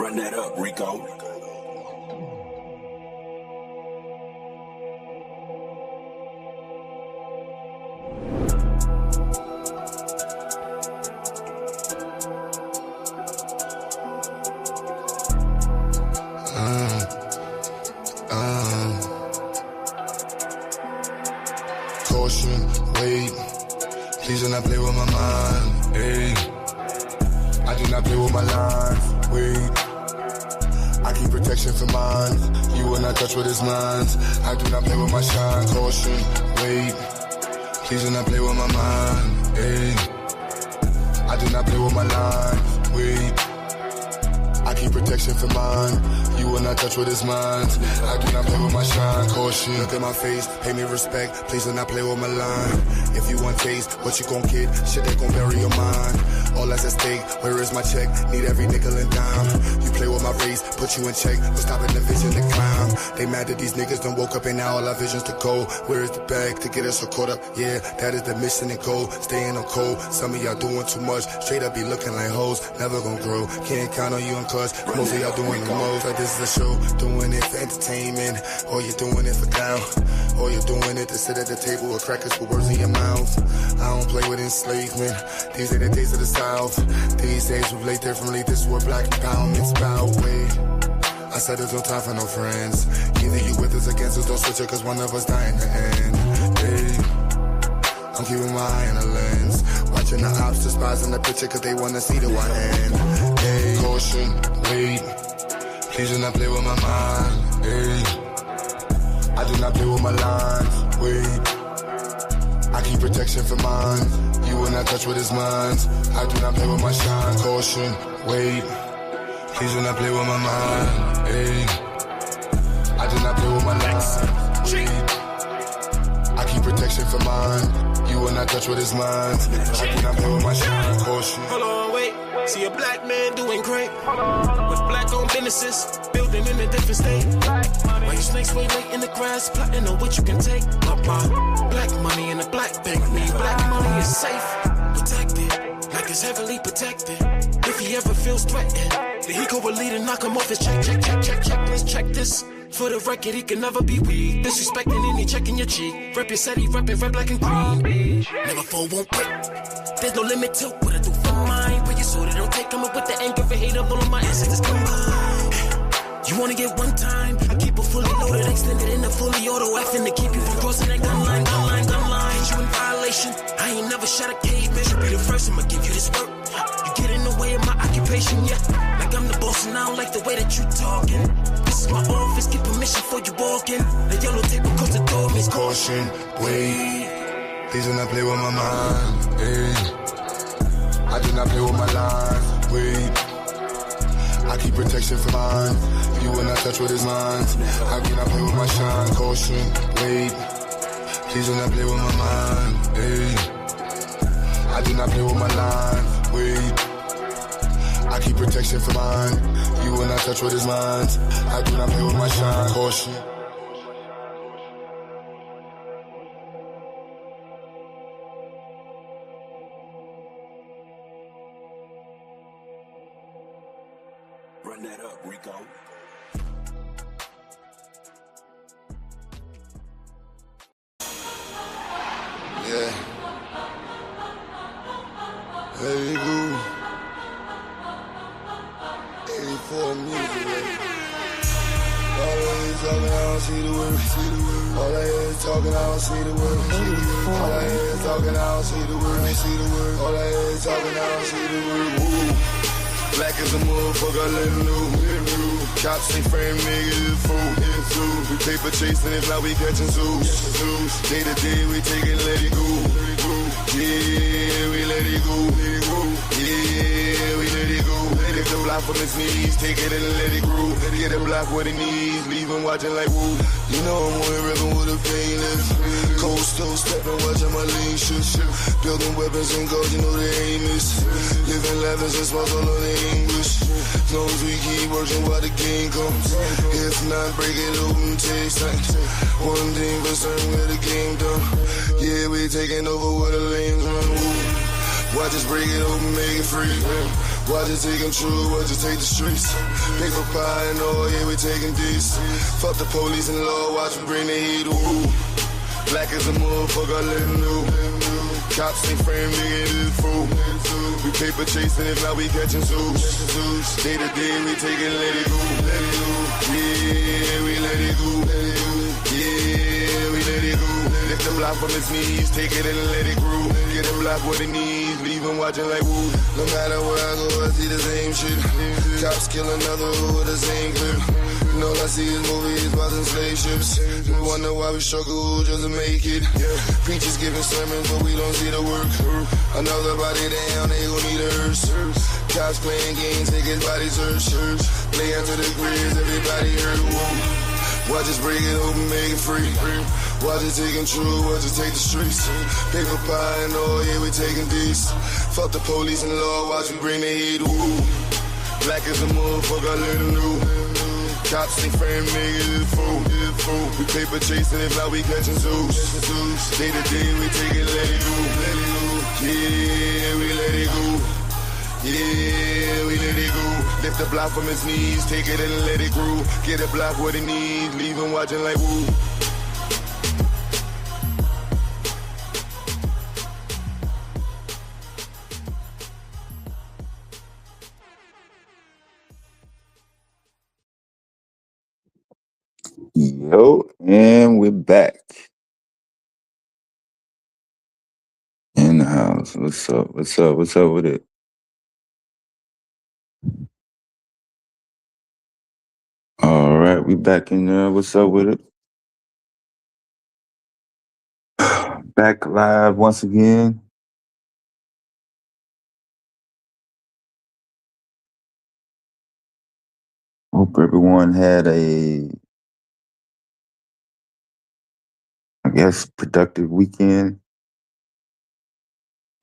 Run that up, Rico. Caution, wait, please do not play with my mind, ayy. I do not play with my lines, wait. I keep protection for mine, you will not touch what is mine. I do not play with my shine, caution, wait, please do not play with my mind, ayy. I do not play with my lines, wait. I keep protection for mine, you will not touch what is mine. I do not play with my shine, caution. Look at my face, pay me respect, please do not play with my line. If you want taste, what you gon' get? Shit that gon' bury your mind. All that's at stake, where is my check? Need every nickel and dime. You play with my race, put you in check, we're stopping the vision to climb. They mad that these niggas done woke up and now all our visions to go. Where is the bag to get us so caught up? Yeah, that is the mission and goal, staying on cold. Some of y'all doing too much, straight up be looking like hoes, never gon' grow. Can't count on you and cuz, most of y'all doing the most. Like this is a show, doing it for entertainment, or you're doing it for clout, or you're doing it to sit at the table with crackers for words in your mouth. I don't play with enslavement, these are the days of the South. These days we play differently, this is what black empowerment's about. Wait, I said there's no time for no friends. Either you with us, against us, don't switch it, cause one of us die in the end. Hey, I'm keeping my eye on the lens, watching the ops despising the picture cause they wanna see the one end. Hey, caution, wait, please do not play with my mind. Hey, I do not play with my lines, wait. I keep protection for mine, you will not touch what is mine. I do not play with my shine, caution, wait. Please do not play with my mind, ayy. I do not play with my lines, wait. I keep protection for mine, you will not touch what is mine. I do not play with my shine, caution. Hold on, wait, see a black man doing great with black-owned businesses, building in a different state. Why you snakes way late in the grass, plotting on what you can take? My black money in a black bank, mean black money is safe, protected, like it's heavily protected. If he ever feels threatened, then he go a lead and knock him off his check. Let's check this. For the record, he can never be weak. Disrespecting any checking your cheek. Rep your city, reppin' red, black, and green. Never fall, won't quit. There's no limit to what I do for mine. But you so they don't take coming with the anger and hate of all of my ancestors combined. You wanna get one time? I keep it fully loaded, extended in the fully auto effing to keep you from crossing that gun line. Hit you in violation. I ain't never shot a cave, man. You be the first, I'ma give you this work. You get in the way of my occupation, yeah. Like I'm the boss and I don't like the way that you talking. This is my office, get permission before you walk in. The yellow tape across the door means caution, wait. Please do not play with my mind, ayy. I do not play with my lines, wait. I keep protection for mine, you will not touch what is mine. I do not play with my shine, caution, wait. Please do not play with my mind, ayy. I do not play with my lines, wait. I keep protection for mine, you will not touch what is mine. I do not play with my shine, caution. Run that up, Rico. Yeah. Let it go. 84 music, baby. All I hear is talking, I don't see the word. All I hear is talking, I don't see the word. All I hear is talking, I don't see the word. All I hear is talking, I don't see the word. Woo. Black as a motherfucker, let him know. Cops ain't frame niggas, it's fool. We paper chasing, if not we catching zoos. Day to day, we take it, let it go. Yeah, we let it go. Yeah, we let it go. Lift the block from his knees, take it and let it grow. Get the block what it needs, leave him watching like woo. You know I'm on the river with a painless. Cold stove stepping, watching my lean shit. Building weapons and gold, you know they aim is. Living levels and smiles all on the English. As long as we keep working while the game comes. If not, break it open, taste like one thing for certain, where the game done. Yeah, we taking over where the lanes run. Watch us break it open, make it free. Watch it take them true, watch it take the streets. Paper pie and all, yeah, we taking this. Fuck the police and law, watch me bring the heat. Ooh. Black as a motherfucker, let him know. Cops ain't frame, nigga, it is fool. We paper chasing, if not, we catching zoos. Day to day, we take it, let it go. Yeah, we let it go. Yeah, we let it go. Lift the block from his knees, take it and let it grow. Get a block what it needs, leave him watching like woo. No matter where I go, I see the same shit. Cops kill another with the same clip. And all I see is movies, watching slave ships. We wonder why we struggle just to make it. Preachers giving sermons, but we don't see the work. Another body down, they gon' need a hearse. Cops playing games, take his body search. Play after the grids, everybody hurt. Whoa. Watch us break it open, make it free. Watch it take control, watch it take the streets. Paper pie and all, yeah, we taking these. Fuck the police and law, watch me bring the heat. Ooh. Black as a motherfucker, let him know. Cops ain't frame, nigga, it's fool. We paper chasing, if not, we catching zoos. Day to day, we take it, let it go. Yeah, we let it go. Yeah, we let it go. Lift the block from his knees, take it and let it grow. Get a block what it needs, leave him watching like woo. Yo, and we're back in the house. What's up? What's up? What's up with it? All right, we back in there. What's up with it? Back live once again. Hope everyone had a, I guess, productive weekend.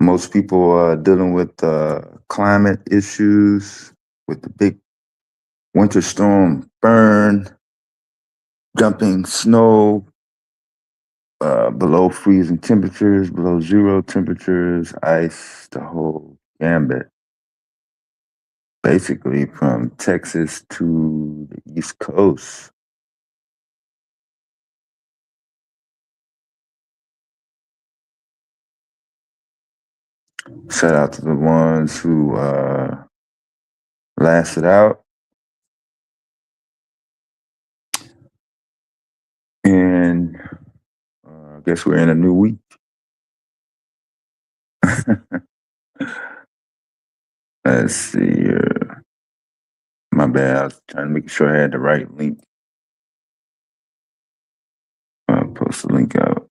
Most people are dealing with climate issues, with the big winter storm burn, dumping snow, below freezing temperatures, below zero temperatures, ice, the whole gambit. Basically from Texas to the East Coast. Shout out to the ones who lasted out. And I guess we're in a new week. Let's see here. My bad, I was trying to make sure I had the right link. I'll post the link out.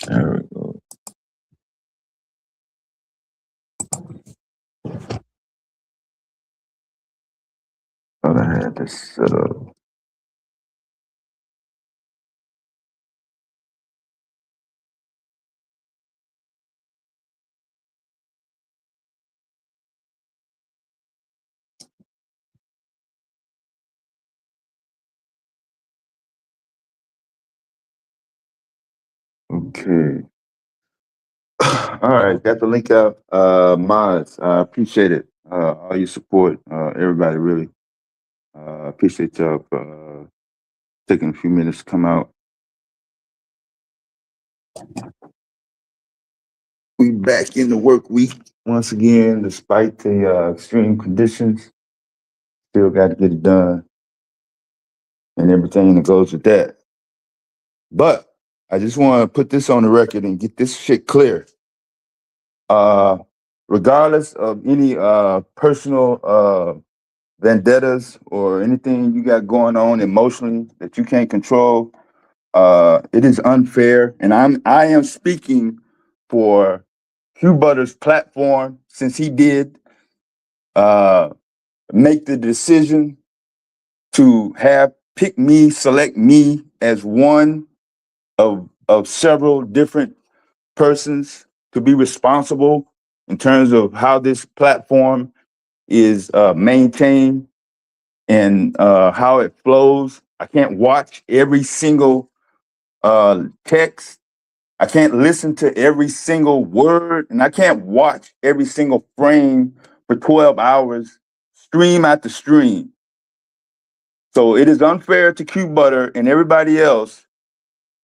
There we go. Thought I had this set up. Okay. All right, got the link out. Mods, I appreciate it. All your support, everybody really. Appreciate y'all taking a few minutes to come out. We back in the work week once again, despite the extreme conditions. Still got to get it done and everything that goes with that. But I just want to put this on the record and get this shit clear. Regardless of any personal vendettas or anything you got going on emotionally that you can't control, it is unfair. And I am speaking for Hugh Butter's platform, since he did make the decision to select me as one of several different persons to be responsible in terms of how this platform is maintained and how it flows. I can't watch every single text. I can't listen to every single word, and I can't watch every single frame for 12 hours, stream after stream. So it is unfair to Q Butter and everybody else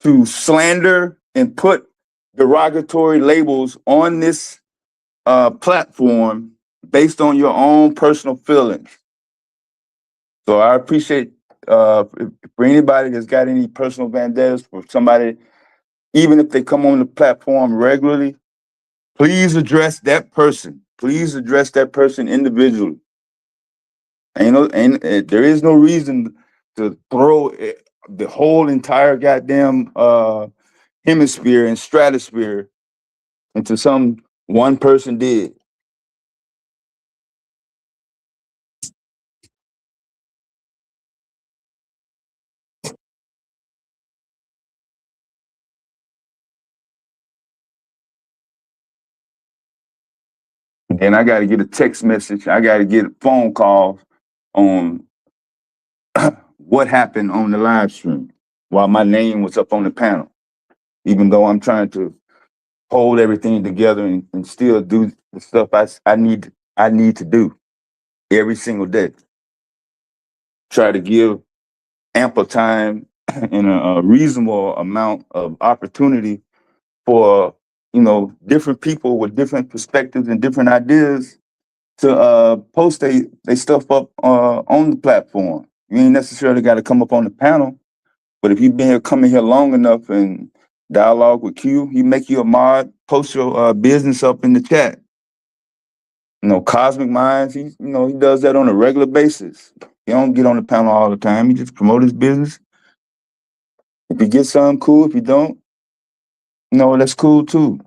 to slander and put derogatory labels on this platform based on your own personal feelings. So I appreciate for anybody that's got any personal vendettas for somebody, even if they come on the platform regularly, please address that person. Please address that person individually. There is no reason to throw the whole entire goddamn hemisphere and stratosphere into some one person did. And then I got to get a text message. I got to get a phone call on what happened on the live stream while my name was up on the panel, even though I'm trying to hold everything together and still do the stuff I need to do every single day. Try to give ample time and a reasonable amount of opportunity for different people with different perspectives and different ideas to post they stuff up on the platform. You ain't necessarily got to come up on the panel, but if you've been here coming here long enough and dialogue with Q, he make you a mod, post your business up in the chat. Cosmic Minds, he does that on a regular basis. He don't get on the panel all the time. He just promote his business. If you get something, cool. If you don't, that's cool too.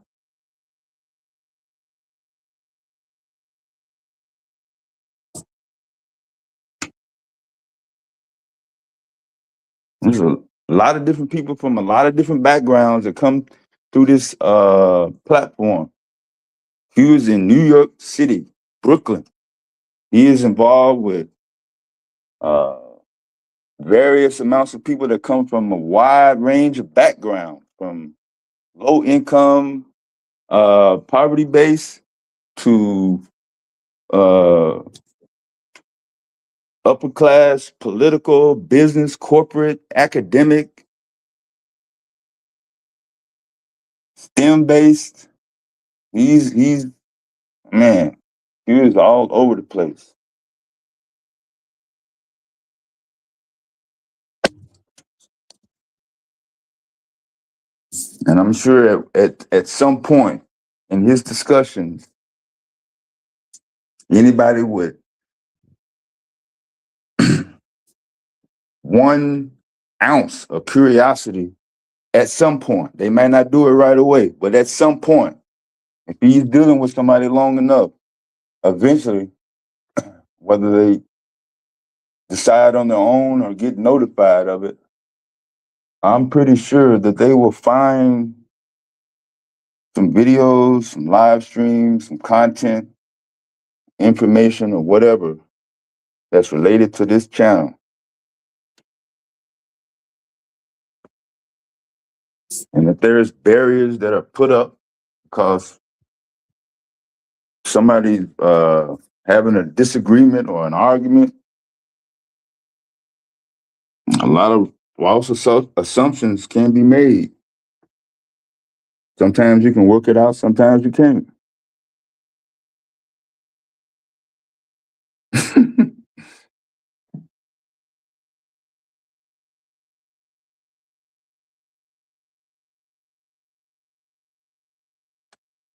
There's a lot of different people from a lot of different backgrounds that come through this platform. He was in New York City, Brooklyn. He is involved with uh, various amounts of people that come from a wide range of backgrounds, from low income, poverty base to uh, upper class, political, business, corporate, academic, STEM based. He's man, he is all over the place. And I'm sure at some point in his discussions, anybody with 1 ounce of curiosity, at some point, they might not do it right away, but at some point, if he's dealing with somebody long enough, eventually, whether they decide on their own or get notified of it, I'm pretty sure that they will find some videos, some live streams, some content, information, or whatever that's related to this channel. And if there's barriers that are put up because somebody's having a disagreement or an argument, a lot of false assumptions can be made. Sometimes you can work it out, sometimes you can't.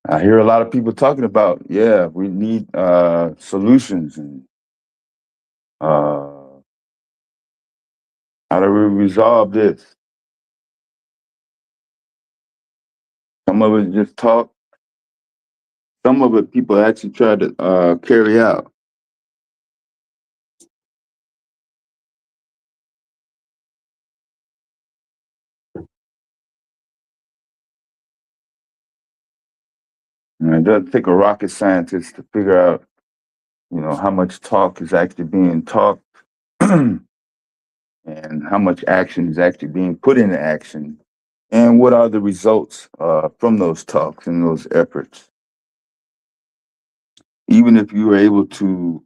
I hear a lot of people talking about, yeah, we need solutions and how do we resolve this? Some of it just talk. Some of it people actually try to carry out. And it doesn't take a rocket scientist to figure out, how much talk is actually being talked and how much action is actually being put into action and what are the results from those talks and those efforts. Even if you were able to,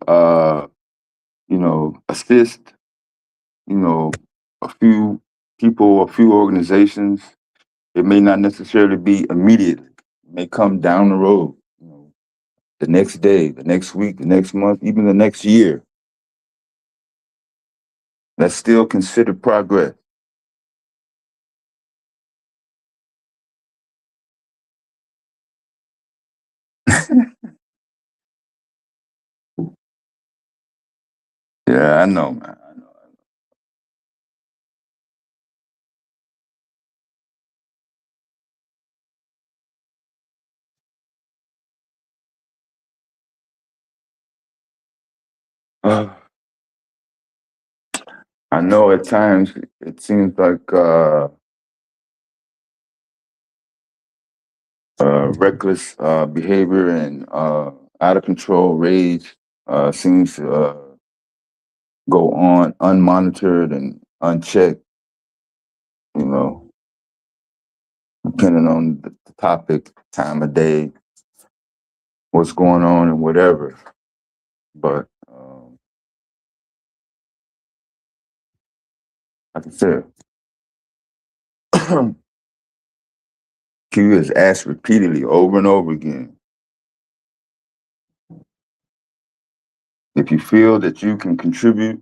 assist, a few people, a few organizations, it may not necessarily be immediate. It may come down the road, the next day, the next week, the next month, even the next year. That's still considered progress. Yeah, I know, man. I know. I know at times it seems like reckless behavior and out of control rage seems to go on unmonitored and unchecked, you know, depending on the topic, time of day, what's going on, and whatever. But like I said, Q is asked repeatedly over and over again if you feel that you can contribute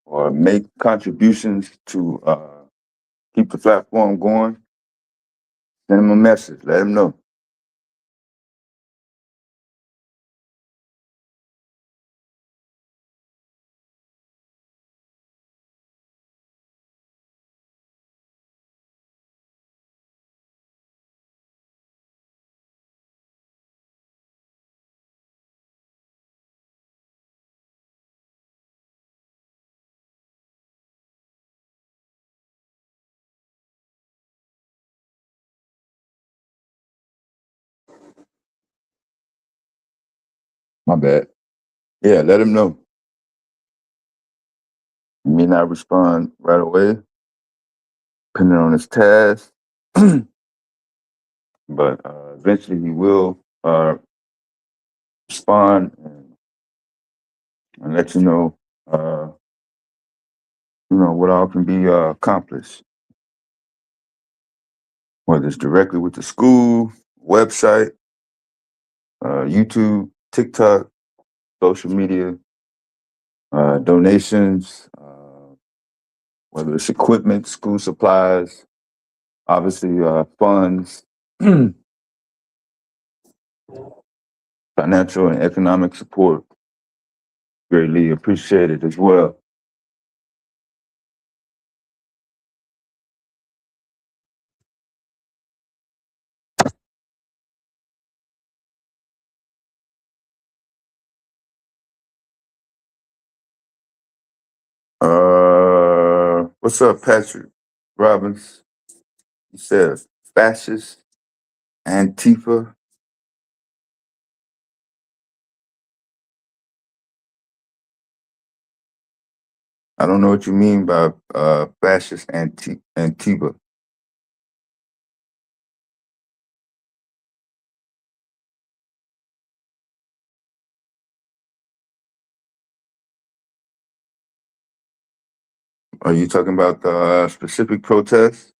or make contributions to keep the platform going, send them a message, let them know. My bad. Yeah, let them know. He may not respond right away, depending on his task, but eventually he will respond and let uh, what all can be accomplished, whether it's directly with the school, website, YouTube, TikTok, social media, donations, whether it's equipment, school supplies, obviously funds, financial and economic support, greatly appreciated as well. What's up, Patrick Robbins? He says fascist, Antifa. I don't know what you mean by fascist Antifa. Are you talking about the specific protests?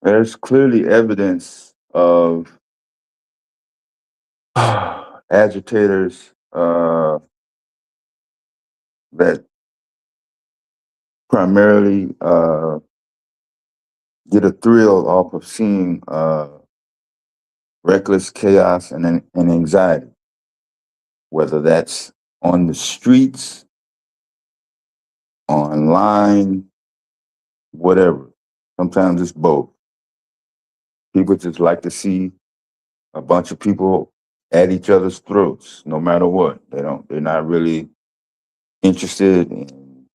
There's clearly evidence of agitators that primarily get a thrill off of seeing reckless chaos and anxiety, whether that's on the streets, online, whatever. Sometimes it's both. People just like to see a bunch of people at each other's throats, no matter what. They're not really interested in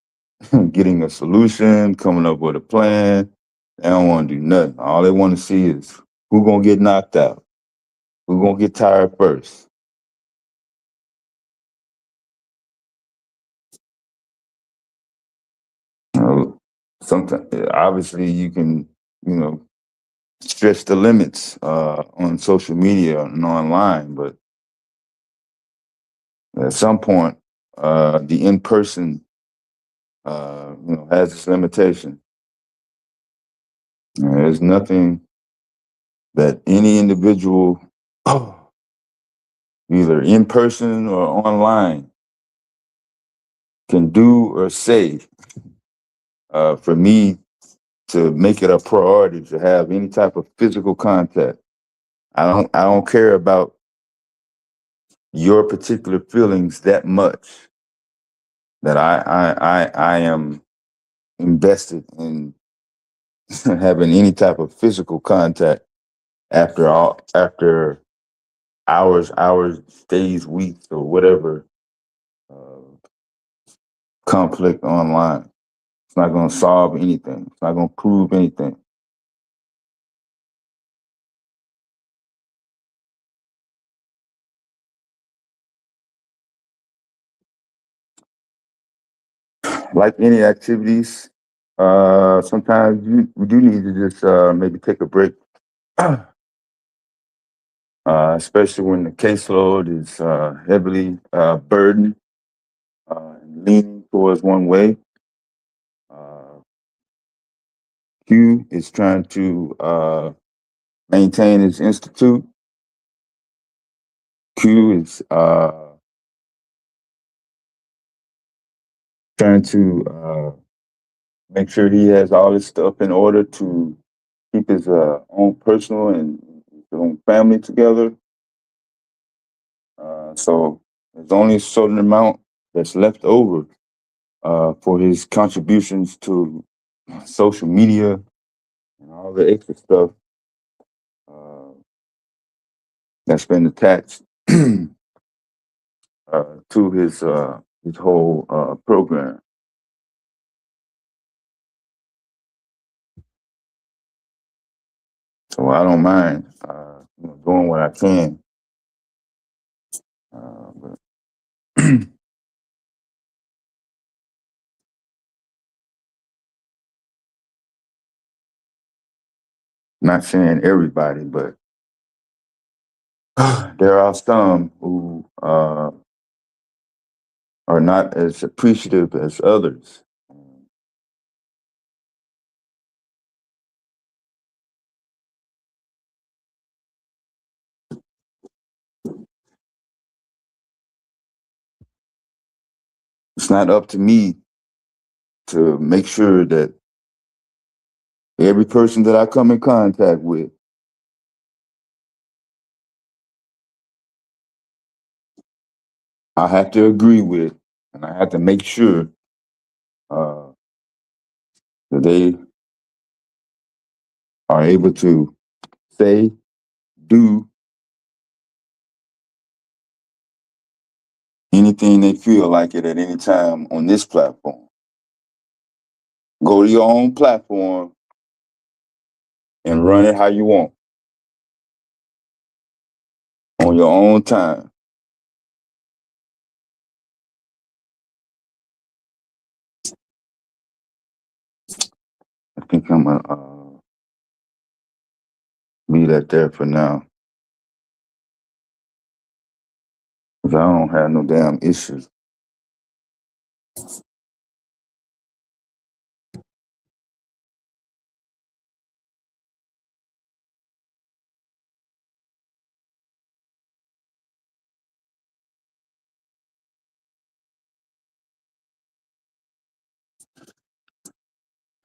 getting a solution, coming up with a plan. They don't want to do nothing. All they want to see is who gonna get knocked out, who gonna get tired first. You know, sometimes obviously you can, you know, stretch the limits on social media and online, but at some point, the in person, has its limitation. There's nothing that any individual, either in person or online, can do or say for me to make it a priority to have any type of physical contact. I don't care about your particular feelings that much that I am invested in having any type of physical contact after hours, days, weeks, or whatever uh, conflict online. It's not going to solve anything. It's not going to prove anything. Like any activities, sometimes we do need to just maybe take a break, especially when the caseload is heavily burdened and leaning towards one way. Uh, Q is trying to maintain his institute. Q is trying to make sure he has all his stuff in order to keep his own personal and his own family together. So there's only a certain amount that's left over for his contributions to social media and all the extra stuff uh, that's been attached to his whole program. So I don't mind doing what I can, but not saying everybody, but there are some who are not as appreciative as others. It's not up to me to make sure that every person that I come in contact with, I have to agree with, and I have to make sure uh, that they are able to say, do anything they feel like it at any time on this platform. Go to your own platform and run it how you want on your own time. I think I'm gonna leave that there for now because I don't have no damn issues.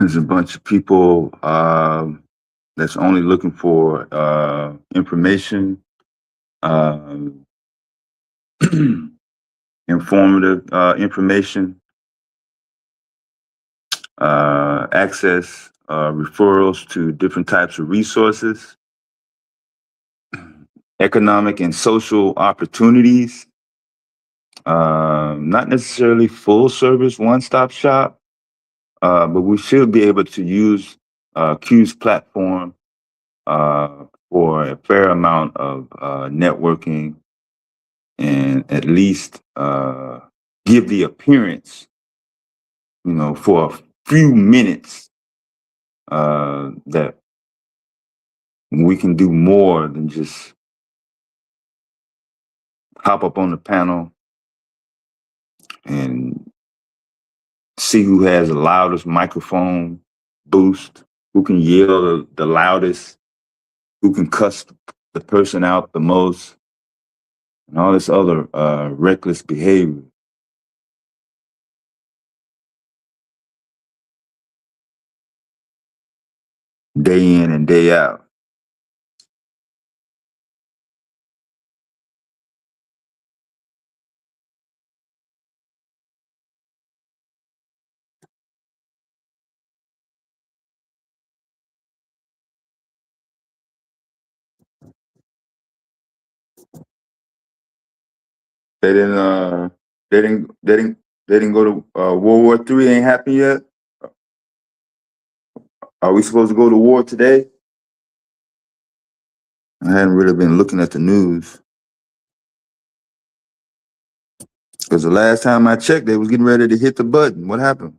There's a bunch of people that's only looking for information, um, informative information, access, referrals to different types of resources, economic and social opportunities, not necessarily full service one stop shop, but we should be able to use Q's platform for a fair amount of networking and at least give the appearance, for a few minutes that we can do more than just hop up on the panel and see who has the loudest microphone boost, who can yell the loudest, who can cuss the person out the most, and all this other reckless behavior. Day in and day out. They didn't. They didn't go to World War III. Ain't happened yet. Are we supposed to go to war today? I hadn't really been looking at the news because the last time I checked, they was getting ready to hit the button. What happened?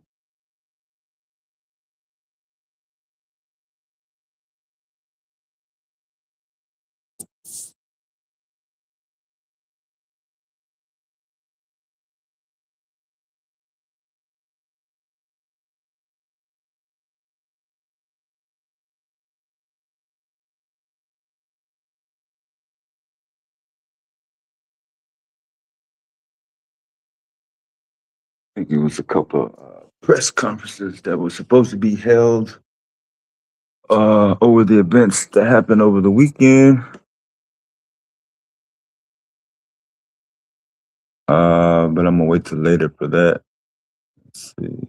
I think it was a couple of press conferences that were supposed to be held over the events that happened over the weekend. But I'm gonna wait till later for that. Let's see.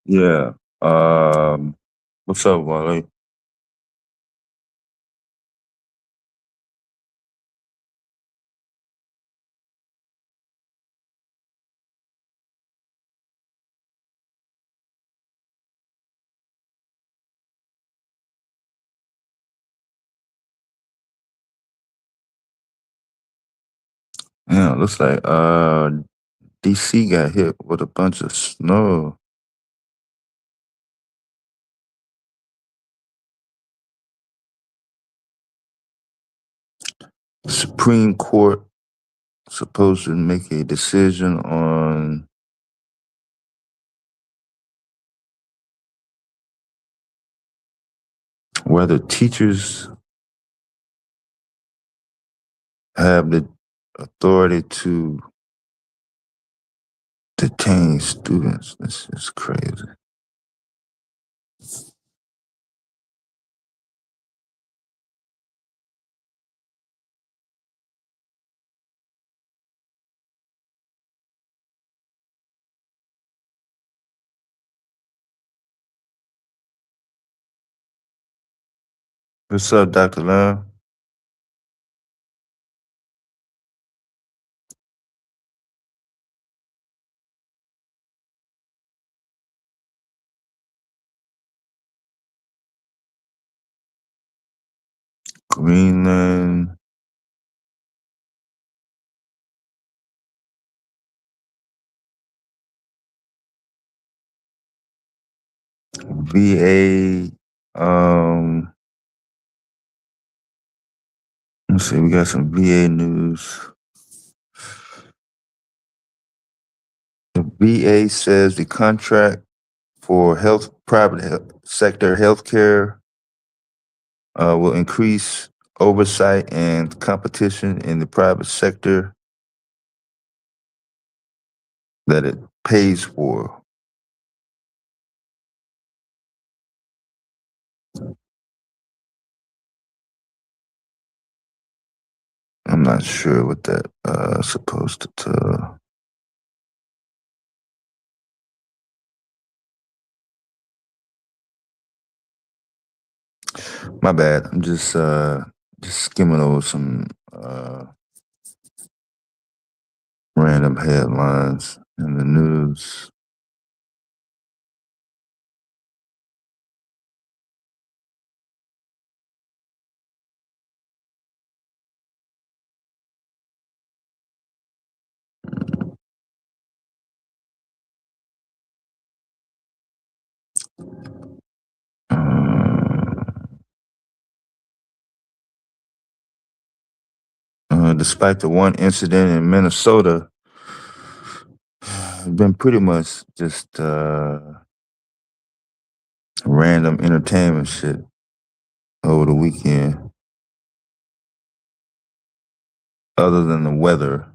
Yeah. What's up, Wale? Yeah, looks like DC got hit with a bunch of snow. Supreme Court supposed to make a decision on whether teachers have the authority to detain students. This is crazy. What's up, Dr. Lam? Greenland. VA. Let's see, we got some VA news. The VA says the contract for private sector healthcare will increase oversight and competition in the private sector that it pays for. I'm not sure what that supposed to tell. My bad. I'm just skimming over some random headlines in the news. Despite the one incident in Minnesota, it's been pretty much just random entertainment shit over the weekend, other than the weather.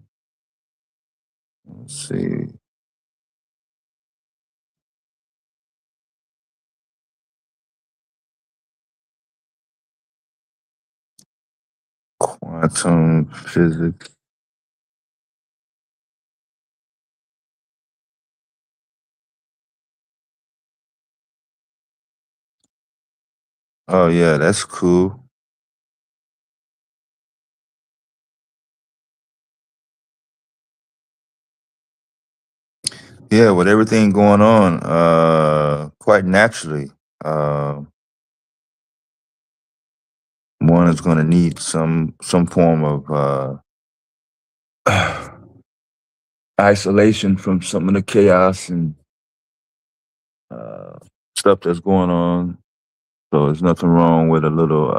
Let's see. Quantum physics. Oh yeah, that's cool. Yeah, with everything going on, quite naturally, uh, one is going to need some form of isolation from some of the chaos and uh, stuff that's going on. So there's nothing wrong with a little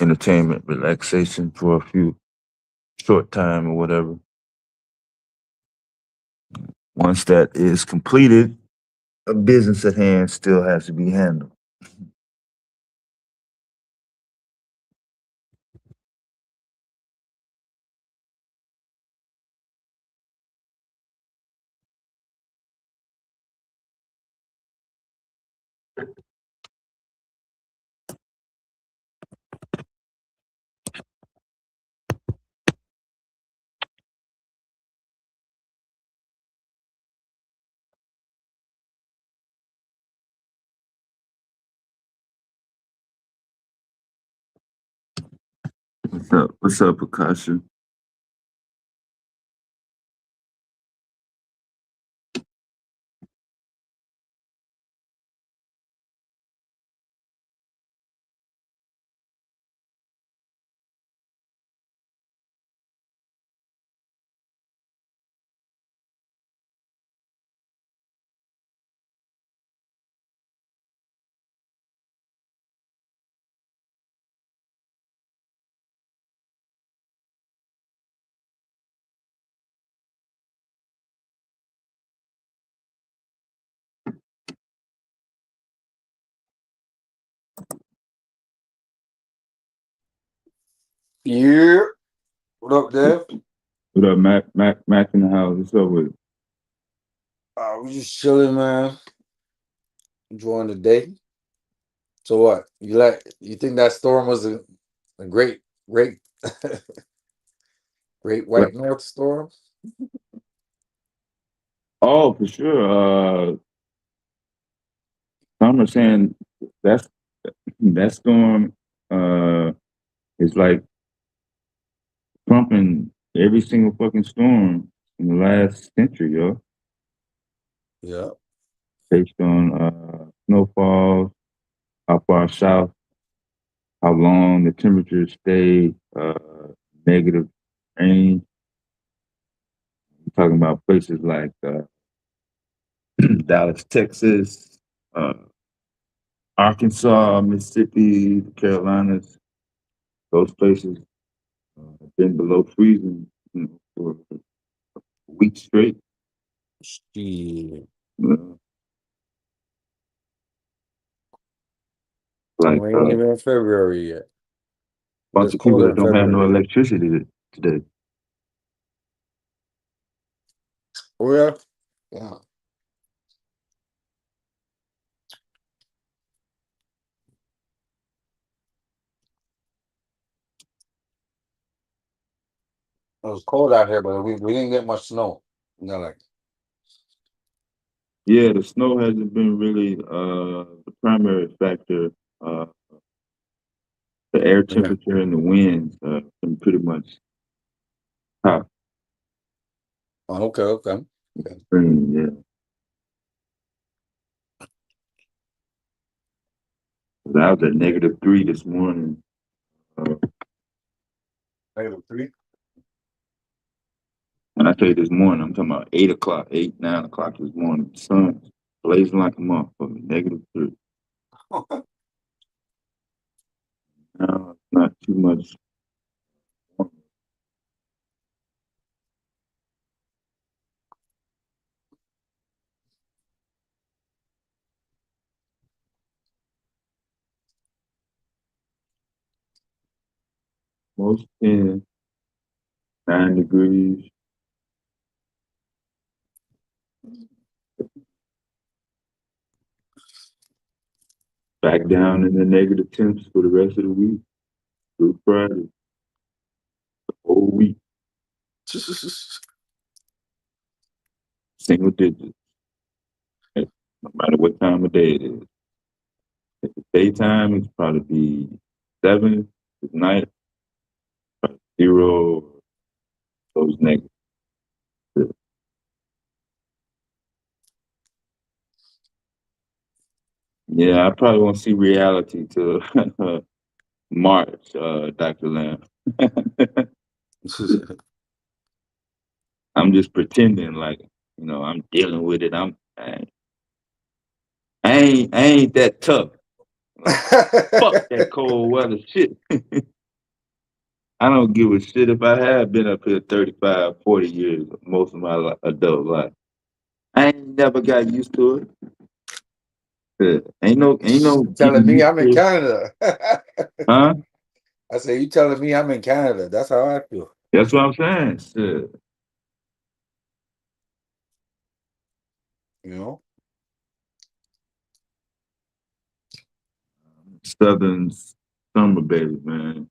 entertainment, relaxation for a few short time or whatever. Once that is completed, a business at hand still has to be handled. What's up? What's up, Akasha? Yeah. What up, Dev? What up, Mac in the house? What's up with it? We just chilling, man. Enjoying the day. So what? You think that storm was a great great What? white north storm? Oh, for sure. Some are saying that's that storm is like trumping every single fucking storm in the last century, yo. Yeah. Based on snowfall, how far south, how long the temperatures stay negative range. We're talking about places like Dallas, Texas, uh, Arkansas, Mississippi, the Carolinas. Those places have been below freezing, for weeks straight. Shit. Uh, like We ain't even in February yet. Bunch It's of people colder that in don't have no February. electricity today. Oh yeah. Yeah. It was cold out here, but we didn't get much snow. Like Yeah, the snow hasn't been really the primary factor. Uh, the air yeah. temperature and the winds been pretty much top. Oh, okay. Yeah. I was at -3 this morning. Uh, -3. when I say this morning, I'm talking about 8 o'clock, 9 o'clock this morning. The sun's blazing like a motherfucker. -3. No, it's not too much. Most 10, 9 degrees. Back down in the negative temps for the rest of the week through Friday, whole week, single digits. No matter what time of day it is. If it's daytime, it's probably be 7. At night, 0. Those negative. Yeah, I probably won't see reality till March, Dr. Lamb. I'm just pretending like, I'm dealing with it. I ain't that tough. Like, fuck that cold weather shit. I don't give a shit if I have been up here 35, 40 years, most of my adult life. I ain't never got used to it. Ain't no Telling getting me used I'm in to it. Canada. Huh? I say you telling me I'm in Canada. That's how I feel. That's what I'm saying. Shit. You know? Southern summer baby, man.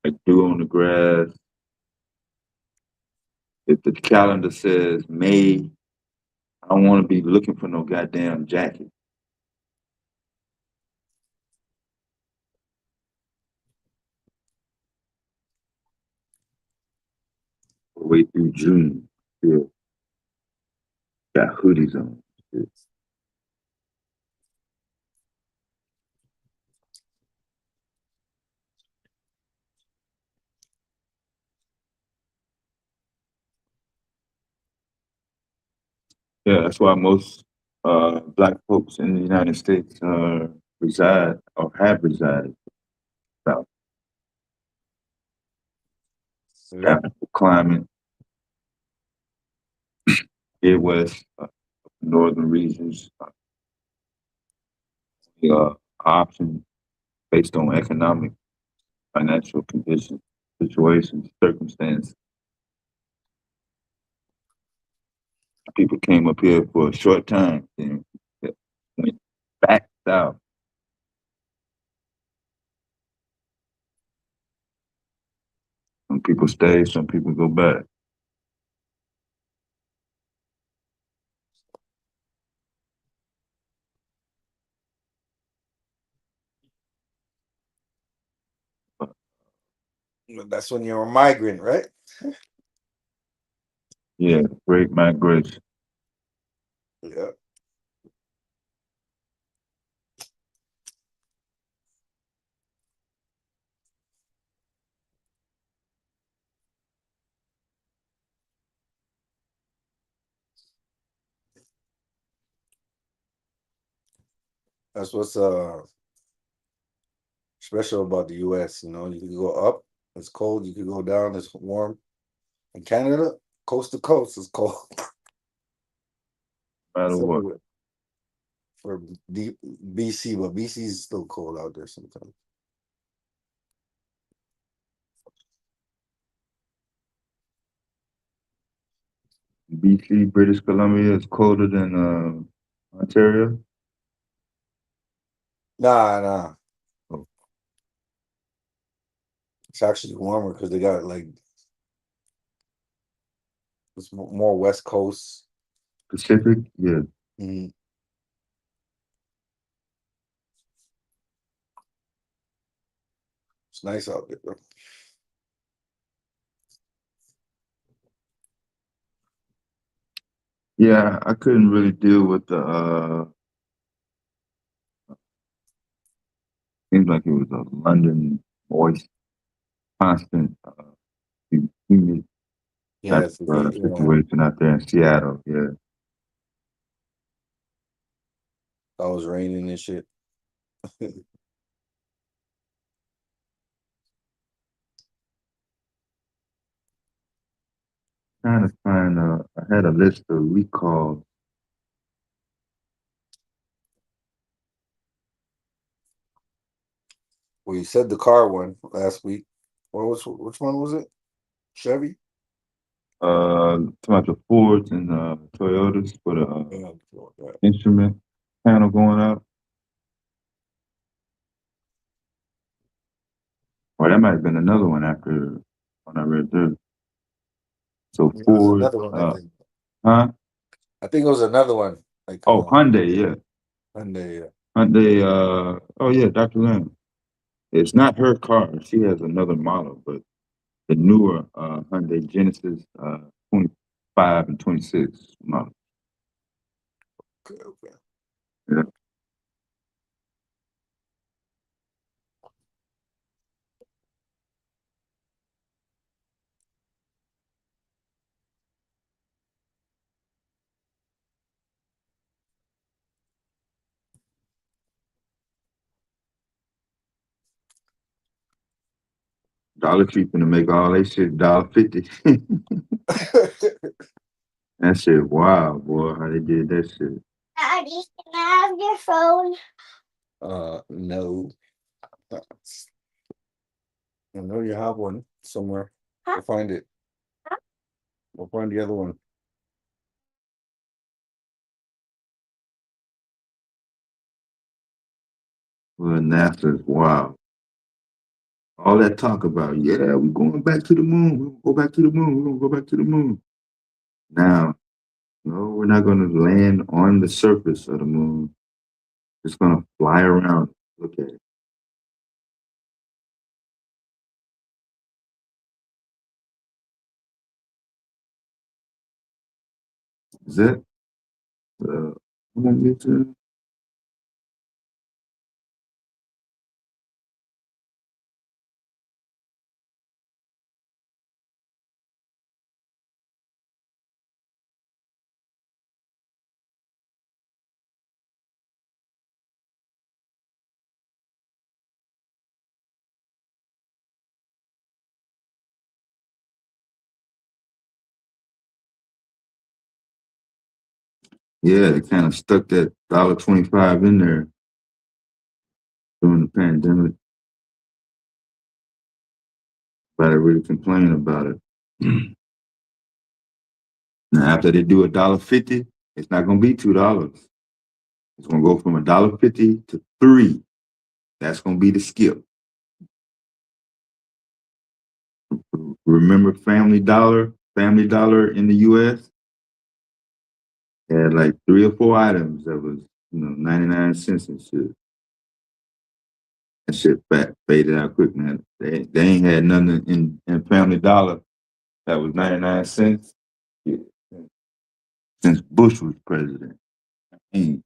Like dew on the grass. If the calendar says May, I don't want to be looking for no goddamn jacket. All the way through June. Still got hoodies on. Shit. Yeah, that's why most black folks in the United States reside or have resided South. Yeah. Tropical climate, Midwest, northern regions, option based on economic, financial conditions, situations, circumstances. People came up here for a short time and went back south. Some people stay, some people go back. That's when you're a migrant, right? Yeah, great migration. Yeah. That's what's special about the US. You know, you can go up, it's cold, you can go down, it's warm. In Canada, coast to coast, it's cold. No matter It's what. everywhere. For BC, but BC is still cold out there sometimes. BC, British Columbia is colder than Ontario? Nah. Oh, It's actually warmer because they got like it's more West Coast. Pacific? Yeah. Mhm. It's nice out there, bro. Yeah, I couldn't really deal with the seems like it was a London moist, constant, humid Yeah, type it's the of heat. Yeah, situation out there in Seattle. Yeah. it was raining and shit. Trying to find, I had a list of recalls. Well, you said the car one last week. Which one was it? Chevy? Talking about the Fords and Toyotas for the Yeah, instrument panel going up. Or that might have been another one after when I read this. So it was Ford, another one, I think. huh? I think it was another one. Like Oh, Hyundai, yeah. Hyundai, yeah. Hyundai, oh yeah, Dr. Lam. It's not her car. She has another model, but the newer Hyundai Genesis 25 and 26 model. Okay. Yeah. Dollar Tree finna make all that shit $1.50. That shit wow, boy, how they did that shit. Daddy, can I have your phone? No. I know you have one somewhere. We'll find it. We'll find the other one. Well, NASA's wow. All that talk about, yeah, we're going back to the moon. We're gonna go back to the moon. We're gonna go back to the moon. Now, no, we're not gonna land on the surface of the moon. Just gonna fly around. Look at it. Is that I want me to? Yeah, they kind of stuck that $1.25 in there during the pandemic. But I really complain about it. Now, after they do $1.50, it's not gonna be $2. It's gonna go from $1.50 to $3. That's gonna be the skip. Remember Family Dollar? Family Dollar in the U.S. had like 3 or 4 items that was 99 cents and shit. That shit faded out quick, man. They ain't had nothing in Family Dollar that was 99 cents, yeah, since Bush was president. Ain't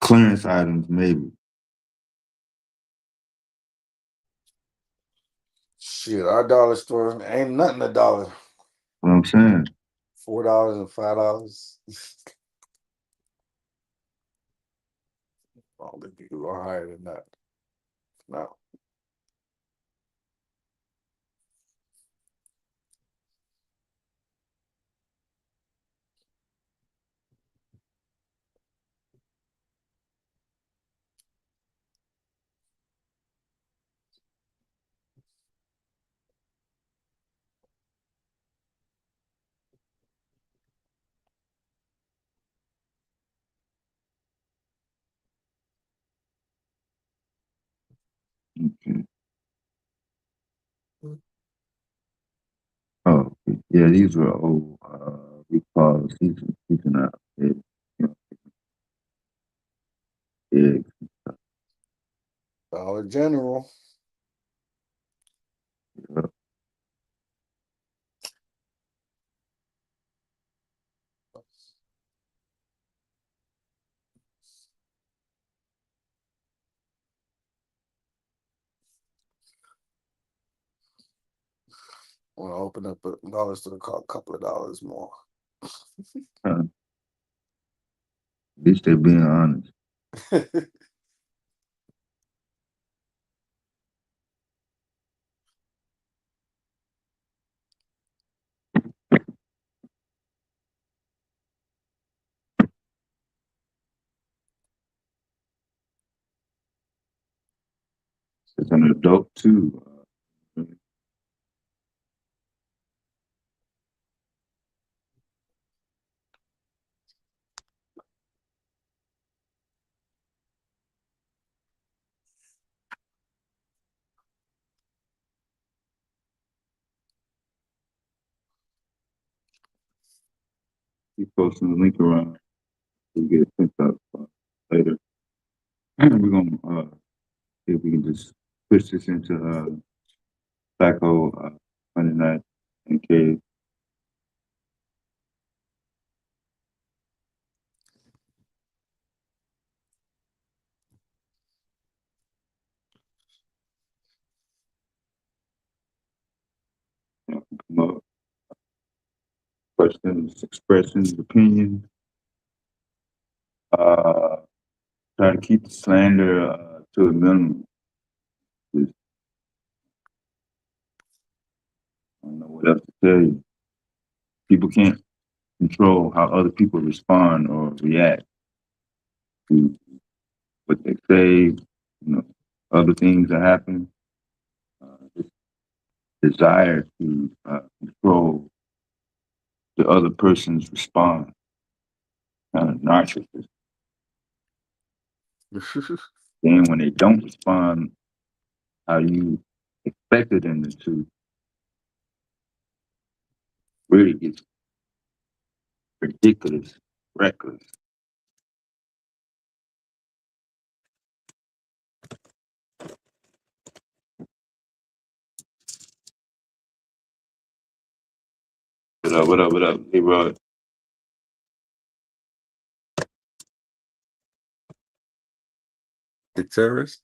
clearance items maybe. Shit, our dollar store ain't nothing a dollar. What I'm saying. $4 and $5. All the people are higher than that. No. Okay. Oh, okay. Yeah, these were old recalls. These are not you know, big. Dollar General. Uh, Want to open up a dollar store, a couple of dollars more. At least they're being honest. It's an adult too. Keep posting the link around. We get it sent up later. We're gonna see if we can just push this into Psycho Monday night and Cave. Come up, questions, expressions, opinions. Uh, Try to keep the slander to a minimum. Just, I don't know what else to tell you. People can't control how other people respond or react to what they say, other things that happen. This desire to control the other person's response, kind of narcissist. Then when they don't respond how you expected them to, really gets ridiculous, reckless. What up, what up, what up? Hey, bro. The terrorist?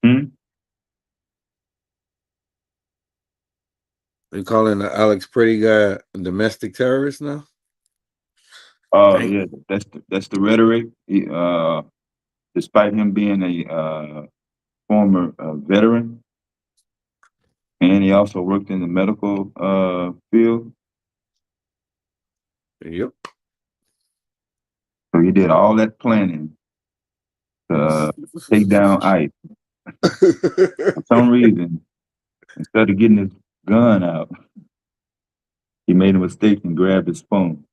Hmm? They calling the Alex Pretty guy a domestic terrorist now? Oh, Dang. yeah, that's the rhetoric. Despite him being a former veteran, and he also worked in the medical field. Yep. So he did all that planning to take down ICE. For some reason, instead of getting his gun out, he made a mistake and grabbed his phone.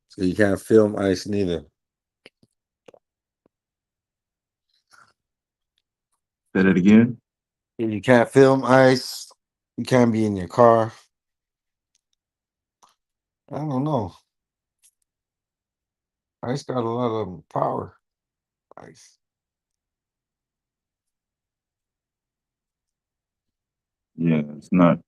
So you can't film ICE neither. Say that again? You can't film ICE. You can't be in your car. I don't know. ICE got a lot of power. ICE. Yeah, it's not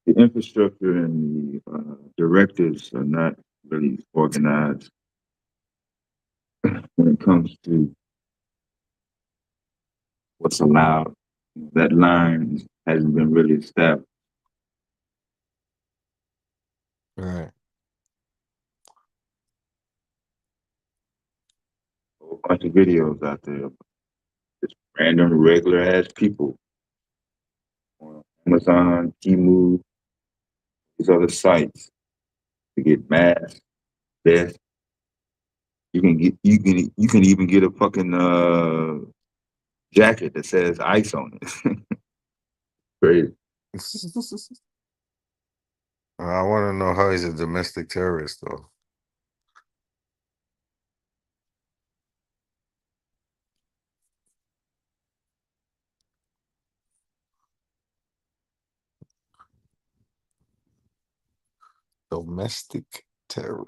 the infrastructure and the directives are not really organized when it comes to what's allowed. That line hasn't been really established. Right. A whole bunch of videos out there, just random regular ass people on Amazon, Temu, these other sites to get masks, vests. You can even get a fucking jacket that says ICE on it. Crazy. I want to know how he's a domestic terrorist, though. Domestic terror.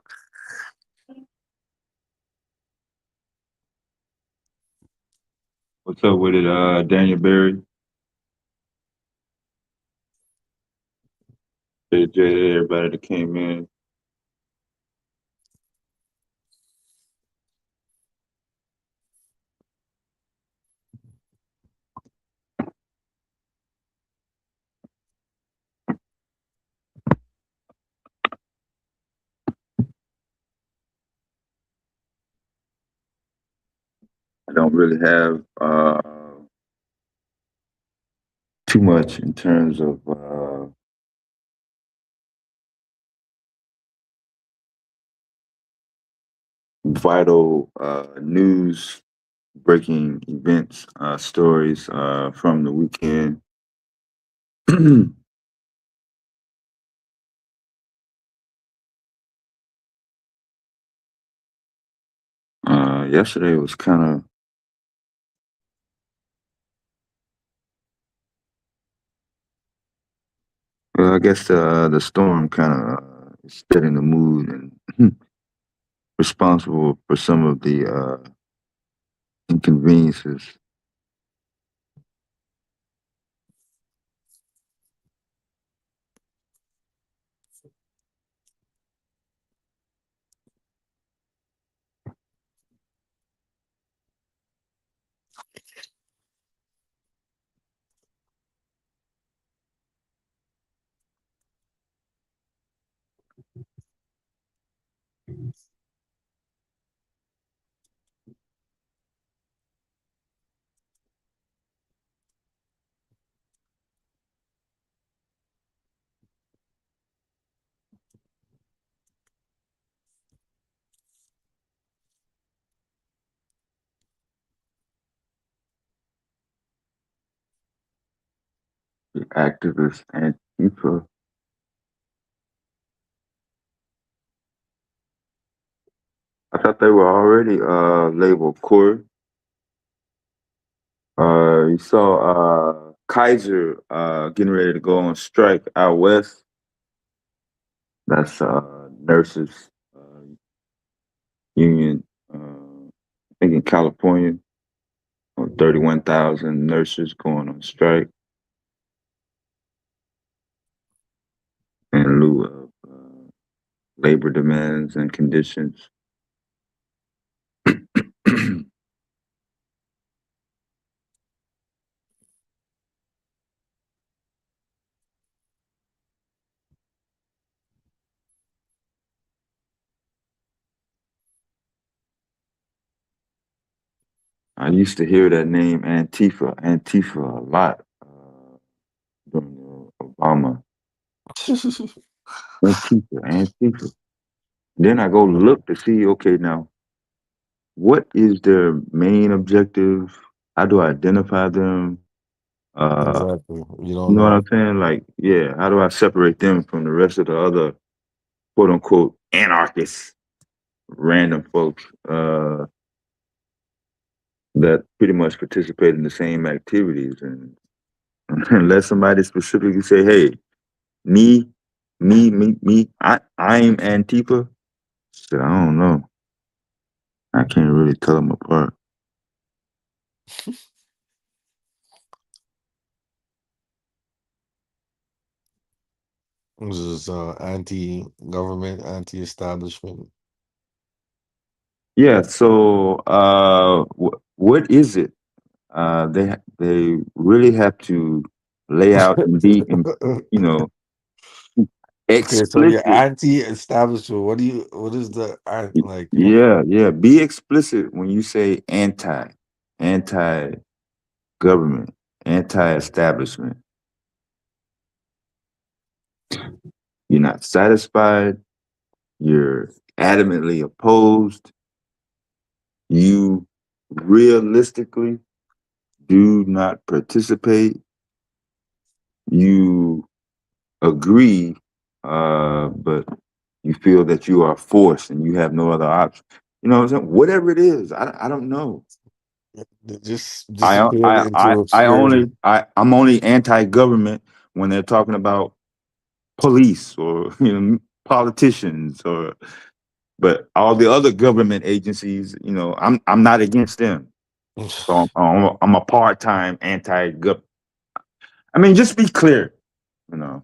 What's up with it, Daniel Berry? JJ, everybody that came in. I don't really have too much in terms of vital news, breaking events, stories from the weekend. Yesterday was kind of, well, I guess the storm kind of is setting the mood and responsible for some of the inconveniences. The activists, Antifa. I thought they were already labeled Corey. You saw Kaiser getting ready to go on strike out west. That's nurses union. I think in California, 31,000 nurses going on strike in lieu of labor demands and conditions. I used to hear that name Antifa a lot during Obama. Antifa. Then I go look to see, okay, now what is their main objective? How do I identify them? Exactly. You You don't know what I'm know. saying? Like, yeah, how do I separate them from the rest of the other quote unquote anarchists, random folks that pretty much participate in the same activities? And unless somebody specifically say, hey, me, I'm Antifa. Shit, I don't know. I can't really tell them apart. This is anti-government, anti-establishment. Yeah. So, what is it? They really have to lay out and be, you know, Okay, so you're explicit. anti-establishment. What is the like? Yeah, yeah. Be explicit when you say anti-government, anti-establishment. You're not satisfied. You're adamantly opposed. You realistically do not participate, you agree, but you feel that you are forced and you have no other option. You know what I'm saying? Whatever it is, I don't know. They just disappeared into obscurity. I'm only anti-government when they're talking about police or politicians or, but all the other government agencies, I'm not against them. So I'm a part-time anti-gov. I mean, just be clear, you know.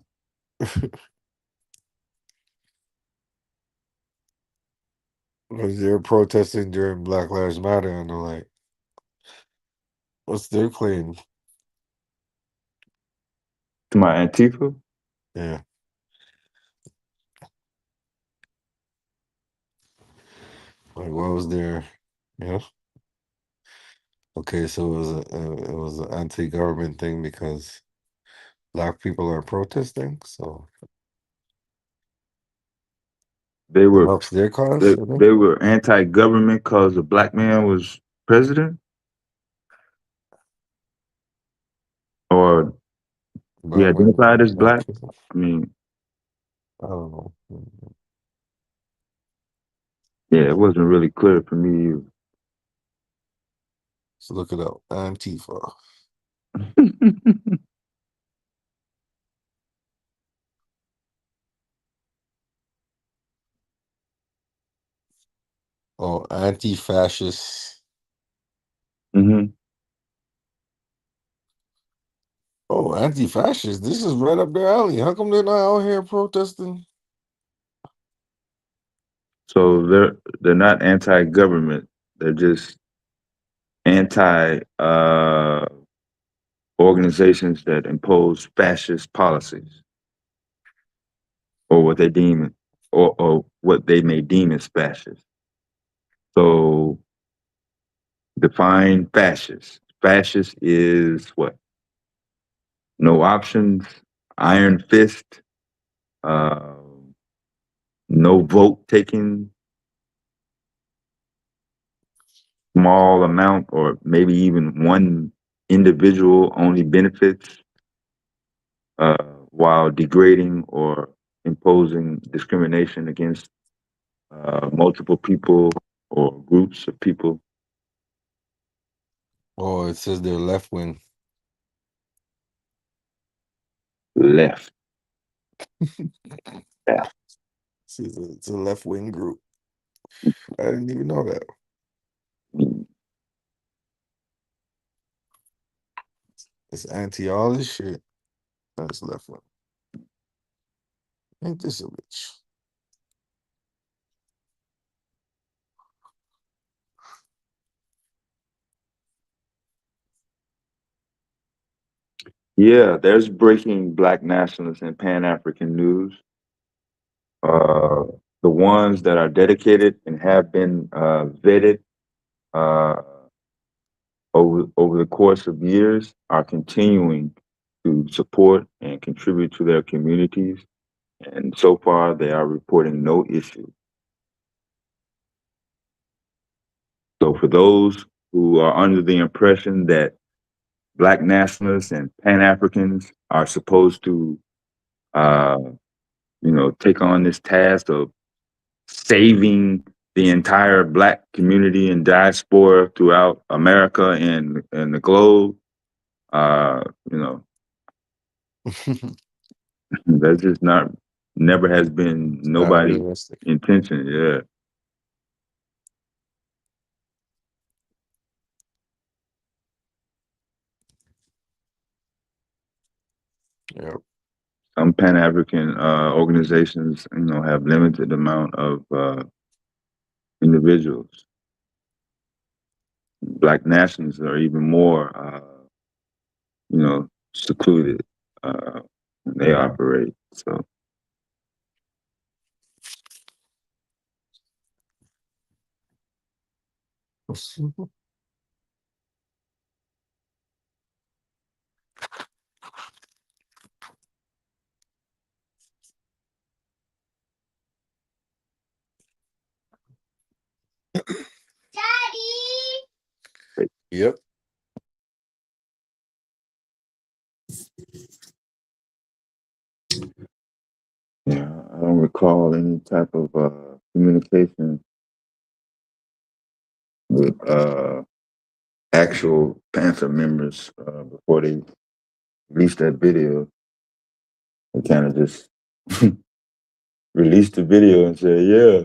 Because they're protesting during Black Lives Matter, and they're like, what's their claim? To my Antifa. Yeah. Like, what was their, yeah? Okay, so it was an anti-government thing because Black people are protesting, so They it were helps their cause. they were anti-government because a black man was president, or he Black men, identified as black black. people. I mean, I don't know. yeah, it wasn't really clear for me. Let's look it up. Antifa. Oh, anti-fascist. hmm Oh, anti-fascist. This is right up their alley. How come they're not out here protesting? So they're not anti-government. They're just anti organizations that impose fascist policies, or what they deem, or what they may deem as fascist. So define fascist. Fascist is what? No options, iron fist, uh, no vote taking, small amount, or maybe even one individual only benefits, while degrading or imposing discrimination against multiple people or groups of people. Oh, it says they're left wing. Left. Yeah. It's a left wing group. I didn't even know that. It's anti all this shit. That's left wing. Ain't this a bitch? Yeah, there's breaking Black nationalist and Pan African news. Uh, the ones that are dedicated and have been vetted uh, over the course of years are continuing to support and contribute to their communities. And so far, they are reporting no issue. So for those who are under the impression that Black nationalists and Pan Africans are supposed to, uh, take on this task of saving the entire Black community and diaspora throughout America and the globe, uh, you know, that's just never has been Not nobody's realistic. intention. Yeah. Yeah. Some Pan African organizations, have limited amount of individuals. Black nationalists are even more, secluded when they operate. So Daddy. Yep. don't recall any type of communication with actual Panther members before they released that video. They kind of just released the video and said, "Yeah."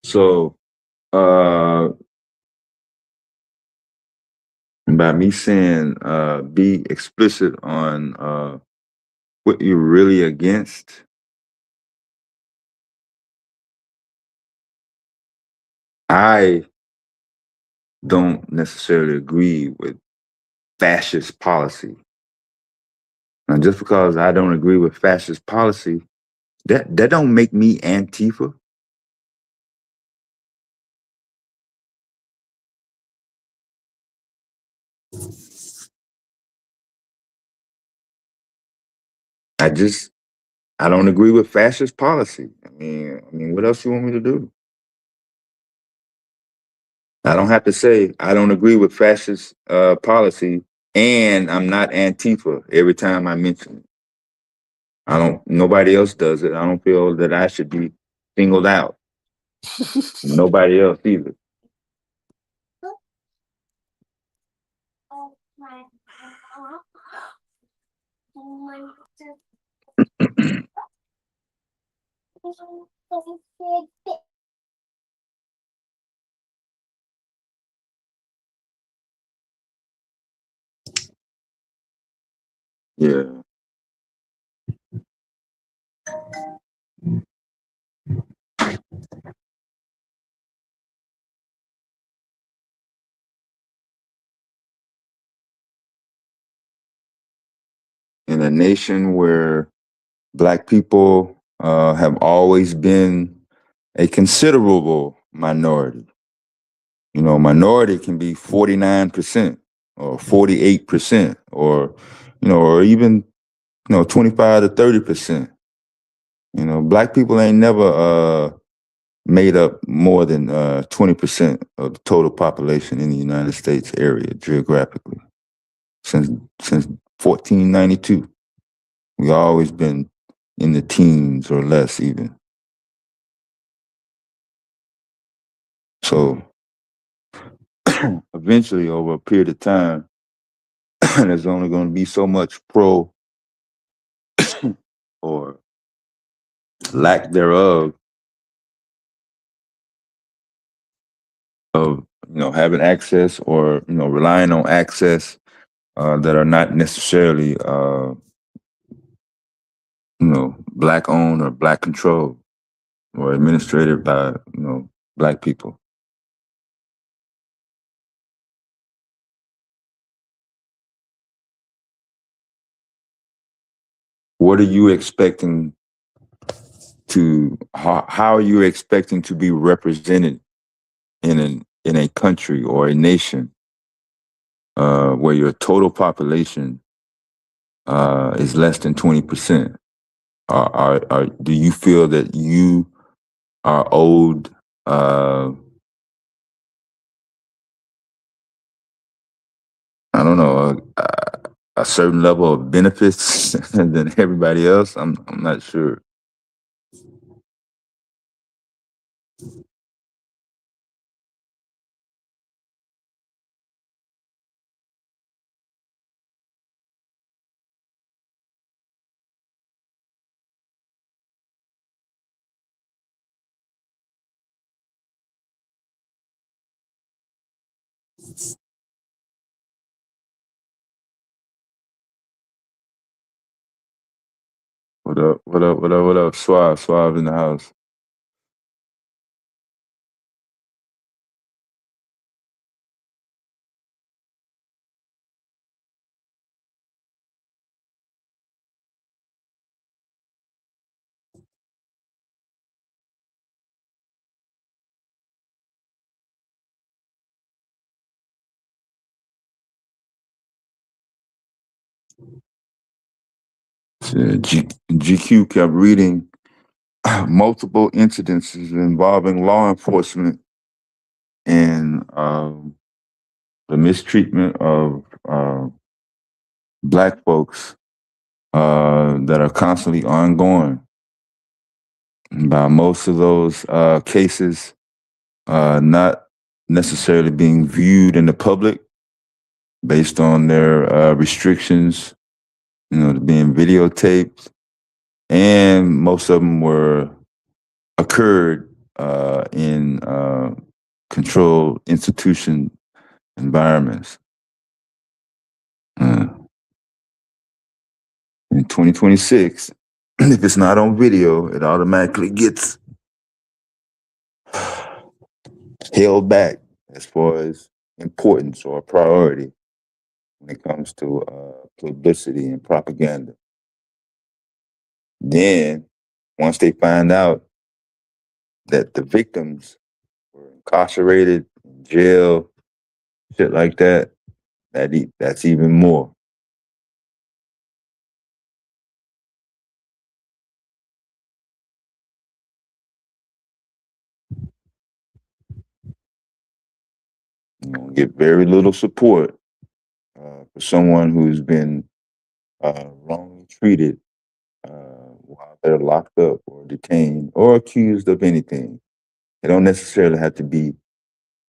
So, by me saying, be explicit on what you're really against, I don't necessarily agree with fascist policy. And just because I don't agree with fascist policy, that don't make me Antifa. I just I don't agree with fascist policy. I mean, what else you want me to do? I don't have to say I don't agree with fascist policy, and I'm not Antifa every time I mention it. I don't. Nobody else does it. I don't feel that I should be singled out. Nobody else either. Yeah. In a nation where Black people have always been a considerable minority. You know, minority can be 49% or 48% or, or even, 25 to 30%. Black people ain't never made up more than 20% of the total population in the United States area geographically since since 1492. We always been in the teens or less even. So eventually, over a period of time, there's only going to be so much pro or lack thereof of having access or relying on access that are not necessarily Black owned or Black controlled or administrated by Black people. What are you expecting to how are you expecting to be represented in a country or a nation where your total population is less than 20%? Do you feel that you are owed I don't know a certain level of benefits than everybody else? I'm not sure. What up? What up? What up? What up? Suave in the house. GQ kept reading multiple incidences involving law enforcement and the mistreatment of Black folks that are constantly ongoing. And by most of those cases, not necessarily being viewed in the public based on their restrictions, being videotaped, and most of them occurred in controlled institution environments. In 2026, if it's not on video, it automatically gets held back as far as importance or priority when it comes to publicity and propaganda. Then, once they find out that the victims were incarcerated, in jail, shit like that, that's even more. Get very little support for someone who's been wrongly treated while they're locked up or detained or accused of anything. They don't necessarily have to be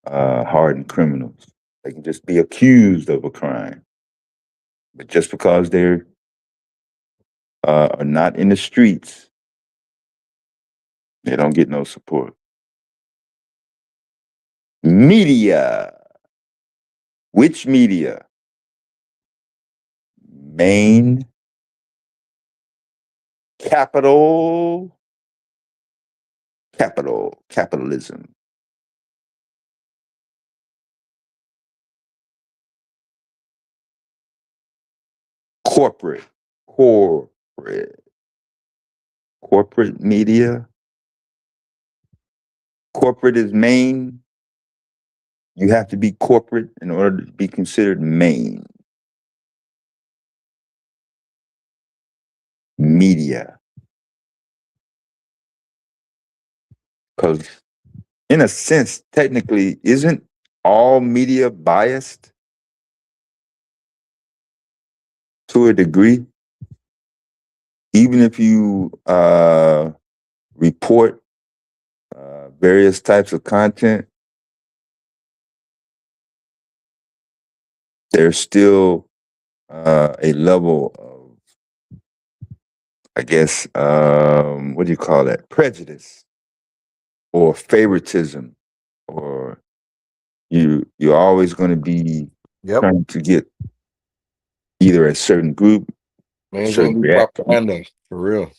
hardened criminals. They can just be accused of a crime. But just because they're are not in the streets, they don't get no support. Media. Which media? Main, capitalism. Corporate media. Corporate is main. You have to be corporate in order to be considered main. Media. Because in a sense, technically, isn't all media biased to a degree? Even if you report various types of content, there's still a level of, I guess, what do you call that? Prejudice or favoritism, or you're always going to be trying to get either a certain group, Man, it's certain gonna be reaction, propaganda for real.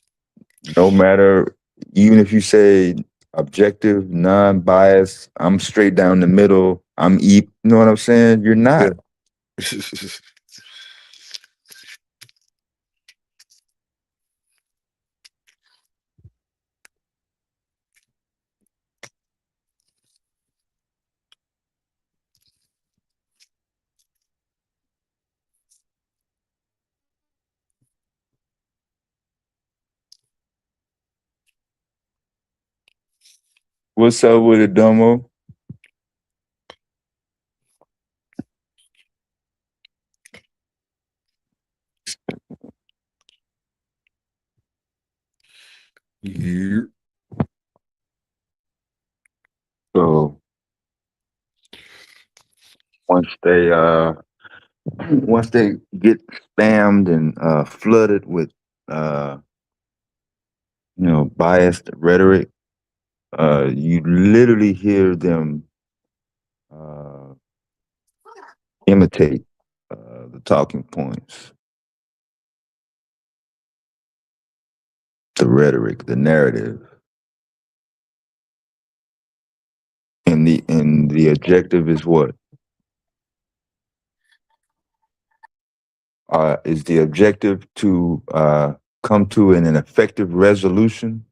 no matter, even if you say objective, non-biased, I'm straight down the middle, you know what I'm saying? You're not. Yeah. What's up with it, Domo? Yeah. So once they once they get spammed and flooded with uh, biased rhetoric, you literally hear them uh, imitate the talking points, the rhetoric, the narrative, and the objective is what? Is the objective to come to an effective resolution?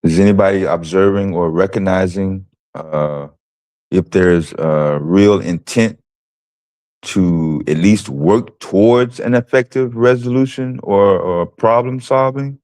Is anybody observing or recognizing if there's real intent to at least work towards an effective resolution or problem solving?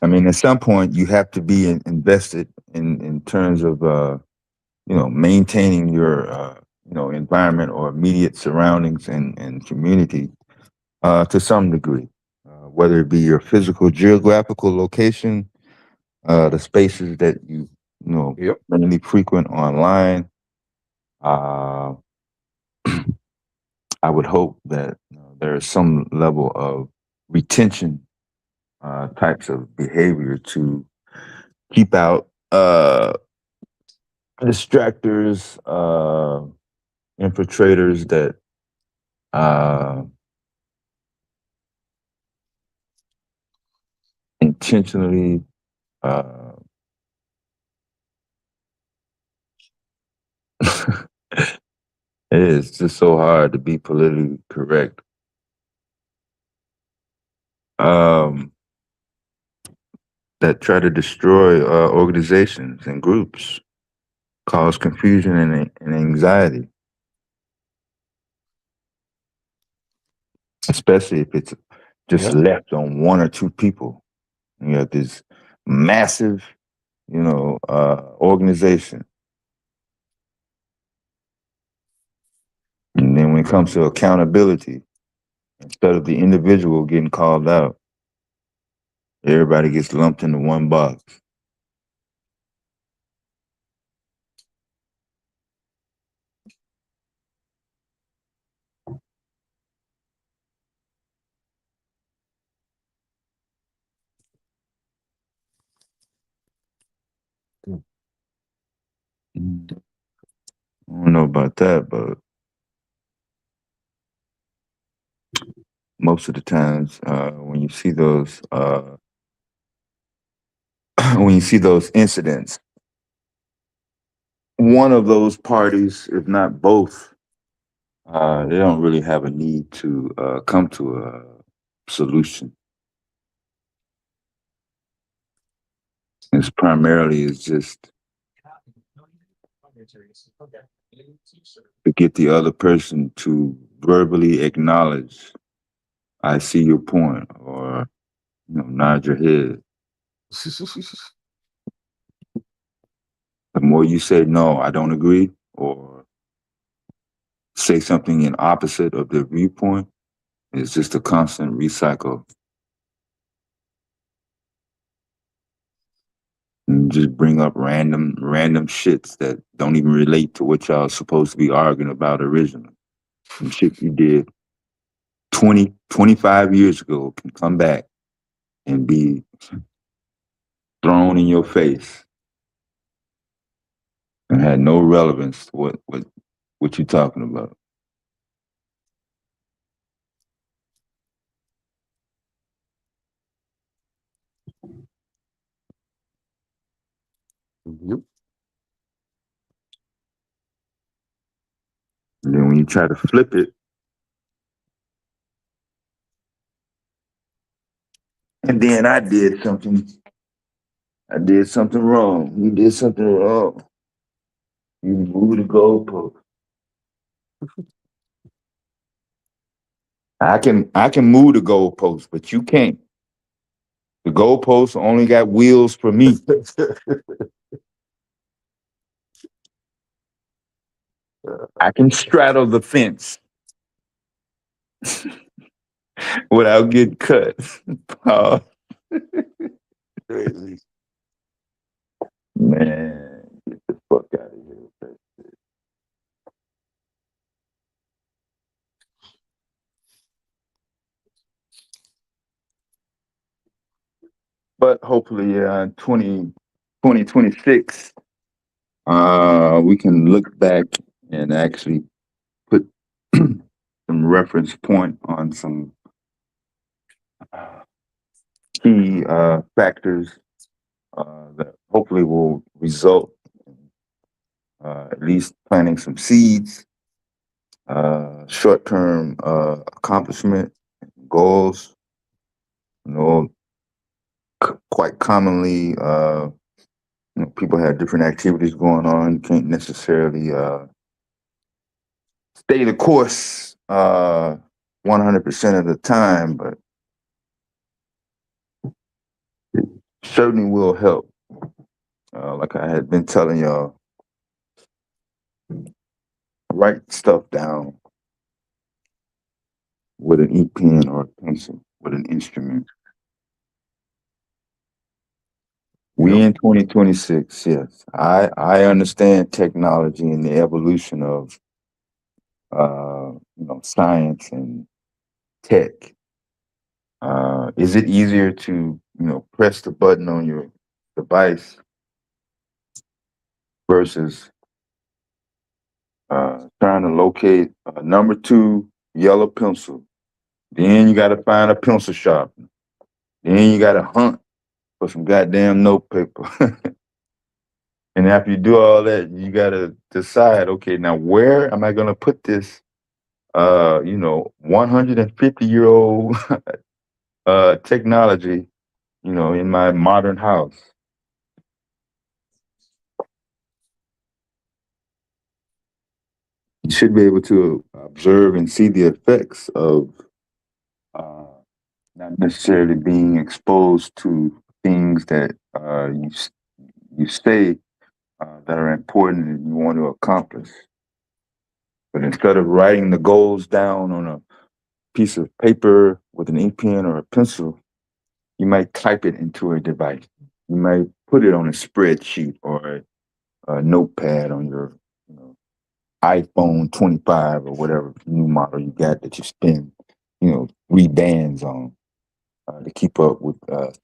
I mean, at some point, you have to be invested in terms of maintaining your environment or immediate surroundings and community to some degree, whether it be your physical geographical location, the spaces that you Yep. mainly frequent online. Uh, I would hope that there is some level of retention types of behavior to keep out distractors, infiltrators that uh, intentionally it is just so hard to be politically correct. Um, that try to destroy organizations and groups, cause confusion and anxiety, especially if it's just Yeah. left on one or two people. You have this massive, organization. And then when it comes to accountability, instead of the individual getting called out, everybody gets lumped into one box. I don't know about that, but most of the times when you see those when you see those incidents, one of those parties, if not both, they don't really have a need to come to a solution. It's primarily is just to get the other person to verbally acknowledge, "I see your point," or nod your head. The more you say, "No, I don't agree," or say something in opposite of their viewpoint, it's just a constant recycle. And just bring up random shits that don't even relate to what y'all supposed to be arguing about originally. Some shit you did 20, 25 years ago can come back and be thrown in your face and had no relevance to what you're talking about. Yep. And then when you try to flip it, and then I did something wrong. You did something wrong. You moved the goalpost. I can move the goalpost, but you can't. The goalpost only got wheels for me. I can straddle the fence without getting cut. Oh, Crazy. man, get the fuck out of here. but hopefully, in 2026, we can look back and actually put some reference point on some uh, key factors that hopefully will result in at least planting some seeds, short-term accomplishment goals. You know, quite commonly, people have different activities going on. You can't necessarily stay the course 100% of the time, but it certainly will help. Like I had been telling y'all, write stuff down with an e pen or a pencil, with an instrument. We Yep. in 2026, yes. I understand technology and the evolution of science and tech. Is it easier to press the button on your device versus trying to locate a number two yellow pencil? Then you got to find a pencil shop. Then you got to hunt for some goddamn notepaper. And after you do all that, you got to decide, okay, now where am I going to put this 150-year-old technology, in my modern house? You should be able to observe and see the effects of uh, not necessarily being exposed to things that you say that are important and you want to accomplish. But instead of writing the goals down on a piece of paper with an ink pen or a pencil, you might type it into a device. You might put it on a spreadsheet or a notepad on your you know, iPhone 25 or whatever new model you got that you spend, 3 bands on to keep up with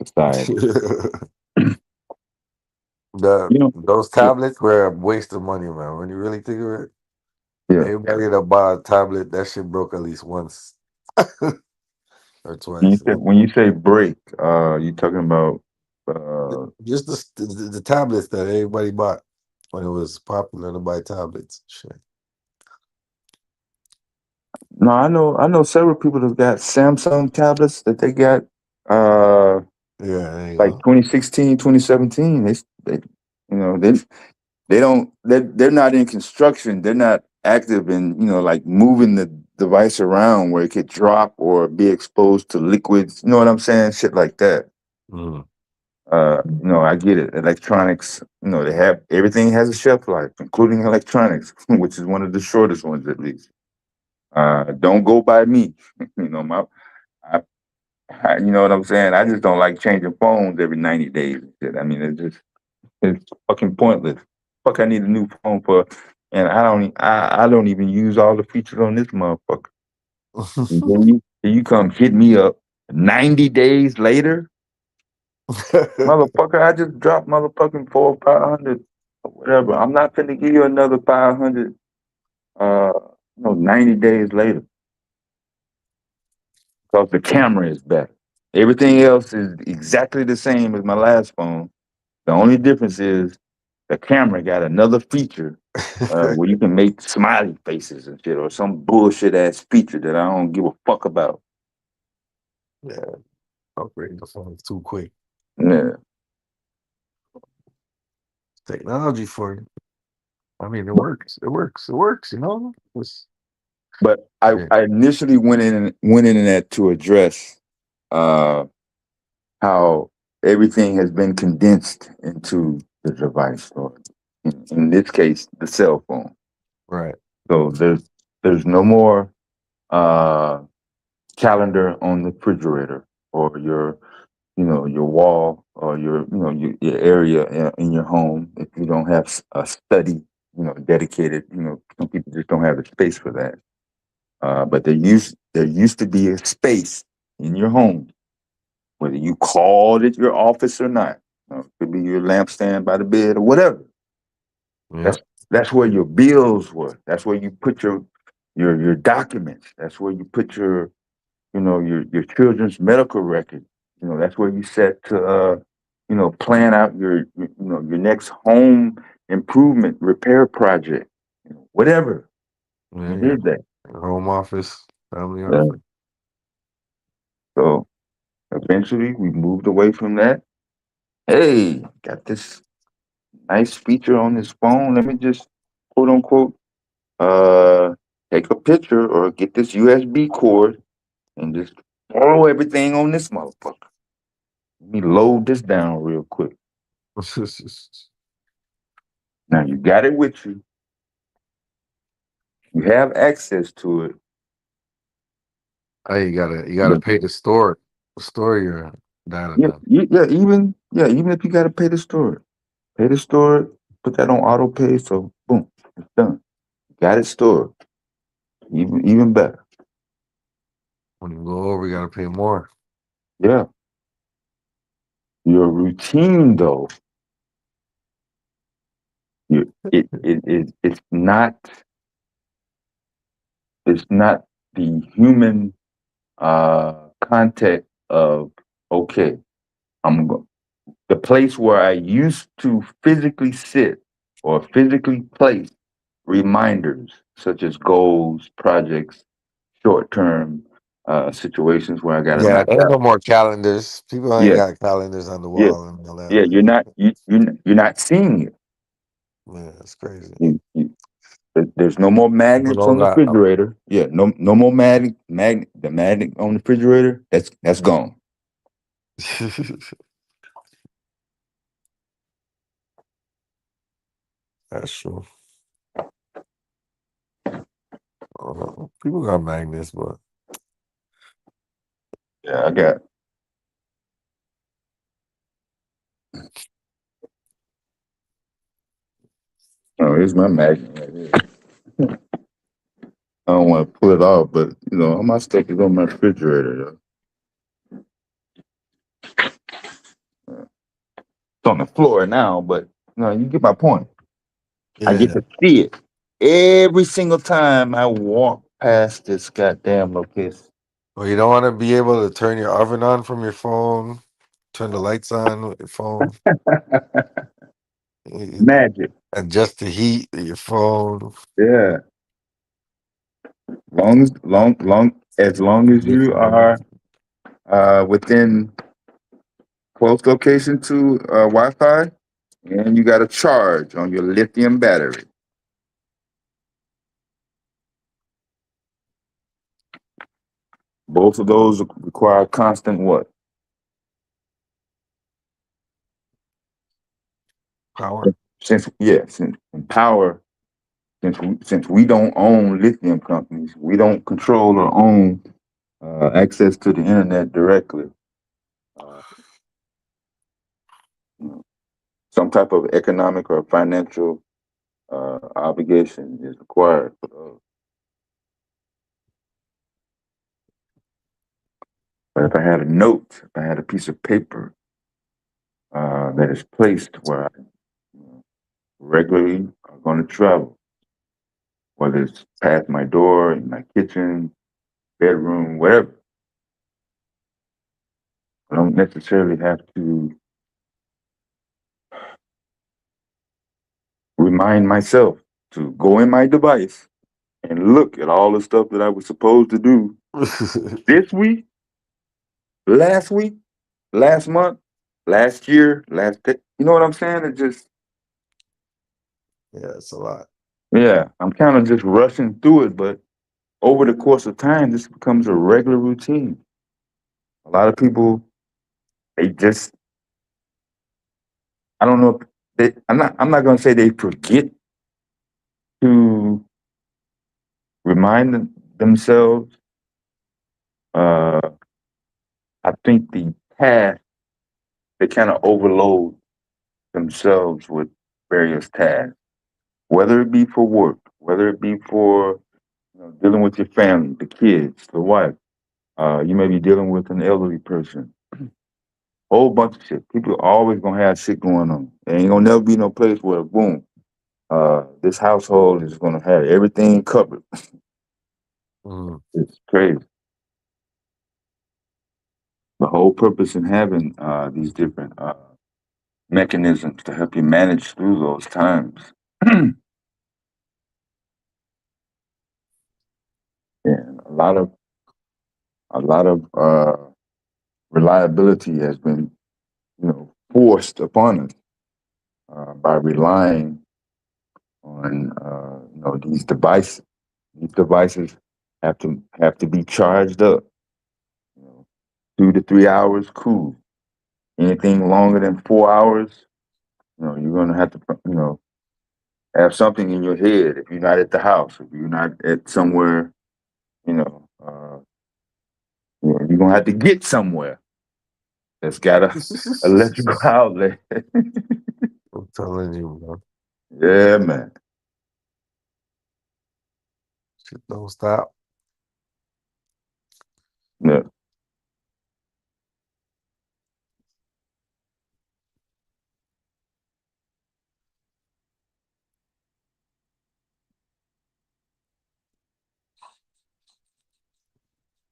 society. The You know, those yeah, tablets were a waste of money, man. When you really think of it, yeah. everybody that bought a tablet, that shit broke at least once or When you twice. say, when you say break, you talking about uh, Just the tablets that everybody bought when it was popular to buy tablets. Shit. no, I know several people that got Samsung tablets that they got uh Yeah, there you like go. 2016, 2017. They they're not in construction. They're not active in, like moving the device around where it could drop or be exposed to liquids. You know what I'm saying? Shit like that. Mm. I get it. Electronics, they have everything has a shelf life, including electronics, which is one of the shortest ones at least. Don't go by me. you know, my I, you know what I'm saying? I just don't like changing phones every 90 days and shit. I mean, it's fucking pointless. Fuck, I need a new phone for, and I don't even use all the features on this motherfucker. And then you come hit me up 90 days later, motherfucker. I just dropped motherfucking 4 or 500 or whatever. I'm not finna give you another 500. 90 days later, because the camera is better. Everything else is exactly the same as my last phone. The only difference is the camera got another feature where you can make smiley faces and shit, or some bullshit ass feature that I don't give a fuck about. Yeah, upgrading the phones too quick. Yeah, Technology for you. I mean, it works. It works. It works. but I, Yeah. I initially went in that to address uh, how everything has been condensed into the device, or in this case, the cell phone. Right. So there's no more uh, calendar on the refrigerator or your wall or your area in your home. If you don't have a study, dedicated, some people just don't have the space for that. But there used to be a space in your home whether you called it your office or not. It could be your lampstand by the bed or whatever. Yeah. That's where your bills were. That's where you put your documents. That's where you put your children's medical record. That's where you set to plan out your next home improvement repair project. Whatever. Yeah. You Your did that. home office, family Yeah. office. So eventually we moved away from that. Hey, got this nice feature on this phone. Let me just quote unquote uh take a picture or get this USB cord and just throw everything on this motherfucker. Let me load this down real quick. Now you got it with you. You have access to it. Hey, you gotta But pay to store your data yeah, now. even if you gotta pay to store it, put that on auto pay. So boom, it's done. Got it stored. Even better. When you go over, you gotta pay more. Yeah. Your routine though, it's not the human contact of okay, I'm go the place where I used to physically sit or physically place reminders such as goals, projects, short term situations where I got to Yeah, knock there ain't no out. more calendars. People ain't Yeah, got calendars on the yeah, wall and all that. yeah. You're not seeing it. Man, it's crazy. There's no more People magnets don't on the got. refrigerator. Yeah, no more magnet. The magnet on the refrigerator, that's gone. That's true. People got magnets, but Yeah, I got. Oh, here's my magnet right here. I don't want to pull it off, but all my stuff is on my refrigerator. Though. It's on the floor now, but you get my point. I get yeah. to see it every single time I walk past this goddamn location. Well, you don't want to be able to turn your oven on from your phone, turn the lights on with your phone, Magic. adjust the heat of your phone. Yeah. As long as you are within close location to Wi-Fi, and you got a charge on your lithium battery. Both of those require constant what? Power. Since in power, since we don't own lithium companies, we don't control or own access to the internet directly. Uh, some type of economic or financial obligation is required for those. But if I had a note, if I had a piece of paper that is placed where I regularly are going to travel, whether it's past my door, in my kitchen, bedroom, wherever, I don't necessarily have to remind myself to go in my device and look at all the stuff that I was supposed to do this week, last week, last month, last year, last day. You know what I'm saying? It just, Yeah, it's a lot. yeah, I'm kind of just rushing through it, but over the course of time, this becomes a regular routine. A lot of people, they just, I don't know if I'm not going to say they forget to remind themselves. Uh, I think the task, they kind of overload themselves with various tasks, whether it be for work, whether it be for dealing with your family, the kids, the wife. You may be dealing with an elderly person. Whole bunch of shit. People always gonna have shit going on. There ain't gonna never be no place where boom, this household is gonna have everything covered. Mm. It's crazy. The whole purpose in having these different mechanisms to help you manage through those times. And a lot of reliability has been, forced upon us by relying on these devices. These devices have to be charged up. You know, 2 to 3 hours, cool. Anything longer than 4 hours, you're gonna have to, have something in your head if you're not at the house, if you're not at somewhere, you're gonna have to get somewhere that's got a electrical outlet. I'm telling you, man. Yeah, man. Shit don't stop. Yeah.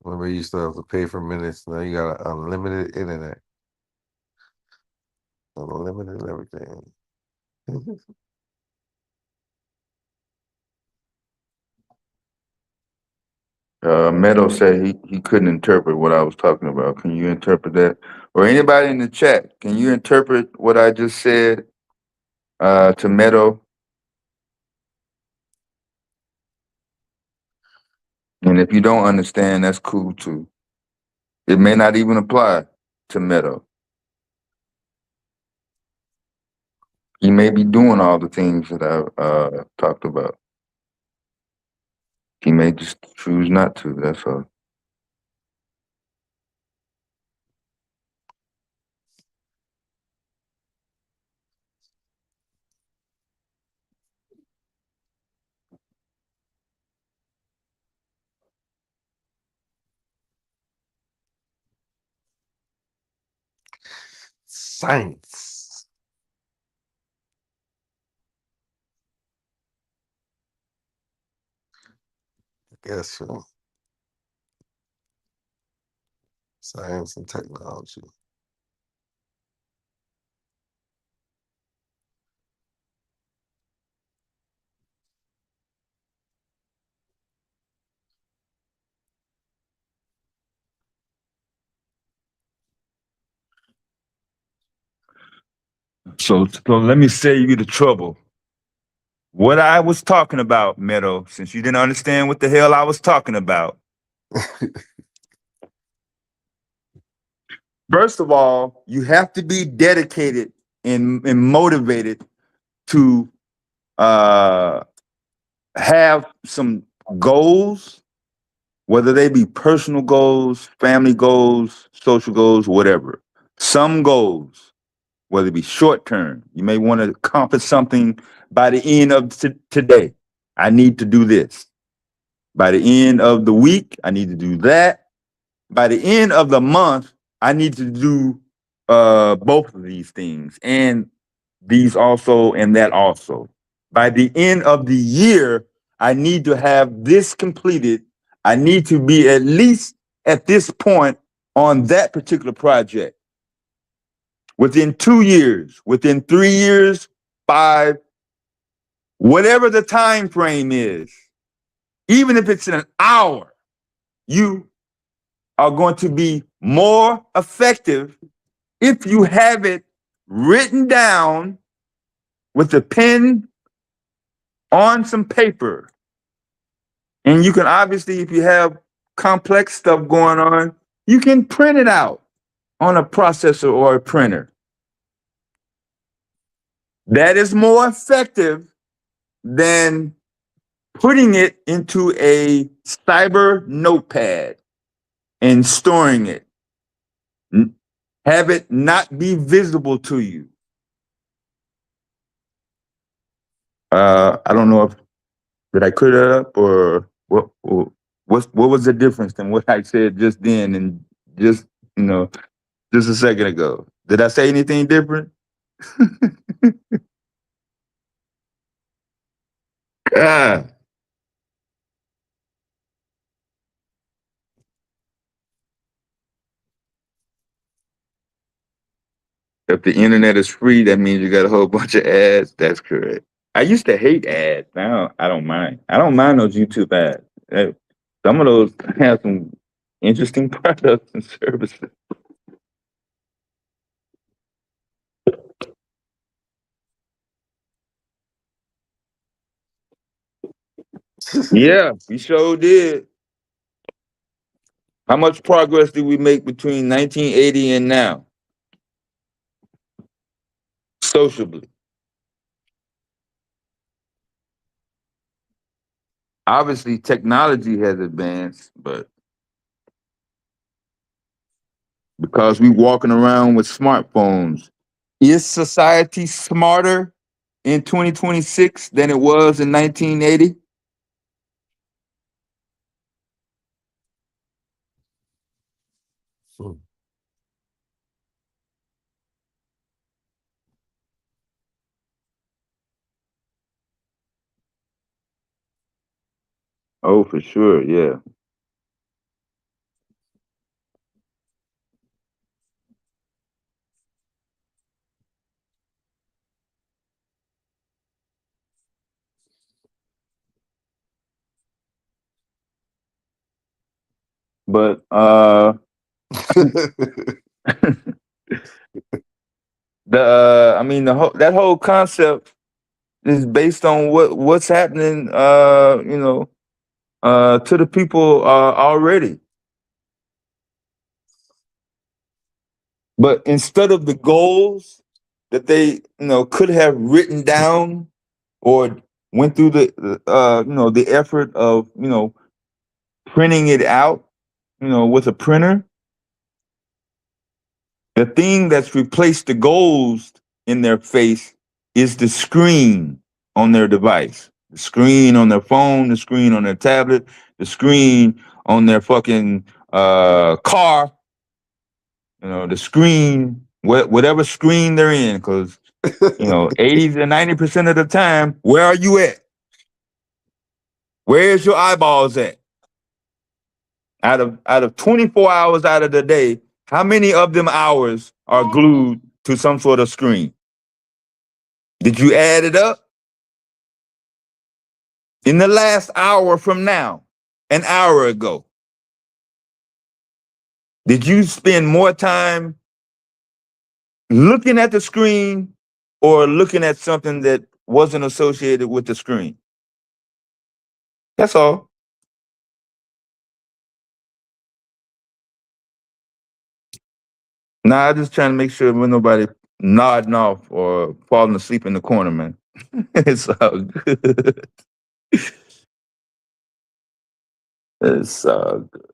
Remember, you used to have to pay for minutes. Now you got unlimited internet, unlimited everything. Meadow said he couldn't interpret what I was talking about. Can you interpret that? Or anybody in the chat, can you interpret what I just said to Meadow? And if you don't understand, that's cool too. It may not even apply to Meadow. He may be doing all the things that I talked about. He may just choose not to. That's all. Science. I guess, science and technology. So let me save you the trouble. What I was talking about, Meadow, since you didn't understand what the hell I was talking about. First of all, you have to be dedicated and motivated to have some goals, whether they be personal goals, family goals, social goals, whatever. Some goals, whether it be short term, you may want to accomplish something by the end of today. I need to do this. By the end of the week, I need to do that. By the end of the month, I need to do both of these things and these also and that also. By the end of the year, I need to have this completed. I need to be at least at this point on that particular project. Within 2 years, within 3 years, 5, whatever the time frame is, even if it's in an hour, you are going to be more effective if you have it written down with a pen on some paper. And you can obviously, if you have complex stuff going on, you can print it out on a processor or a printer. That is more effective than putting it into a cyber notepad and storing it. Have it not be visible to you. I don't know if did I clear that up or what was the difference than what I said just then and just you know just a second ago. Did I say anything different? God. If the internet is free, that means you got a whole bunch of ads. That's correct. I used to hate ads. Now I don't mind. I don't mind those YouTube ads. Some of those have some interesting products and services. Yeah, we sure did. How much progress did we make between 1980 and now, sociably? Obviously, technology has advanced, but because we walking around with smartphones, is society smarter in 2026 than it was in 1980? Hmm. Oh, for sure, yeah. But I mean, that whole concept is based on what's happening, to the people already. But instead of the goals that they, could have written down or went through the effort of, printing it out, with a printer, the thing that's replaced the goals in their face is the screen on their device, the screen on their phone, the screen on their tablet, the screen on their fucking car, the screen, whatever screen they're in, because 80 to 90% of the time, where are you at? Where's your eyeballs at? Out of 24 hours out of the day, how many of them hours are glued to some sort of screen? Did you add it up? In the last hour from now, an hour ago, did you spend more time looking at the screen or looking at something that wasn't associated with the screen? That's all. Nah, I'm just trying to make sure when nobody nodding off or falling asleep in the corner, man. It's all good. It's all good.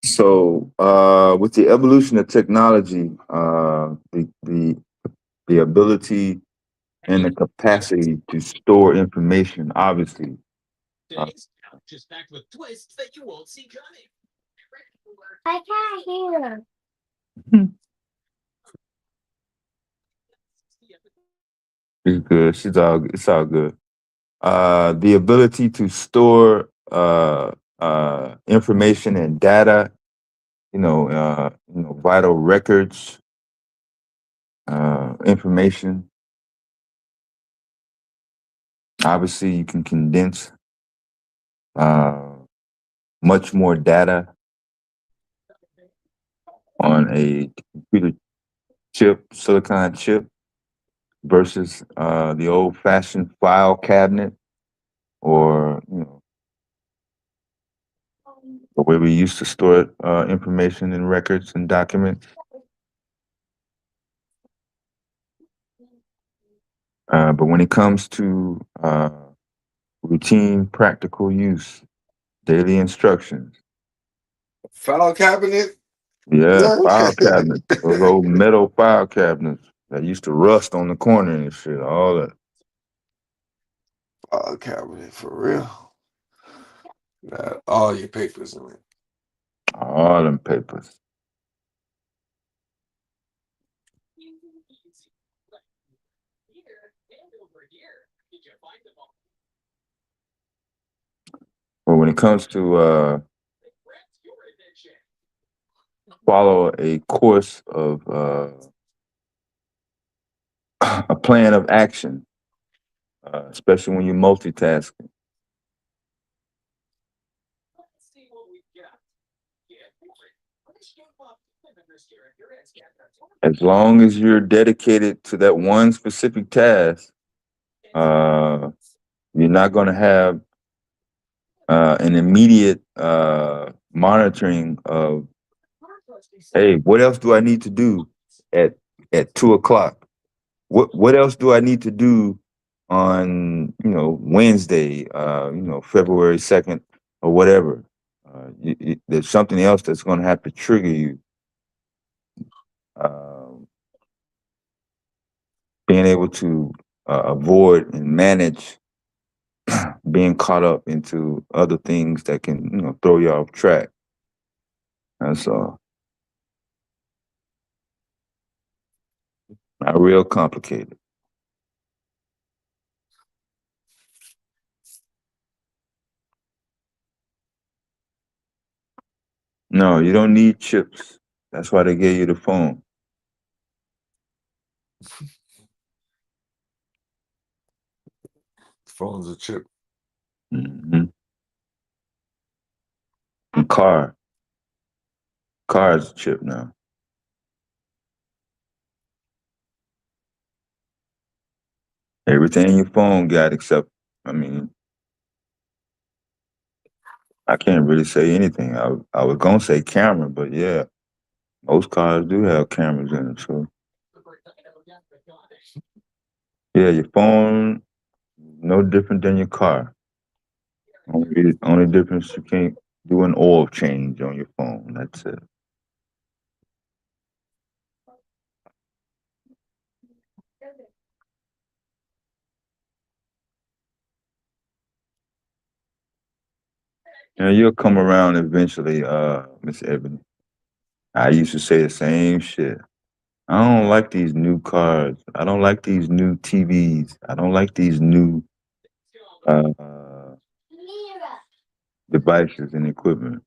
So, with the evolution of technology, the ability and the capacity to store information, obviously, uh, I can't hear. is good. It's all good. The ability to store information and data, vital records, information. Obviously, you can condense uh, much more data on a computer chip, silicon chip, versus the old-fashioned file cabinet, or the way we used to store information in records and documents. But when it comes to routine, practical use, daily instructions, File cabinet. yeah, No. file cabinets, those old metal file cabinets that used to rust on the corner and shit, all that, File cabinet for real. Got all your papers in it. all them papers. But when it comes to follow a course of a plan of action, especially when you're multitasking. As long as you're dedicated to that one specific task, you're not going to have an immediate monitoring of, hey, what else do I need to do at 2 o'clock? What else do I need to do on Wednesday, February 2nd or whatever? There's something else that's going to have to trigger you. Um, Being able to avoid and manage being caught up into other things that can throw you off track. That's all. Not real complicated. No, you don't need chips. That's why they gave you the phone. Phone's a chip. Hmm. And car is a chip now. Everything your phone got, except, I mean, I can't really say anything. I was gonna say camera, but yeah, most cars do have cameras in it. So yeah, your phone no different than your car. Only difference, you can't do an oil change on your phone. That's it. You'll come around eventually, Miss Ebony. I used to say the same shit. I don't like these new cars. I don't like these new TVs. I don't like these new uh, devices and equipment.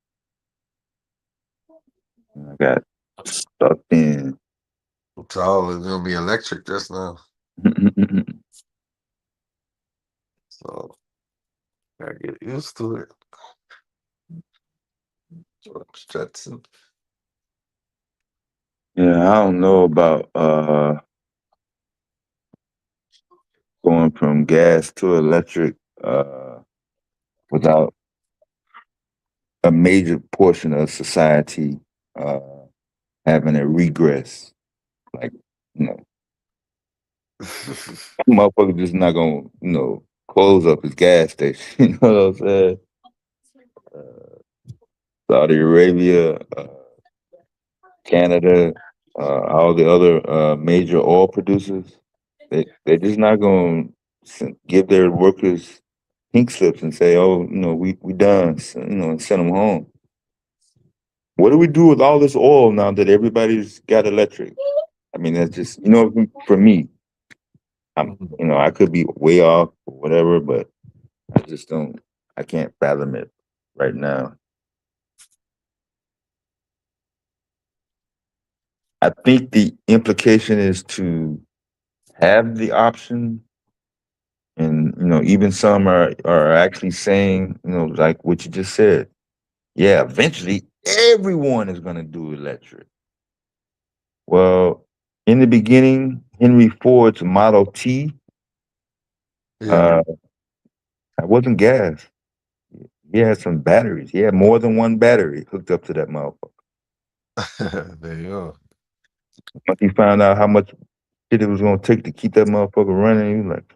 And I got stuck in. It's all gonna be electric just now. So gotta get used to it. George Jetson. Yeah, I don't know about going from gas to electric without a major portion of society uh, having a regress. Like, you know, motherfucker just not gonna, close up his gas station. You know what I'm saying? Saudi Arabia, Canada, all the other major oil producers, they're just not gonna give their workers pink slips and say, "Oh, we done," and send them home. What do we do with all this oil now that everybody's got electric? I mean, that's just, for me, I could be way off or whatever, but I just don't, I can't fathom it right now. I think the implication is to have the option, and even some are actually saying, like what you just said. Yeah, eventually everyone is going to do electric. Well, in the beginning, Henry Ford's Model T, Yeah. uh, that wasn't gas. He had some batteries. He had more than one battery hooked up to that motherfucker. There you go. Once he found out how much shit it was going to take to keep that motherfucker running, he was like,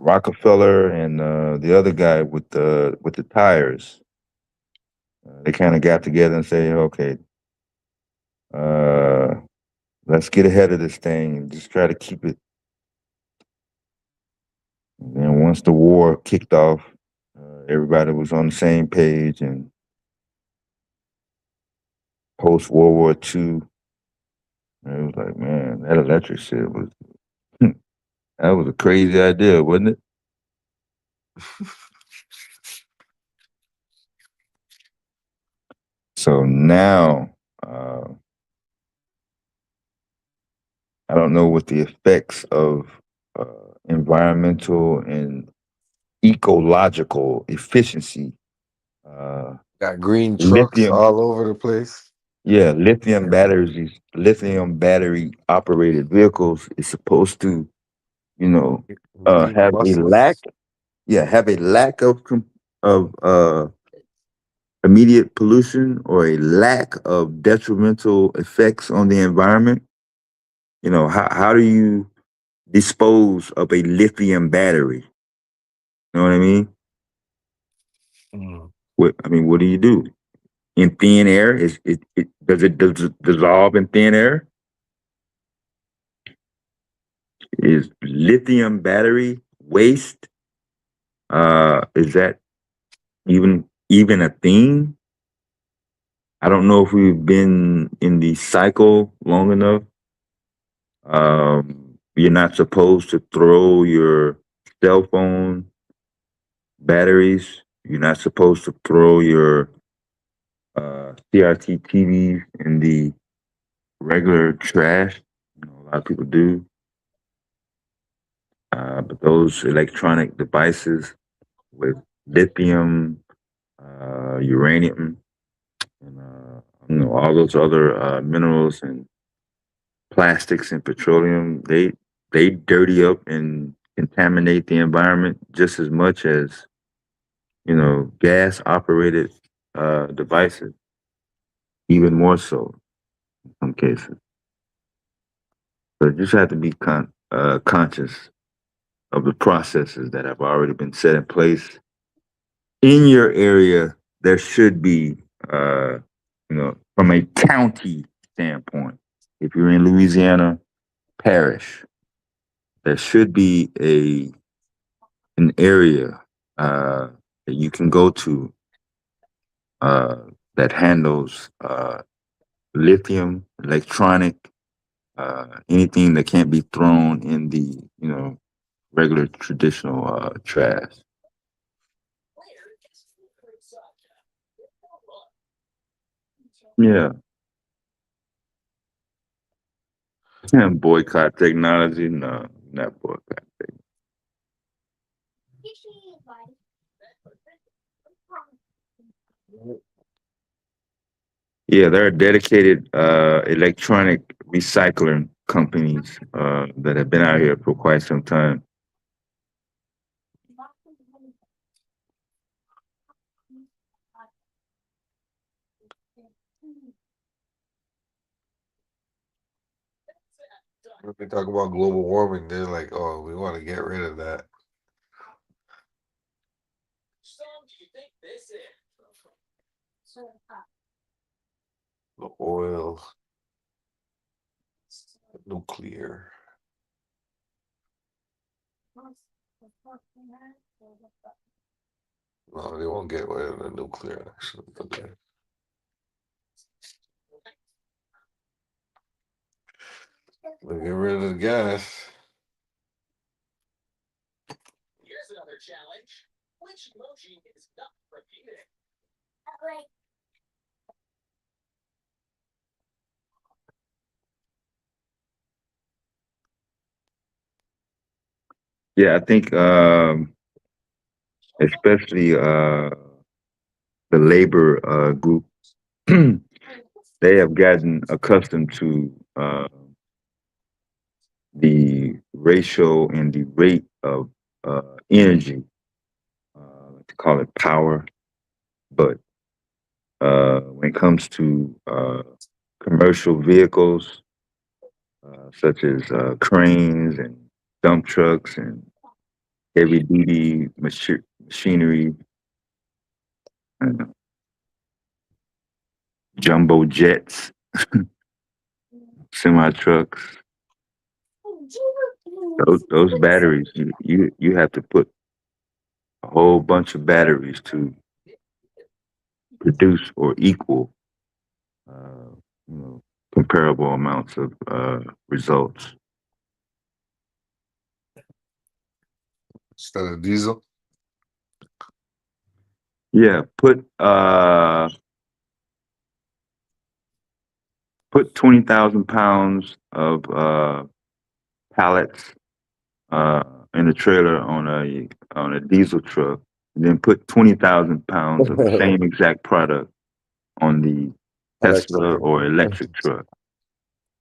Rockefeller and the other guy with the tires. They kind of got together and say, okay, uh, let's get ahead of this thing and just try to keep it. And then once the war kicked off, everybody was on the same page. And post World War II, it was like, man, that electric shit was that was a crazy idea, wasn't it? So now, I don't know what the effects of uh, environmental and ecological efficiency. Uh, Got green trucks lithium, all over the place. yeah, lithium battery operated vehicles is supposed to, you know, Green have a lack, buses. have a lack of immediate pollution or a lack of detrimental effects on the environment. How do you dispose of a lithium battery? You know what I mean? Mm. What do you do? In thin air? Does it dissolve in thin air? Is lithium battery waste? Is that even a thing? I don't know if we've been in the cycle long enough. You're not supposed to throw your cell phone batteries. You're not supposed to throw your CRT TVs in the regular trash. A lot of people do. But those electronic devices with lithium, uranium, and all those other minerals and plastics and petroleum, they dirty up and contaminate the environment just as much as gas operated devices, even more so in some cases. So you just have to be conscious of the processes that have already been set in place in your area. There should be, from a county standpoint, if you're in Louisiana parish, there should be an area that you can go to uh, that handles lithium, electronic, anything that can't be thrown in the regular traditional trash. Yeah, and boycott technology. No, not boycott. Yeah, there are dedicated electronic recycling companies that have been out here for quite some time. If they talk about global warming, they're like, oh, we want to get rid of that. The oil, nuclear. No, they won't get rid of the nuclear, actually. But they'll get rid of the gas. Yeah, I think especially the labor group, they have gotten accustomed to the ratio and the rate of energy. To call it power, but when it comes to commercial vehicles, such as cranes and dump trucks and heavy duty machinery, uh, jumbo jets, semi trucks, those batteries, you have to put a whole bunch of batteries to produce or equal, uh, comparable amounts of results. Instead of diesel. Yeah, put 20,000 pounds of pallets uh, in a trailer on a diesel truck, and then put 20,000 pounds of the same exact product on the Tesla Electric. or electric truck.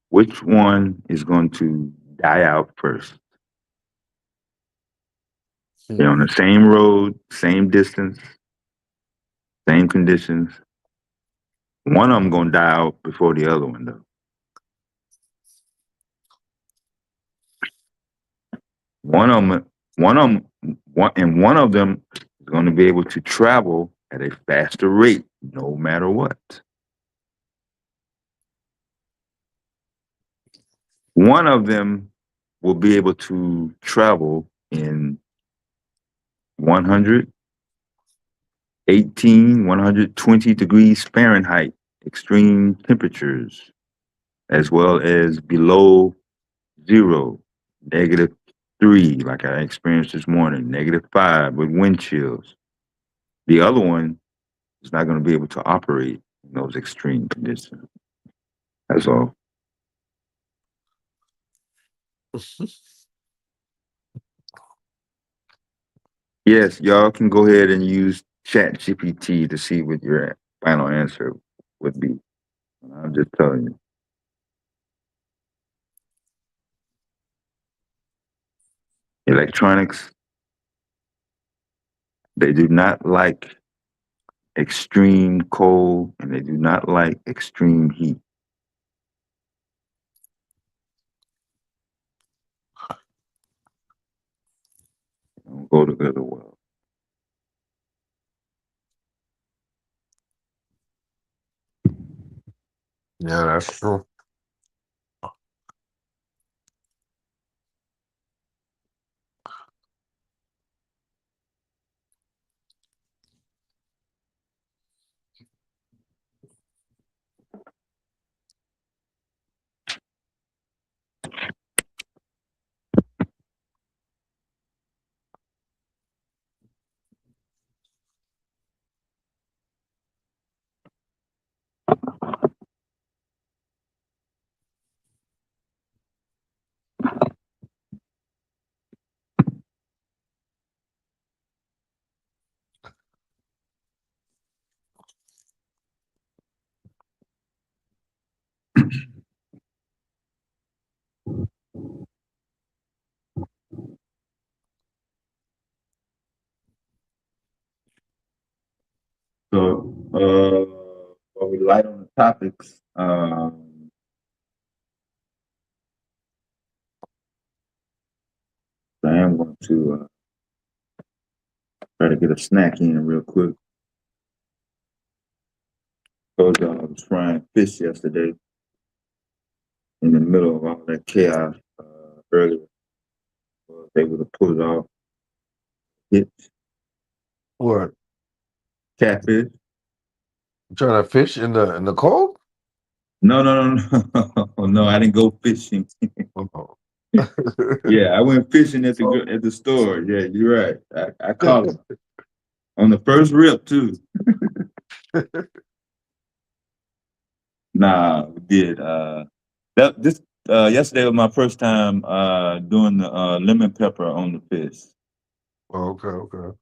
Which one is going to die out first? They're on the same road, same distance, same conditions. One of them gonna die out before the other one, though. One of them, one of them is going to be able to travel at a faster rate, no matter what. One of them will be able to travel in 118, 120 degrees Fahrenheit, extreme temperatures, as well as below zero, -3, like I experienced this morning, -5 with wind chills. The other one is not going to be able to operate in those extreme conditions. That's all. Yes, y'all can go ahead and use Chat GPT to see what your final answer would be. I'm just telling you. Electronics, they do not like extreme cold and they do not like extreme heat. Don't go together well. Yeah, that's true. So, while we light on the topics, I am going to try to get a snack in real quick. Told y'all I was frying fish yesterday in the middle of all that chaos earlier. I was able to pull it off. Hit What? catfish. You trying to fish in the cold? No, no, no, no, no. I didn't go fishing. Oh. Yeah, I went fishing at the store. Yeah, you're right. I caught him on the first rip too. Nah, we did. yesterday was my first time doing the lemon pepper on the fish. Oh, okay, okay.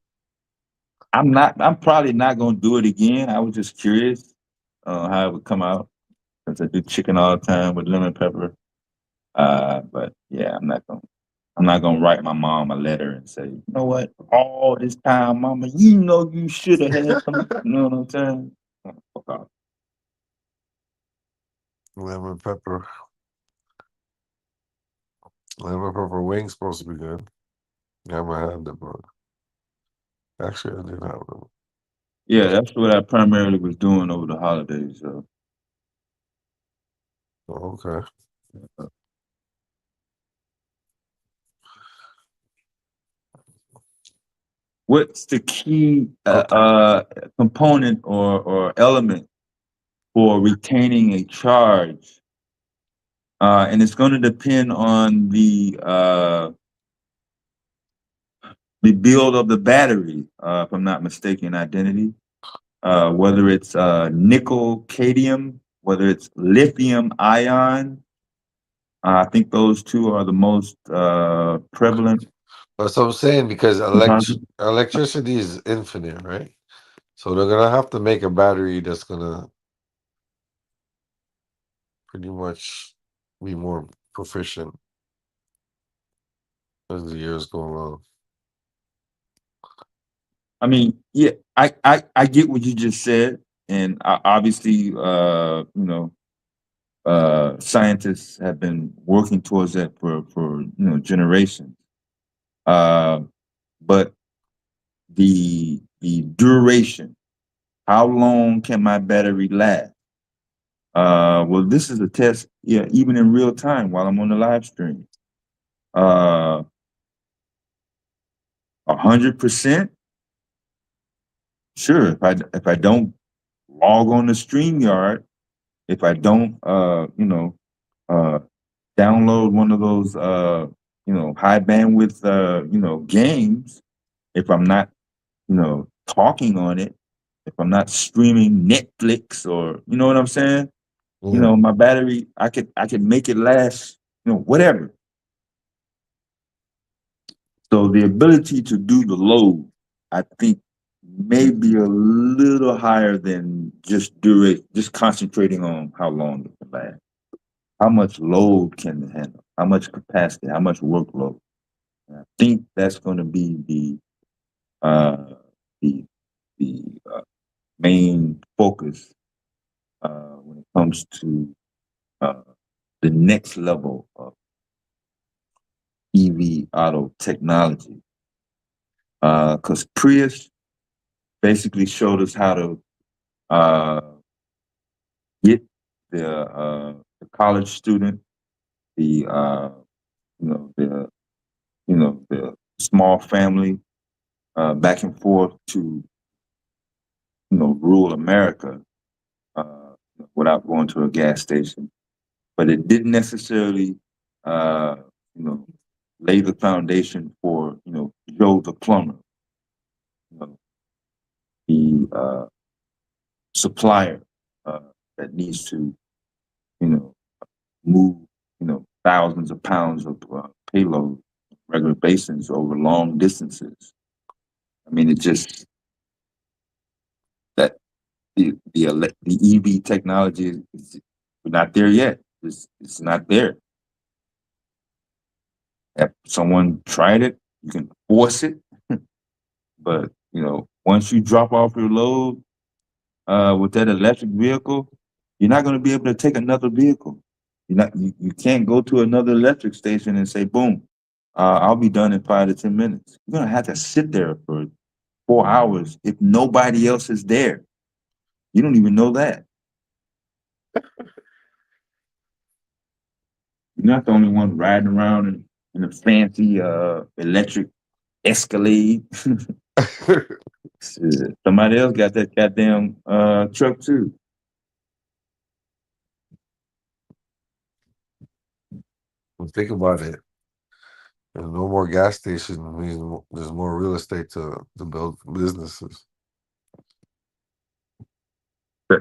I'm probably not gonna do it again. I was just curious how it would come out since I do chicken all the time with lemon pepper. But yeah, I'm not gonna write my mom a letter and say, you know what, all this time, mama, you know you should have had some. You know what I'm saying? Fuck off. Lemon pepper. Lemon pepper wings supposed to be good. Never had them, but actually I did have them. Yeah, that's what I primarily was doing over the holidays. Oh, okay. What's the key Okay. component or element for retaining a charge? And it's going to depend on the build of the battery, if I'm not mistaken, identity. Whether it's nickel cadmium, whether it's lithium ion. I think those two are the most prevalent That's what I'm saying because composite. electricity is infinite, right? So they're gonna have to make a battery that's gonna pretty much be more proficient as the years go along. I mean, yeah, I get what you just said, and obviously, scientists have been working towards that for generations. Uh, but the duration, how long can my battery last? Well, this is a test, yeah, even in real time while I'm on the live stream. 100%. Sure, if I don't log on to StreamYard, if I don't uh download one of those high bandwidth games, if I'm not talking on it, if I'm not streaming Netflix or you know what I'm saying, Yeah. my battery, I could make it last, whatever. So the ability to do the load, I think, may be a little higher than just concentrating on how long it can last. How much load can it handle? How much capacity? How much workload? And I think that's going to be uh, the the main focus when it comes to uh, the next level of EV auto technology. Because Prius basically showed us how to uh, get the college student, the the small family back and forth to rural America uh, without going to a gas station. But it didn't necessarily uh, you know lay the foundation for Joe the plumber, you know, the supplier that needs to you know move thousands of pounds of payload on a regular basis over long distances. I mean, it just that the EV technology is we're not there yet. It's not there. If someone tried it, you can force it, but once you drop off your load with that electric vehicle, you're not going to be able to take another vehicle. You can't go to another electric station and say, boom, I'll be done in 5 to 10 minutes. You're going to have to sit there for 4 hours if nobody else is there. You don't even know that. You're not the only one riding around in a fancy electric Escalade. Shit, somebody else got that goddamn truck too. Well, think about it. There's no more gas stations. Means there's more real estate to build businesses.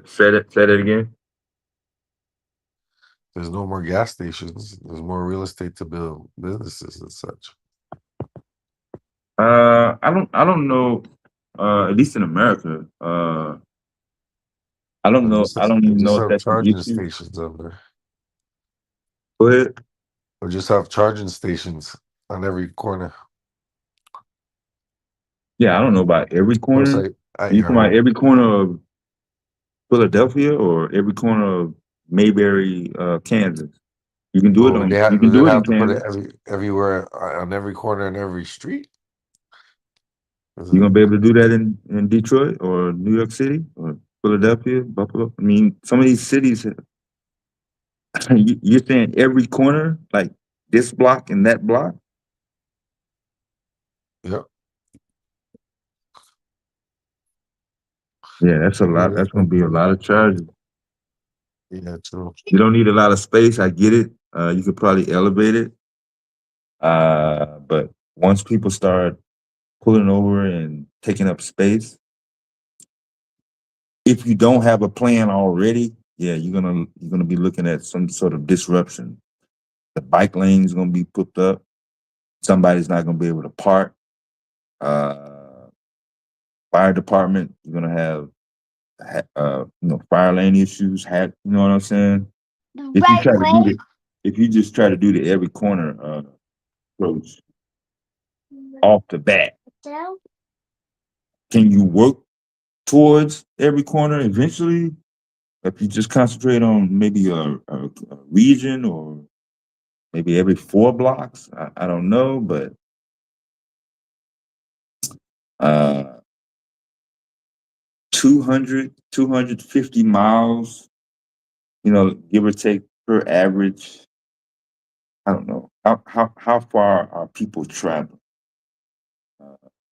Say that again. There's no more gas stations. There's more real estate to build businesses and such. I don't know. At least in America, I don't know. I don't They even just know if have that's an charging issue. stations up there. Go ahead. Or just have charging stations on every corner. Yeah, I don't know about every Of course, corner. at You your talking about home. every corner of Philadelphia or every corner of Mayberry, Kansas? You can do it Well, on. You can would they do it in have to put it Kansas. everywhere on every corner and every street? Is You it, gonna be able to do that in Detroit or New York City or Philadelphia, Buffalo? I mean, some of these cities. You're saying every corner, like this block and that block? yeah. Yeah, that's a lot. That's gonna be a lot of charges. Yeah, true. You don't need a lot of space. I get it. You could probably elevate it. But once people start pulling over and taking up space, if you don't have a plan already, yeah, you're gonna be looking at some sort of disruption. The bike lane is gonna be put up. Somebody's not gonna be able to park. Uh, Fire department, you're gonna have fire lane issues. You know what I'm saying? The If you right try to do way. it, if you just try to do the every corner approach off the bat, So, can you work towards every corner eventually? If you just concentrate on maybe a region or maybe every 4 blocks, I don't know, but uh, 250 miles, give or take per average. I don't know how far are people traveling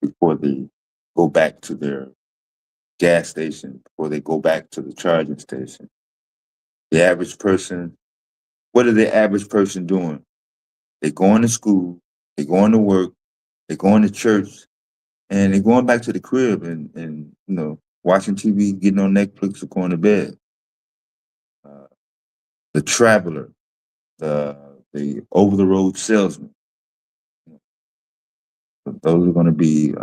before they go back to their gas station, before they go back to the charging station. The average person, what is the average person doing? They're going to school, they're going to work, they're going to church, and they're going back to the crib and watching TV, getting on Netflix, or going to bed. Uh, the traveler, the over the road salesman, those are going to be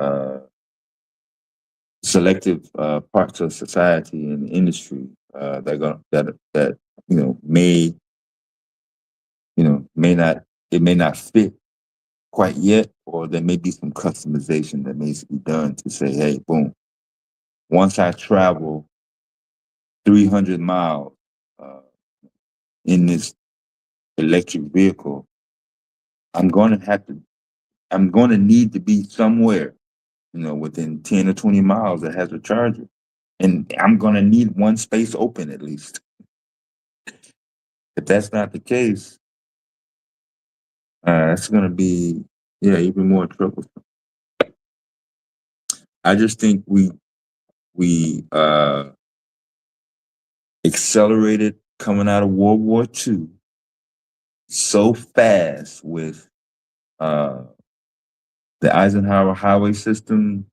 selective parts of society and industry that may not it may not fit quite yet, or there may be some customization that needs to be done to say, hey, boom, once I travel 300 miles uh, in this electric vehicle, I'm going to have to, I'm going to need to be somewhere, within 10 or 20 miles that has a charger. And I'm going to need one space open at least. If that's not the case, that's going to be, yeah, even more trouble. I just think we accelerated coming out of World War II so fast with uh, the Eisenhower highway system,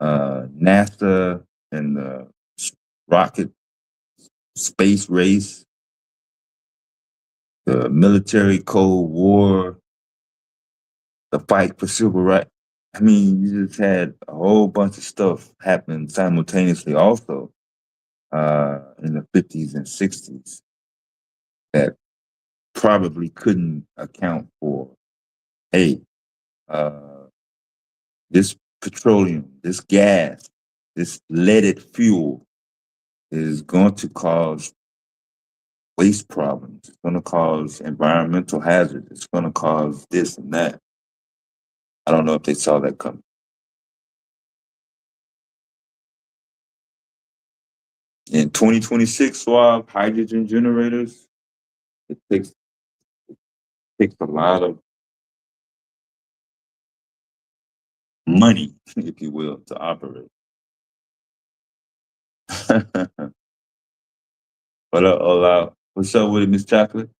NASA, and the rocket space race, the military Cold War, the fight for civil rights. I mean, you just had a whole bunch of stuff happening simultaneously also in the 50s and 60s that probably couldn't account for, hey, uh, this petroleum, this gas, this leaded fuel is going to cause waste problems. It's going to cause environmental hazards. It's going to cause this and that. I don't know if they saw that coming. In 2026, Swab, hydrogen generators, it takes a lot of money, if you will, to operate. But what's up with it, Miss Chocolate?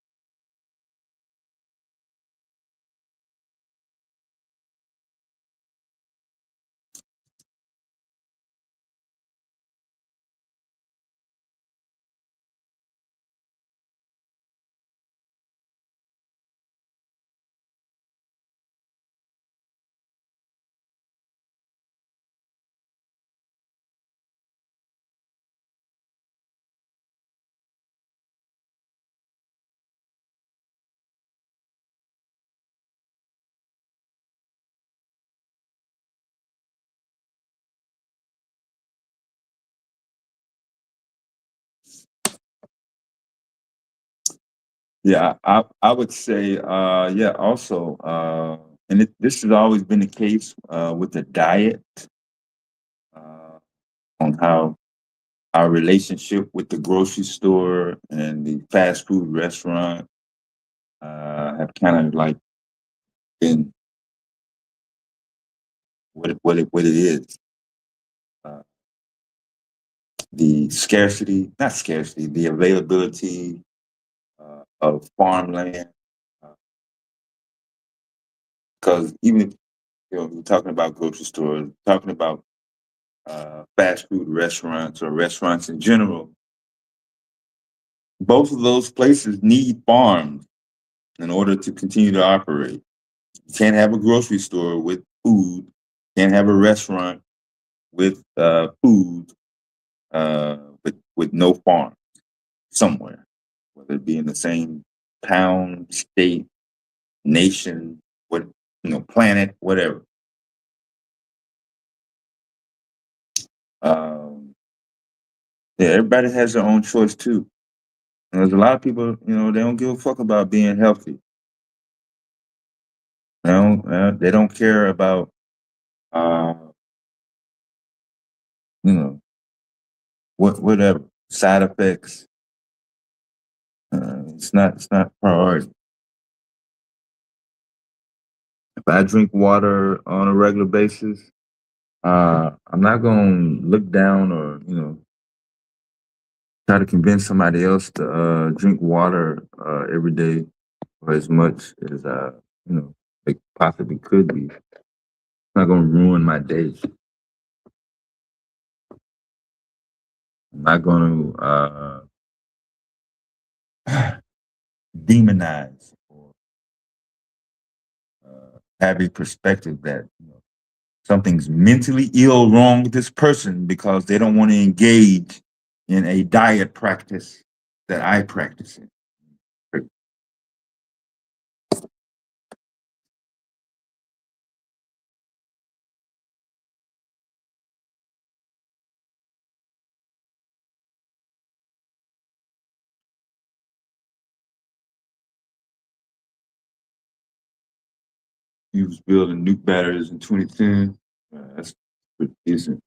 Yeah, I would say, yeah, also, and this has always been the case with the diet, uh, on how our relationship with the grocery store and the fast food restaurant have kind of like been what it is. Uh, the scarcity, not scarcity, the availability of farmland. Because even if we're talking about grocery stores, talking about fast food restaurants or restaurants in general, both of those places need farms in order to continue to operate. You can't have a grocery store with food, can't have a restaurant with food with no farm somewhere, whether it be in the same town, state, nation, what planet, whatever. Um, yeah, everybody has their own choice too. And there's a lot of people, they don't give a fuck about being healthy. They don't care about, uh, you know, whatever side effects. It's not priority. If I drink water on a regular basis, I'm not gonna look down or try to convince somebody else to drink water every day or as much as they possibly could be. It's not gonna ruin my day. I'm not gonna demonize or have a perspective that something's mentally ill wrong with this person because they don't want to engage in a diet practice that I practice in. He was building nuke batteries in 2010. That's pretty decent.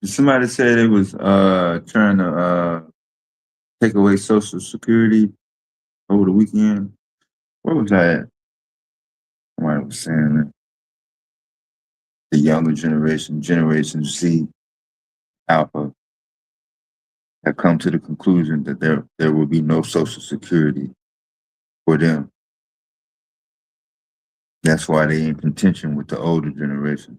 Somebody said it was trying to take away Social Security over the weekend. Where was I at? Somebody was saying that the younger generation, Generation Z, Alpha, have come to the conclusion that there will be no Social Security for them. That's why they in contention with the older generation.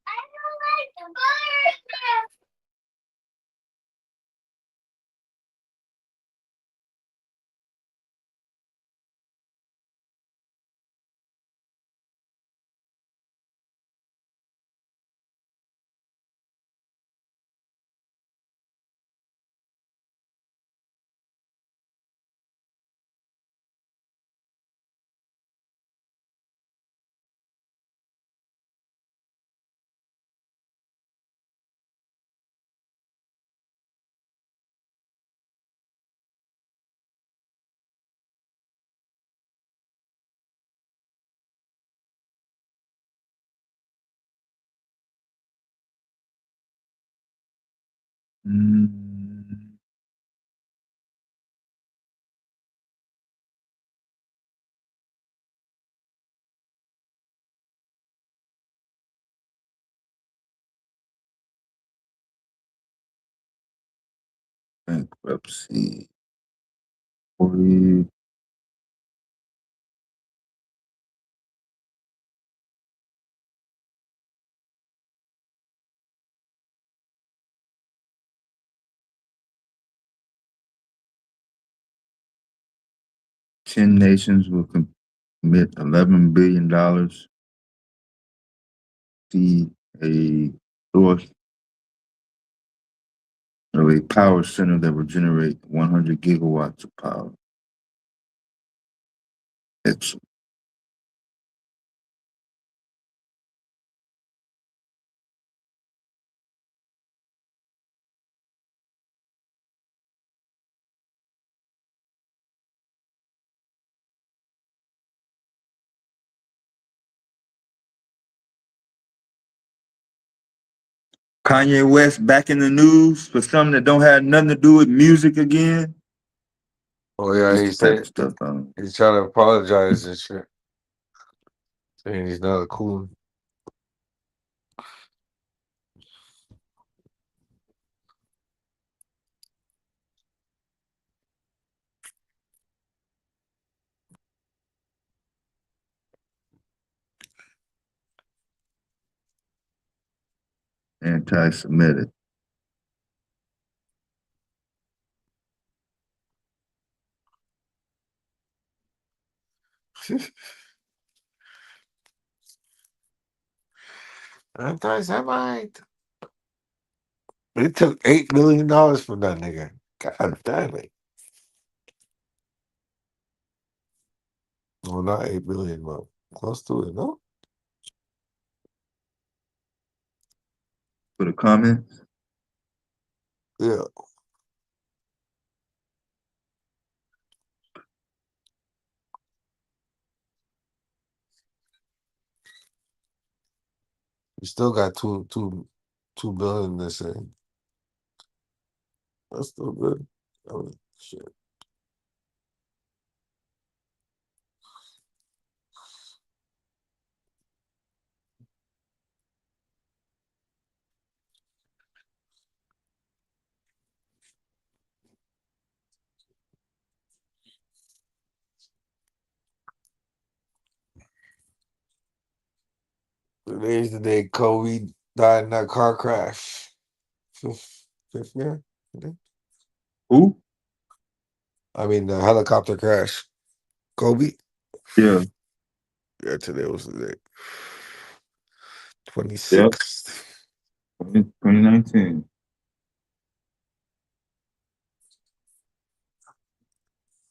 I don't like the butter. Mm, bankruptcy. 40, 10 nations will commit $11 billion to a source of a power center that will generate 100 gigawatts of power. Excellent. Kanye West back in the news for something that don't have nothing to do with music again. Oh yeah, Just he the type said of stuff. he's trying to apologize and shit, saying he's not a cool. Anti-Semitic. Anti-Semite. They took $8 million from that nigga. God damn it. Well, not 8 million, but close to it, no? For the comments. Yeah. You still got 2 billion this thing. That's still good. I mean, shit. Today's the day Kobe died in that car crash. Fifth year, I think. Who? I mean, the helicopter crash. Kobe? Yeah. Yeah, today was the day. Yep. 26th. 2019.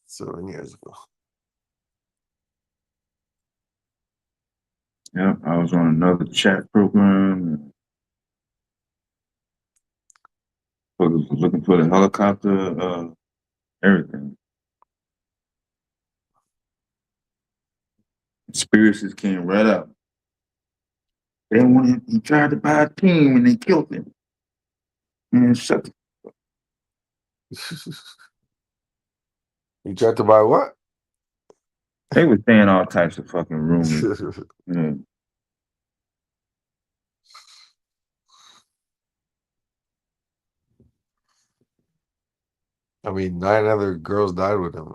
7 years ago. Yeah, I was on another chat program. Was looking for the helicopter, everything. Conspiracies came right out. They wanted. He tried to buy a team and they killed him. Man, shut. You tried to buy what? They were saying all types of fucking rumors. Yeah. I mean, 9 other girls died with him.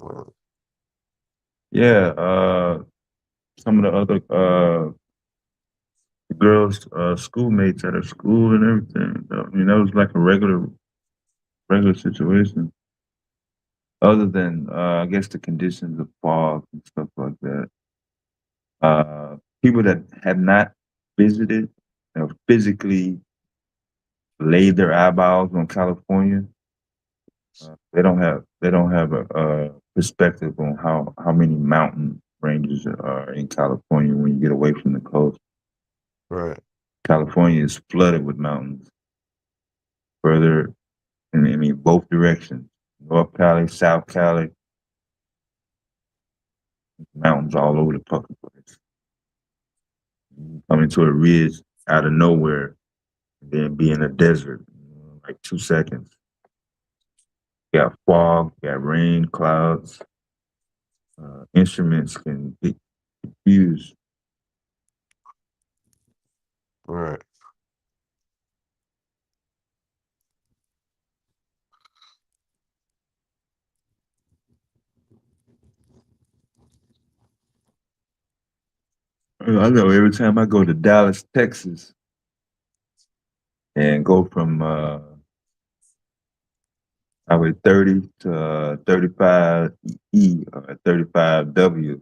Yeah, some of the other girls, schoolmates at her school and everything. I mean, that was like a regular situation. Other than, I guess, the conditions of fog and stuff like that. People that have not visited or physically laid their eyeballs on California, they don't have a perspective on how many mountain ranges are in California when you get away from the coast. Right. California is flooded with mountains. Further, I mean, both directions, North Cali, South Cali, mountains all over the fucking place. Coming to a ridge out of nowhere, and then be in a desert, like 2 seconds. You got fog, you got rain, clouds. Instruments can get confused. Right. I know every time I go to Dallas, Texas, and go from Highway 30 to 35 E or 35 W,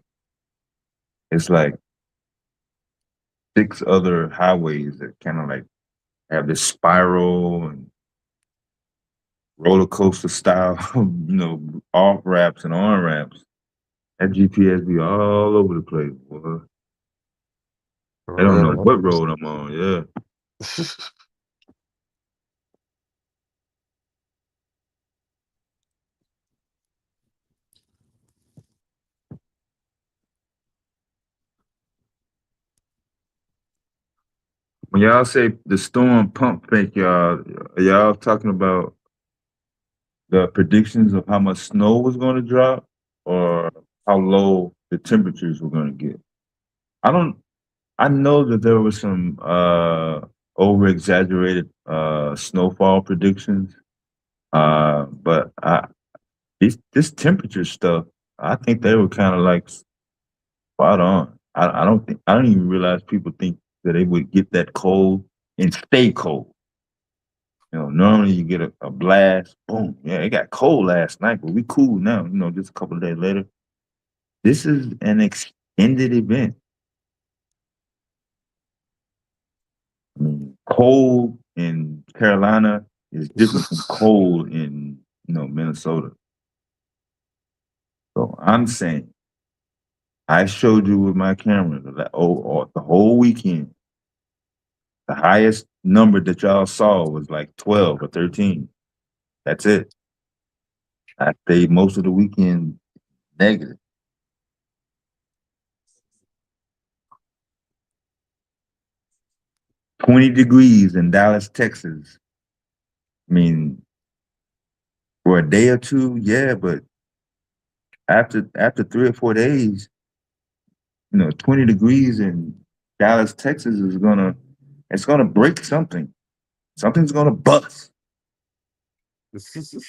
it's like 6 other highways that kind of like have this spiral and roller coaster style, off ramps and on ramps. That GPS be all over the place, boy. I don't know Right. what road I'm on. Yeah. When y'all say the storm pump fake, y'all, are y'all talking about the predictions of how much snow was going to drop or how low the temperatures were going to get? I don't. I know that there was some over exaggerated snowfall predictions, but this temperature stuff, I think they were kind of like spot on. I don't even realize people think that they would get that cold and stay cold. Normally you get a blast, boom. Yeah, it got cold last night, but we cool now, just a couple of days later. This is an extended event. I mean, cold in Carolina is different from cold in, Minnesota. So I'm saying, I showed you with my camera the whole weekend. The highest number that y'all saw was like 12 or 13. That's it. I stayed most of the weekend negative. 20 degrees in Dallas, Texas. I mean, for a day or two, yeah, but after 3 or 4 days, 20 degrees in Dallas, Texas it's gonna break something. Something's gonna bust.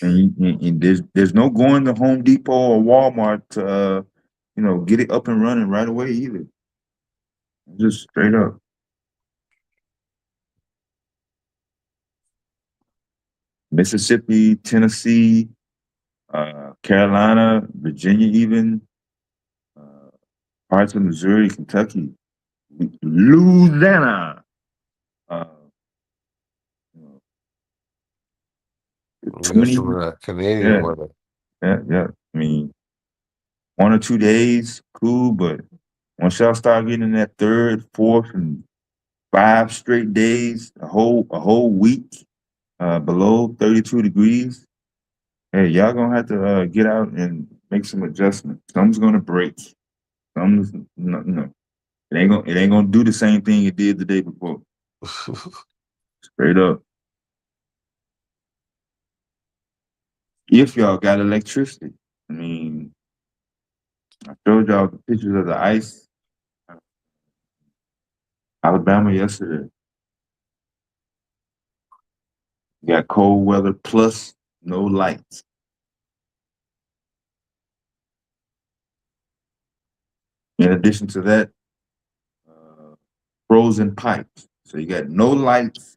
And there's no going to Home Depot or Walmart to get it up and running right away either. Just straight up. Mississippi, Tennessee, Carolina, Virginia, even uh, parts of Missouri, Kentucky, Louisiana. Uh, you know, That's 20, some of that Canadian yeah, weather. yeah. I mean, 1 or 2 days, cool, but once y'all start getting in that third, fourth, and 5 straight days, a whole week below 32 degrees, hey, y'all gonna have to get out and make some adjustments. Something's gonna break. Something's no. It ain't gonna do the same thing it did the day before. Straight up. If y'all got electricity. I mean, I showed y'all the pictures of the ice, Alabama yesterday. You got cold weather plus no lights. In addition to that, uh, frozen pipes. So you got no lights,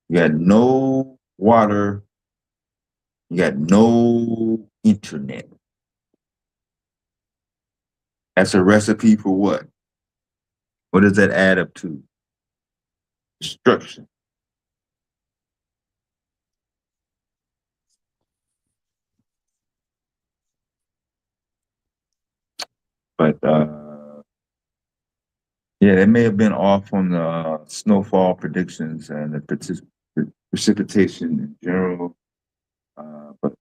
you got no water, you got no internet. That's a recipe for what? What does that add up to? Destruction. But yeah, they may have been off on the snowfall predictions and the precipitation in general. But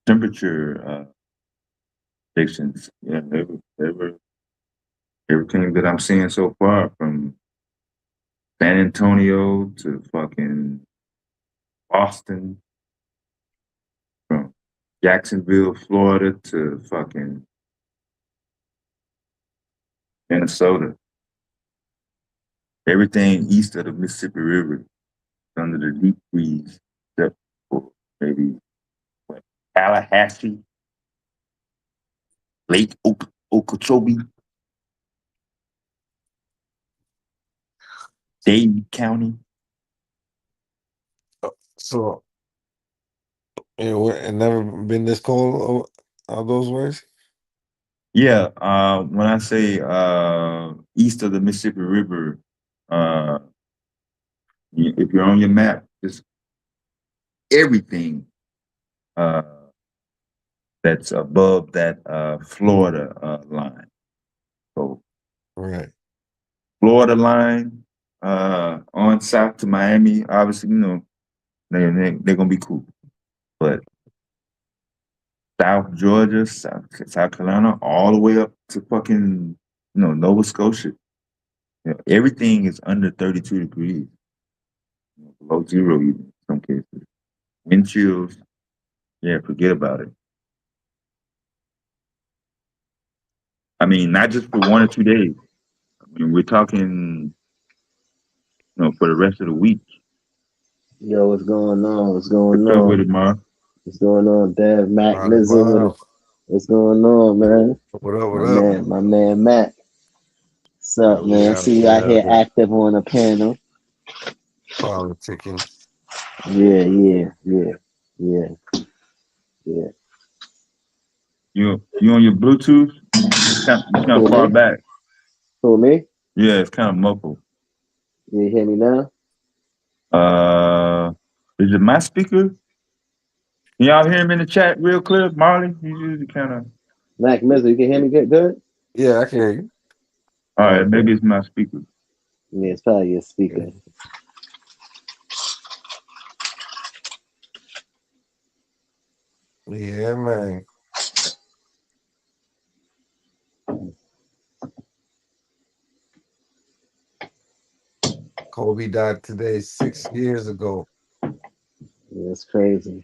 temperature predictions, yeah, they were everything that I'm seeing so far from San Antonio to fucking Boston, from Jacksonville, Florida to fucking Minnesota. Everything east of the Mississippi River is under the deep freeze, except for maybe what, Tallahassee, Lake Okeechobee, Dade County. So it never been this cold all those ways. Yeah, when I say east of the Mississippi River, uh, if you're on your map, just everything uh, that's above that Florida line. So Right. Florida line on south to Miami, obviously, they're gonna be cool. But South Georgia, South Carolina, all the way up to fucking Nova Scotia, everything is under 32 degrees, below zero even in some cases. Wind chills, yeah, forget about it. I mean, not just for 1 or 2 days. I mean, we're talking, for the rest of the week. Yo, what's going on? What's What's going up with on? it, Ma? What's going on, Dev, Mac, Molly Mizzle? Bob. What's going on, man? What up? What My up? man, my man, Mac. What's Yeah, up, we man? out See you out there here active on the panel. politicking. Yeah, yeah, yeah, yeah, yeah. You on your Bluetooth? You kind of Who far me? back. Who me? Yeah, it's kind of muffled. You hear me now? Uh, is it my speaker? Can y'all hear him in the chat real clear, Marley? You usually kind of. Mac, Mizzle, you can hear me good? Yeah, I can hear you. All right, Okay. maybe it's my speaker. Yeah, it's probably your Yeah, speaker. yeah, man. Kobe died today 6 years ago. Yeah, it's crazy.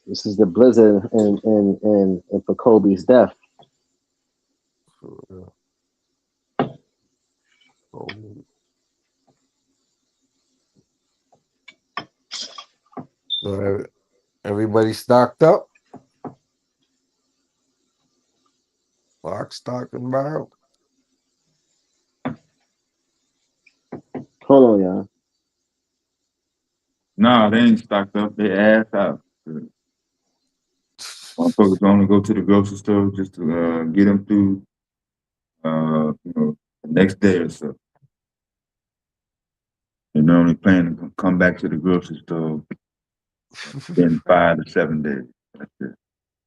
This is the blizzard and for Kobe's death. Kobe. So everybody stocked up. Lock, stock, and barrel. Hold on, y'all. Nah, they ain't stocked up. They ass out. Motherfuckers only go to the grocery store just to get them through, the next day or so. They normally plan to come back to the grocery store in 5 to 7 days. That's it.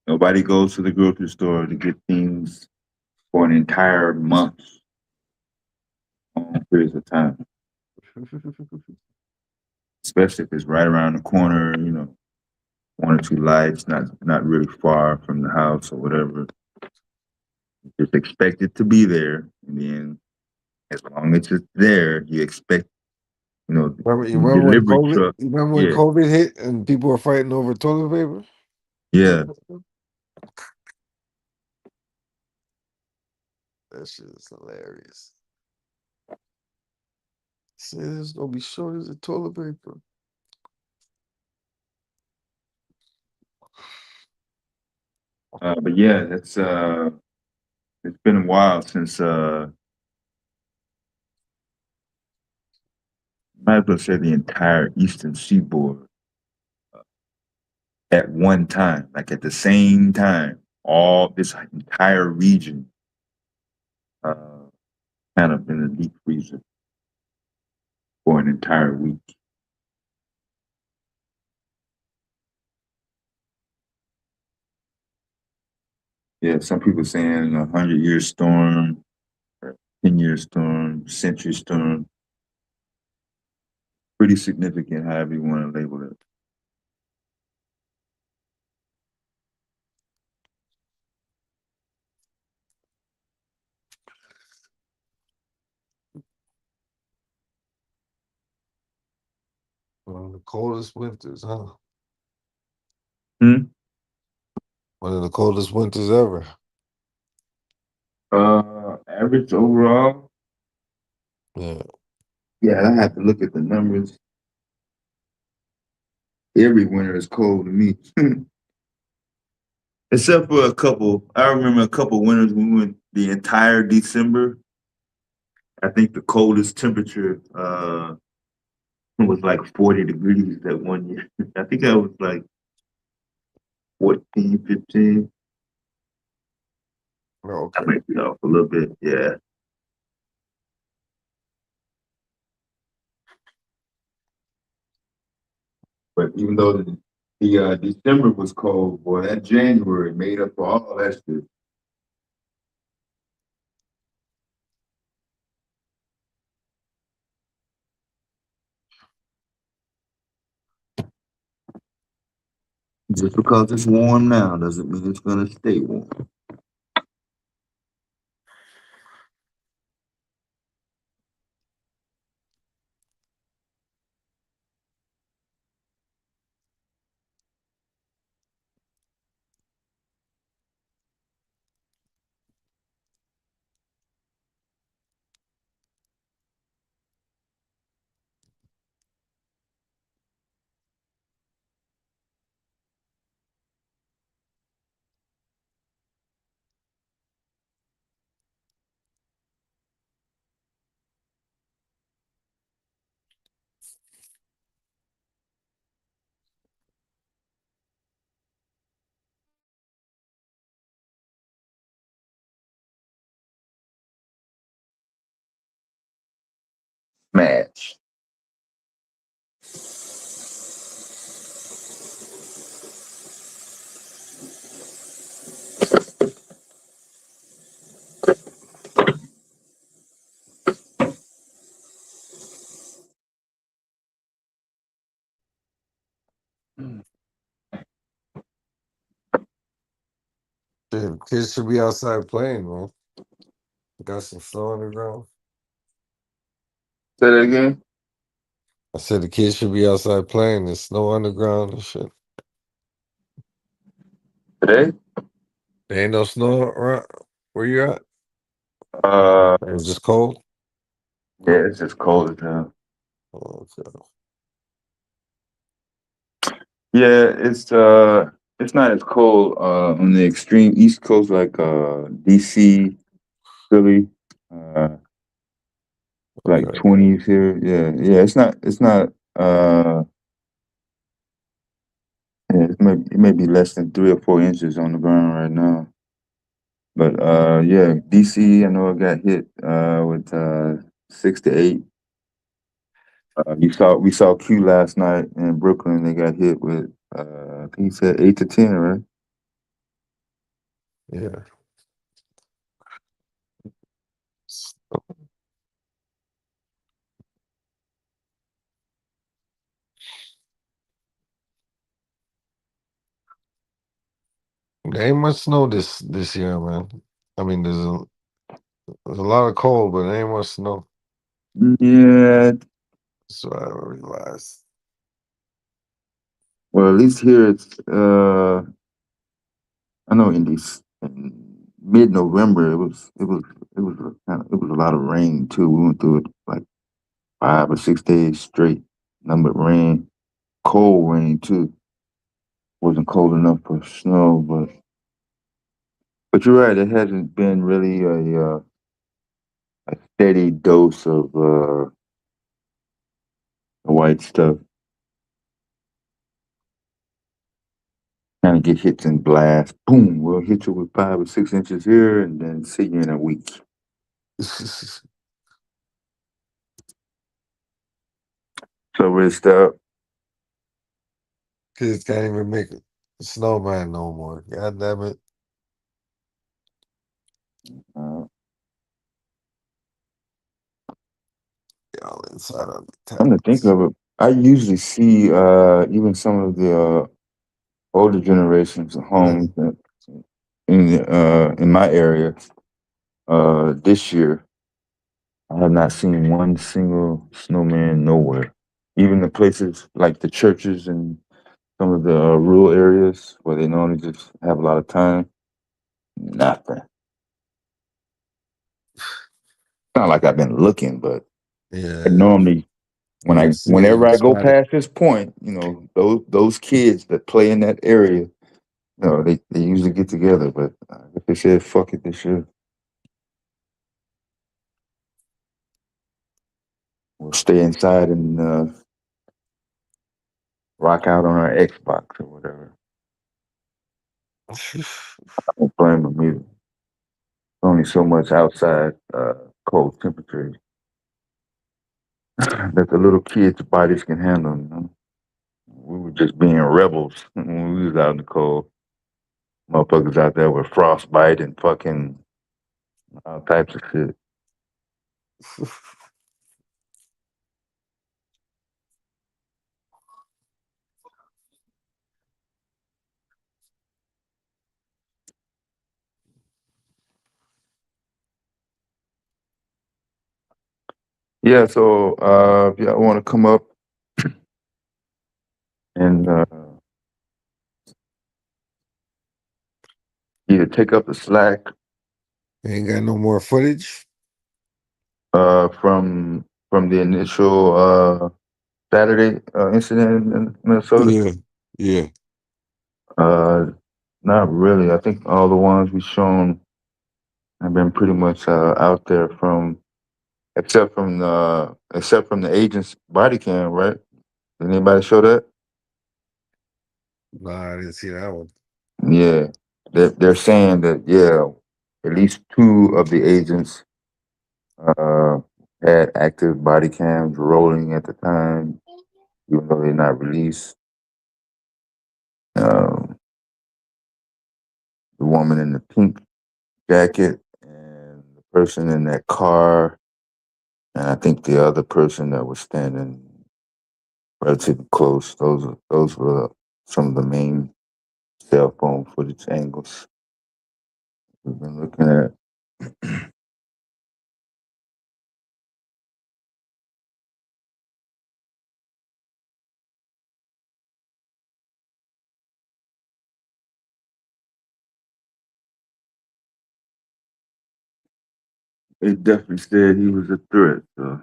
Nobody goes to the grocery store to get things for an entire month, long periods of time. Especially if it's right around the corner, 1 or 2 lights, not really far from the house or whatever. Just expect it to be there, and then as long as it's there, you expect, You the remember when delivery COVID? truck. You remember when Yeah, COVID hit and people were fighting over toilet paper? yeah. That shit is hilarious. See, there's gonna be shortage of toilet paper. But yeah, it's been a while since might as well say the entire Eastern Seaboard at one time, like at the same time, all this entire region uh, kind of in a deep freezer for an entire week. Yeah, some people saying 100-year storm, 10-year storm, century storm. Pretty significant, however you want to label it. One of the coldest winters, huh? Hmm? One of the coldest winters ever. Average overall. Yeah. Yeah, I have to look at the numbers. Every winter is cold to me, except for a couple. I remember a couple winters we went the entire December. I think the coldest temperature was like 40 degrees that one year. I think that was like 14, 15. Oh, I okay. might be off a little bit. Yeah. But even though the December was cold, boy, that January made up for all that shit. Just because it's warm now doesn't mean it's gonna stay warm. Match. Shit, kids should be outside playing, man. Got some snow on the ground. Say that again. I said the kids should be outside playing. There's snow on the ground and shit. Today? There ain't no snow around where you at. Uh, It's just cold. yeah, it's just cold as hell. Oh, okay. Yeah, it's not as cold on the extreme East Coast like DC, Philly, like Okay. 20s here. Yeah, yeah, it's not yeah, it may be less than 3 or 4 inches on the ground right now. But yeah, DC, I know it got hit with 6 to 8. We saw Q last night in Brooklyn. They got hit with I think he said 8 to 10, right? Yeah. There ain't much snow this year, man. I mean, there's a lot of cold, but there ain't much snow. Yeah, So I realized. well, at least here it's I know in mid-November it was a lot of rain too. We went through it like 5 or 6 days straight, nothing but rain, cold rain too. Wasn't cold enough for snow, but you're right. It hasn't been really a steady dose of the white stuff. Kind of get hits and blast. Boom, we'll hit you with 5 or 6 inches here, and then see you in a week. So we're stuck. Kids can't even make a snowman no more. God damn it. Uh, Y'all inside of the I'm to think tablets. of it. I usually see even some of the older generations of homes in my area. This year, I have not seen one single snowman nowhere. Even the places like the churches and some of the rural areas where they normally just have a lot of time, nothing. Not like I've been looking, but I Yeah, normally you see it, whenever you I go spot it. past this point, those kids that play in that area, they usually get together. But if they said fuck it, they should. We'll stay inside and rock out on our Xbox or whatever. I don't blame them either. Only so much outside cold temperatures that the little kids' bodies can handle. We were just being rebels when we was out in the cold. Motherfuckers out there with frostbite and fucking all types of shit. Yeah, so if y'all want to come up and either take up the slack Ain't got no more footage. from the initial Saturday incident in Minnesota. Yeah, yeah. Uh, Not really. I think all the ones we shown have been pretty much out there from except from the agent's body cam, right? Did anybody show that? Nah, I didn't see that one. Yeah, they're saying that at least two of the agents uh, had active body cams rolling at the time, even though they're not released. Um, the woman in the pink jacket and the person in that car, and I think the other person that was standing relatively close. Those were some of the main cell phone footage angles we've been looking at. It definitely said he was a threat. So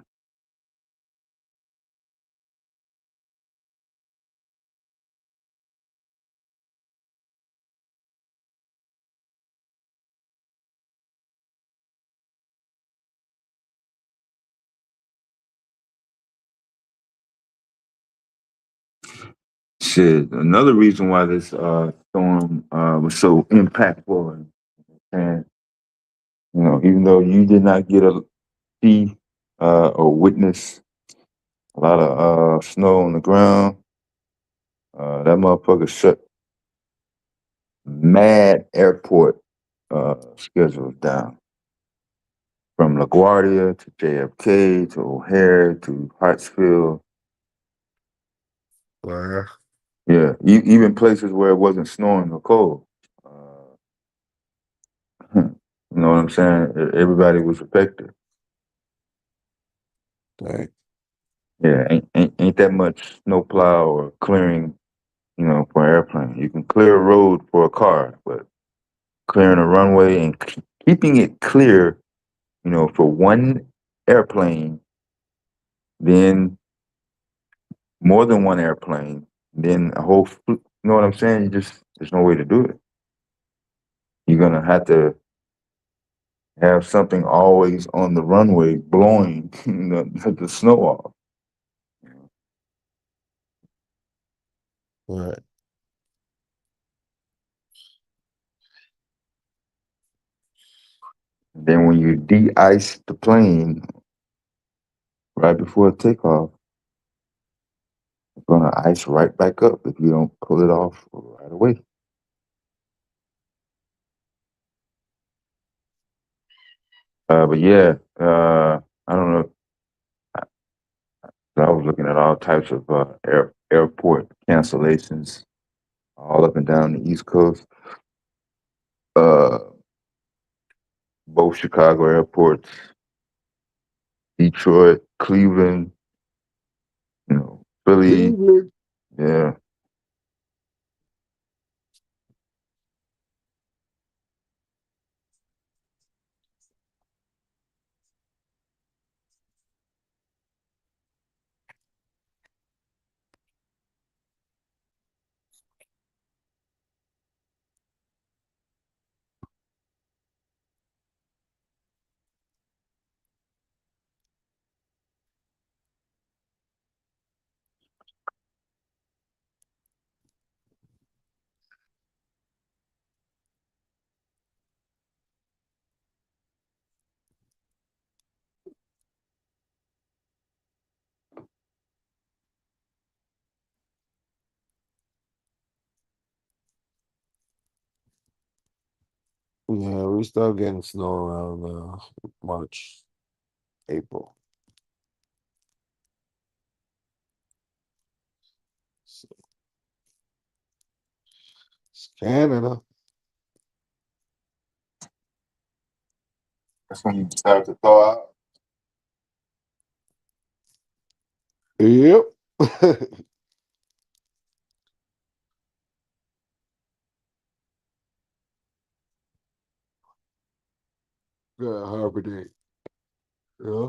shit. Another reason why this storm was so impactful, and even though you did not get a see or witness a lot of snow on the ground, that motherfucker shut mad airport schedules down. From LaGuardia to JFK to O'Hare to Hartsfield. Wow. Yeah, even places where it wasn't snowing or cold. You know what I'm saying? Everybody was affected. Dang. Yeah, ain't that much snowplow or clearing, for an airplane. You can clear a road for a car, but clearing a runway and keeping it clear, for one airplane, then more than one airplane, then a whole, you know what I'm saying? There's no way to do it. You're gonna have to have something always on the runway blowing the snow off. All right. And then when you de-ice the plane right before takeoff, it's gonna ice right back up if you don't pull it off right away. But yeah, I don't know. I was looking at all types of airport cancellations all up and down the East Coast. Uh, both Chicago airports, Detroit, Cleveland, Really, Cleveland. yeah. Yeah, we start getting snow around March, April. So it's Canada. That's when you start to thaw out. Yep. Got Harbor Day. Yeah.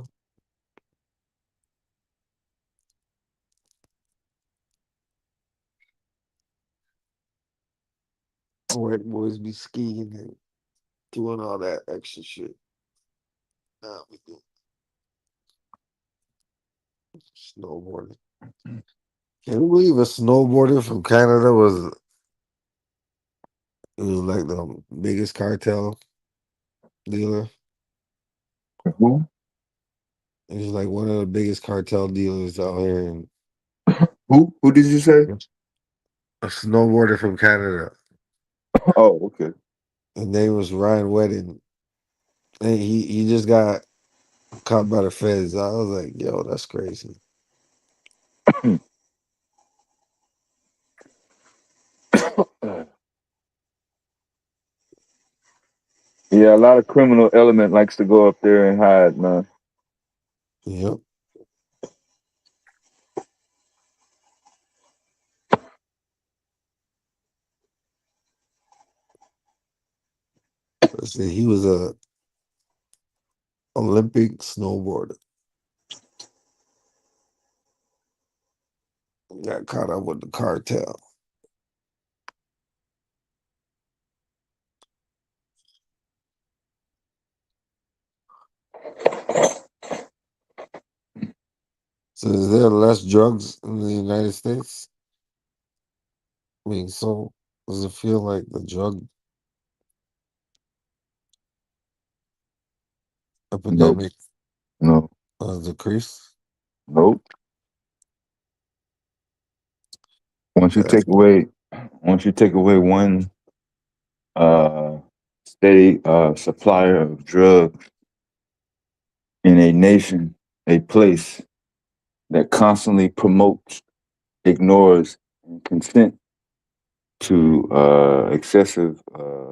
White boys be skiing and doing all that extra shit. Nah, we do snowboarding. Can you believe a snowboarder from Canada was like the biggest cartel dealer? Who? He was like one of the biggest cartel dealers out here, and Who? Who did you say? a snowboarder from Canada. Oh, okay. His name was Ryan Wedding. And he just got caught by the feds. I was like, yo, that's crazy. Yeah, a lot of criminal element likes to go up there and hide, man. Yep. I said he was a Olympic snowboarder. Got caught up with the cartel. So is there less drugs in the United States? I mean, so does it feel like the drug Nope. epidemic No. has decreased? Nope. Once you That's take away, once you take away one uh steady supplier of drugs in a nation, a place that constantly promotes, ignores, and consent to excessive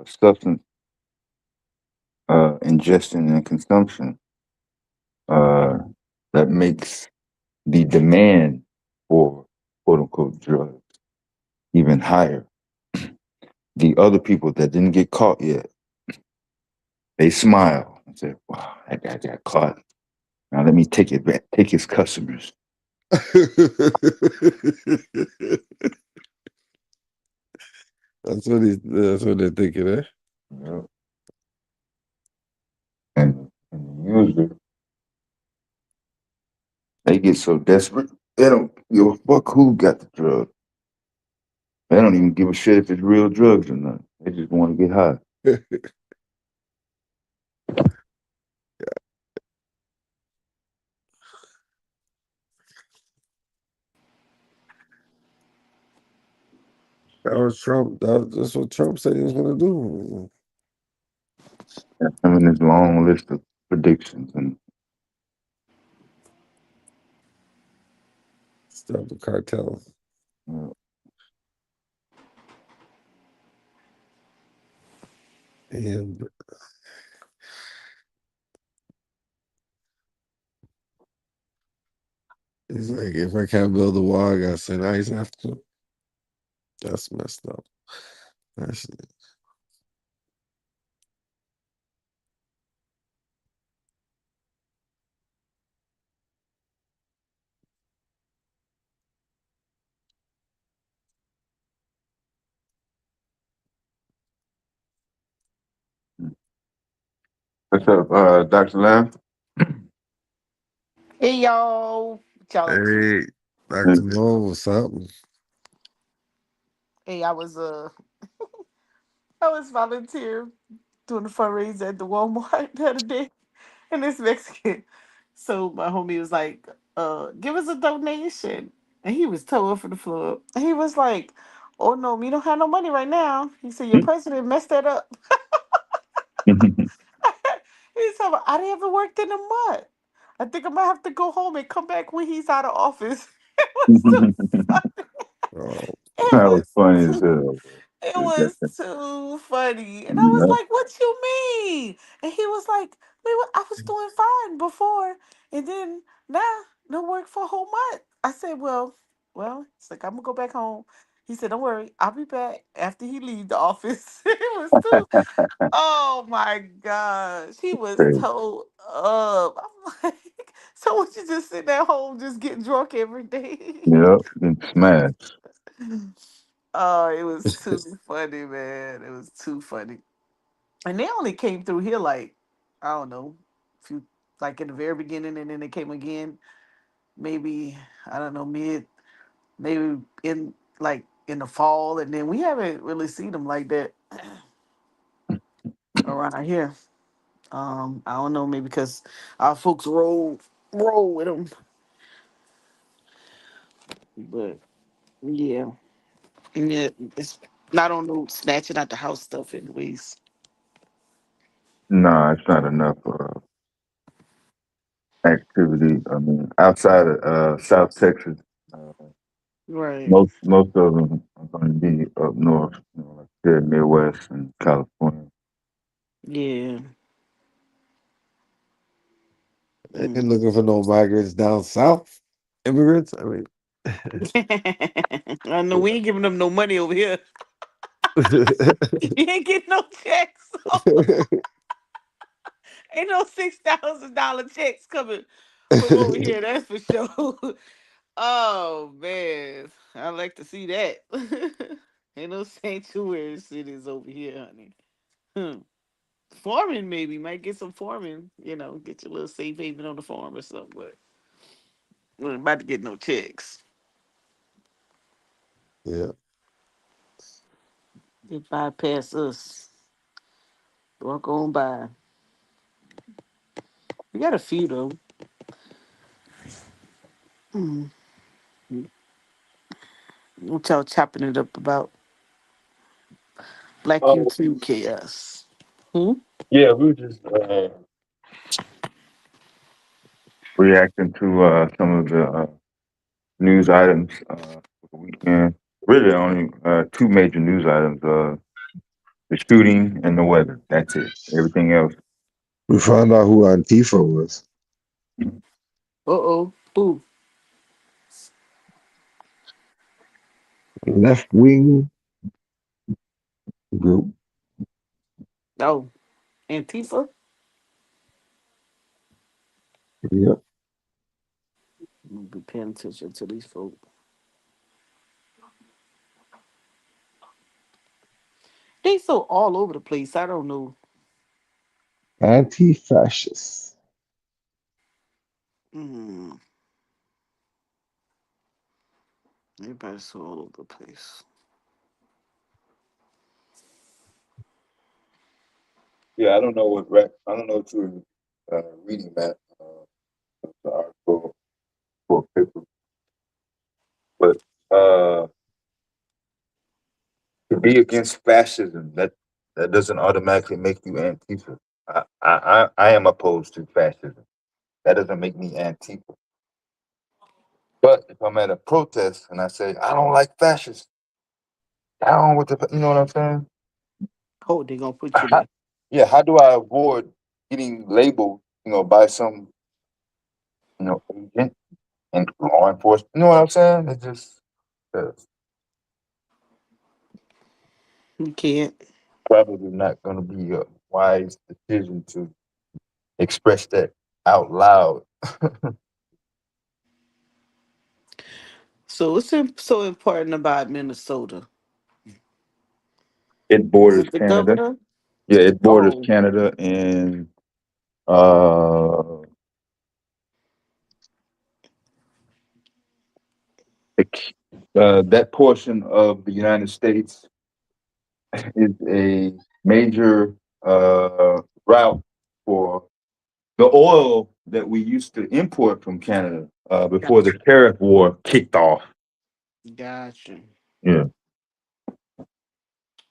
substance ingestion and consumption, uh, that makes the demand for quote unquote drugs even higher. The other people that didn't get caught yet, they smile and say, wow, that guy got caught. Now let me take it back, take his customers. that's what they're thinking, eh? You know? And the user, they get so desperate, they don't give a fuck who got the drug. They don't even give a shit if it's real drugs or not. They just want to get high. That was Trump. That's what Trump said he was gonna do. And him and his long list of predictions. And Stop the cartel. uh, And He's like, if I can't build a wall, I gotta send ice after. That's messed up. That's What's up, Dr. Lamb? Hey y'all, what y'all up to? hey, Dr. Mo, what's up? Hey, I was volunteer doing a fundraiser at the Walmart the other day, and this Mexican. So my homie was like, give us a donation. And he was towing for the floor. And he was like, oh no, we don't have no money right now. He said, your president messed that up. He's talking about, I didn't ever worked in a month. I think I might have to go home and come back when he's out of office. It was so funny. Oh, It That was was funny as too, hell. it Bro. was too funny. And I was Yeah. like, what you mean? And he was like, I was doing fine before. And then now, no work for a whole month. I said, it's like, I'm going to go back home. He said, don't worry, I'll be back after he leave the office. It was too, oh my gosh. He was Crazy. told up. I'm like, so what you just sitting at home just getting drunk every day? Yep, and smashed. Oh, it was too funny, man. It was too funny. And they only came through here like, I don't know, few like in the very beginning, and then they came again, maybe, I don't know, maybe in like in the fall, and then we haven't really seen them like that around here. I don't know, maybe because our folks roll with them, but yeah, and yeah, it's not on no snatching out the house stuff, anyways. Nah, it's not enough activity. I mean, outside of South Texas, uh, Right. most of them are going to be up north, like the Midwest and California. Yeah. they ain't looking for no migrants down south. Immigrants. I mean, I know we ain't giving them no money over here. You ain't getting no checks. Ain't no $6,000 checks coming from over here. That's for sure. Oh man, I like to see that. Ain't no sanctuary cities over here, honey. Hmm. Farming maybe might get some farming. Get your little safe haven on the farm or something. But we're about to get no checks. yeah, They bypass us. Walk on by. We got a few though. Hmm. What y'all chopping it up about? Black Oh, YouTube chaos. Hmm? yeah, we were just reacting to some of the news items for the weekend. Really, only two major news items: the shooting and the weather. That's it. Everything else. we found out who Antifa was. Uh-oh. Ooh. Left wing group. Oh. Antifa? Yep. I'm gonna be paying attention to these folks. They so all over the place. I don't know. Anti-fascist. Mm. Everybody's so all over the place. Yeah, I don't know I don't know what you were reading that the article for paper, but uh, to be against fascism that doesn't automatically make you Antifa. I am opposed to fascism. That doesn't make me Antifa. But if I'm at a protest and I say I don't like fascists, down with the, you know what I'm saying? Oh, they gonna put you How, there. yeah, how do I avoid getting labeled, by some, agent? and law enforcement. You know what I'm saying? It's just uh, You can't. probably not going to be a wise decision to express that out loud. So what's so important about Minnesota? It Is borders it the Canada. governor? Yeah, it borders Oh, Canada and uh, that portion of the United States is a major route for the oil that we used to import from Canada before the gotcha. tariff war kicked off. Gotcha. Yeah,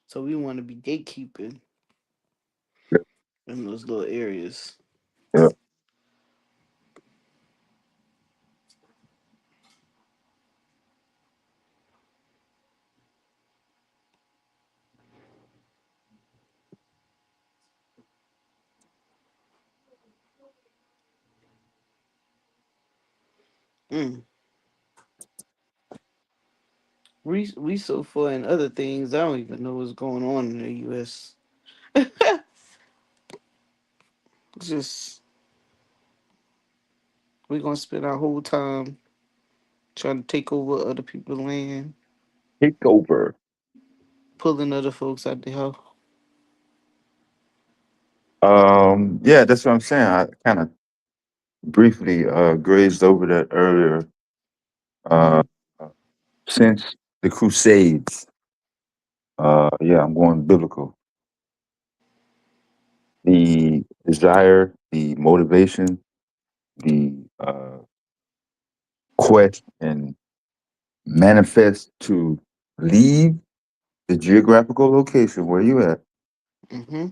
So we want to be gatekeeping in those little areas. yeah. Mm. We so far in other things, I don't even know what's going on in the U.S. Just we gonna spend our whole time trying to take over other people's land, Take over. pulling other folks out the house. Yeah, that's what I'm saying. I kind of briefly grazed over that earlier. Uh, since the Crusades, yeah, I'm going biblical. The desire, the motivation, the quest, and manifest to leave the geographical location where you at. Mm-hmm.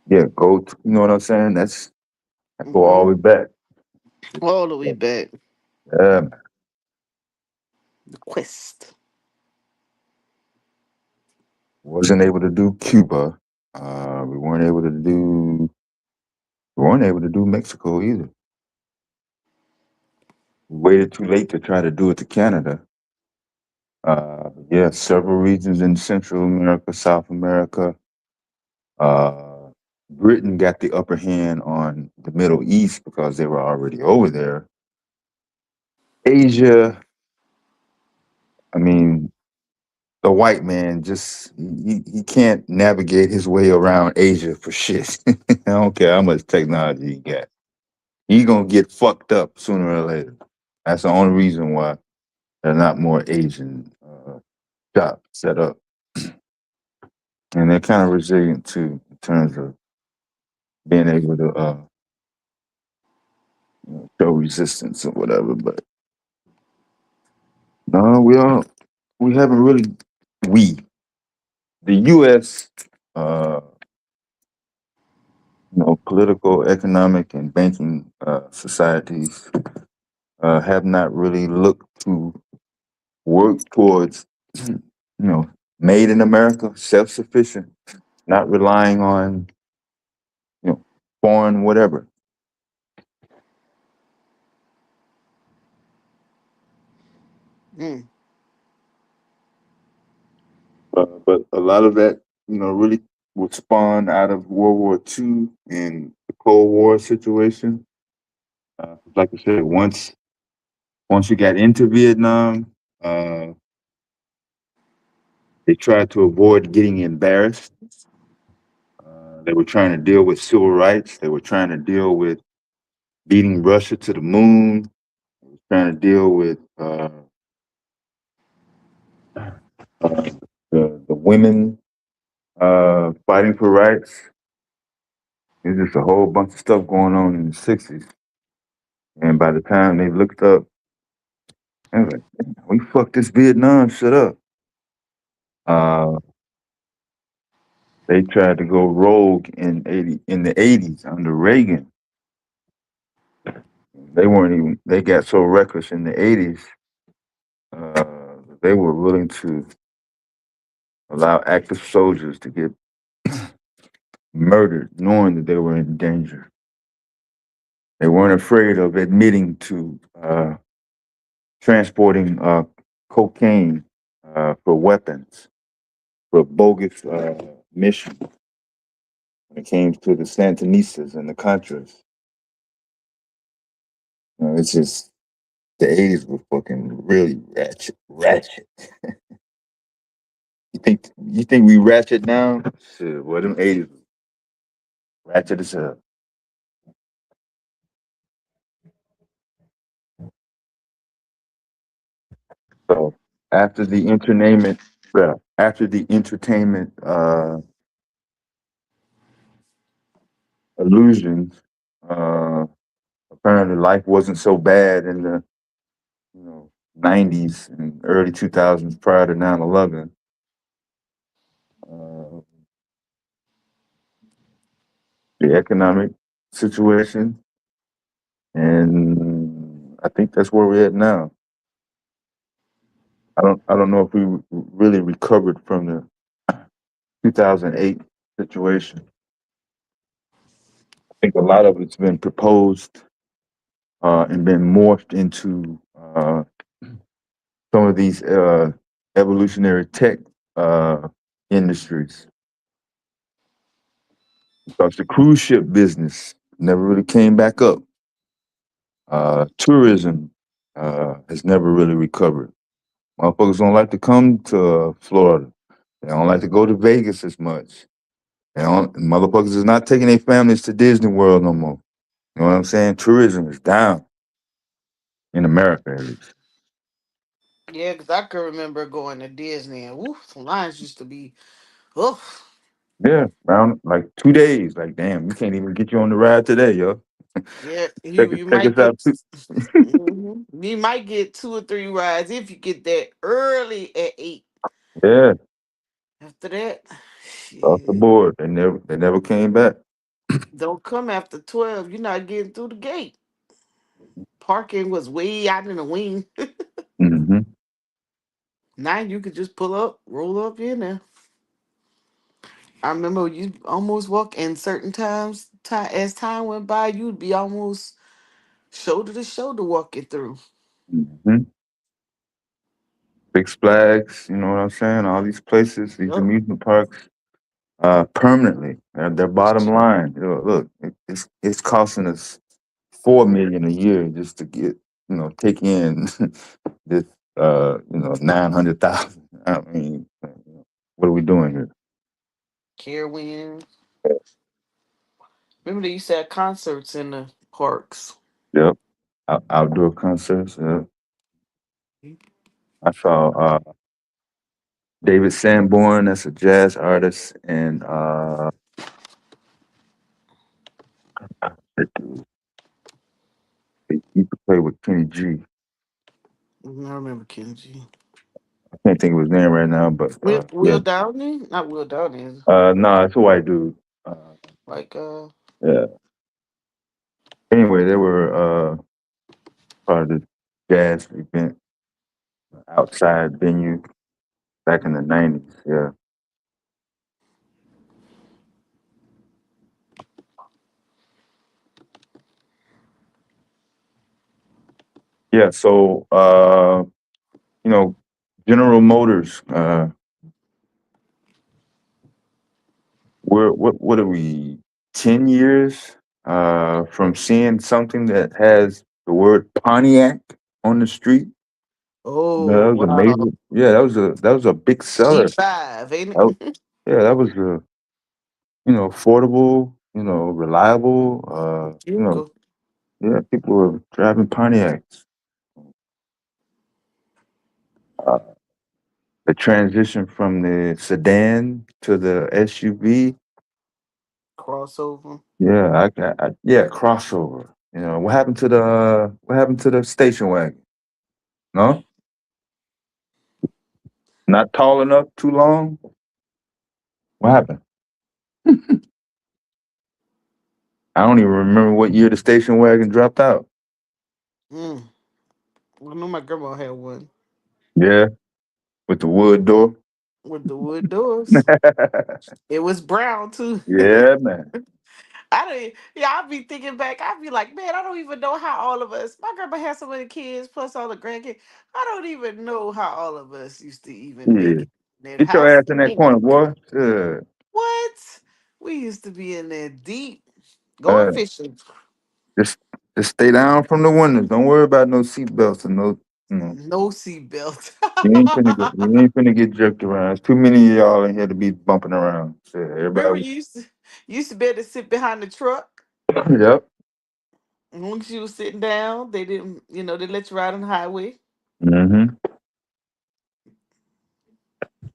Yeah, go. You know what I'm saying? I go all Mm-hmm. the way back. All the way back. Um, The quest. wasn't able to do Cuba. We weren't able to do Mexico either. We waited too late to try to do it to Canada. Yeah, several regions in Central America, South America. Uh, Britain got the upper hand on the Middle East because they were already over there. Asia, I mean, the white man just he can't navigate his way around Asia for shit. I don't care how much technology he got. He gonna get fucked up sooner or later. That's the only reason why there are not more Asian shops set up, and they're kind of resilient too in terms of being able to show resistance or whatever. But no, we haven't really we the U.S. Uh, political, economic, and banking societies have not really looked to work towards, made in America, self-sufficient, not relying on, foreign whatever. Mm. But a lot of that, really was spawned out of World War II and the Cold War situation. Like I said, once you got into Vietnam, uh, they tried to avoid getting embarrassed. They were trying to deal with civil rights. They were trying to deal with beating Russia to the moon. Trying to deal with the women fighting for rights. There's just a whole bunch of stuff going on in the '60s. And by the time they looked up, I was like, "Damn, we fucked this Vietnam shit up." Uh, they tried to go rogue in the '80s under Reagan. They weren't even. They got so reckless in the '80s. They were willing to allow active soldiers to get murdered, knowing that they were in danger. They weren't afraid of admitting to transporting cocaine for weapons for bogus mission when it came to the Sandinistas and the Contras. It's just the '80s were fucking really ratchet, ratchet. You think we ratchet now? Shit, well, them '80s was ratchet as hell. So after the entertainment, after the entertainment illusions, uh, apparently life wasn't so bad in the '90s and early 2000s prior to 9/11. Uh, the economic situation, and I think that's where we're at now. I don't know if we really recovered from the 2008 situation. I think a lot of it's been proposed and been morphed into some of these evolutionary tech uh, industries. Because the cruise ship business never really came back up. Tourism has never really recovered. Motherfuckers don't like to come to Florida. They don't like to go to Vegas as much. Motherfuckers is not taking their families to Disney World no more. You know what I'm saying? Tourism is down in America, at least. Yeah, because I can remember going to Disney and woof, some lines used to be, oof. Yeah, around like 2 days. Like, damn, we can't even get you on the ride today, yo. Yeah, Check you it, you check might us out get too. you might get 2 or 3 rides if you get that early at 8. Yeah, After that, off the shit, board. They never came back. don't come after 12. You're not getting through the gate. Parking was way out in the wing. Hmm. Now you could just pull up, roll up in there. I remember you almost walk in certain times. As time went by, you'd be almost shoulder to shoulder walking through. Hmm. Six Flags, you know what I'm saying? All these places, these Yep. amusement parks, permanently. Their bottom line. Look, it's costing us 4 million a year just to get, take in this, 900,000. I mean, what are we doing here? Carowinds. Remember they used to have concerts in the parks. Yep. Outdoor concerts. Yeah. I saw David Sanborn, that's a jazz artist, and he used to play with Kenny G. I remember Kenji. I can't think of his name right now, but Will yeah. Downey? Not Will Downey. No, it's a white dude. Like Yeah. Anyway, they were part of the jazz event outside venue back in the '90s. Yeah. Yeah. So you know, General Motors. What are we? 10 years from seeing something that has the word Pontiac on the street. oh That was a wow. major. Yeah, that was a big seller. G5, ain't That, it? yeah, that was a affordable, reliable. Jingle. Yeah, people were driving Pontiacs. Uh, the transition from the sedan to the SUV. Crossover. Yeah, yeah, crossover. What happened to the station wagon? No, not tall enough, too long. What happened? I don't even remember what year the station wagon dropped out. Mm. I know my grandma had one Yeah, with the wood door. with the wood doors. It was brown too. Yeah, man. I don't. Yeah, I'll be thinking back. I'd be like, man, I don't even know how all of us. My grandma had so many kids, plus all the grandkids. I don't even know how all of us used to even Yeah. make it in that Get your house. ass in that corner, boy. Yeah. What? We used to be in there deep, going Uh, fishing. just just stay down from the windows. Don't worry about no seatbelts and no. You know, No seatbelt. you ain't finna get jerked around. There's too many of y'all in here to be bumping around. Yeah, Remember, everybody. you used to be able to sit behind the truck. Yep. And once you was sitting down, they didn't, they let you ride on the highway. Mm-hmm.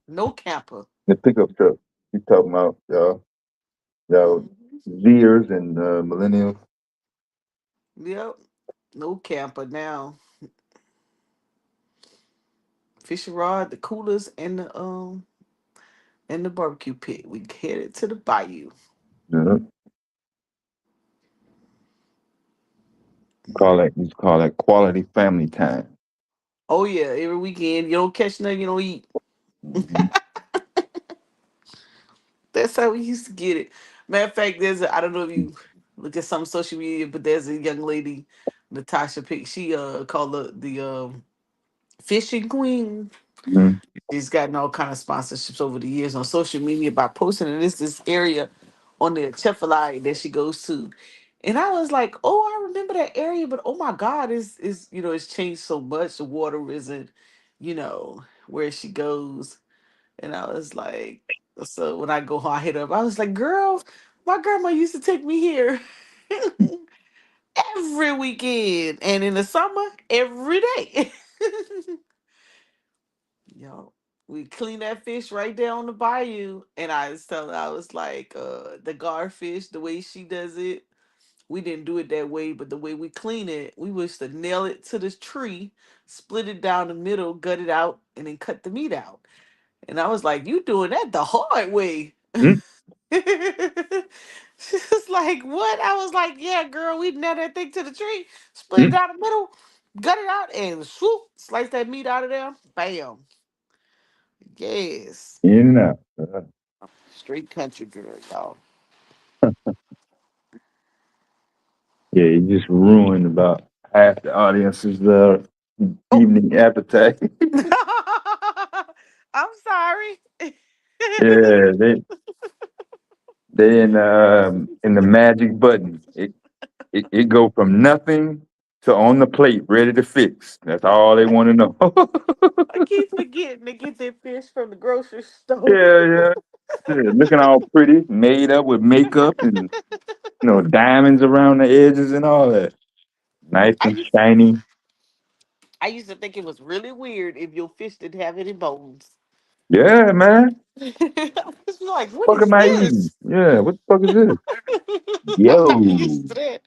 No camper. The pickup truck. You talking about y'all Mhm. Zers and millennials. Yep. No camper now. Fishing rod, the coolers, and the barbecue pit. We headed to the bayou. Yeah. You call that quality family time. Oh yeah, every weekend you don't catch nothing, you don't eat. Mm-hmm. That's how we used to get it. Matter of fact, I don't know if you look at some social media, but there's a young lady, Natasha Pick. She called the fishing queen. Mm-hmm. She's gotten all kind of sponsorships over the years on social media by posting in this area on the Chefalai that she goes to. And I was like, oh, I remember that area, but oh my God, it's changed so much. The water isn't, where she goes. And I was like, so when I go home, I hit her up. I was like, girl, my grandma used to take me here every weekend. And in the summer, every day. Yo, we clean that fish right there on the bayou. And I was telling her, I was like, the garfish, the way she does it, we didn't do it that way, but the way we clean it, we was to nail it to this tree, split it down the middle, gut it out, and then cut the meat out. And I was like, you doing that the hard way. She was like, what? I was like, yeah, girl, we nailed that thing to the tree, split it Mm-hmm. down the middle, gut it out, and swoop, slice that meat out of there. Bam. Yes. In and out. Straight country girl, y'all. Yeah, you just ruined about half the audience's Oh. evening appetite. I'm sorry. Yeah, they in the magic button. It go from nothing to on the plate, ready to fix. That's all they I, want to know. I keep forgetting to get that fish from the grocery store. Yeah, yeah. Looking all pretty, made up with makeup and diamonds around the edges and all that. Nice I and used shiny. I used to think it was really weird if your fish didn't have any bones. Yeah, man. I was like, what What the fuck is am I eating? this? Yeah, what the fuck is this? I'm not used Yo, to that.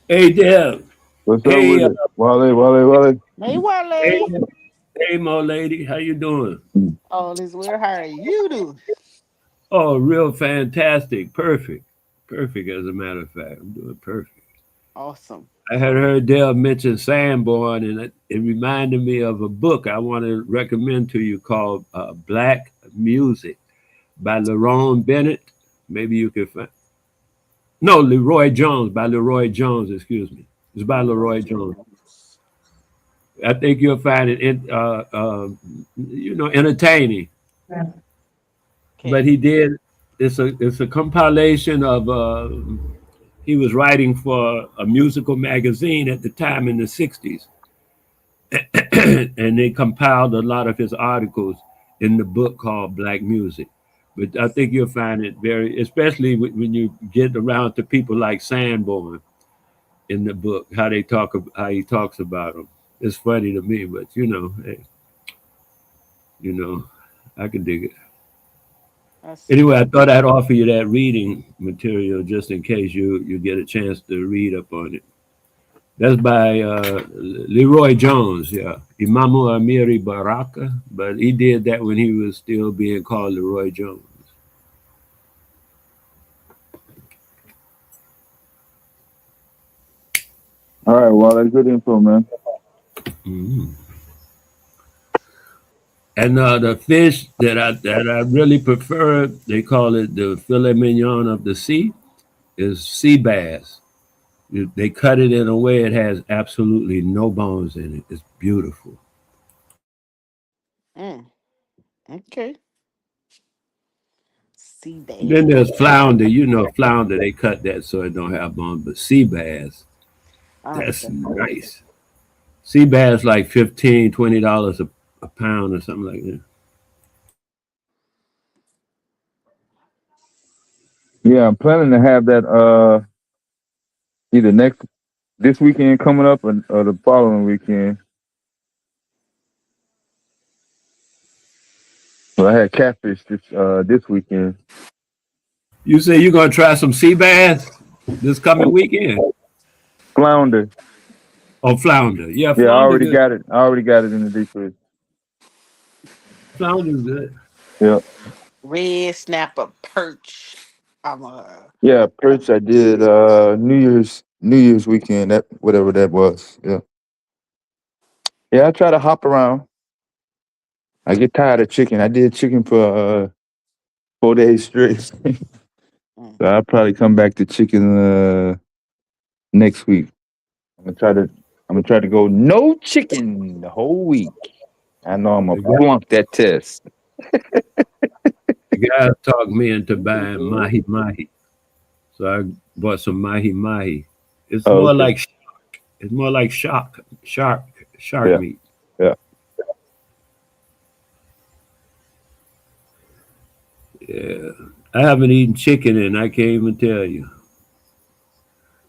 Hey Deb. what's up Hey, with it? Wale. Hey, hey, Wale. hey, my lady. How you doing? All is well. How are you doing? Oh, real fantastic. Perfect. Perfect, as a matter of fact. I'm doing perfect. Awesome. I had heard Deb mention Sanborn, and it reminded me of a book I want to recommend to you called Black Music by Lerone Bennett. Maybe you can find. No, Leroy Jones, by Leroy Jones, excuse me. It's by Leroy Leroy Jones. Jones. I think you'll find it, entertaining. But Okay. he did. It's a compilation of. He was writing for a musical magazine at the time in the '60s, and they compiled a lot of his articles in the book called Black Music. But I think you'll find it very, especially when you get around to people like Sanborn in the book, how he talks about them. It's funny to me, but hey, you know, I can dig it. I see. Anyway, I thought I'd offer you that reading material just in case you get a chance to read up on it. That's by Leroy Jones, yeah. Imamu Amiri Baraka, but he did that when he was still being called Leroy Jones. All right, well, that's good info, man. Mhm. And the fish that I really prefer, they call it the filet mignon of the sea, is sea bass. They cut it in a way it has absolutely no bones in it. It's beautiful. Mm, okay. Sea Then bass. there's flounder. You know, flounder they cut that so it don't have bones, but sea bass, I that's understand. nice. Sea bass like $15, $20 a pound or something like that. Yeah, I'm planning to have that either next this weekend coming up or the following weekend. So I had catfish this weekend. You say you're gonna try some sea bass this coming weekend? Flounder. Oh, flounder. Yeah, Yeah, flounder good. I already got it in the deep freeze. Flounder's good. Yeah. Red snapper perch. I'm Yeah, perch I did New Year's weekend, that whatever that was. Yeah. Yeah, I try to hop around. I get tired of chicken. I did chicken for 4 days straight. So mm. I'll probably come back to chicken next week. I'm gonna try to I'm gonna try to go no chicken the whole week. I know I'm gonna The guy, flunk that test. the guy talked me into buying mahi mahi, so I bought some mahi mahi. It's Oh, more okay. like it's more like shark Yeah, meat. yeah. Yeah, I haven't eaten chicken and I can't even tell you.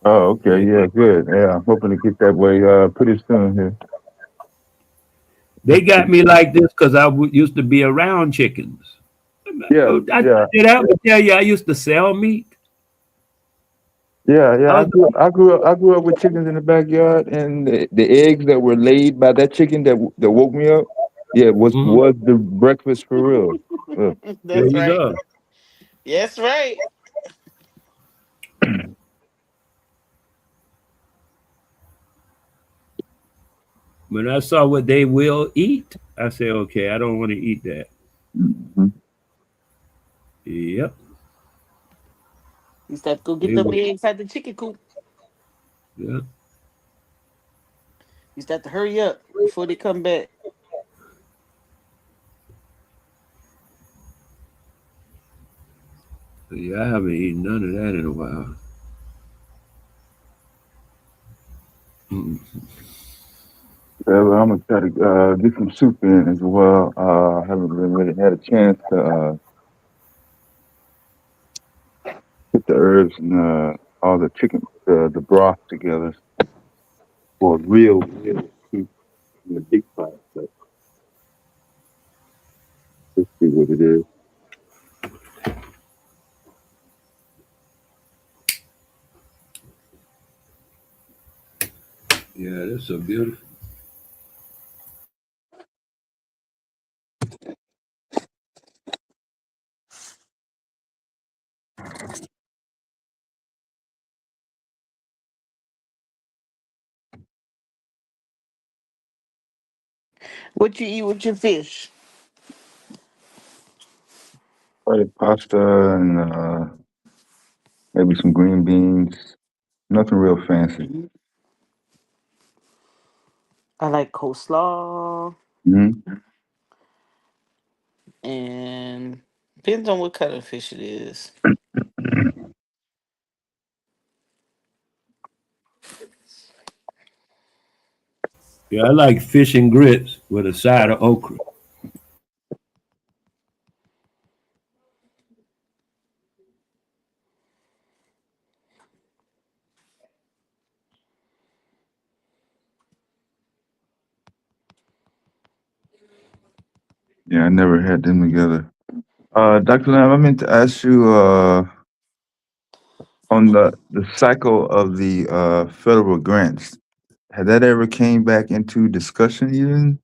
Oh, okay, They, yeah, good. Yeah, I'm hoping to get that way pretty soon here. they got me like this because used to be around chickens. Yeah, yeah, Did I ever tell you I used to sell meat? yeah, I yeah. was, I grew up with chickens in the backyard, and the eggs that were laid by that chicken that woke me up, yeah, Mhm. was the breakfast for real. Uh, There That's you right. go. That's right. When I saw what they will eat, I said, okay, I don't want to eat that. mhm. Yep. You just have to go get They them will. eggs out the chicken coop. Yeah. You just have to hurry up before they come back. Yeah, I haven't eaten none of that in a while. Mm. Yeah, well, I'm gonna try to get some soup in as well. I haven't really had a chance to put the herbs and all the chicken, the broth together for real soup in the big pot. But let's see what it is. Yeah, that's so beautiful. What you eat with your fish? Probably pasta and maybe some green beans. Nothing real fancy. Mhm. I like coleslaw Hmm. and depends on what kind of fish it is. Yeah, I like fish and grits with a side of okra. Yeah, I never had them together. Dr. Lamb, I meant to ask you on the cycle of the federal grants. Had that ever came back into discussion even?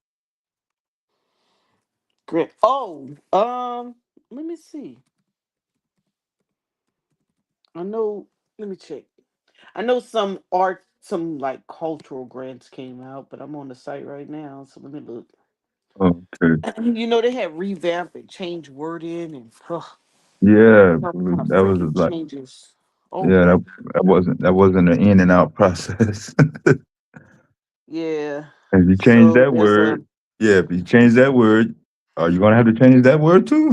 Great. Oh, let me see. I know. Let me check. I know some art, some like cultural grants came out, but I'm on the site right now, so let me look. Okay. You know, they had revamped and changed wording and Yeah, all kind of that was freaking like, changes. Oh yeah, man. that wasn't an in and out process. Yeah. If you change So that there's a word, yeah, if you change that word, are you gonna have to change that word too?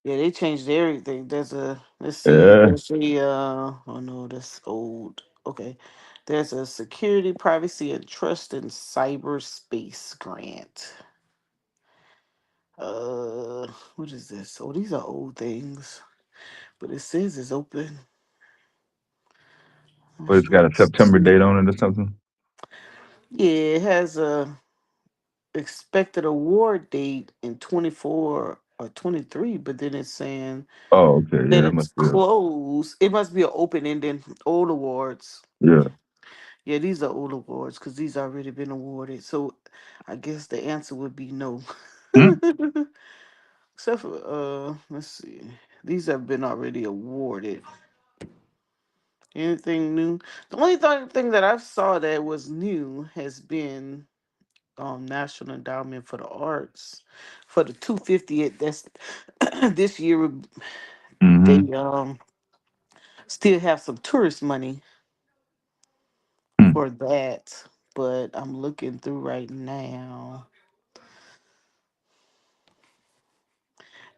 yeah, they changed everything. There's a let's see, Yeah. there's a oh no, that's old. Okay. There's a security, privacy, and trust in cyberspace grant. Uh what is this? Oh, these are old things. But it says it's open. But it's got a September date on it or something. Yeah, it has a expected award date in 24 or 23, but then it's saying Oh, okay. Yeah, that that it's must be a, closed. It must be an open ending old awards. yeah. Yeah, these are old awards because these already been awarded. So I guess the answer would be no. Hmm? Except for let's see. These have been already awarded. Anything new? The only thing that I saw that was new has been National Endowment for the Arts for the 250th. That's this year they Mm-hmm. still have some tourist money Hmm. for that, but I'm looking through right now.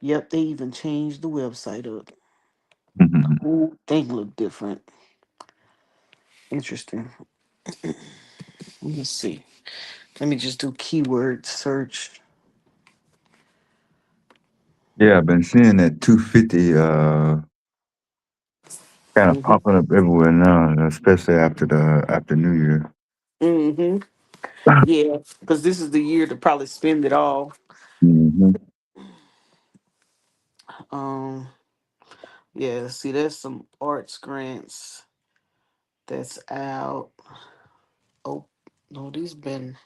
Yep, they even changed the website up. Mm-hmm. Whole thing look different. Interesting. Let me see. Let me just do keyword search. Yeah, I've been seeing that 250 kind of Mm-hmm. popping up everywhere now, especially after New Year. Mm-hmm. Yeah, because this is the year to probably spend it all. Mm-hmm. Um, yeah, see, there's some arts grants that's out. Oh, no, these been,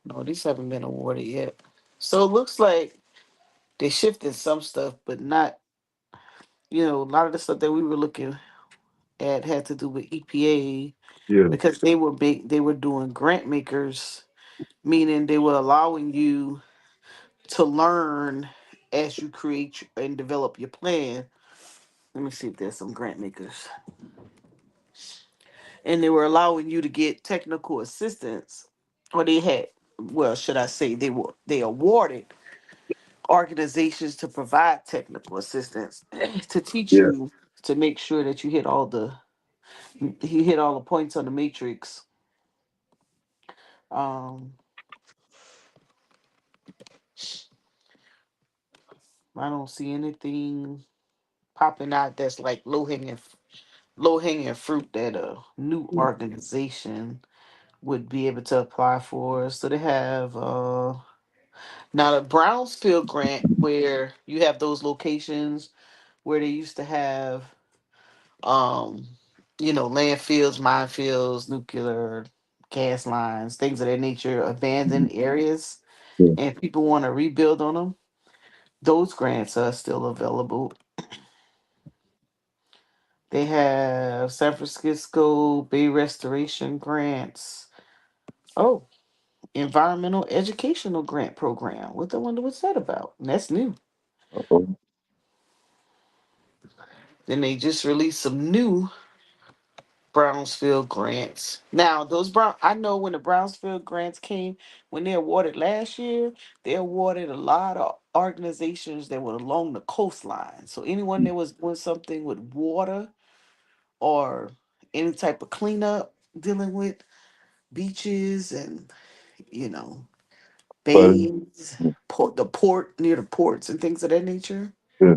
no, these haven't been awarded yet. So it looks like they shifted some stuff, but not, a lot of the stuff that we were looking at had to do with EPA Yeah. because they were doing grant makers, meaning they were allowing you to learn as you create and develop your plan. Let me see if there's some grant makers. And they were allowing you to get technical assistance, or they had, well, should I say, they awarded organizations to provide technical assistance to teach Yeah. you to make sure that you hit all the points on the matrix. Um, I don't see anything popping out that's like low hanging fruit that a new organization would be able to apply for. So they have now the Brownsfield grant where you have those locations where they used to have um landfills, minefields, nuclear gas lines, things of that nature, Mhm. abandoned areas, Yeah. and people want to rebuild on them. Those grants are still available. They have San Francisco Bay Restoration grants. Oh, environmental educational grant program. What I wonder what's that about? And that's new. Uh-oh. Then they just released some new Brownsfield grants. Now, I know when the Brownsfield grants came, when they awarded last year, they awarded a lot of organizations that were along the coastline. So anyone that was doing something with water or any type of cleanup dealing with beaches and, you know, But bays, the port near the ports and things of that nature. yeah.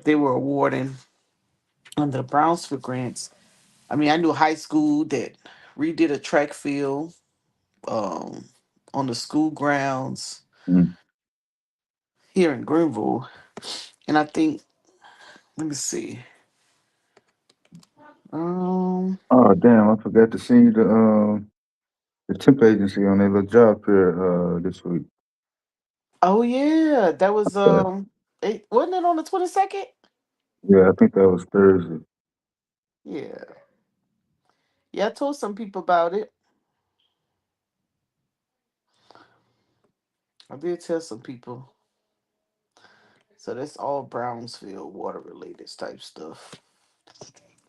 They were awarding under the Brownsfield grants. I mean, I knew a high school that redid a track field um, on the school grounds Mm. here in Greenville, and I think, let me see. Um, Oh damn, I forgot to send you the temp agency on their little job fair this week. oh yeah, that was Uh, wasn't it on the 22nd? yeah, I think that was Thursday. Yeah, yeah. I told some people about it. I did tell some people. So that's all Brownsville water related type stuff.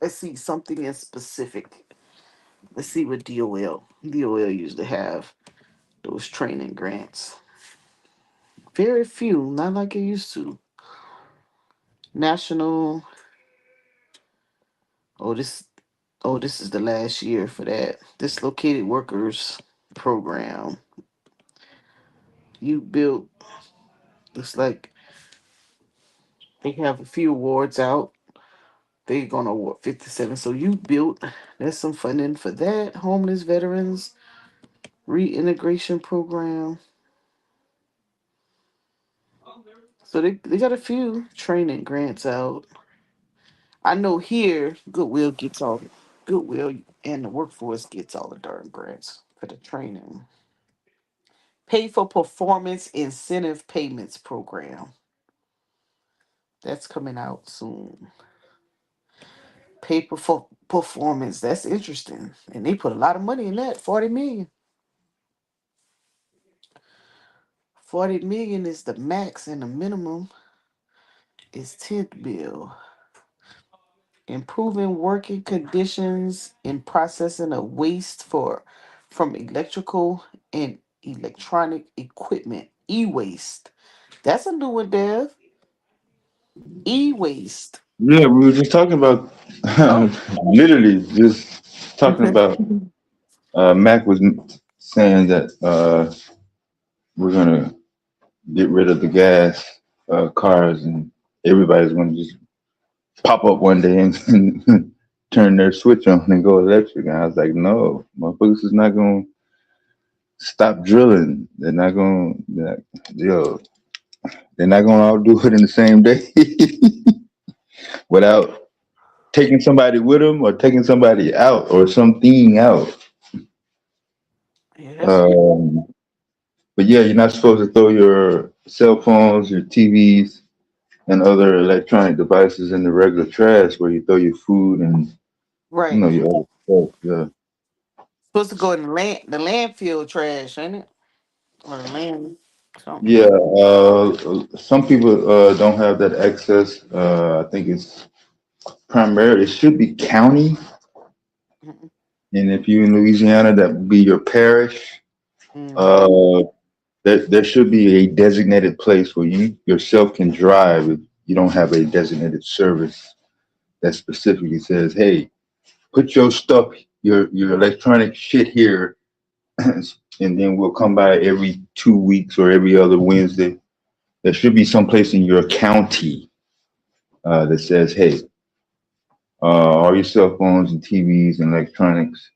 Let's see something in specific. Let's see what DOL used to have those training grants. Very few, not like it used to. National. Oh, this is the last year for that. Dislocated workers program. You built. Looks like they have a few awards out. They're gonna award 57. So you built. There's some funding for that. Homeless veterans reintegration program. So they got a few training grants out. I know here Goodwill and the workforce gets all the darn grants for the training. Pay for performance incentive payments program. That's coming out soon. Pay for performance. That's interesting. And they put a lot of money in that. 40 million. 40 million is the max and the minimum is 10th bill. Improving working conditions in processing of waste for from electrical and electronic equipment. E-waste. That's a new one, Dev. E-waste. Yeah, we were just talking about, Oh, literally just talking okay. about. Mac was saying that we're gonna get rid of the gas cars, and everybody's gonna just pop up one day and, turn their switch on and go electric. And I was like, no, motherfuckers is not gonna stop drilling. They're not gonna, yo, they're not gonna all do it in the same day without taking somebody with them or taking somebody out or something out. Yeah, that's Um, but yeah, you're not supposed to throw your cell phones, your TVs, and other electronic devices in the regular trash where you throw your food and right. your other stuff. Yeah. Supposed to go in the landfill trash, ain't it? Or the land something. Yeah, some people don't have that access. I think it's primarily, it should be county. And if you're in Louisiana, that would be your parish. Mm-hmm. Uh, there should be a designated place where you yourself can drive if you don't have a designated service that specifically says, hey, put your stuff, your electronic shit here, and then we'll come by every 2 weeks or every other Wednesday. There should be some place in your county that says, hey, all your cell phones and TVs and electronics,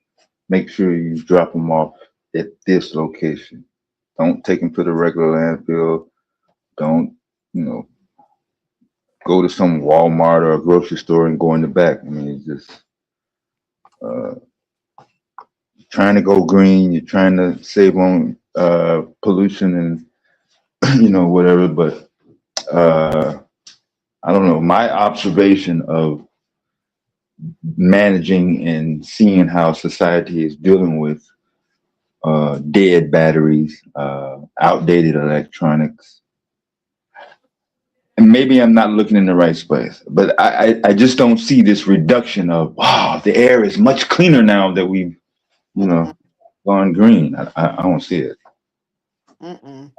make sure you drop them off at this location. Don't take them to the regular landfill. Don't, you know, go to some Walmart or a grocery store and go in the back. I mean, it's just uh, trying to go green. You're trying to save on pollution and whatever. But uh, I don't know. My observation of managing and seeing how society is dealing with dead batteries, outdated electronics. And maybe I'm not looking in the right place, but I just don't see this reduction of, wow, the air is much cleaner now that we've, you know, Mm-mm. gone green. I don't see it. Mm-mm.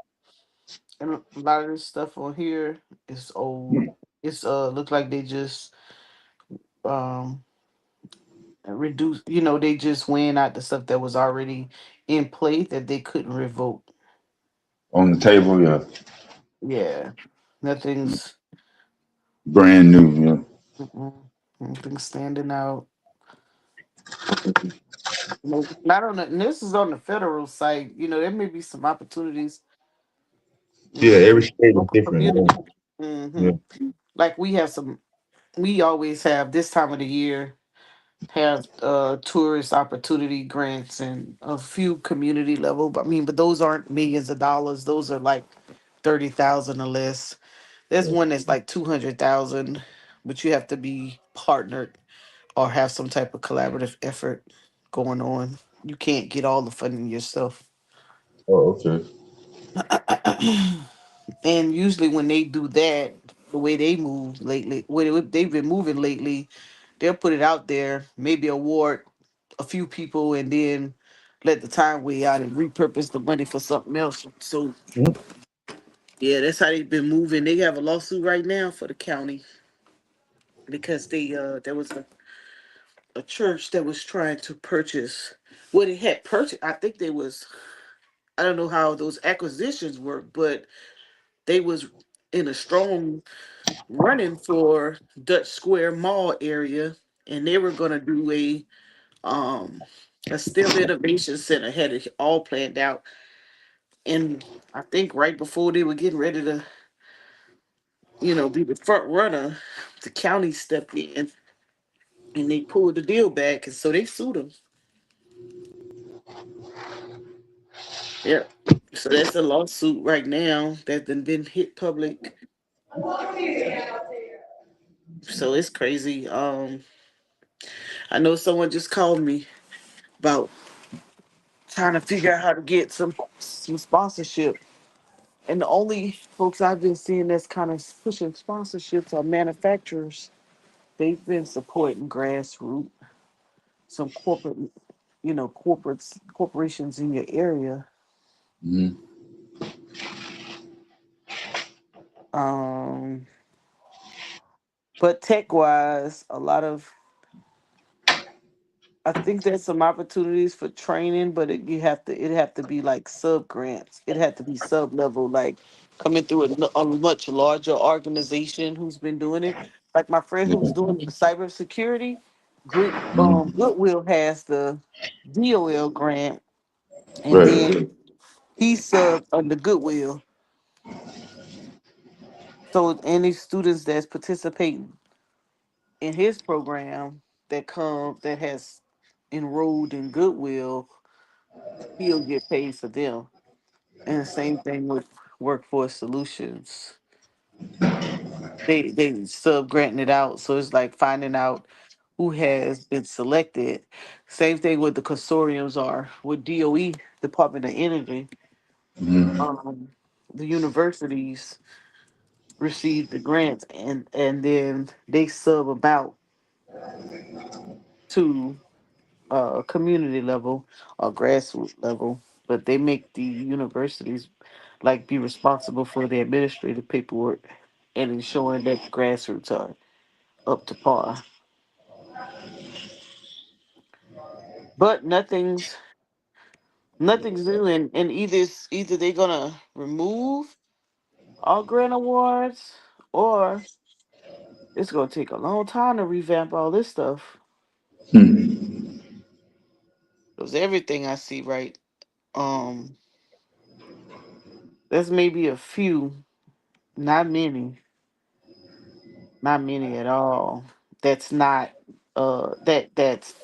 And a lot of this stuff on here is old. It's look like they just um reduce. They just went out the stuff that was already in place that they couldn't revoke. On the table, yeah, Yeah, nothing's brand new, yeah. mm-mm, nothing's standing out. Not on the. And this is on the federal site. There may be some opportunities. Yeah, every In state is local different. community. Yeah, hmm Like we have some. We always have this time of the year have tourist opportunity grants and a few community level. But I mean, but those aren't millions of dollars. Those are like 30,000 or less. There's yeah. one that's like 200,000, but you have to be partnered or have some type of collaborative effort going on. You can't get all the funding yourself. Oh, okay. And usually when they do that, the way they move lately, they've been moving lately, they'll put it out there, maybe award a few people, and then let the time weigh out and repurpose the money for something else. So yeah, that's how they've been moving. They have a lawsuit right now for the county because there was a church that was trying to purchase. Well, they had purchased. I think they was. I don't know how those acquisitions work, but they was in a strong running for Dutch Square Mall area, and they were gonna do a STEM innovation center, had it all planned out. And I think right before they were getting ready to, be the front runner, the county stepped in and they pulled the deal back, and so they sued them. Yeah. So that's a lawsuit right now that's been hit public. So it's crazy. I know someone just called me about trying to figure out how to get some sponsorship. And the only folks I've been seeing that's kind of pushing sponsorships are manufacturers. They've been supporting grassroots, some corporations in your area. Mhm. Um, but tech wise, I think there's some opportunities for training, but it have to be like sub grants. It had to be sub level, like coming through a much larger organization who's been doing it. Like my friend Yeah. who's doing the cybersecurity, Mhm. Goodwill has the DOL grant, and Right. then he subbed under Goodwill. So any students that's participating in his program that has enrolled in Goodwill, he'll get paid for them. And the same thing with Workforce Solutions. They sub granting it out, so it's like finding out who has been selected. Same thing with the consortiums are with DOE, Department of Energy. Mhm. Um, the universities receive the grants, and then they sub about to community level or grassroots level, but they make the universities like be responsible for the administrative paperwork and ensuring that the grassroots are up to par. But nothing's new, and either they're gonna remove all grant awards, or it's gonna take a long time to revamp all this stuff. Hmm. Because everything I see, right, um, there's maybe a few, not many, not many at all. That's not that's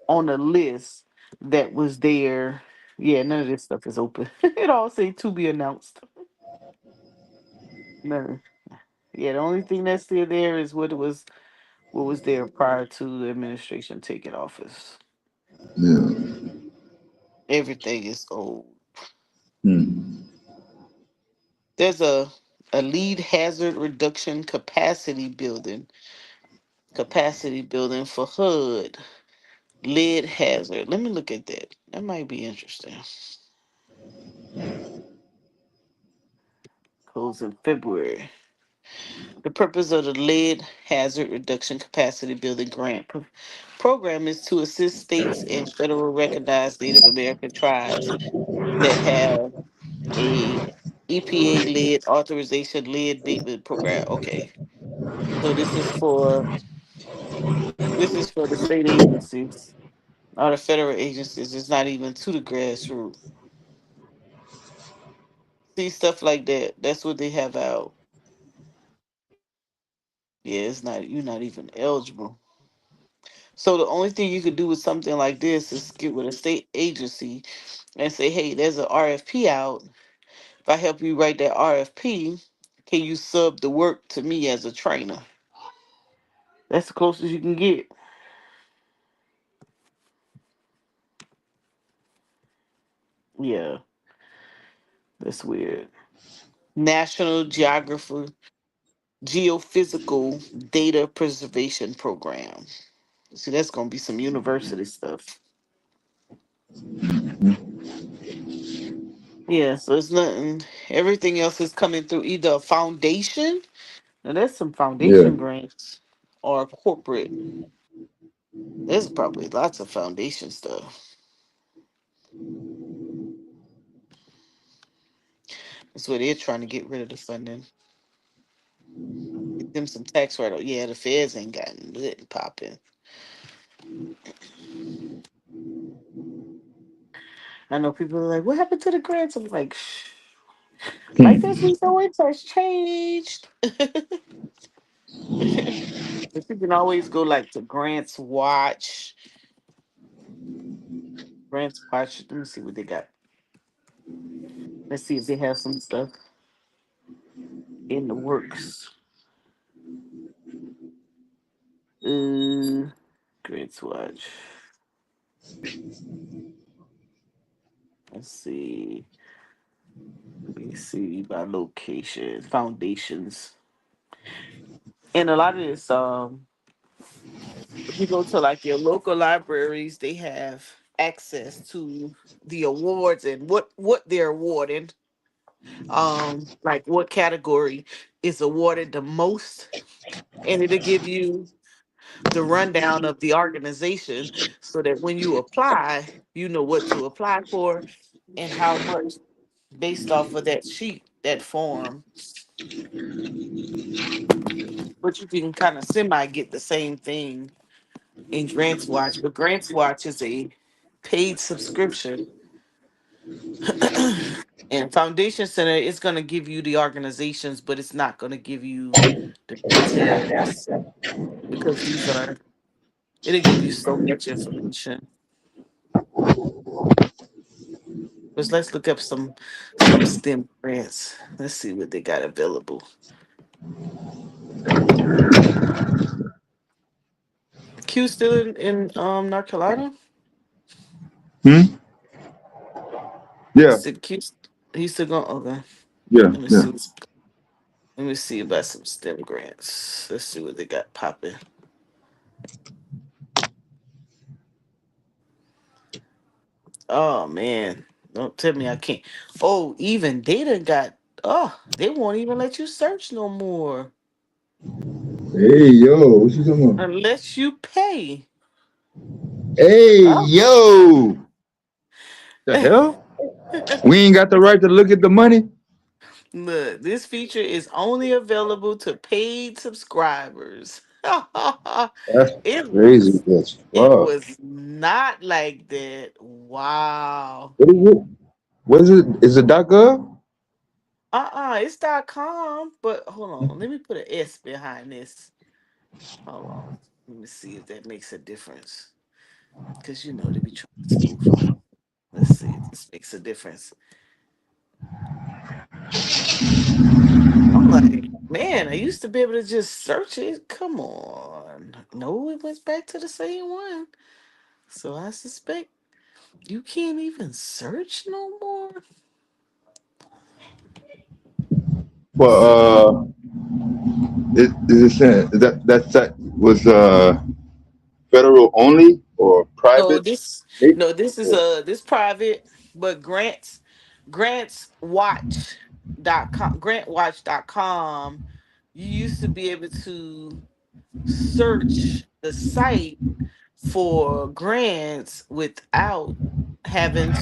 on the list that was there. Yeah, none of this stuff is open. It all say to be announced. None. Yeah, the only thing that's still there is what was there prior to the administration taking office. Yeah. Everything is old. Hmm. There's a lead hazard reduction capacity building for HUD. Lead hazard. Let me look at that. That might be interesting. Close in February. The purpose of the lead hazard reduction capacity building grant program is to assist states and federal recognized Native American tribes that have a EPA lead authorization lead abatement program. Okay, so this is for the state agencies or the federal agencies. It's not even to the grassroots. See stuff like that. That's what they have out. Yeah, it's not. You're not even eligible. So the only thing you could do with something like this is get with a state agency and say, "Hey, there's an RFP out. If I help you write that RFP, can you sub the work to me as a trainer?" That's the closest you can get. Yeah, That's weird. National Geophysical Data Preservation Program. See, that's gonna be some university stuff. Yeah, so it's nothing. Everything else is coming through either a foundation. Now there's some Yeah. foundation grants or corporate. There's probably lots of foundation stuff. That's where they're trying to get rid of the funding. Get them some tax write off. Yeah, the feds ain't gotten lit popping. I know people are like, "What happened to the grants?" I'm like, "Shh, life as we know it has changed." But you can always go like to Grants Watch. Grants Watch. Let me see what they got. Let's see if they have some stuff in the works. Uh, Grants Watch. Let's see. Let me see by location, foundations, and a lot of this. If you go to like your local libraries, they have access to the awards and what they're awarding. Like what category is awarded the most, and it'll give you the rundown of the organization so that when you apply, you know what to apply for and how much based off of that sheet, that form. But you can kind of semi get the same thing in Grants Watch. But Grants Watch is a paid subscription. And Foundation Center is going to give you the organizations, but it's not going to give you the details because these are, it'll give you so much information. But let's look up some STEM grants. Let's see what they got available. Q still in North Carolina? Hmm? Yeah. Is it Q? He's still going. Okay. Yeah. Let me Yeah. see. Let me see about some STEM grants. Let's see what they got popping. Oh man, don't tell me I can't. Oh, even they done got. Oh, they won't even let you search no more Hey yo, what you talking about? unless you pay. Hey Oh. yo, the hell? We ain't got the right to look at the money. Look, this feature is only available to paid subscribers. That's it crazy was as it fuck. was not like that. Wow. What is it? What is it? Is it .gov? It's .com, but hold on. Let me put an S behind this. Hold on. Let me see if that makes a difference. Cause you know they be trying to spoof them. Let's see if this makes a difference. I'm like, man, I used to be able to just search it. Come on. No, it went back to the same one. So I suspect you can't even search no more. Well, is it saying that was federal only or No, private? Maybe. no, this is Yeah. this private, but grantwatch.com. You used to be able to search the site for grants without having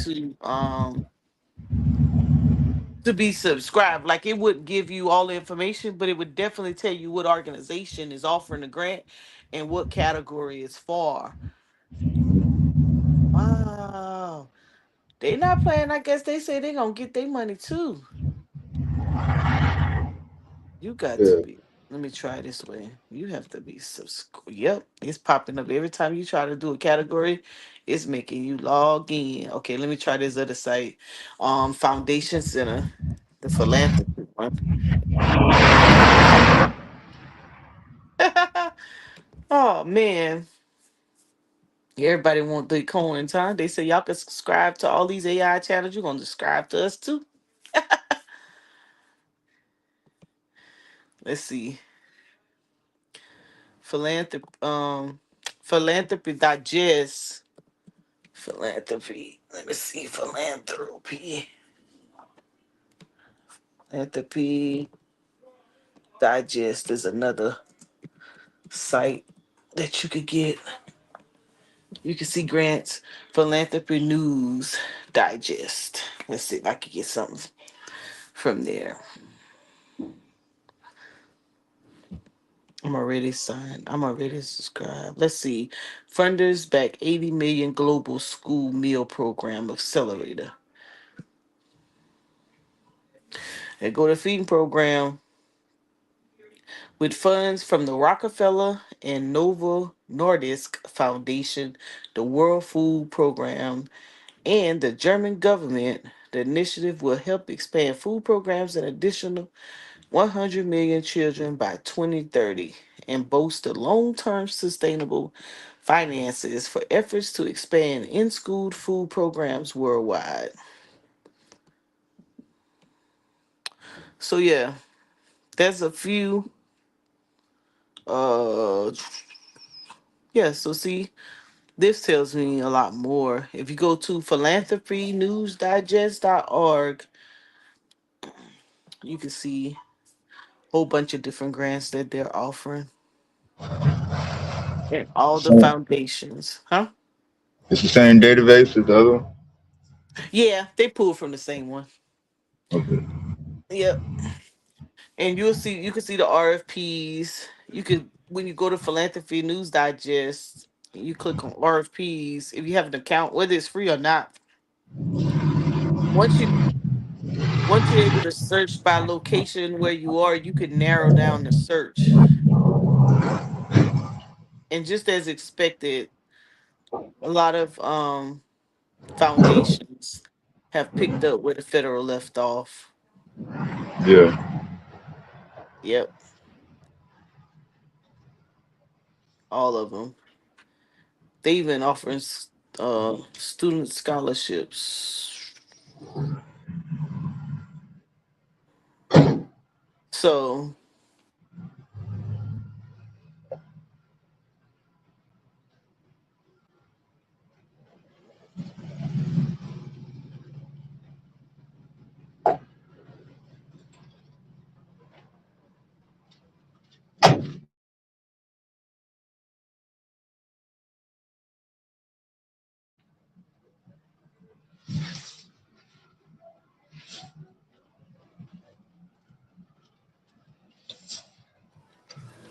to be subscribed. Like it would give you all the information, but it would definitely tell you what organization is offering the grant and what category it's for. Wow. They not playing. I guess they say they gonna get their money too. You got to Yeah. be. Let me try this way. You have to be subscribed. Yep, it's popping up every time you try to do a category. It's making you log in. Okay, let me try this other site. Foundation Center, the philanthropy one. Oh man, everybody want the coins, huh? They say y'all can subscribe to all these AI channels. You gonna subscribe to us too? Let's see. Philanthropy Philanthropy Digest. Philanthropy. Let me see. Philanthropy Digest is another site that you could get. You can see grants. Philanthropy News Digest. Let's see if I can get something from there. I'm already signed. I'm already subscribed. Let's see. Funders back 80 million global school meal program accelerator. And go to feeding program with funds from the Rockefeller and Novo Nordisk Foundation, the World Food Program, and the German government. The initiative will help expand food programs in additional 100 million children by 2030 and boast the long-term sustainable finances for efforts to expand in-school food programs worldwide. So yeah, there's a few uh yeah, so see, this tells me a lot more. If you go to philanthropynewsdigest.org, you can see a whole bunch of different grants that they're offering and all the Same. foundations. Huh? It's the same database as the other one? Yeah, they pulled from the same one. Okay. Yep. And you can see the RFPs. You could when you go to Philanthropy News Digest, you click on RFPs. If you have an account, whether it's free or not, once you once you're able to search by location where you are, you can narrow down the search. And just as expected, a lot of foundations have picked up where the federal left off. Yeah. Yep, all of them. They even offering student scholarships. So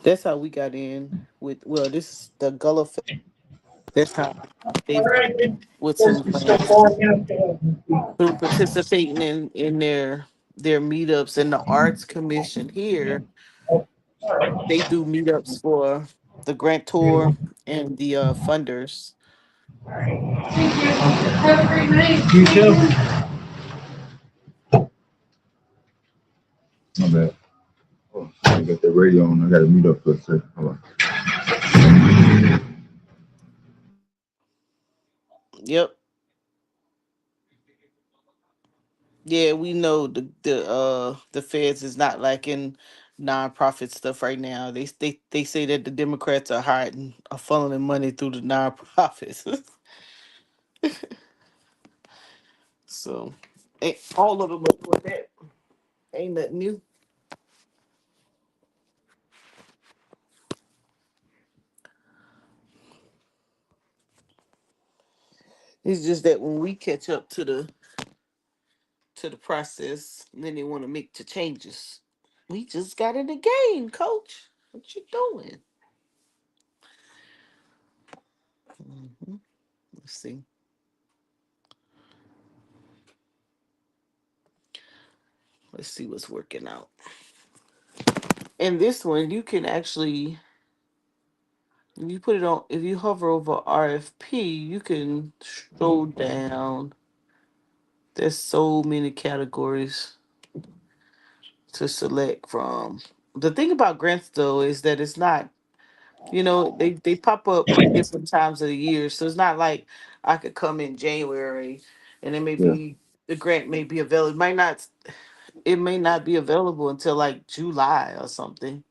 that's how we got in with. Well, this is the Gullah. That's how they've gotten in with some grants through participating in their meetups and the Arts Commission here. They do meetups for the grantor and the funders. You too. My bad. Oh, I got that radio on. I got to mute up for a second. Hold on. Yep. Yeah, we know the feds is not liking nonprofit stuff right now. They say that the Democrats are hiding are funneling money through the nonprofits. So all of them are doing that. Ain't nothing new. It's just that when we catch up to the process, then they want to make the changes. We just got in the game, coach. What you doing? Hmm. Let's see. Let's see what's working out. And this one, you can actually, if you put it on, if you hover over RFP, you can scroll down. There's so many categories to select from. The thing about grants, though, is that it's not, they pop up different times of the year. So it's not like I could come in January and it may Yeah. be. the grant may be available. It may not be available until like July or something.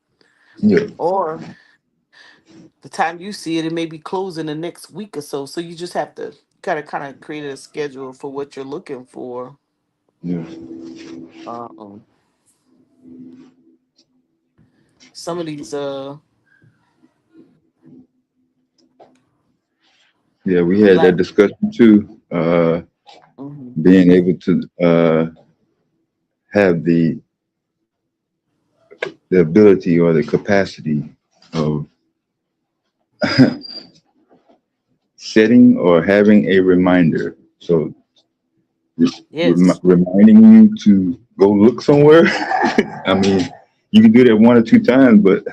Yeah, Or the time you see it, it may be closing the next week or so. So you just have to kind of create a schedule for what you're looking for. yeah, Um, some of these yeah. We had black. that discussion too. Mhm. Being able to have the ability or the capacity of setting or having a reminder. So just Yes. reminding you to go look somewhere. I mean, you can do that one or two times, but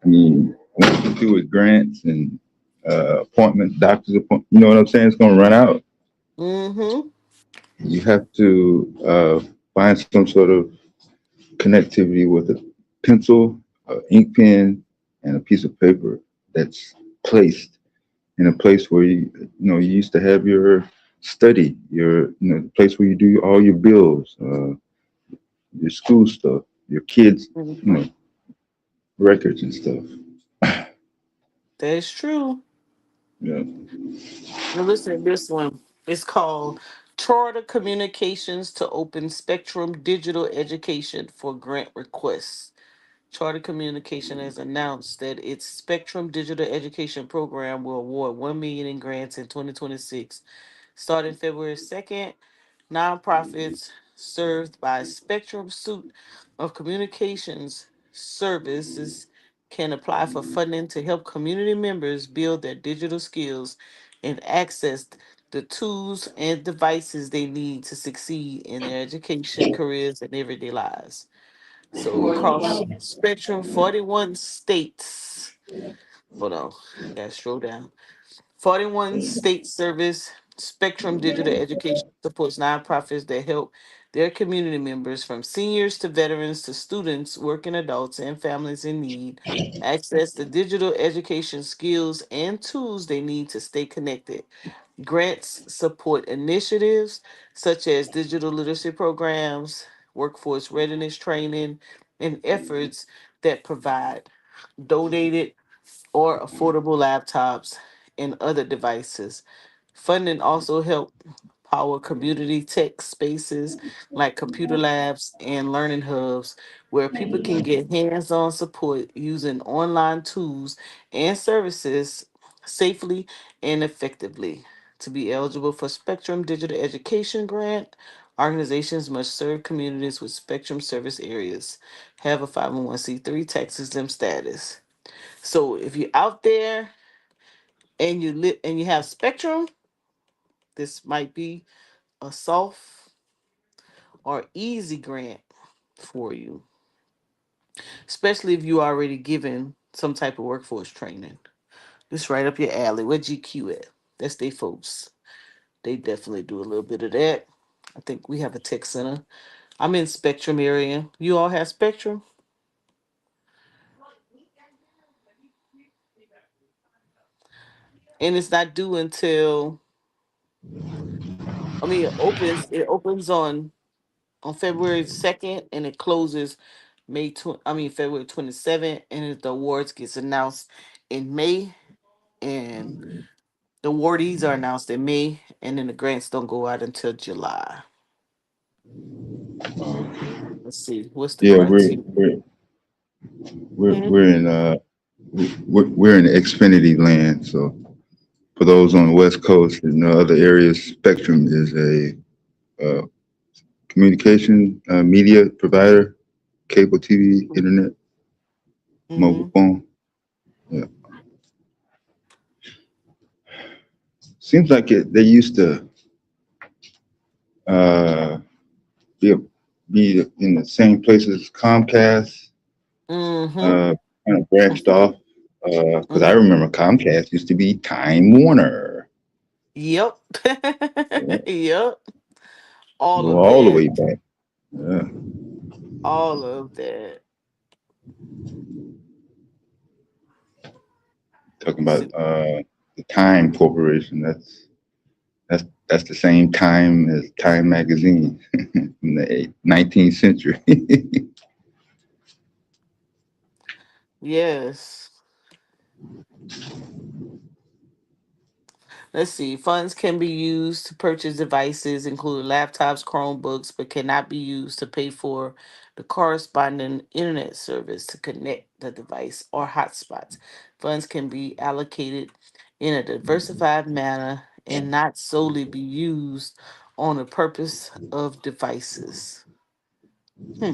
I mean, once you do with grants and appointments, doctor's appointment, you know what I'm saying? It's going to run out. Mm-hmm. You have to find some sort of connectivity with a pencil, ink pen, and a piece of paper that's placed in a place where you used to have your study, the place where you do all your bills, your school stuff, your kids, you Hmm. know, records and stuff. That's true. Yeah. Now listen to this one. It's called Charter Communications to Open Spectrum Digital Education for Grant Requests. Charter Communication has announced that its Spectrum Digital Education Program will award 1 million in grants in 2026. Starting February 2nd, nonprofits served by Spectrum suite of communications services can apply for funding to help community members build their digital skills and access the tools and devices they need to succeed in their education, careers, and everyday lives. So across spectrum, 41 states. Hold on, gotta scroll down. 41 state service Spectrum Digital Education supports nonprofits that help their community members, from seniors to veterans to students, working adults, and families in need, access the digital education skills and tools they need to stay connected. Grants support initiatives such as digital literacy programs, workforce readiness training, and efforts that provide donated or affordable laptops and other devices. Funding also helped power community tech spaces like computer labs and learning hubs where people can get hands-on support using online tools and services safely and effectively. To be eligible for Spectrum Digital Education Grant, organizations must serve communities with Spectrum service areas, have a 501c3 tax exempt status. So if you're out there and you have Spectrum, this might be a soft or easy grant for you, especially if you already given some type of workforce training. This right up your alley. Where GQ at? That's they folks. They definitely do a little bit of that. I think we have a tech center. I'm in Spectrum area. You all have Spectrum, and it's not due until I mean it opens on February 2nd and it closes February 27th, and the awards gets announced in May, and the awardees are announced in May, and then the grants don't go out until July. Let's see, what's the Yeah, grants we're here? we're we're, Mhm. we're in we're in Xfinity land. So for those on the West Coast and the other areas, Spectrum is a communication media provider, cable TV, internet, mobile Mhm. phone. Yeah. Seems like they used to uh, be be in the same place as Comcast, Mhm. uh, kind of branched off. Because I Mhm. remember Comcast used to be Time Warner. Yep. Yeah, Yep. All go of all the that. way back. Yeah. All of that. Talking Let's about see. the Time Corporation. That's That's the same time as Time magazine in the 19th century. Yes. Let's see. Funds can be used to purchase devices, including laptops, Chromebooks, but cannot be used to pay for the corresponding internet service to connect the device or hotspots. Funds can be allocated in a diversified manner and not solely be used on the purpose of devices. Hmm.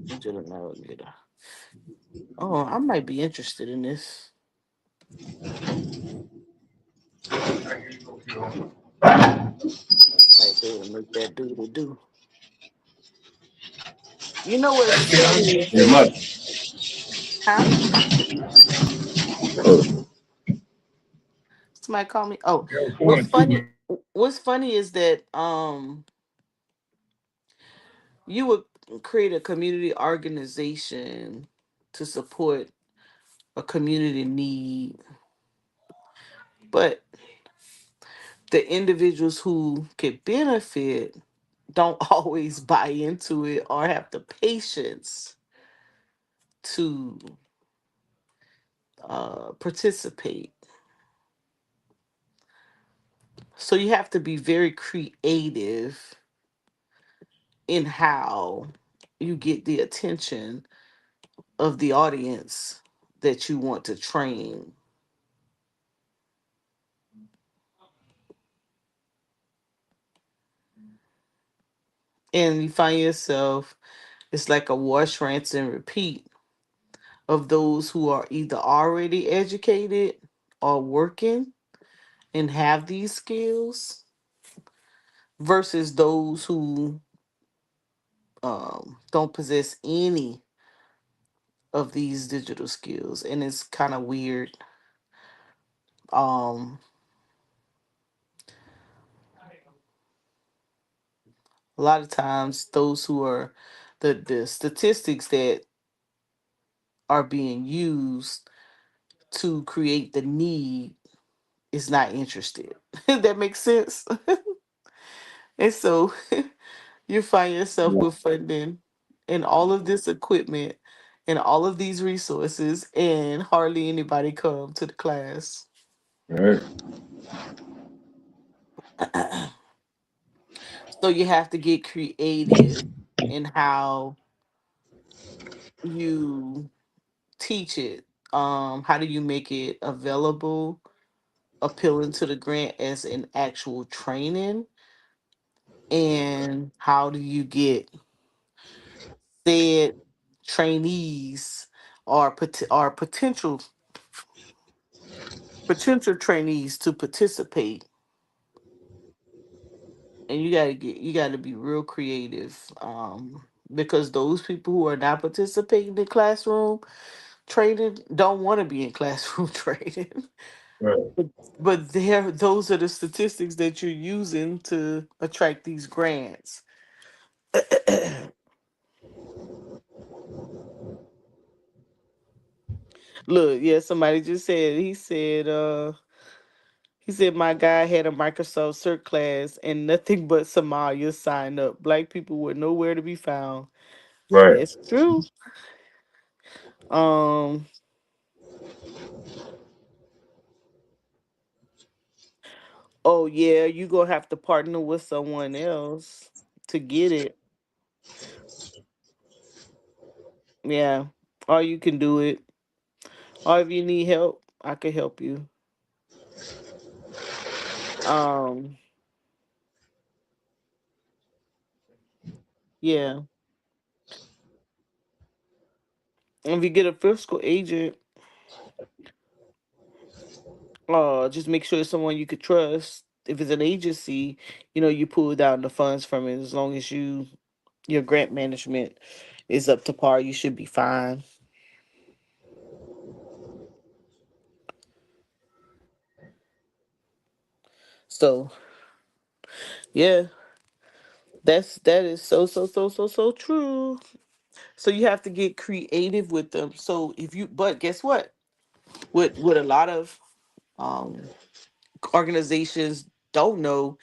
Digital navigator. Oh, I might be interested in this. Might be able to make that do to do. You know what's funny is Hey, that, much. huh? Oh, Somebody call me. Oh, what's funny? What's funny is that you would create a community organization to support a community need, but the individuals who could benefit don't always buy into it or have the patience to participate. So you have to be very creative in how you get the attention of the audience that you want to train. And you find yourself, it's like a wash, rinse, and repeat of those who are either already educated or working and have these skills versus those who don't possess any of these digital skills. And it's kind of weird. Um, a lot of times, those who are the statistics that are being used to create the need is not interested. That makes sense. And so you find yourself with funding and all of this equipment and all of these resources, and hardly anybody come to the class. right. So you have to get creative in how you teach it. How do you make it available, appealing to the grant as an actual training? And how do you get said trainees or potential trainees to participate? And you gotta be real creative, because those people who are not participating in classroom training don't want to be in classroom training. Right. But there, those are the statistics that you're using to attract these grants. Look, yeah, somebody just said, he said my guy had a Microsoft Cert class and nothing but Somalia signed up. Black people were nowhere to be found. Right. It's true. Um, oh yeah, you gonna have to partner with someone else to get it. Yeah. Or you can do it. Or if you need help, I can help you. Um, yeah. If you get a fiscal agent, just make sure it's someone you could trust. If it's an agency, you pull down the funds from it. As long as your grant management is up to par, you should be fine. So yeah, that is so true. So you have to get creative with them. So if you, but guess what? What a lot of um, organizations don't know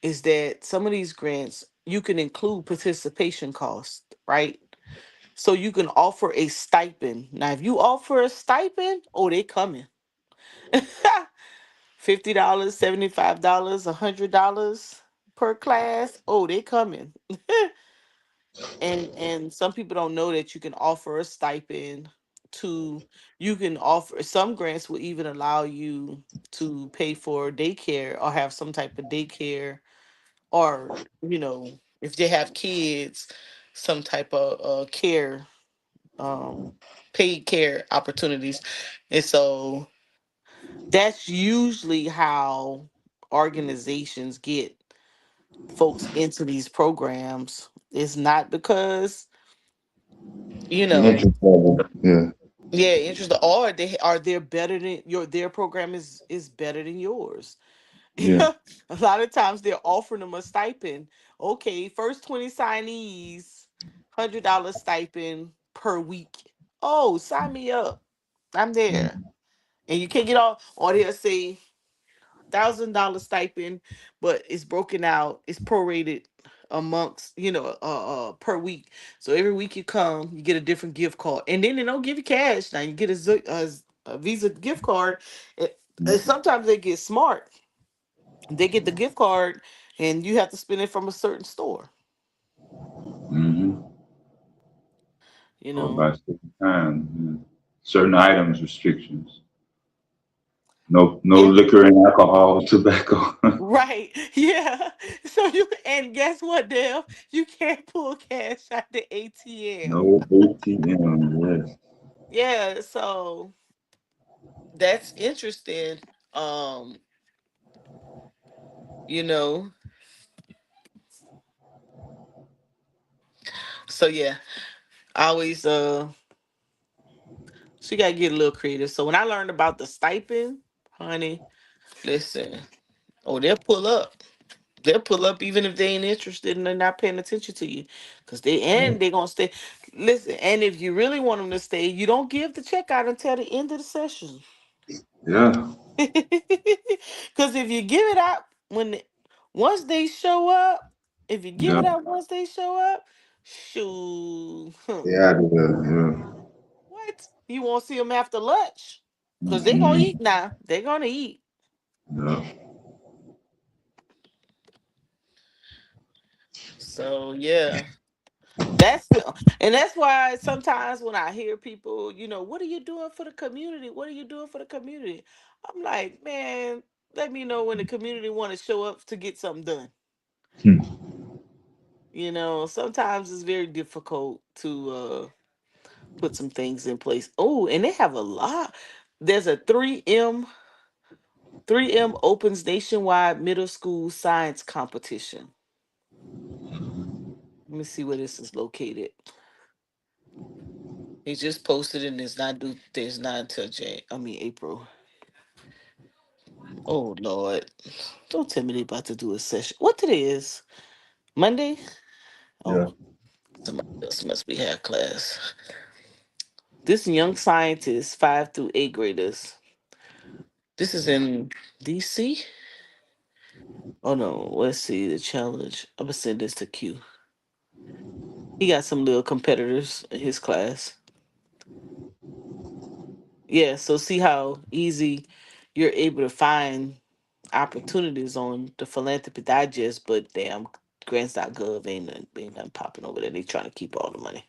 is that some of these grants you can include participation costs, right? So you can offer a stipend. Now, if you offer a stipend, oh, they coming. $50, $75, $100 per class. Oh, they coming. And some people don't know that you can offer a stipend to, you can offer, some grants will even allow you to pay for daycare or have some type of daycare, or if they have kids, some type of care, um paid care opportunities. And so that's usually how organizations get folks into these programs. It's not because you The know interest level. Yeah. yeah, interest, or they're better than their program is better than yours. Yeah. A lot of times they're offering them a stipend. Okay, first 20 signees, $100 stipend per week. Oh, sign me up. I'm there. And you can't get all, or they'll say $1,000 stipend, but it's broken out, it's prorated amongst, per week. So every week you come, you get a different gift card. And then they don't give you cash. Now you get a Visa gift card. And sometimes they get smart, they get the gift card and you have to spend it from a certain store, Mm-hmm. you Or know. by certain time. Yeah. Certain items restrictions. No Yeah. liquor and alcohol, tobacco. Right. Yeah. So and guess what, Dale? You can't pull cash at the ATM. No ATM. Yes. Yeah, so that's interesting. Um, you know, so yeah, I always so you gotta get a little creative. So when I learned about the stipend, honey, listen, oh, they'll pull up. They'll pull up even if they ain't interested and they're not paying attention to you. Cause they gonna stay. Listen, and if you really want them to stay, you don't give the check out until the end of the session. Yeah. Cause if you give it out once they show up, if you give Yeah. it out once they show up, shoot, Yeah. Yeah. what? You won't see them after lunch. Cause they gonna Mm-hmm. eat now. They're gonna eat. Yeah. So yeah. And that's why sometimes when I hear people, what are you doing for the community? What are you doing for the community? I'm like, man, let me know when the community want to show up to get something done. Hmm. Sometimes it's very difficult to put some things in place. Oh, and they have a lot. There's a 3M opens nationwide middle school science competition. Let me see where this is located. He just posted it and there's not until April. Oh Lord. Don't tell me they about to do a session. What today is? Monday? Yeah. Oh, somebody else must be have class. This young scientist, 5 through 8 graders. This is in DC? Oh no, let's see the challenge. I'm gonna send this to Q. He got some little competitors in his class. Yeah, so see how easy you're able to find opportunities on the philanthropy digest, but damn grants.gov ain't nothing popping over there. They trying to keep all the money.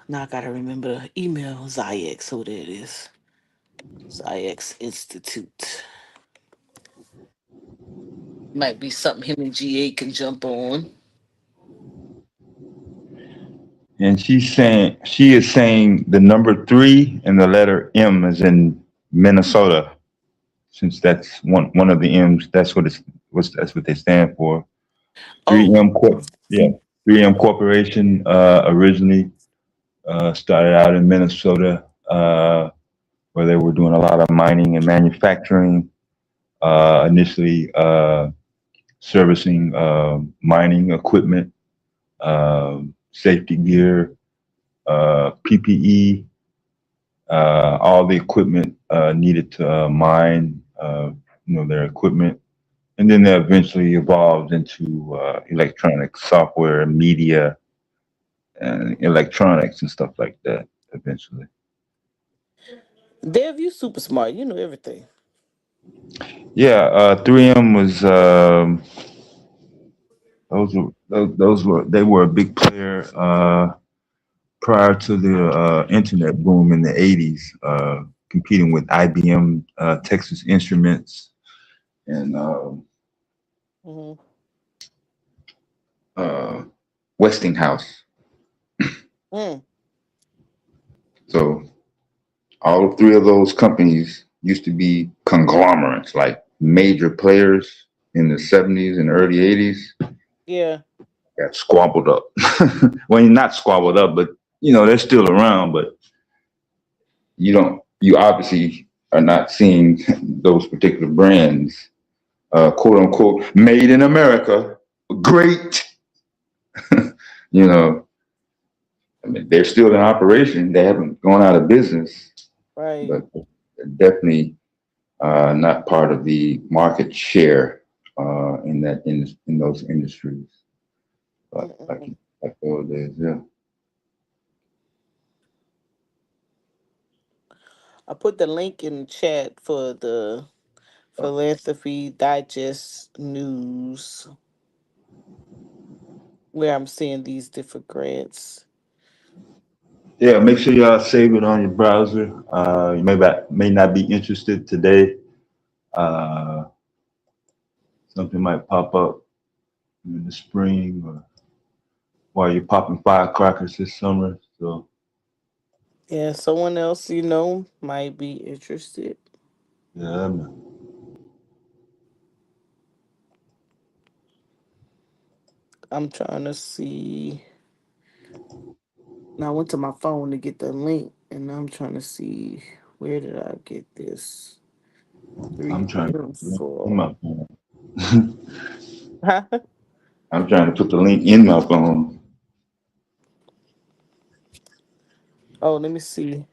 Now I gotta remember the email Zyx. So there it is. Zyx Institute. Might be something him and GA can jump on. And she is saying the number three and the letter M is in Minnesota, since that's one of the M's. That's what they stand for. Oh, 3M Corp. Yeah. 3M Corporation originally started out in Minnesota, where they were doing a lot of mining and manufacturing. Initially servicing mining equipment, safety gear, PPE, all the equipment needed to mine, their equipment, and then they eventually evolved into electronic software, media, and electronics and stuff like that. Eventually, Dev, you super smart. You know everything. yeah. 3M was those were they were a big player prior to the internet boom in the '80s, competing with IBM, Texas Instruments, and Hmm. uh, Westinghouse. Mm, So all three of those companies used to be conglomerates, like major players in the '70s and early '80s. yeah. Got squabbled up. Well, not squabbled up, but they're still around. But you obviously are not seeing those particular brands, quote unquote, made in America. Great, you know. I mean, they're still in operation. They haven't gone out of business, Right. but definitely not part of the market share in those industries. But like Mm-mm. like the old days, yeah. I put the link in the chat for the Philanthropy Digest News, where I'm seeing these different grants. Yeah, make sure y'all save it on your browser. You may not be interested today. Uh, Something might pop up in the spring or while you're popping firecrackers this summer. So Yeah, someone else might be interested. yeah, man. I'm trying to see. Now I went to my phone to get the link, and I'm trying to see where did I get this I'm trying to 3M put the link in for. my phone. I'm trying to put the link in my phone. Oh, let me see.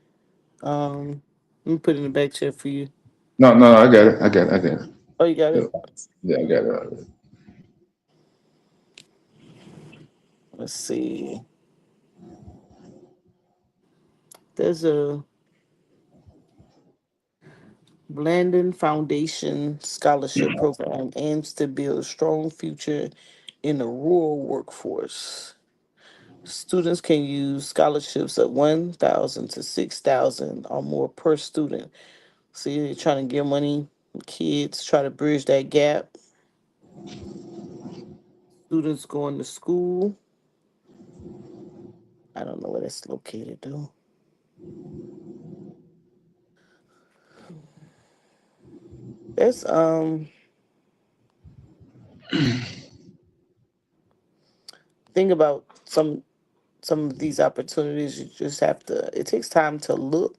Let me put it in the back chat for you. No, no, I got it. I got it. Oh, you got Yeah, it. yeah, I got it already. Let's see. There's a Blandon Foundation scholarship program aims to build a strong future in the rural workforce. Students can use scholarships of 1,000 to 6,000 or more per student. See, they're trying to give money to kids, try to bridge that gap. Students going to school. I don't know where that's located though. That's think about some of these opportunities. You just have to. It takes time to look,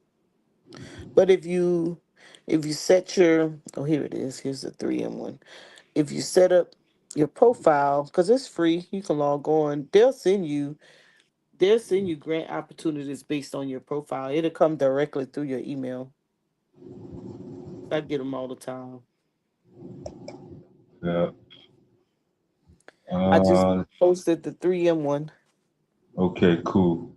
but if you set your, oh, here it is. Here's the 3M one. If you set up your profile, because it's free, you can log on. They'll send you grant opportunities based on your profile. It'll come directly through your email. I get them all the time. Yeah. I just Uh, posted the 3M one, okay, cool.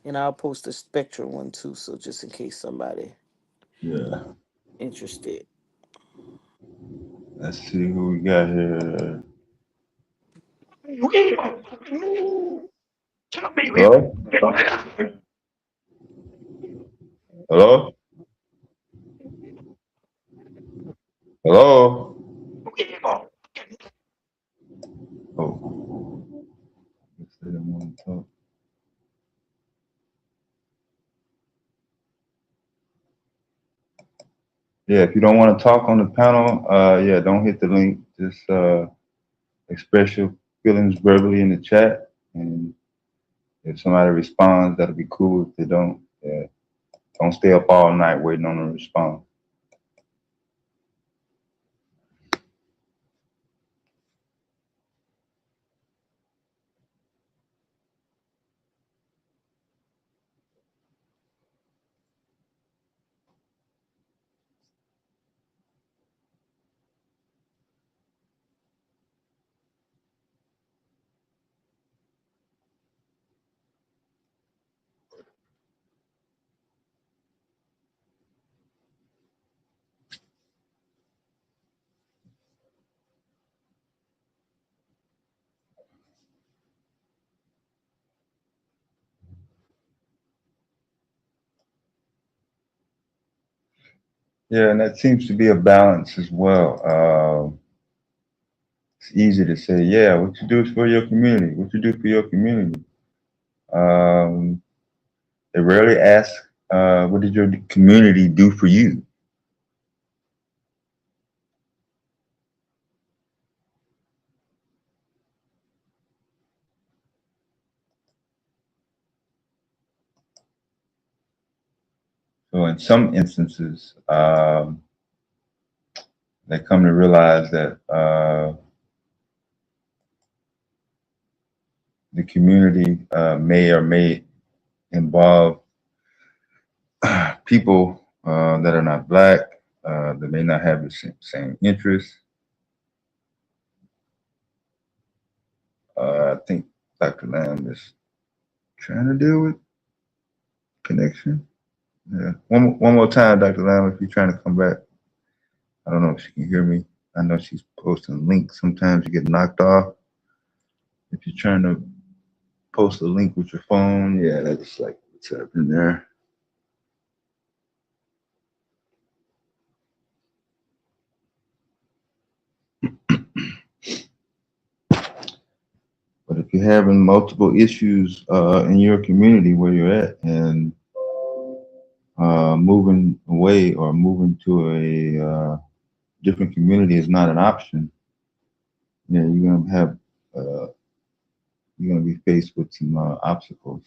and I'll post the Spectrum one too. So just in case somebody Yeah. interested. Let's see who we got here. Hello? Hello? Hello? Oh, guess they didn't want to talk. Yeah, if you don't want to talk on the panel, yeah, don't hit the link. Just express your feelings verbally in the chat, and if somebody responds, that'll be cool. If they don't, yeah, don't stay up all night waiting on a response. Yeah, and that seems to be a balance as well. It's easy to say, yeah, what you do is for your community. What you do for your community. Um, they rarely ask, what did your community do for you? So in some instances, they come to realize that the community may or may involve people that are not black, that may not have the same interests. I think Dr. Lamb is trying to deal with connection. Yeah. One more time, Dr. Lamb, if you're trying to come back. I don't know if she can hear me. I know she's posting links. Sometimes you get knocked off. If you're trying to post a link with your phone, yeah, that's like what's happening there. But if you're having multiple issues in your community where you're at and moving away or moving to a different community is not an option, yeah, uh, you're gonna be faced with some obstacles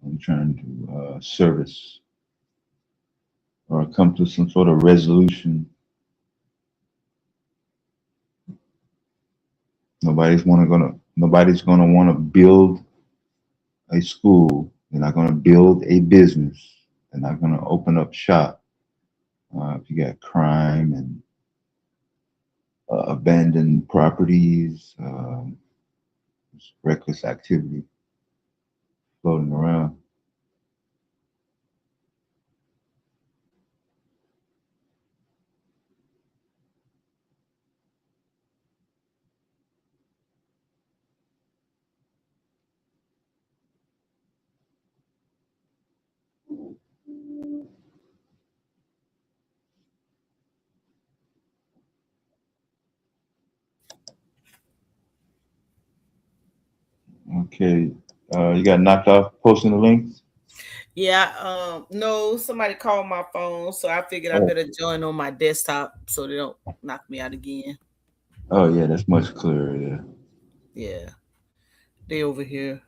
in trying to service or come to some sort of resolution. Nobody's gonna want to build a school. They're not gonna build a business. They're not gonna open up shop. If you got crime and abandoned properties, reckless activity floating around. Okay, you got knocked off posting the links. Yeah, no, somebody called my phone, so I figured I Oh, better join on my desktop so they don't knock me out again. oh yeah, that's much clearer. Yeah, they over here.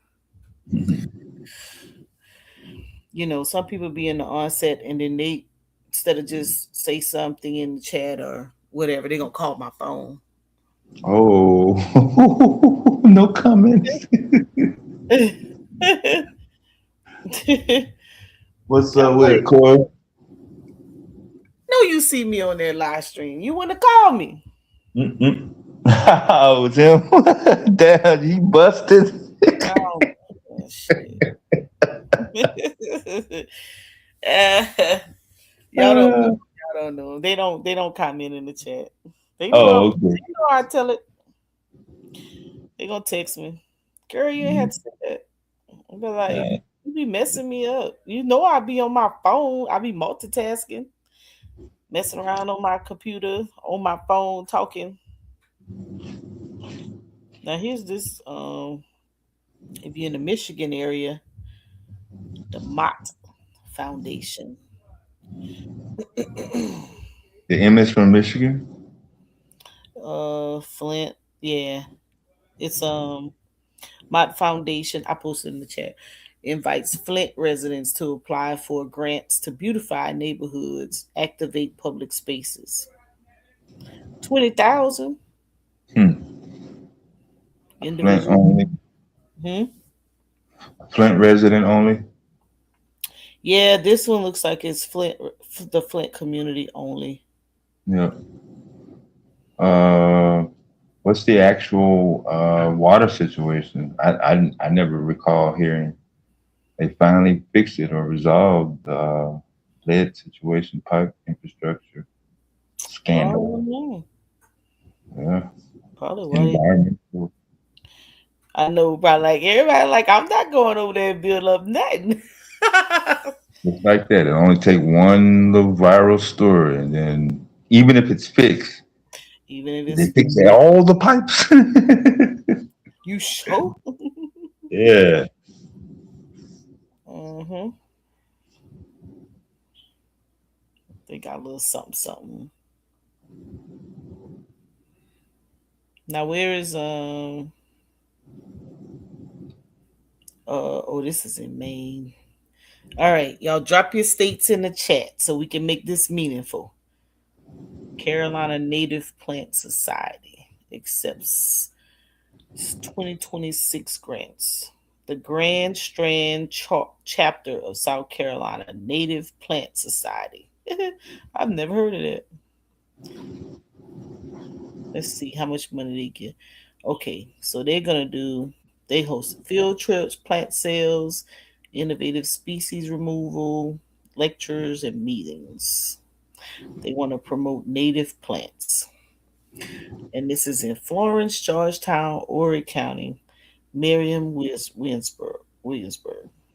Yeah. Some people be in the onset and then they instead of just say something in the chat or whatever, they gonna call my phone. Oh, no comments. What's I'm up with it, like, Corey? no, you see me on that live stream. You wanna call me. Mm-mm. Oh, it was him. Damn, he busted. Oh shit. Uh, y'all don't know. Uh, Y'all don't know. They don't comment in the chat. They know oh, okay. I tell it. They gonna text me. Girl, you ain't have to say that. I'll be like, Uh, you be messing me up. You know I be on my phone. I be multitasking, messing around on my computer, on my phone, talking. Now here's this if you're in the Michigan area, the Mott Foundation. the image from Michigan. Flint, yeah. It's Mott Foundation, I posted in the chat, invites Flint residents to apply for grants to beautify neighborhoods, activate public spaces. 20,000 Hmm. Flint individual. only. Hmm. Flint resident only. Yeah, this one looks like it's the Flint community only. Yeah. Uh, what's the actual water situation? I never recall hearing they finally fixed it or resolved lead situation, pipe infrastructure I scandal. don't know. Yeah. Probably why Environmental. I know probably like everybody like I'm not going over there and build up nothing. Just like that. It only take one little viral story, and then even if it's fixed, Even if they it's fix all the pipes. you show. Yeah. Mm-hmm. They got a little something, something. Now where is oh, this is in Maine. All right, y'all drop your states in the chat so we can make this meaningful. Carolina Native Plant Society accepts 2026 grants. The Grand Strand chapter of South Carolina Native Plant Society. I've never heard of that. Let's see how much money they get. Okay, so they're gonna do. They host field trips, plant sales, innovative species removal, lectures, and meetings. They want to promote native plants, and this is in Florence, Georgetown, Horry County, Merriam Williamsburg.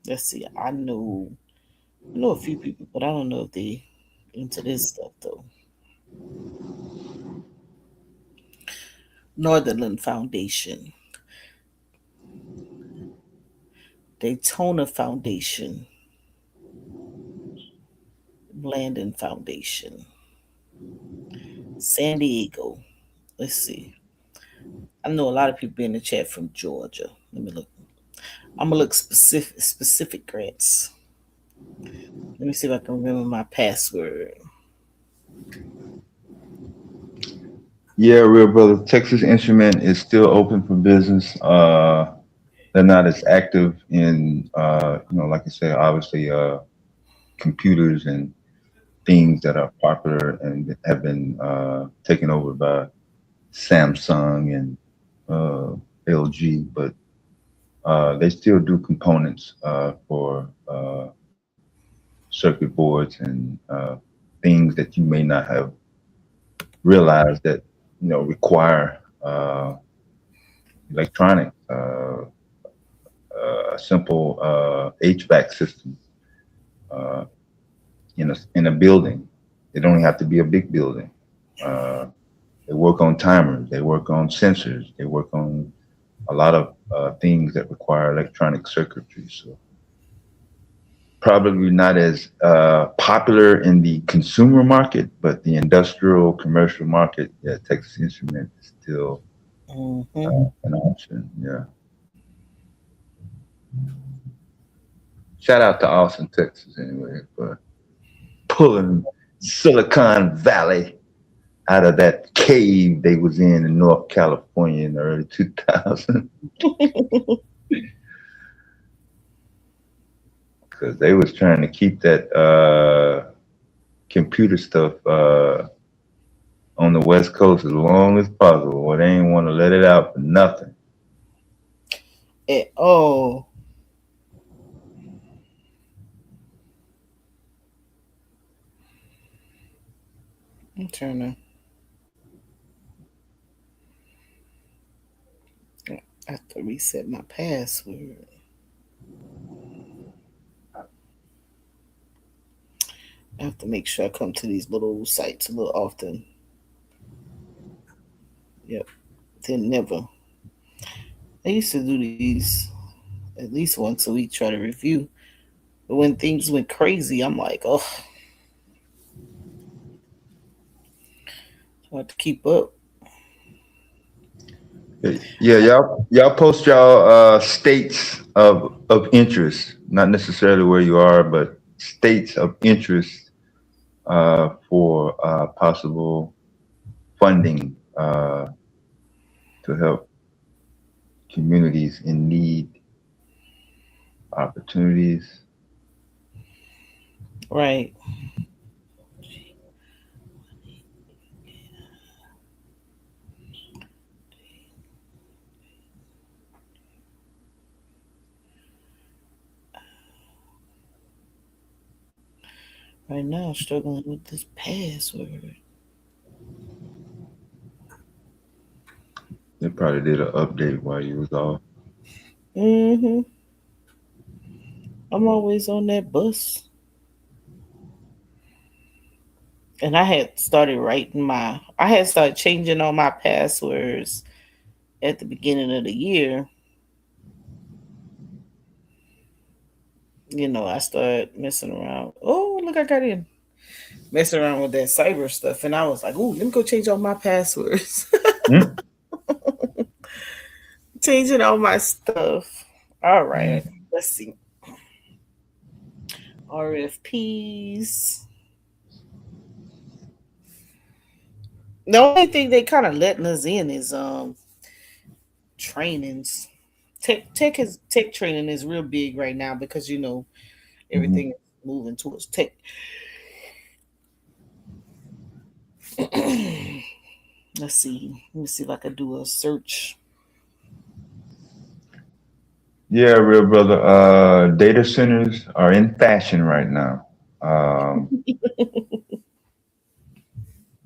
Let's see. I know a few people, but I don't know if they into this stuff though. Northern Foundation, Daytona Foundation, Landon Foundation, San Diego. Let's see. I know a lot of people in the chat from Georgia. Let me look. I'm gonna look specific grants. Let me see if I can remember my password. Yeah, real brother. Texas Instrument is still open for business. They're not as active in, like I say, obviously, computers and things that are popular and have been taken over by Samsung and LG, but they still do components for circuit boards and things that you may not have realized that require electronics. A simple HVAC system uh, in a building. It don't have to be a big building. Uh, they work on timers. They work on sensors. They work on a lot of things that require electronic circuitry. So probably not as popular in the consumer market, but the industrial commercial market, yeah, Texas Instrument is still Mm-hmm. an option. Yeah. Shout out to Austin, Texas, anyway, for pulling Silicon Valley out of that cave they was in North California in the early 2000s, because they was trying to keep that computer stuff on the West Coast as long as possible. Well, they ain't want to let it out for nothing. Oh, I'm trying to. I have to reset my password. I have to make sure I come to these little sites a little often. Yep, they never. I used to do these at least once a week, try to review. But when things went crazy, I'm like, oh, I have to keep up. Yeah, y'all post y'all states of interest, not necessarily where you are, but states of interest for possible funding to help communities in need, opportunities. Right. Right now, I'm struggling with this password. They probably did an update while you was off. Mm-hmm. I'm always on that bus. And I had started I had started changing all my passwords at the beginning of the year. I started messing around. Oh, look, I got in. Messing around with that cyber stuff. And I was like, oh, let me go change all my passwords. Hmm? Changing all my stuff. All Yeah. right. Let's see. RFPs. The only thing they kind of letting us in is trainings. Tech training is real big right now because Mhm. everything is moving towards tech. Let's see. Let me see if I can do a search. Yeah, real brother. Data centers are in fashion right now.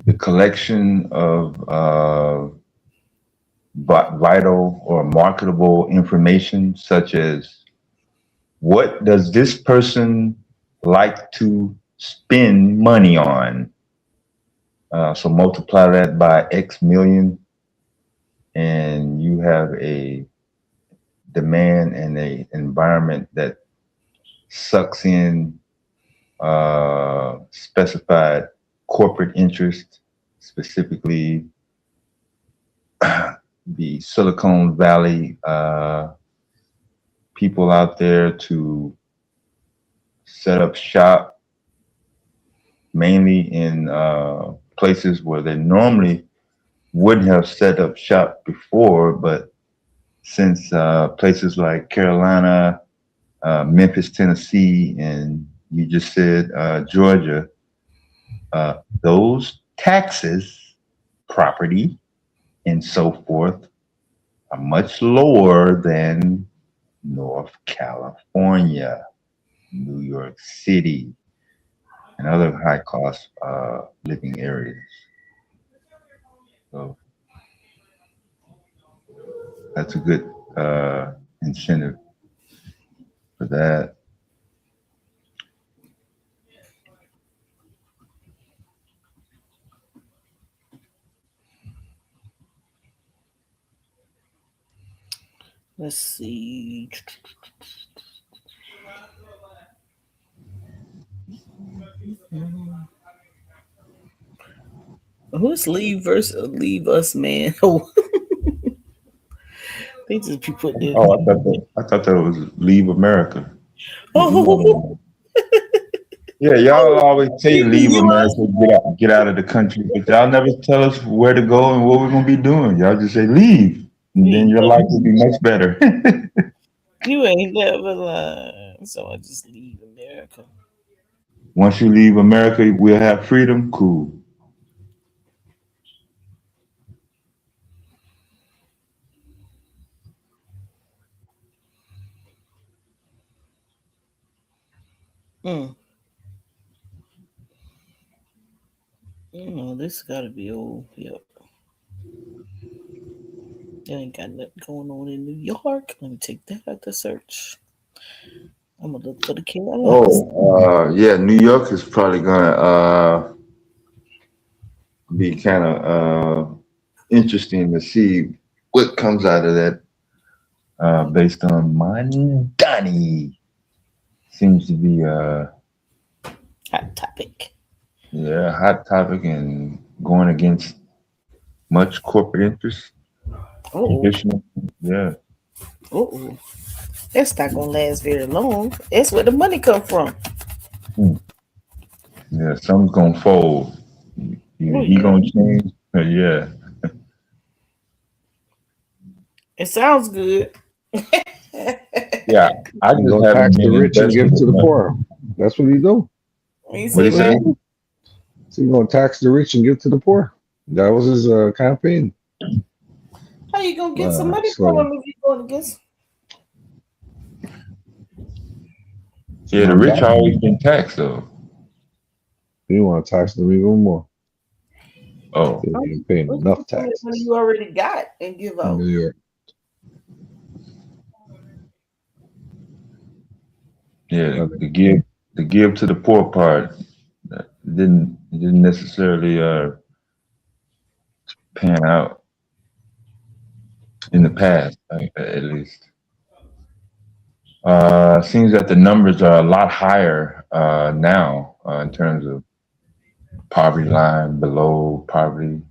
The collection of vital or marketable information, such as what does this person like to spend money on? So multiply that by X million, and you have a demand and a environment that sucks in specified corporate interest, specifically the Silicon Valley people out there to set up shop mainly in places where they normally wouldn't have set up shop before, but since places like Carolina, Memphis, Tennessee, and you just said Georgia, those taxes, property, and so forth are much lower than North California, New York City, and other high cost living areas. So that's a good incentive for that. Let's see. Who's leave versus leave us, man? Oh, they just be putting it. Oh, I thought that was Leave America. Oh, Yeah, y'all always say leave the leave U.S. America, get out of the country, but y'all never tell us where to go and what we're gonna be doing. Y'all just say leave, and then your life will be much better. You ain't never lying. So I just leave America. Once you leave America, we'll have freedom. Cool. Mm. This gotta be old. Yep. They ain't got nothing going on in New York. Let me take that out the search. I'm gonna look for the Carolinas. Oh, yeah, New York is probably gonna be kind of interesting to see what comes out of that based on money. Seems to be Hot topic. yeah, hot topic and going against much corporate interest. Oh, Traditional, yeah. oh. That's not gonna last very long. That's where the money come from. Hmm. Yeah, something's gonna fold. Oh Either he yeah. gonna change, yeah. It sounds good. Yeah, I He's just gonna haven't tax the been rich and invested give to the enough. poor. That's what he do. You What say he That's what what? say? he do. So he's gonna tax the rich and give to the poor. That was his campaign. How you gonna get some money from So them if you going against? it's Yeah, the not rich taxing always them. been taxed though. He want to tax them even more. Oh, They How ain't paying you enough get money taxes you already got and give in out? New York. yeah, I think the give to the poor part didn't It didn't necessarily pan out in the past, at least. Seems that the numbers are a lot higher now in terms of poverty line, below poverty,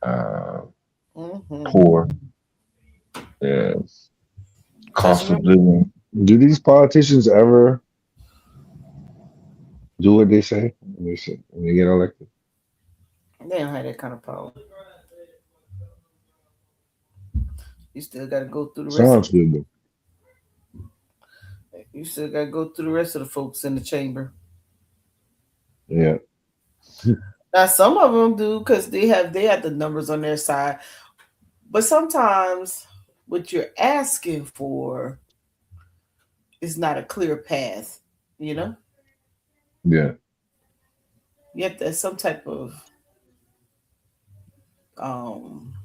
uh, Mm-hmm. poor, yes, Because cost of remember, living. Do these politicians ever do what they say when they get elected? they don't have that kind of power. You still got to go through the rest of Sounds good though. You still got to go through the rest of the folks in the chamber. Yeah. Now some of them do because they have the numbers on their side, but sometimes what you're asking for is not a clear path. You know, Yeah. you have to have some type of um.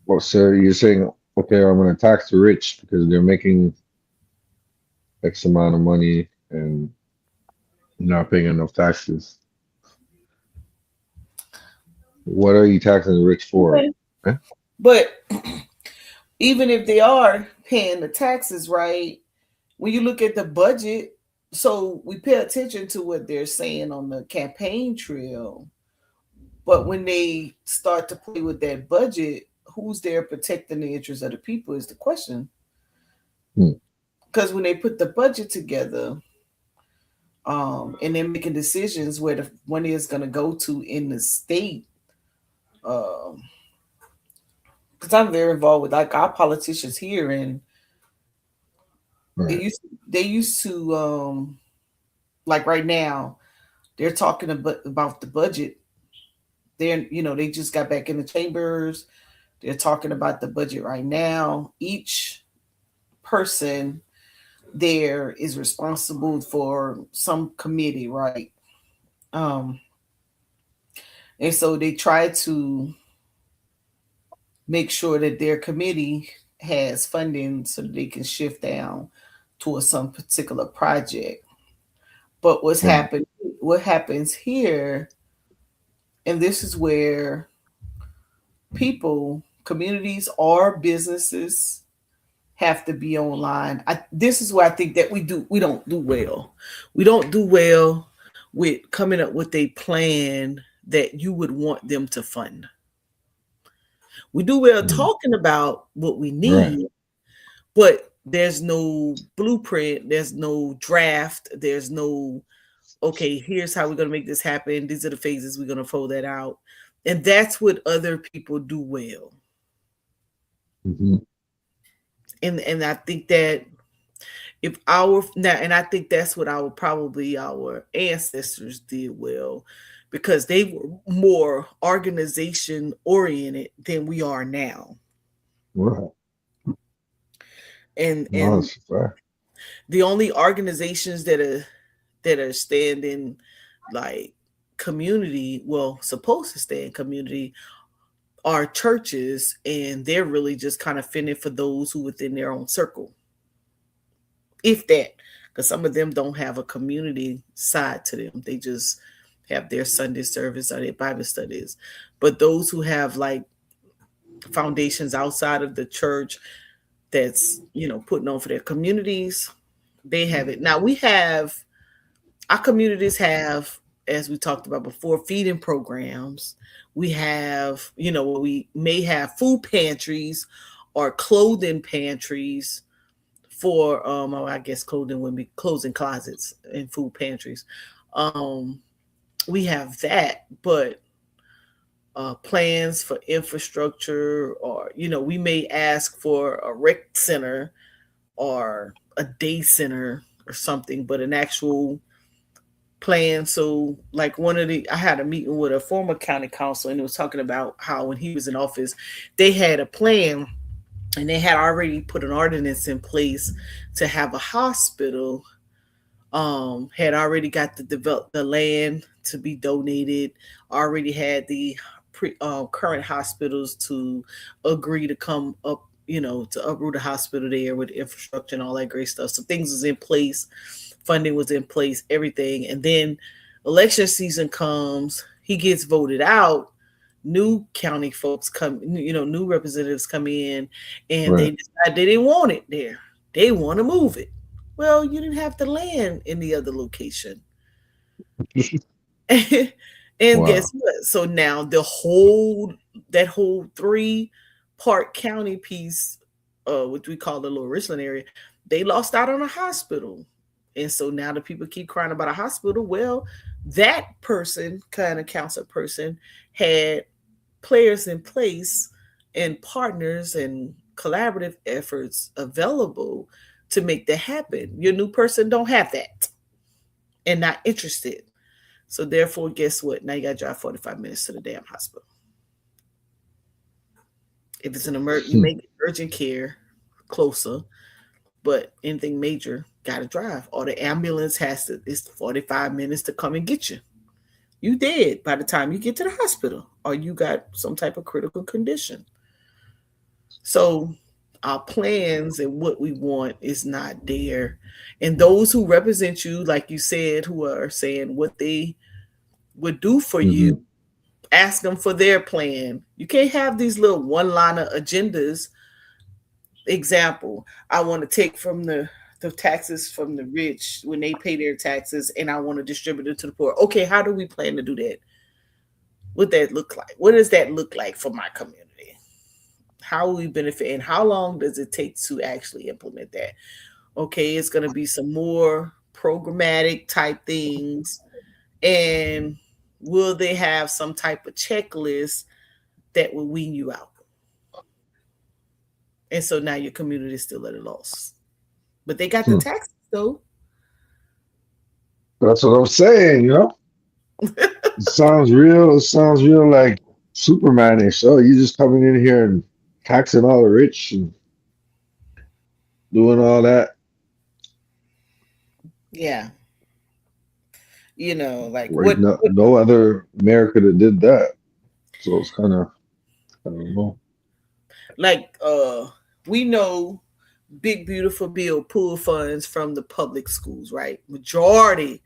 Well, so you're saying, okay, I'm going to tax the rich because they're making X amount of money and not paying enough taxes. What are you taxing the rich for? Okay. Eh? But even if they are paying the taxes right, when you look at the budget, so we pay attention to what they're saying on the campaign trail. But when they start to play with that budget, who's there protecting the interests of the people is the question. Hmm. Because when they put the budget together, and they're making decisions where the money is going to go to in the state, because I'm very involved with like our politicians here, and Right. they used to like right now they're talking about the budget. They just got back in the chambers. They're talking about the budget right now. Each person there is responsible for some committee, right? Um, and so they try to make sure that their committee has funding so that they can shift down towards some particular project. But Right. what happens here, and this is where people, communities, or businesses have to be online. This is where I think that we don't do well. We don't do well with coming up with a plan that you would want them to fund. We do well Hmm. talking about what we Right. need, but there's no blueprint, there's no draft, there's no okay, here's how we're going to make this happen. These are the phases we're going to fold that out. And that's what other people do well. Hmm. And I think that if our now and I think that's what our ancestors did well because they were more organization oriented than we are now. Right. And No, and that's fair. the only organizations that are standing like community, well, supposed to stay in community are churches, and they're really just kind of fending for those who within their own circle, if that, because some of them don't have a community side to them. They just have their Sunday service or their Bible studies. But those who have like foundations outside of the church that's putting on for their communities, they have it. Now we have our communities have, as we talked about before, feeding programs. We have, we may have food pantries or clothing pantries for or I guess clothing would be clothes closets and food pantries. Um we have that, but plans for infrastructure, or we may ask for a rec center or a day center or something, but an actual plan. So like I had a meeting with a former county council, and it was talking about how when he was in office they had a plan, and they had already put an ordinance in place to have a hospital, had already got the land to be donated, already had the current hospitals to agree to come up, to uproot a hospital there with infrastructure and all that great stuff. So things was in place, funding was in place, everything. And then Election season comes, he gets voted out. New county folks come, new representatives come in, and they Right. decide they didn't want it there. They want to move it. Well, you didn't have the land in the other location. And guess Wow. what? So now that whole three-part county piece, which we call the Little Richland area, they lost out on a hospital. And so now the people keep crying about a hospital. Well, that person, kind of council person, had players in place and partners and collaborative efforts available to make that happen. Your new person don't have that and not interested. So therefore, guess what? Now you got to drive 45 minutes to the damn hospital. If it's an emergency, you Hmm. make urgent care closer, but anything major, got to drive. Or the ambulance it's 45 minutes to come and get you. You dead by the time you get to the hospital, or you got some type of critical condition. So our plans and what we want is not there. And those who represent you, like you said, who are saying what they would do for you, Hmm. ask them for their plan. You can't have these little one-liner agendas. Example, I want to take from the taxes from the rich when they pay their taxes, and I want to distribute it to the poor. Okay, how do we plan to do that? What that look like? What does that look like for my community? How will we benefit, and how long does it take to actually implement that? Okay, it's going to be some more programmatic type things, and will they have some type of checklist that will wean you out? And so now your community is still at a loss. But they got the Hmm. taxes though. That's what I'm saying, you know? It sounds real. It sounds real like Superman-ish. Oh, you just coming in here and taxing all the rich and doing all that. Yeah. Like Like what no other America that did that. So it's kind of, I don't know. like we know Big Beautiful Bill pull funds from the public schools, right? Majority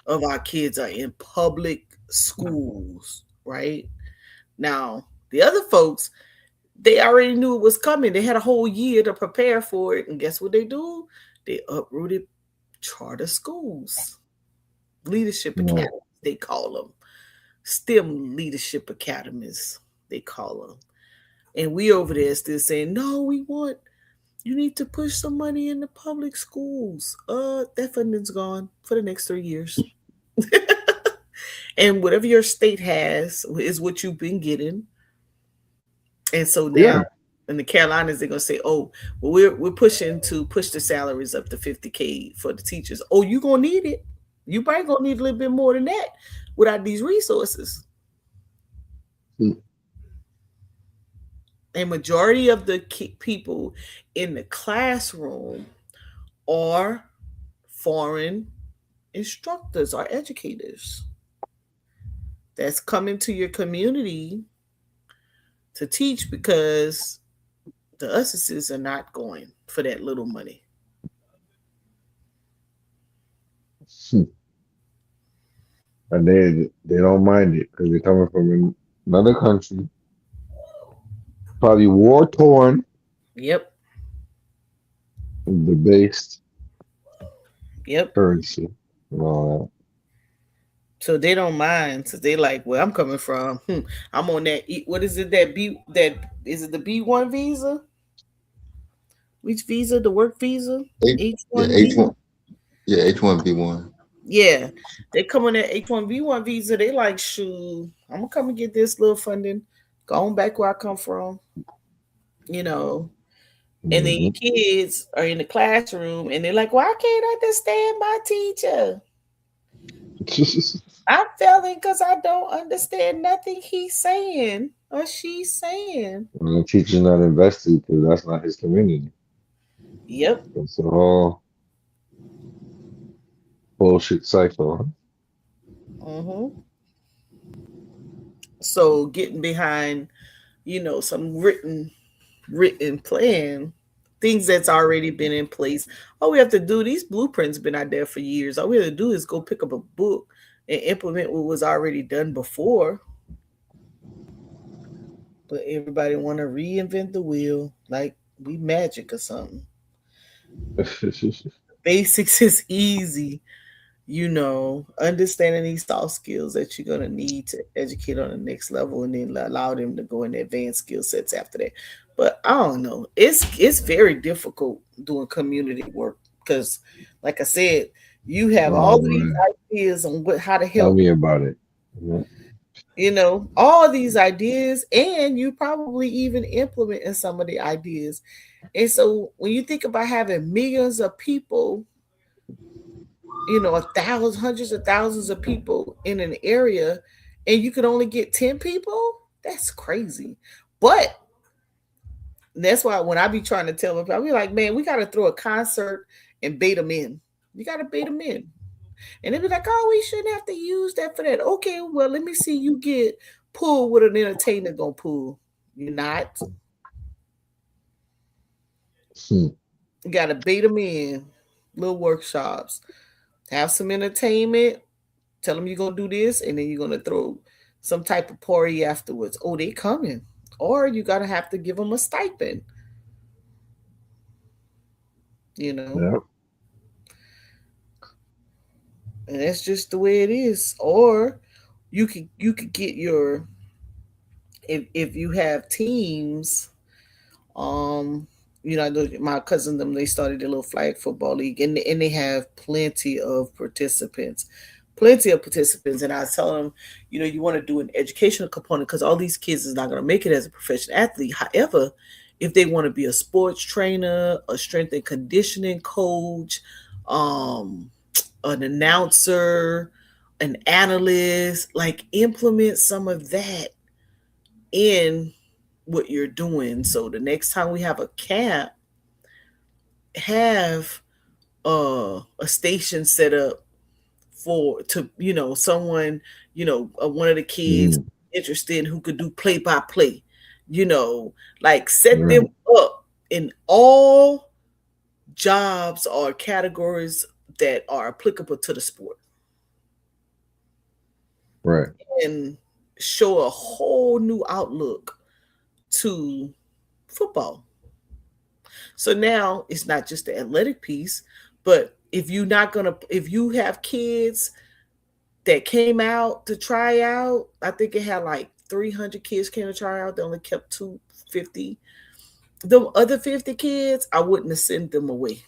of our kids are in public schools, right? Now, the other folks, they already knew it was coming. They had a whole year to prepare for it. And guess what they do? They uprooted charter schools, leadership No. academies, they call them. STEM leadership academies, they call them. And we over there still saying, no, you need to push some money in the public schools. That funding's gone for the next 3 years. And whatever your state has is what you've been getting. And so now Yeah. in the Carolinas, they're gonna say, "Oh, well, we're pushing to push the salaries up to 50K for the teachers." Oh, you gonna need it. You probably gonna need a little bit more than that without these resources. Hmm. And majority of the people in the classroom are foreign instructors or educators that's coming to your community to teach because the USSs are not going for that little money. Hmm. And they don't mind it because they're coming from another country, probably war torn, Yep, debased yep. currency and all So they don't mind. So they like where I'm coming from. I'm on that. What is it? That is it the B1 visa? Which visa? The work visa? H, yeah, H1B. H1, yeah, H1B1. Yeah, they come on that H1B1 visa. They like, shoot, I'm gonna come and get this little funding. Going back where I come from, you know. And then that. your kids are in the classroom and they're like, "Why can't I understand my teacher? Hmm. I'm failing because I don't understand nothing he's saying or she's saying." And the teacher's not invested because that's not his community. Yep. It's a whole bullshit cycle. Hmm. So getting behind, some written plan, things that's already been in place. All we have to do, these blueprints been out there for years. All we have to do is go pick up a book and implement what was already done before. But everybody want to reinvent the wheel like we magic or something. Basics is easy, understanding these soft skills that you're gonna need to educate on the next level, and then allow them to go into advanced skill sets after that. But I don't know. It's very difficult doing community work because, like I said, you have all Oh of these man, ideas on how to tell help. me about it. Yeah. All these ideas, and you probably even implementing some of the ideas. And so when you think about having millions of people, a thousand, hundreds of thousands of people in an area, and you can only get 10 people, that's crazy. But that's why when I be trying to tell them, I be like, man, we got to throw a concert and bait them in. You got to bait them in. And they be like, oh, we shouldn't have to use that for that. Okay, well, let me see you get pulled with an entertainer gonna pull. You're not. Hmm. You got to bait them in. Little workshops. Have some entertainment. Tell them you're gonna do this, and then you're gonna throw some type of party afterwards. Oh, they coming. Or you gotta have to give them a stipend. You know, Yeah. and that's just the way it is. Or you could get your, if you have teams. Um, I know my cousin them, they started a little flag football league, and they have plenty of participants. And I tell them, you want to do an educational component because all these kids is not going to make it as a professional athlete. However, if they want to be a sports trainer, a strength and conditioning coach, um, an announcer, an analyst, like implement some of that in what you're doing. So the next time we have a camp, have a station set up for to someone, one of the kids Mm. interested who could do play by play, like set them Right. up in all jobs or categories that are applicable to the sport, Right. and show a whole new outlook to football. So now it's not just the athletic piece, but if you have kids that came out to try out, I think it had like 300 kids came to try out. They only kept 250. The other 50 kids, I wouldn't have sent them away.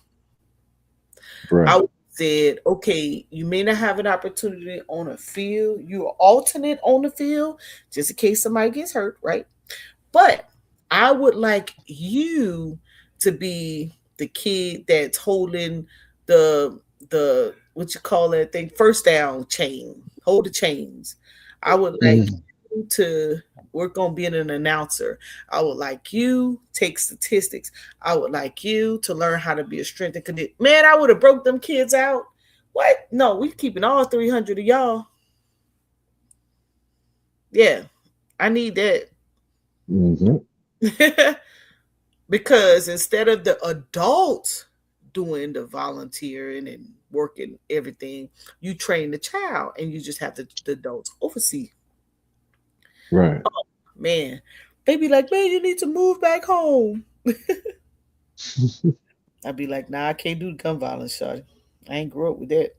I Right. would have said, okay, you may not have an opportunity on a field. You're alternate on the field, just in case somebody gets hurt, right? But I would like you to be the kid that's holding the what you call that thing, first down chain, hold the chains. I would like Mm. you to work on being an announcer. I would like you take statistics. I would like you to learn how to be a strength and condition. Man, I would have broke them kids out. What? No, we keeping all 300 of y'all. Yeah, I need that. Hmm. Because instead of the adults doing the volunteering and working everything, you train the child and you just have the adults oversee. Right. Man, they be like, man, you need to move back home. I'd be like, nah, I can't do gun violence, shawty. I ain't grew up with that.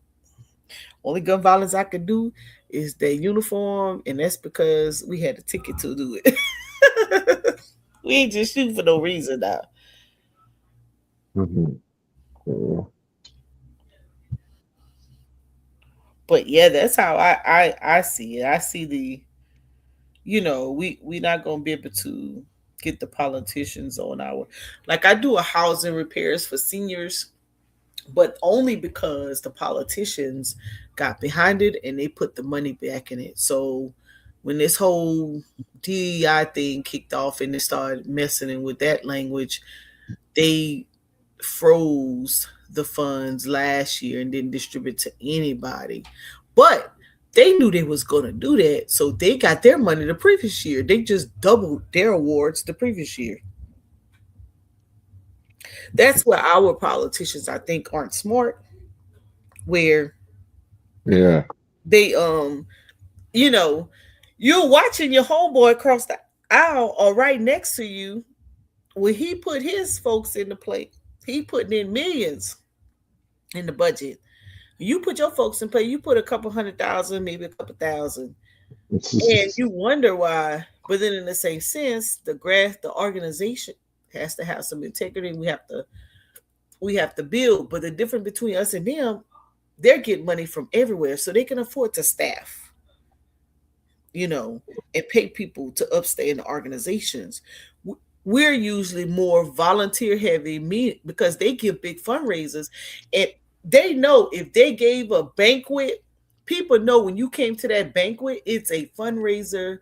Only gun violence I could do is their uniform, and that's because we had a ticket to do it. We ain't just shoot for no reason now. Hmm. Yeah. But yeah, that's how I see it. I see we not gonna be able to get the politicians on our, like, I do a housing repairs for seniors, but only because the politicians got behind it and they put the money back in it. So when this whole DEI thing kicked off and they started messing with that language, they froze the funds last year and didn't distribute to anybody. But they knew they was going to do that, so they got their money the previous year. They just doubled their awards the previous year. That's where our politicians, I think, aren't smart. Where Yeah. They you know, you're watching your homeboy across the aisle or right next to you when he put his folks in the plate. He putting in millions in the budget. You put your folks in play, you put a couple 100,000, maybe a couple thousand, and you wonder why. But then in the same sense, the organization has to have some integrity. We have to build. But the difference between us and them, they're getting money from everywhere, so they can afford to staff, you know, and pay people to upstay in the organizations. We're usually more volunteer heavy, me, because they give big fundraisers, and they know if they gave a banquet, people know when you came to that banquet, it's a fundraiser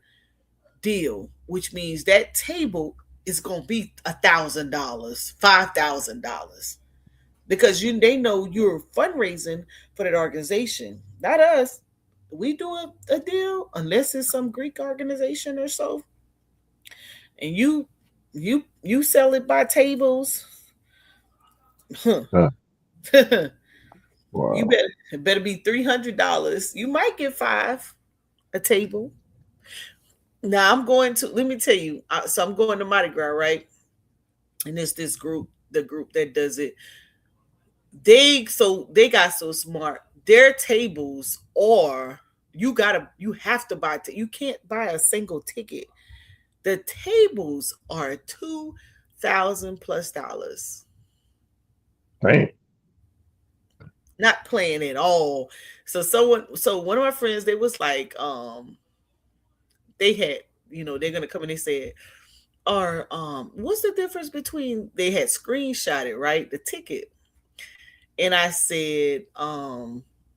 deal, which means that table is going to be $1,000, $5,000, because they know you're fundraising for that organization, not us. We do a deal unless it's some Greek organization or so, and you sell it by tables. Huh. Huh. You Wow. better it better be $300. You might get five a table. Now I'm going to let me tell you. So I'm going to Mardi Gras, right? And it's this group, the group that does it. They got so smart. Their tables are you have to buy. You can't buy a single ticket. The tables are $2,000 plus. Right. Not playing at all. So one of my friends, they was like, they had, they're gonna come and they said, or what's the difference between, they had screenshotted, right, the ticket. And I said,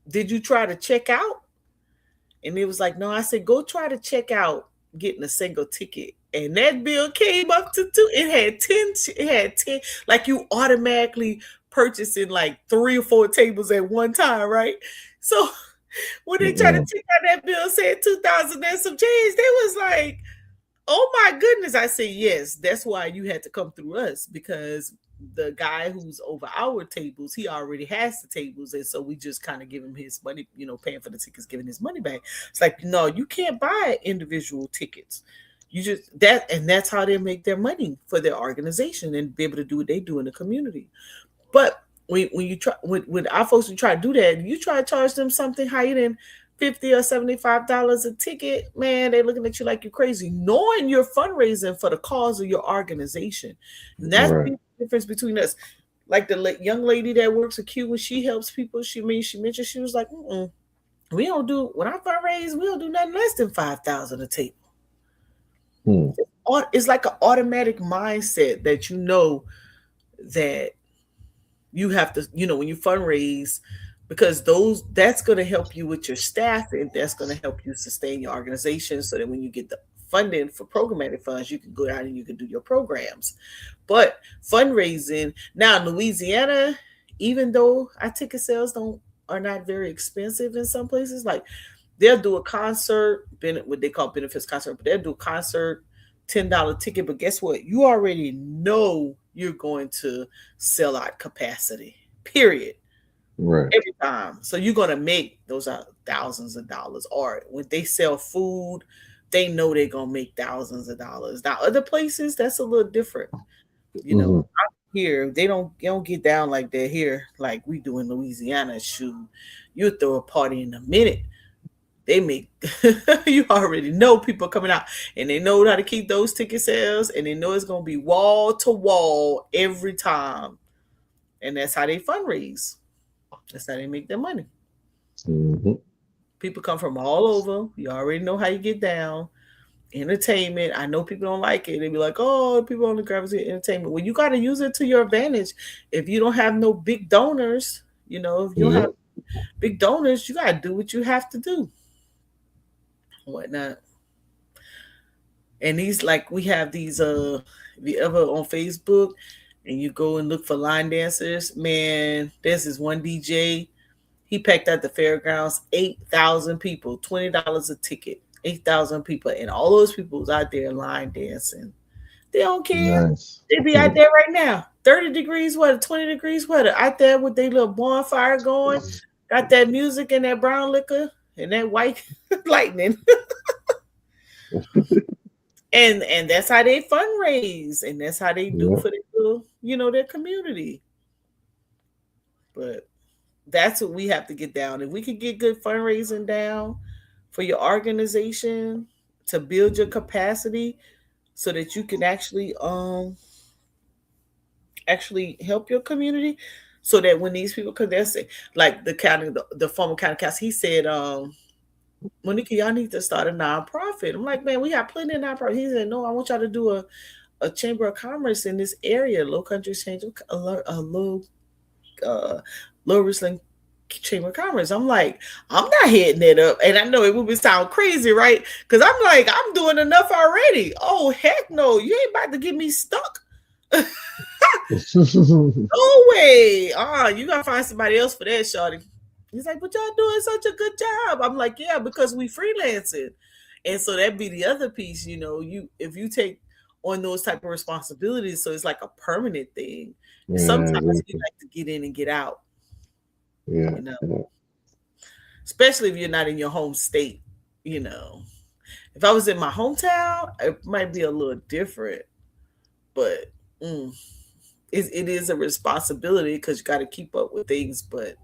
did you try to check out? And it was like, no. I said, go try to check out getting a single ticket. And that bill came up to two. It had 10, like you automatically purchasing like 3 or 4 tables at one time, right? So when they tried to Mm-mm. check out that bill said 2,000 and some change, they was like, oh my goodness. I said, yes, that's why you had to come through us, because the guy who's over our tables, he already has the tables. And so we just kind of give him his money, paying for the tickets, giving his money back. It's like, no, you can't buy individual tickets. You just and that's how they make their money for their organization and be able to do what they do in the community. But when you try with our folks, you try to do that, you try to charge them something higher than $50 or $75 a ticket, man, they're looking at you like you're crazy, knowing you're fundraising for the cause of your organization. And that's Right. the difference between us. Like the young lady that works at Q, when she helps people, she mentioned, she was like, we don't do, when I fundraise, we don't do nothing less than 5,000 a table. Hmm. It's like an automatic mindset that that you have to, when you fundraise, because that's going to help you with your staff, and that's going to help you sustain your organization, so that when you get the funding for programmatic funds, you can go out and you can do your programs. But fundraising now in Louisiana, even though our ticket sales don't are not very expensive in some places, like they'll do a concert, what they call benefits concert, but they'll do a concert, $10 ticket. But guess what? You already know you're going to sell out capacity, period, Right. every time. So you're going to make those thousands of dollars. Or when they sell food, they know they're going to make thousands of dollars. Now, other places, that's a little different. Mm-hmm. Out here, they don't get down like that here, like we do in Louisiana. Shoot, you throw a party in a minute. They make you already know people coming out, and they know how to keep those ticket sales, and they know it's gonna be wall to wall every time. And that's how they fundraise. That's how they make their money. Mm-hmm. People come from all over. You already know how you get down. Entertainment. I know people don't like it. They be like, oh, people only gravitate to entertainment. Well, you got to use it to your advantage. If you don't have no big donors, if you don't have Yep. big donors, you got to do what you have to do. Whatnot. And these, like, we have these, if you ever on Facebook and you go and look for line dancers, man, there's this one DJ. He packed out the fairgrounds, 8,000 people, $20 a ticket, 8,000 people. And all those people was out there line dancing. They don't care. Nice. They be out there right now, 30 degrees weather, 20 degrees weather, out there with their little bonfire going, got that music and that brown liquor, and that white lightning. And that's how they fundraise, and that's how they do Yeah. for their, their community. But that's what we have to get down. If we could get good fundraising down for your organization to build your capacity so that you can actually help your community, so that when these people, because they're saying, like the former county council, he said, Monique, y'all need to start a nonprofit. I'm like, man, we have plenty of nonprofits. He said, no, I want y'all to do a chamber of commerce in this area, Low Country Chamber, uh, Low Richland Chamber of Commerce. I'm like, I'm not hitting it up. And I know it would sound crazy, right? Because I'm like, I'm doing enough already. Oh, heck no. You ain't about to get me stuck. No way. You gotta find somebody else for that, Shorty. He's like, but y'all doing such a good job. I'm like, yeah, because we freelancing. And so that'd be the other piece, you if you take on those type of responsibilities, so it's like a permanent thing. Yeah, Sometimes we exactly. like to get in and get out, Yeah, you know, yeah. especially if you're not in your home state, you know. If I was in my hometown, it might be a little different, but mm, it is a responsibility because you got to keep up with things. But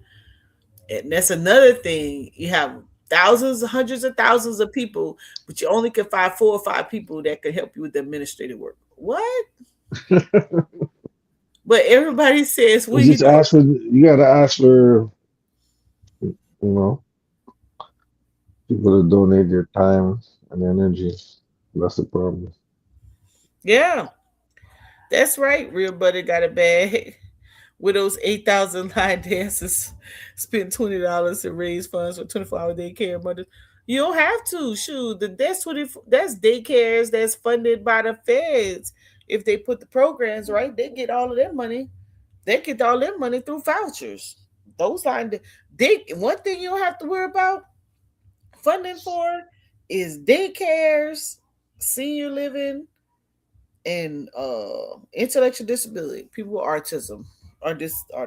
and that's another thing. You have thousands, hundreds of thousands of people, but you only can find 4 or 5 people that can help you with the administrative work. What? But everybody says, You "What are you just doing?" ask for. You gotta ask for. You know, people to donate their time and energy. That's the problem. Yeah, that's right. Real buddy got a bag. With those 8,000 line dances, spend $20 to raise funds for 24-hour daycare mothers. You don't have to. Shoot, that's daycares that's funded by the feds. If they put the programs right, they get all of their money. They get all their money through vouchers. Those one thing you don't have to worry about funding for is daycares, senior living, and intellectual disability. People with autism are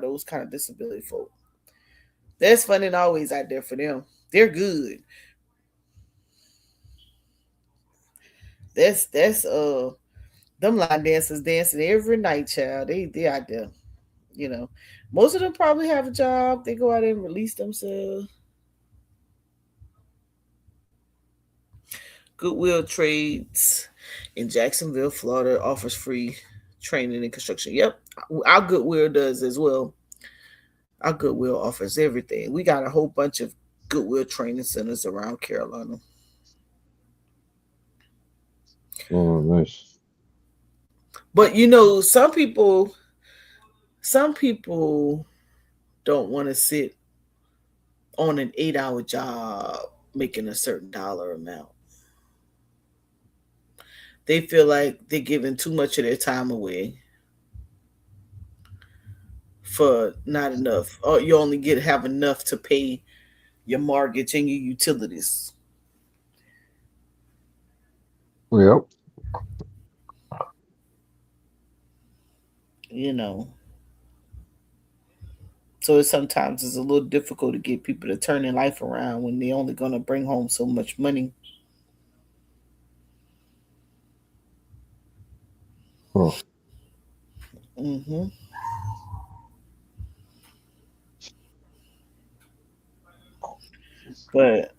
those kind of disability folk. There's funding always out there for them. They're good. That's them line dancers dancing every night, child. They out there. You know. Most of them probably have a job. They go out and release themselves. Goodwill Trades in Jacksonville, Florida offers free training in construction. Yep. Our Goodwill does as well. Our Goodwill offers everything. We got a whole bunch of Goodwill training centers around Carolina. Oh, nice. But some people don't want to sit on an 8-hour job making a certain dollar amount. They feel like they're giving too much of their time away for not enough. Or you only have enough to pay your mortgage and your utilities, Yep. you know. So sometimes it's a little difficult to get people to turn their life around when they're only going to bring home so much money. Huh. Hmm. But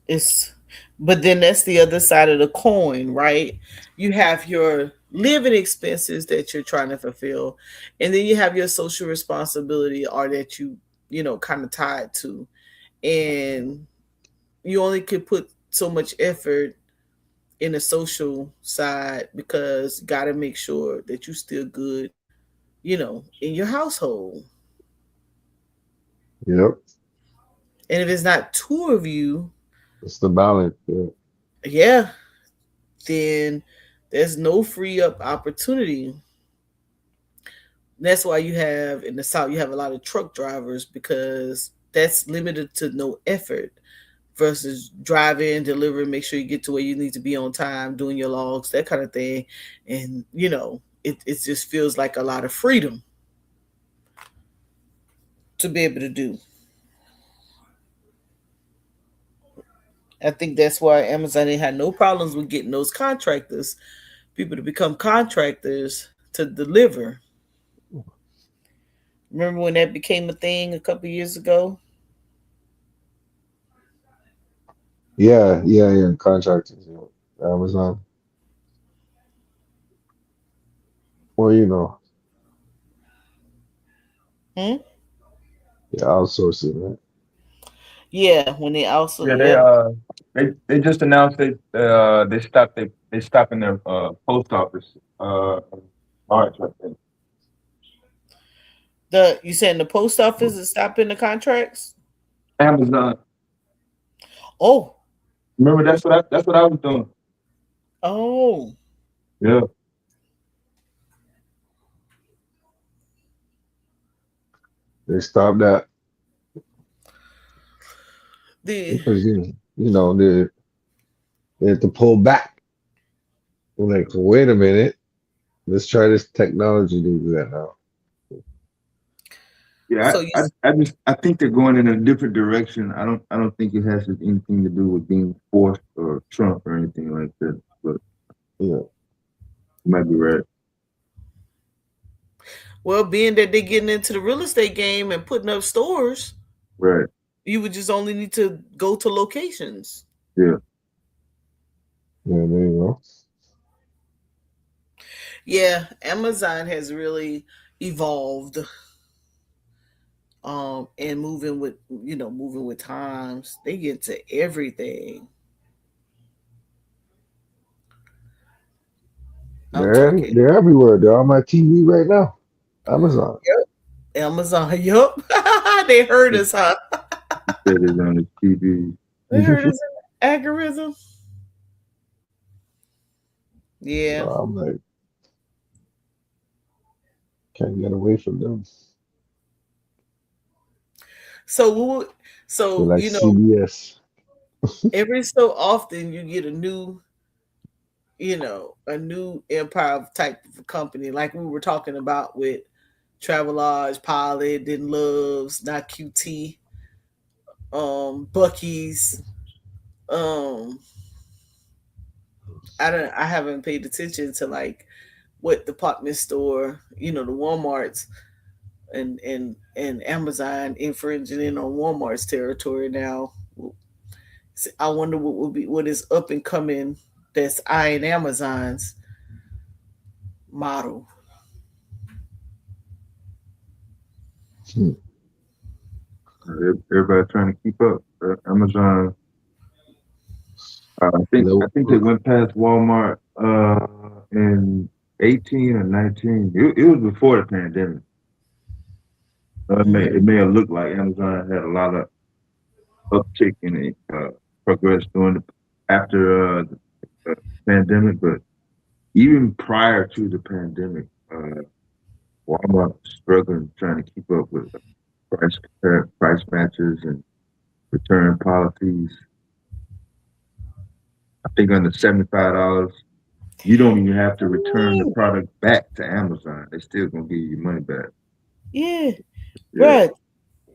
it's but then that's the other side of the coin, right? You have your living expenses that you're trying to fulfill, and then you have your social responsibility or that you kind of tied to. And you only could put so much effort in the social side because you got to make sure that you're still good, in your household. Yep. And if it's not two of you, It's the balance. Yeah. yeah, then there's no free up opportunity. That's why you have in the South, you have a lot of truck drivers because that's limited to no effort versus driving, delivering, make sure you get to where you need to be on time, doing your logs, that kind of thing. And, it just feels like a lot of freedom to be able to do. I think that's why Amazon ain't had no problems with getting those contractors, people to become contractors to deliver. Remember when that became a thing a couple years ago? Yeah, yeah, yeah. Contractors, Amazon. Well, Hmm? yeah, outsourcing, right? Yeah, when they also, Yeah, yep. they just announced they stopping their post office March, I think. The you saying the post office is stopping the contracts? Amazon. Oh, Remember that's what I was doing. oh, Yeah. They stopped that the because they had to pull back. Like, wait a minute, let's try this technology to do that now. Yeah, so you I think they're going in a different direction. I don't think it has anything to do with being forced or Trump or anything like that. But Yeah, you might be right. well, being that they're getting into the real estate game and putting up stores, Right. you would just only need to go to locations. Yeah. yeah, there you go. Yeah, Amazon has really evolved and moving with times. They get to everything. I'm They're talking. they're everywhere. They're on my TV right now. Amazon. Yep. Amazon. Yup. They heard us, huh? He said it on his TV. They heard us in the algorithm. So Yeah. I'm like, can't get away from them. So They're so like you know, CBS. every so often you get a new empire type of company, like we were talking about with Travelodge, Pilot, then Loves, not QT, Bucky's. Um, I haven't paid attention to like what department store, the WalMarts and Amazon infringing in on Walmart's territory now. I wonder what is up and coming that's eyeing Amazon's model. Hmm. Everybody trying to keep up. Amazon. I think they went past Walmart in 18 or 19. It was before the pandemic. Mm. It may have looked like Amazon had a lot of uptick in progress during after the pandemic, but even prior to the pandemic, Walmart was struggling trying to keep up with price matches and return policies. I think under $75, you don't even have to return the Ooh, product back to Amazon. They're still gonna give you your money back. yeah, Yeah. right.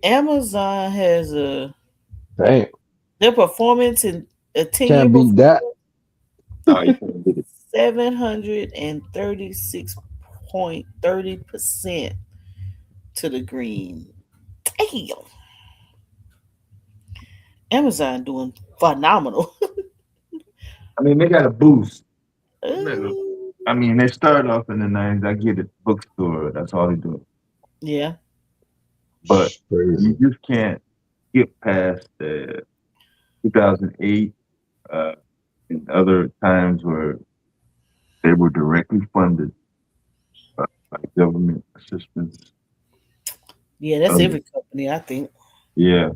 Amazon has Damn, their performance in a 10-year can't beat that. performance No, you can't get it. 736.30% to the green. Damn, Amazon doing phenomenal. I mean, they got a boost. Ooh, I mean, they started off in the 90s. I get it, bookstore. That's all they do. yeah, But you Crazy. just can't get past the 2008 uh, and other times where they were directly funded by government assistance. yeah, that's Um, every company, I think. yeah,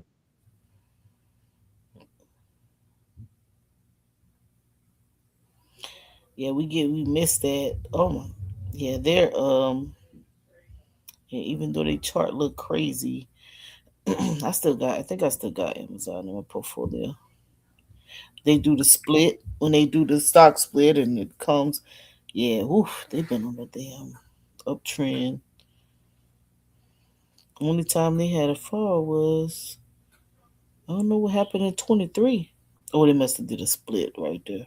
Yeah, we missed that. Oh my, yeah, yeah, even though they chart look crazy, I think I still got Amazon in my portfolio. They do the split when they do the stock split, and it comes. Yeah, oof, they've been on a damn uptrend. Only time they had a fall was I don't know what happened in 23. Oh, they must have did a split right there.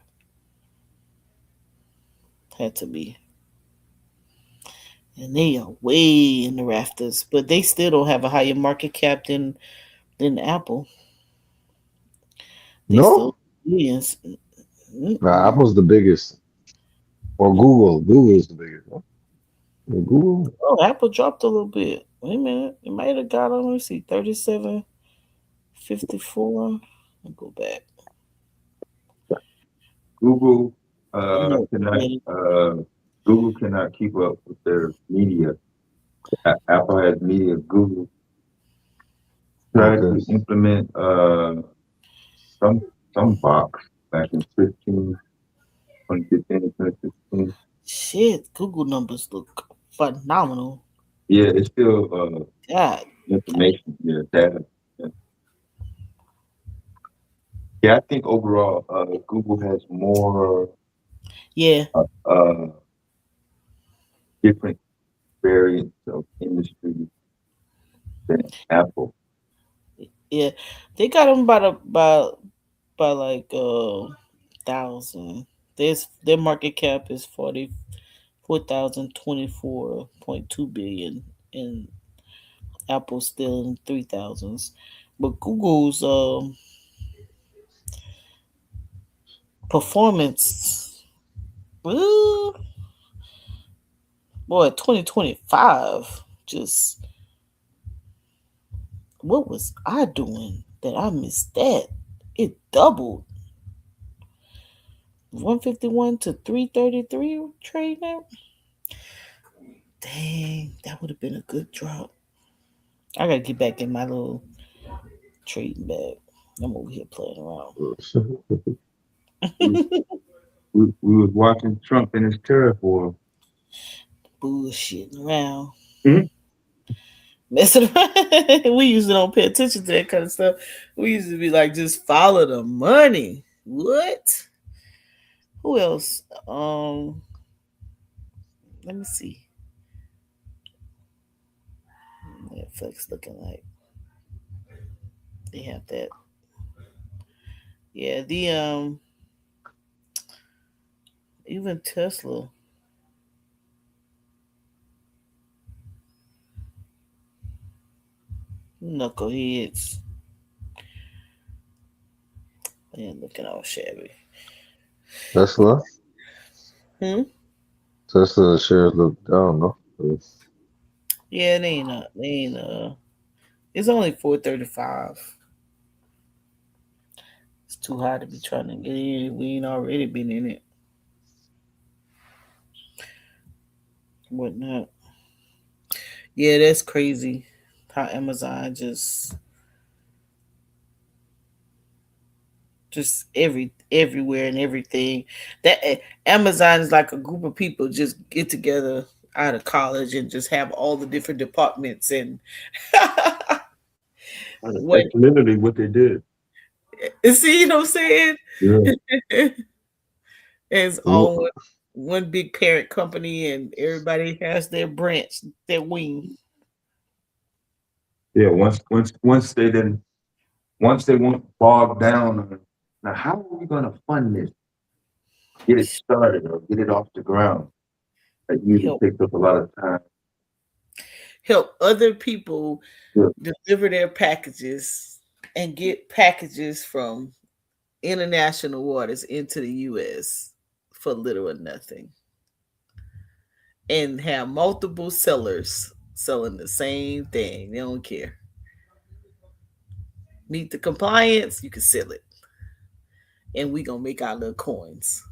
Had to be. And they are way in the rafters, but they still don't have a higher market cap than Apple. They still No, billions. nah, Mm-mm. Apple's the biggest, or Google. Google's the biggest. Huh? Yeah, Google. Oh, Apple dropped a little bit. Wait a minute. It might have got on, let me see, 37.54. I'll go back. Google No, cannot yeah. Google cannot keep up with their media. Apple has media. Google tried Okay. to implement some some box back in 2015, 2016. Shit, Google numbers look phenomenal. Yeah, it's still God. information. Yeah, data. Yeah. Yeah, I think overall Google has more Yeah, uh, different variants of industry than Apple. yeah. They got them by like 1,000. Their market cap is 44,024.2 billion, and Apple's still in 3,000s. But Google's performance, uh, boy, 2025, just what was I doing that I missed that? It doubled 151 to 333 trade now. Dang, that would have been a good drop. I gotta get back in my little trading bag. I'm over here playing around. We, we was watching Trump and his tariff war. Bullshitting around. Mhm. Messing around. We usually don't pay attention to that kind of stuff. We used to be like, just follow the money. What? Who else? Let me see. Netflix looking like they have that. Yeah, the even Tesla knuckleheads. Man, looking all shabby. Tesla. Hmm? Tesla shares look down, no? Yeah, they ain't it's only 435. It's too high to be trying to get in. We ain't already been in it. Whatnot. Yeah, that's crazy. How Amazon just everywhere and everything. That Amazon is like a group of people just get together out of college and just have all the different departments and what That's literally what they did. see, you know what I'm saying? Yeah. It's Wh- all one big parent company and everybody has their branch, their wing. Yeah. Once they won't bog down on now, how are we gonna fund this? Get it started or get it off the ground. That usually Help takes up a lot of time. help other people Yeah. deliver their packages and get packages from international waters into the US for little or nothing. And have multiple sellers selling the same thing. They don't care. Meet the compliance, you can sell it. And we gonna make our little coins.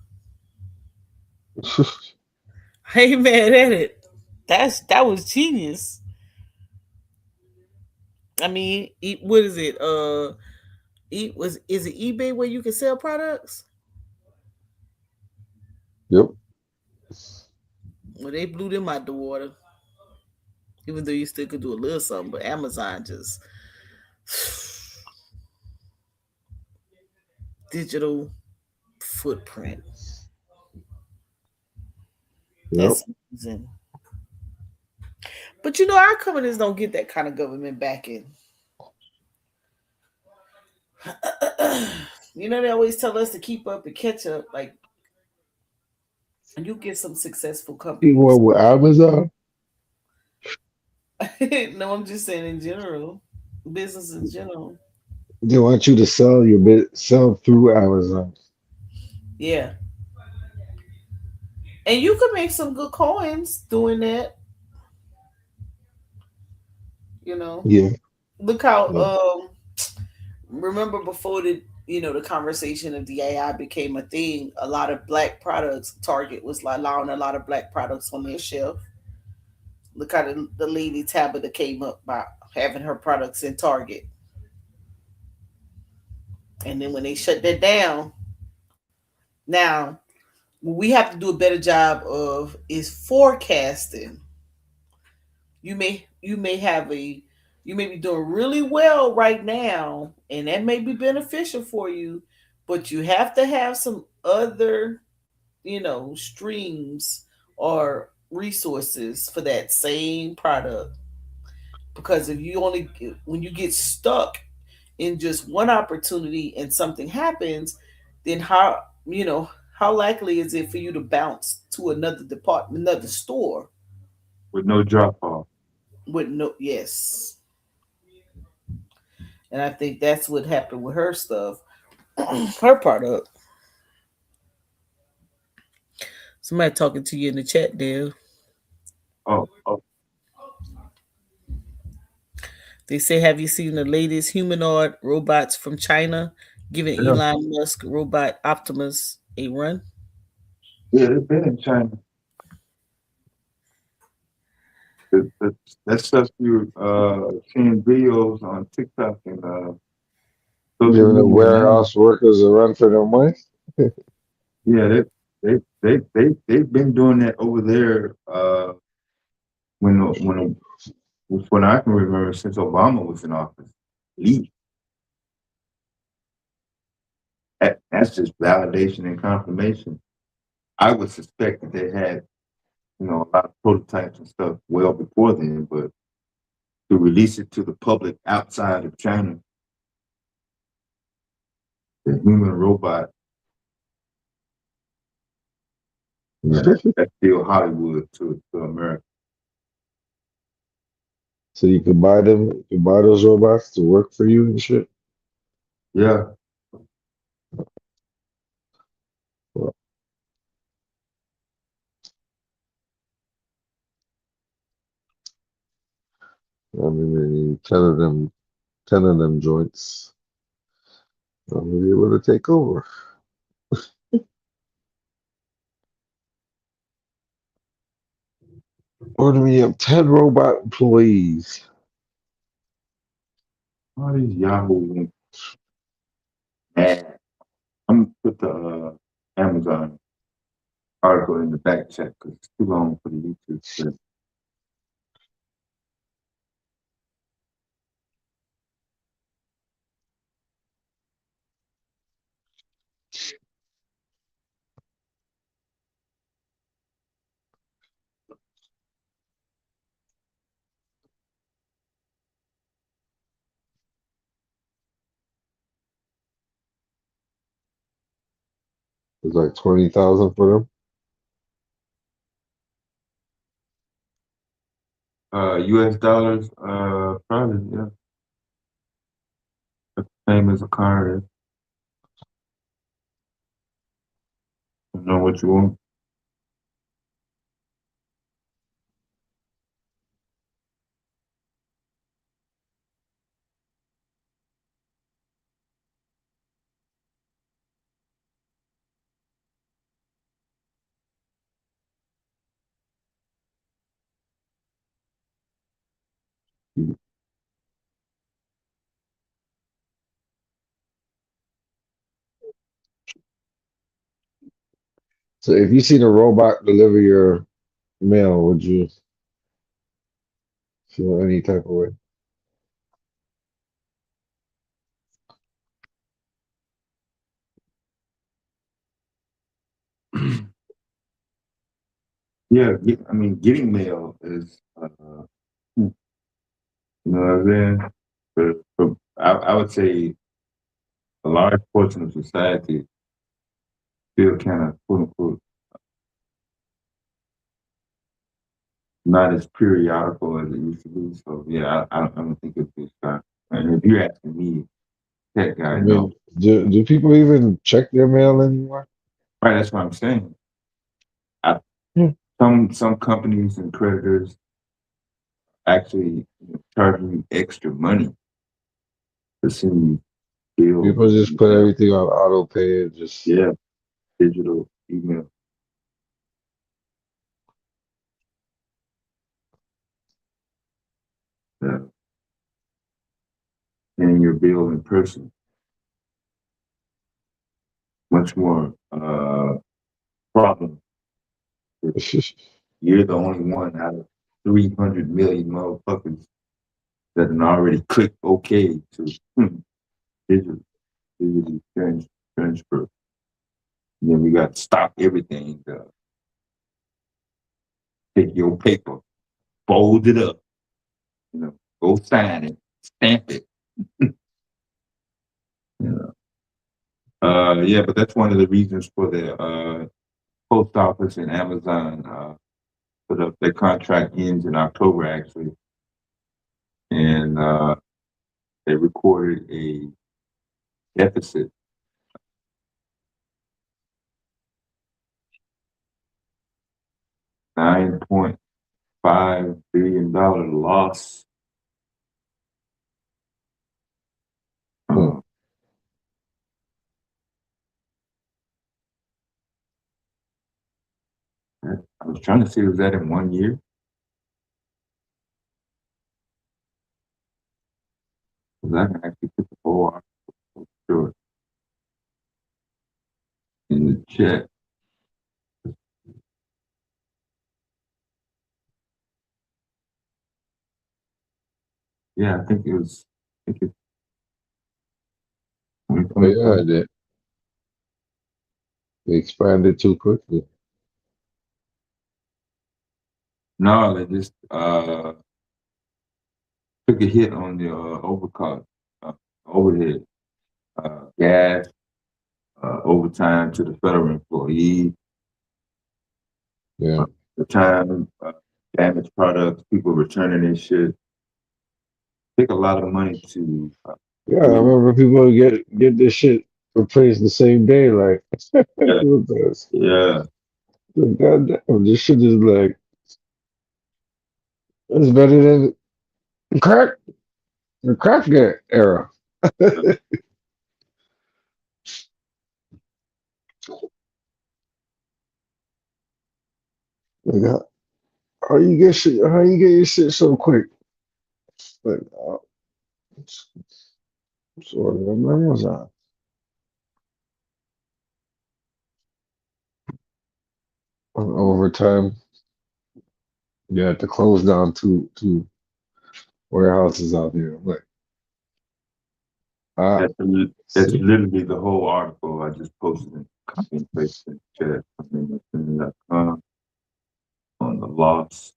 I ain't mad at it. That was genius. I mean, what is it? Is it eBay where you can sell products? Yep. Well, they blew them out the water. Even though you still could do a little something, but Amazon just digital footprint. Yep. That's amazing. But you know, our companies don't get that kind of government backing. They always tell us to keep up and catch up. Like, you get some successful You companies. went with Amazon? No, I'm just saying in general, business in general. They want you to sell your bit, sell through Amazon. Yeah, and you could make some good coins doing that. You know, Yeah, look how yeah. remember before the conversation of the AI became a thing, a lot of black products, Target was allowing a lot of black products on their shelf. Look how the lady Tabitha came up by having her products in Target. And then when they shut that down, now what we have to do a better job of is forecasting. You may be doing really well right now, and that may be beneficial for you, but you have to have some other streams or resources for that same product. Because if you only when you get stuck in just one opportunity and something happens, then how likely is it for you to bounce to another department, another store with no drop off. with no yes. And I think that's what happened with her stuff, her product. Somebody talking to you in the chat, Dale. Oh, oh, They say, have you seen the latest humanoid robots from China giving yeah, Elon Musk robot Optimus a run? yeah, they've been in China. That, that stuff you seeing videos on TikTok and social Giving the media now. warehouse workers a run for their money. Yeah, they've been doing that over there. When I can remember since Obama was in office. Least that's just validation and confirmation. I would suspect that they had a lot of prototypes and stuff well before then, but to release it to the public outside of China, the human robot, that's still Hollywood to America. So you could buy them, you could buy those robots to work for you and shit. Yeah, Well, I mean, 10 of them joints. I'm gonna be able to take over. Order me up 10 robot employees. all these Yahoo links. Man, I'm gonna put the Amazon article in the back check because it's too long for the YouTube. But It's like 20,000 for them. US dollars, probably, yeah. Same as a car is. You know what you want. So if you seen a robot deliver your mail, would you feel any type of way? Yeah, I mean, getting mail is, you know what I'm saying? I would say a large portion of society still kind of quote unquote not as periodical as it used to be. So yeah, I don't think it's this time. And if you're asking me, tech I guy, no. mean, do people even check their mail anymore? Right, that's what I'm saying. I, Hmm. some companies and creditors actually charge you extra money to send you bills. People just put Yeah, everything on auto pay and just yeah, digital email, uh, paying your bill in person. Much more problem. You're the only one out of 300 million motherfuckers that had already clicked OK to digital, digital transfer. And then we got to stop everything. Take your paper, fold it up, go sign it, stamp it. You know. Yeah, but that's one of the reasons for the post office and Amazon put up their contract ends in October actually, and they recorded a deficit, $9.5 billion loss. hmm. Uh, I was trying to see was that in 1 year? Because I can actually put the whole article sure in the chat. Yeah, I think it was. I think it's Oh yeah, 2024. they expanded too quickly. No, they just took a hit on the overhead, gas, overtime to the federal employee, Yeah. the time, damaged products, people returning their shit. Take a lot of money to Yeah, I do. remember people get this shit replaced the same day. Like, Yeah, goddamn, yeah. this shit is like it's better than crack, the crack era. Like, how you get your shit so quick? Like, sorry, on Amazon. Over time, you had to close down two warehouses out here. I'm like, ah, That's see, literally the whole article I just posted in copy and paste in the chat. On the loss.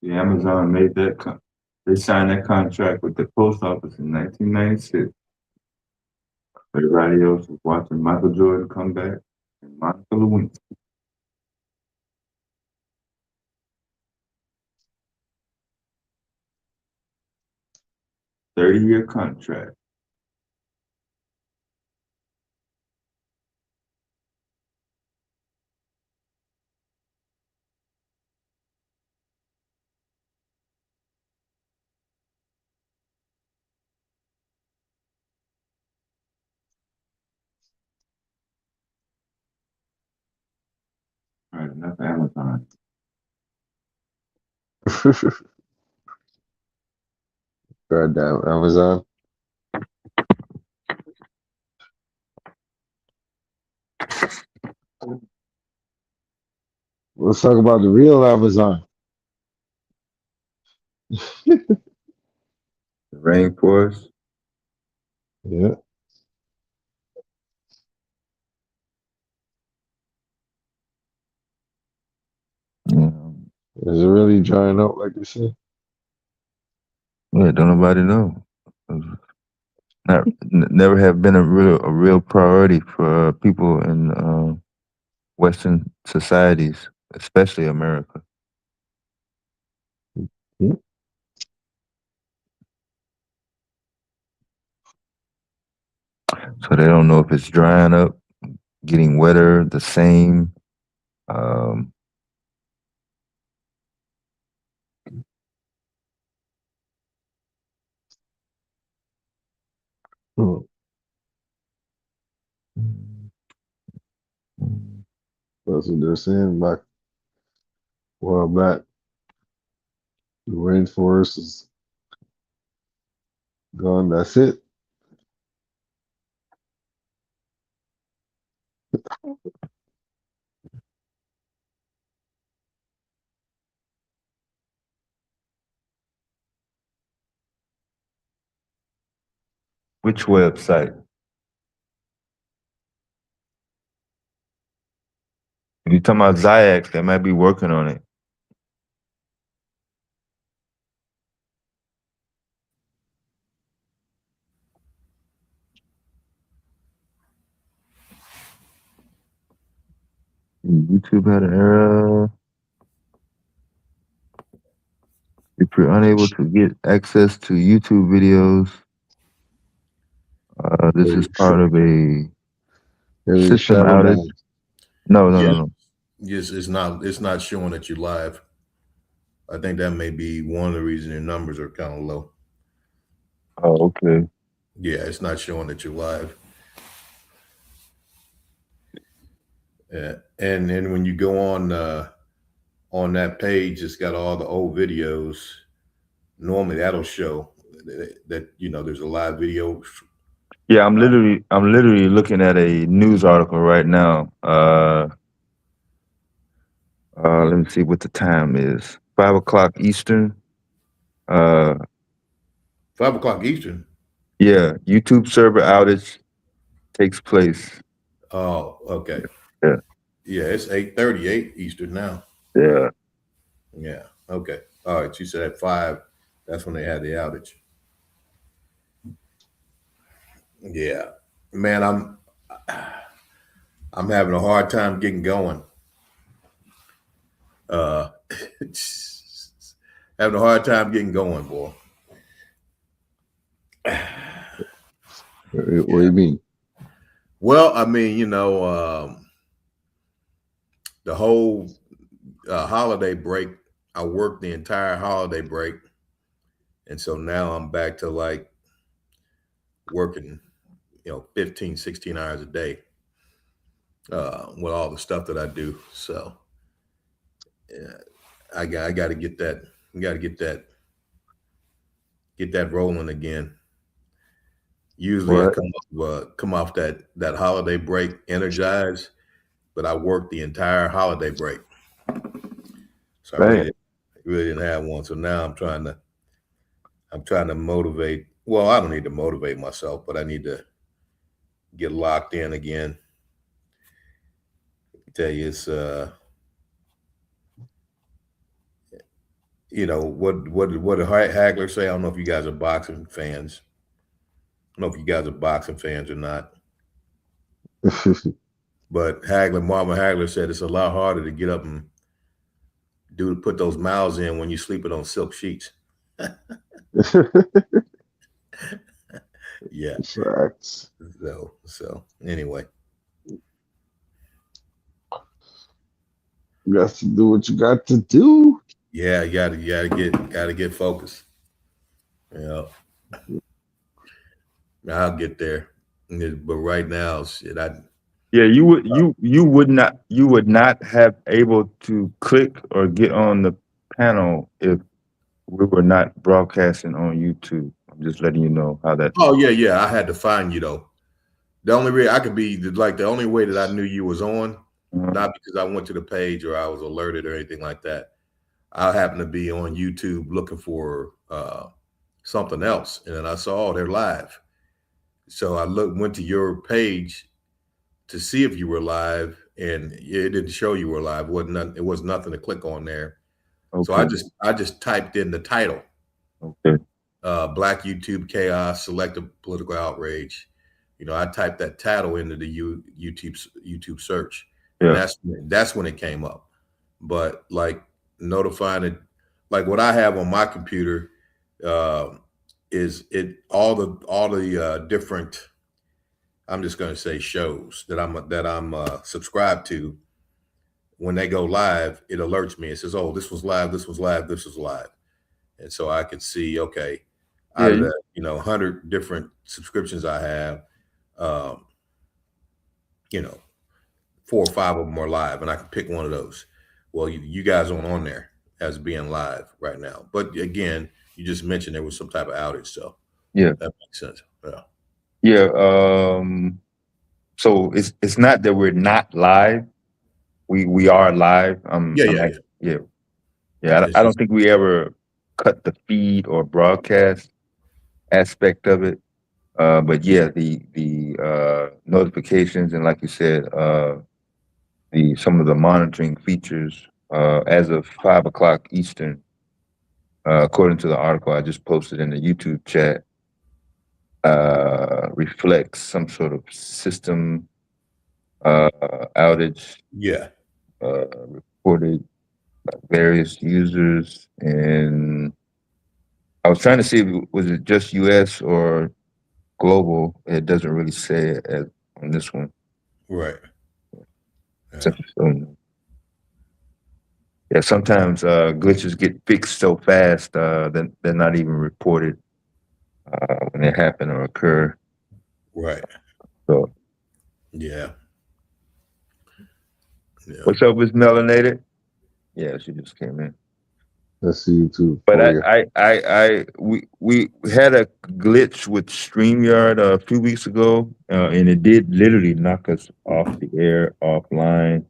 The Amazon made they signed that contract with the post office in 1996. Everybody else was watching Michael Jordan come back and Monica Lewinsky. 30-year contract. Right, Enough Amazon. Goddamn Amazon. Let's talk about the real Amazon. The rainforest. Yeah. Yeah. Is it really drying up like they say? Yeah, don't nobody know. Never have been a real priority for people in Western societies, especially America. Hmm. So they don't know if it's drying up, getting wetter, the same. Um, Hmm. That's what they're saying back a while back. The rainforest is gone. That's it. which website? If you're talking about Ziax, they might be working on it. YouTube had an error. If you're unable to get access to YouTube videos, this is part of a Maybe system shadow outage. ban. No, no, Yeah, no, no. yes, it's not showing that you're live. I think that may be one of the reasons your numbers are kind of low. Oh, okay. Yeah, it's not showing that you're live. Yeah, and then when you go on that page, it's got all the old videos. Normally, that'll show that there's a live video. Yeah, I'm literally looking at a news article right now. Let me see what the time is. 5 o'clock Eastern. Uh, 5 o'clock Eastern. yeah, YouTube server outage takes place. Oh, okay. Yeah, Yeah, it's 8:38 Eastern now. yeah. Yeah. Okay. All right. You said at 5. That's when they had the outage. Yeah, man, I'm having a hard time getting going. Uh, having a hard time getting going, boy. What do you mean? Well, I mean, the whole holiday break, I worked the entire holiday break. And so now I'm back to like working, 15, 16 hours a day with all the stuff that I do. So yeah, I got to get that. I got to get that rolling again. Usually I What? come off that holiday break energized, but I worked the entire holiday break, so I Right. really didn't have one. So now I'm trying to motivate. Well, I don't need to motivate myself, but I need to get locked in again. I tell you, it's what did Hagler say? I don't know if you guys are boxing fans. I don't know if you guys are boxing fans or not. But Marvin Hagler said it's a lot harder to get up and put those miles in when you're sleeping on silk sheets. Yeah. Facts. So anyway. You got to do what you got to do. Yeah, you gotta get focused. Yeah. I'll get there. But right now, shit, Yeah, you would not have able to click or get on the panel if we were not broadcasting on YouTube. I'm just letting you know how that. Oh yeah, yeah. I had to find you though. The only way I could be like the only way that I knew you was on, Uh, not because I went to the page or I was alerted or anything like that. I happened to be on YouTube looking for something else, and then I saw, oh, they're live. So I went to your page to see if you were live, and it didn't show you were live. It was nothing to click on there. So okay, I just typed in the title, okay, Black YouTube Chaos, Selective Political Outrage. I typed that title into the YouTube search, and yeah, that's when it came up. But like notifying it, like what I have on my computer, uh, is it all the different. I'm just going to say shows that I'm subscribed to. When they go live, it alerts me. It says, "Oh, this was live. This was live. This was live." And so I could see, okay, yeah, out of the 100 different subscriptions I have, um, you know 4 or 5 of them are live, and I can pick one of those. Well, you guys aren't on there as being live right now, but again, you just mentioned there was some type of outage, so yeah, that makes sense. Yeah, yeah. So it's not that we're not live. We are live. yeah, yeah, yeah. Yeah, yeah. It's I don't just think we ever cut the feed or broadcast aspect of it. But yeah, the notifications and like you said, the some of the monitoring features as of 5 o'clock Eastern, according to the article I just posted in the YouTube chat, reflects some sort of system uh, outage yeah, reported by various users. And I was trying to see if was it just U.S. or global. It doesn't really say it on this one. right. So, Yeah, yeah, sometimes glitches get fixed so fast that they're not even reported when they happen or occur. right. So, Yeah, yeah. what's up with melanated? Yeah, she just came in. That's YouTube But for you. we had a glitch with StreamYard a few weeks ago, and it did literally knock us off the air, offline,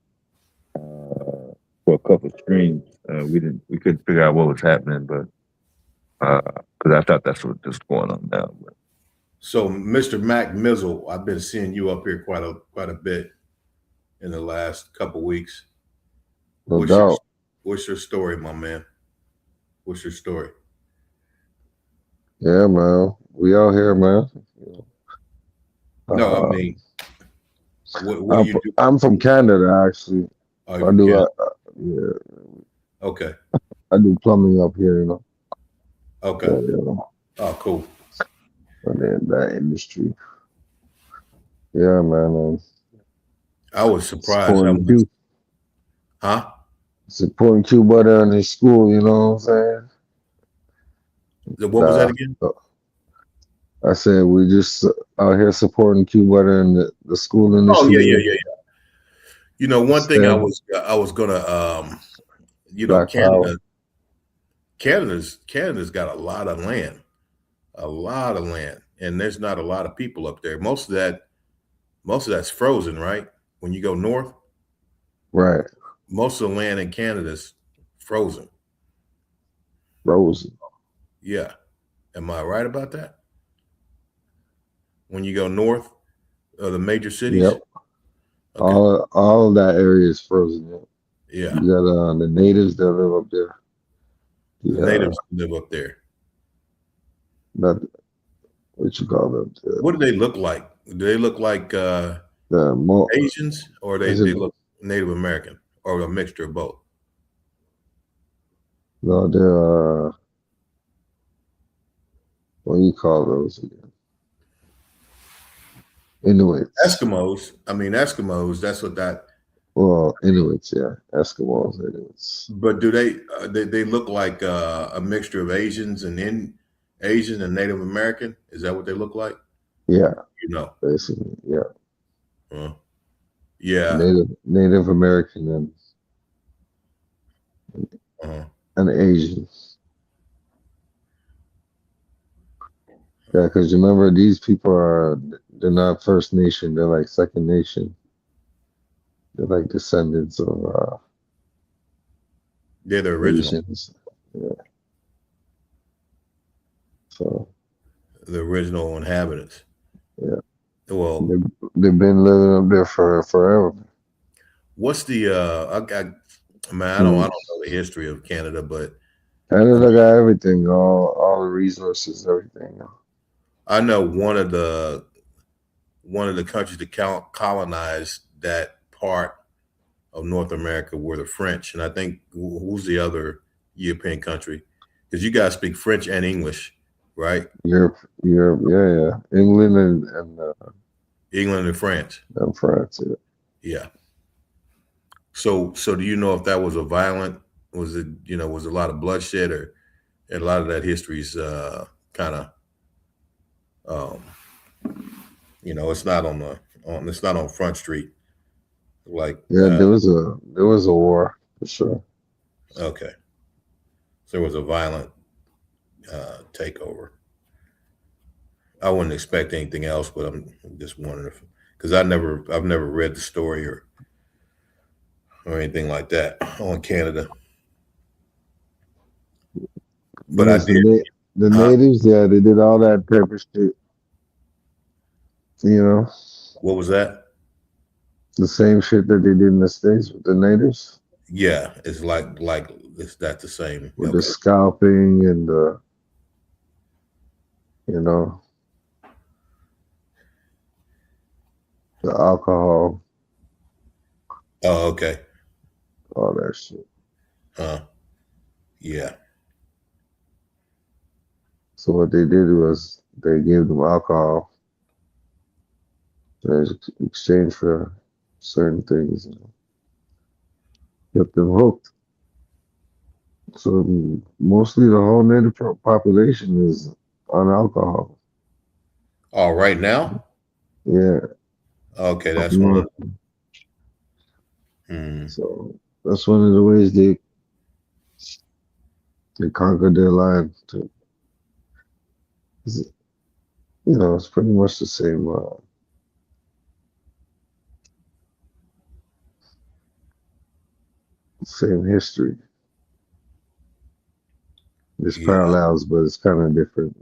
for a couple of streams. We couldn't figure out what was happening, but because I thought that's what was going on now. But So, Mr. Mac Mizzle, I've been seeing you up here quite a bit in the last couple weeks. No What's your doubt. What's your story, my man? What's your story? Yeah, man. We out here, man. No, I Uh, mean, what do you do? I'm from Canada, actually. Oh, you I from do, Canada? yeah, Okay, I do plumbing up here, okay. So, Oh, cool. and then that industry. Yeah, man. I was surprised how Supporting much, Q, huh? supporting Q Butter in his school. You know what I'm What was that again? saying? I said we just out here supporting Q Butter in the school Oh, yeah, yeah, initiative. yeah, yeah. One thing Stand I was gonna, Black Power. Canada's got a lot of land, and there's not a lot of people up there. Most of that's frozen, right? When you go north, Right. most of the land in Canada's frozen. Rosen. Yeah, am I right about that? When you go north of the major Yep. cities, okay, All of that area is frozen. Yep. yeah, You got the natives that live up there. the The natives live up there. not what you call them. What do they look like? Do they look like The mo Asians, or is they it look Native American, or a mixture of both? no the what do you call those again? Inuits. Eskimos. I mean, Eskimos. That's what that. Well, Inuits, yeah. Eskimos, Inuits. But do they look like a mixture of Asian and Native American? Is that what they look like? Yeah, You know. basically. Yeah. Huh. Yeah. Native American Uh-huh. and Asians. Yeah, because remember these people they're not First Nation, they're like Second Nation. They're like descendants of They're the original. Asians. Yeah. So The original inhabitants. yeah. Well, They've been living up there for forever. what's the I mean, I Hmm. don't know the history of Canada, but I Canada mean, got everything, all the resources, everything. I know one of the countries that colonized that part of North America were the French, and I think who's the other European country? Because you guys speak French and English, right? Europe, yeah, yeah. England England and France. and France, yeah. Yeah. So do you know if that was a violent? Was it was a lot of bloodshed, or and a lot of that history's kind of um, it's not it's not on Front Street like Yeah, there was a war for sure. okay. So there was a violent takeover. I wouldn't expect anything else, but I'm just wondering if because I've never read the story or anything like that on Canada, but I Yes, did. the Huh? natives, yeah, they did all that type of shit. You know, What was that? the same shit that they did in the States with the natives, Yeah, it's like is that the same? with the Okay. scalping and you know, the alcohol, Oh, okay. all that shit. Huh. Yeah. So what they did was they gave them alcohol in exchange for certain things, kept them hooked. So mostly the whole native population is on alcohol. Oh, right now? Yeah, Okay, up that's one of north. the. Hmm. So that's one of the ways they conquered their land. It's pretty much the same history. There's Yeah. parallels, but it's kind of different.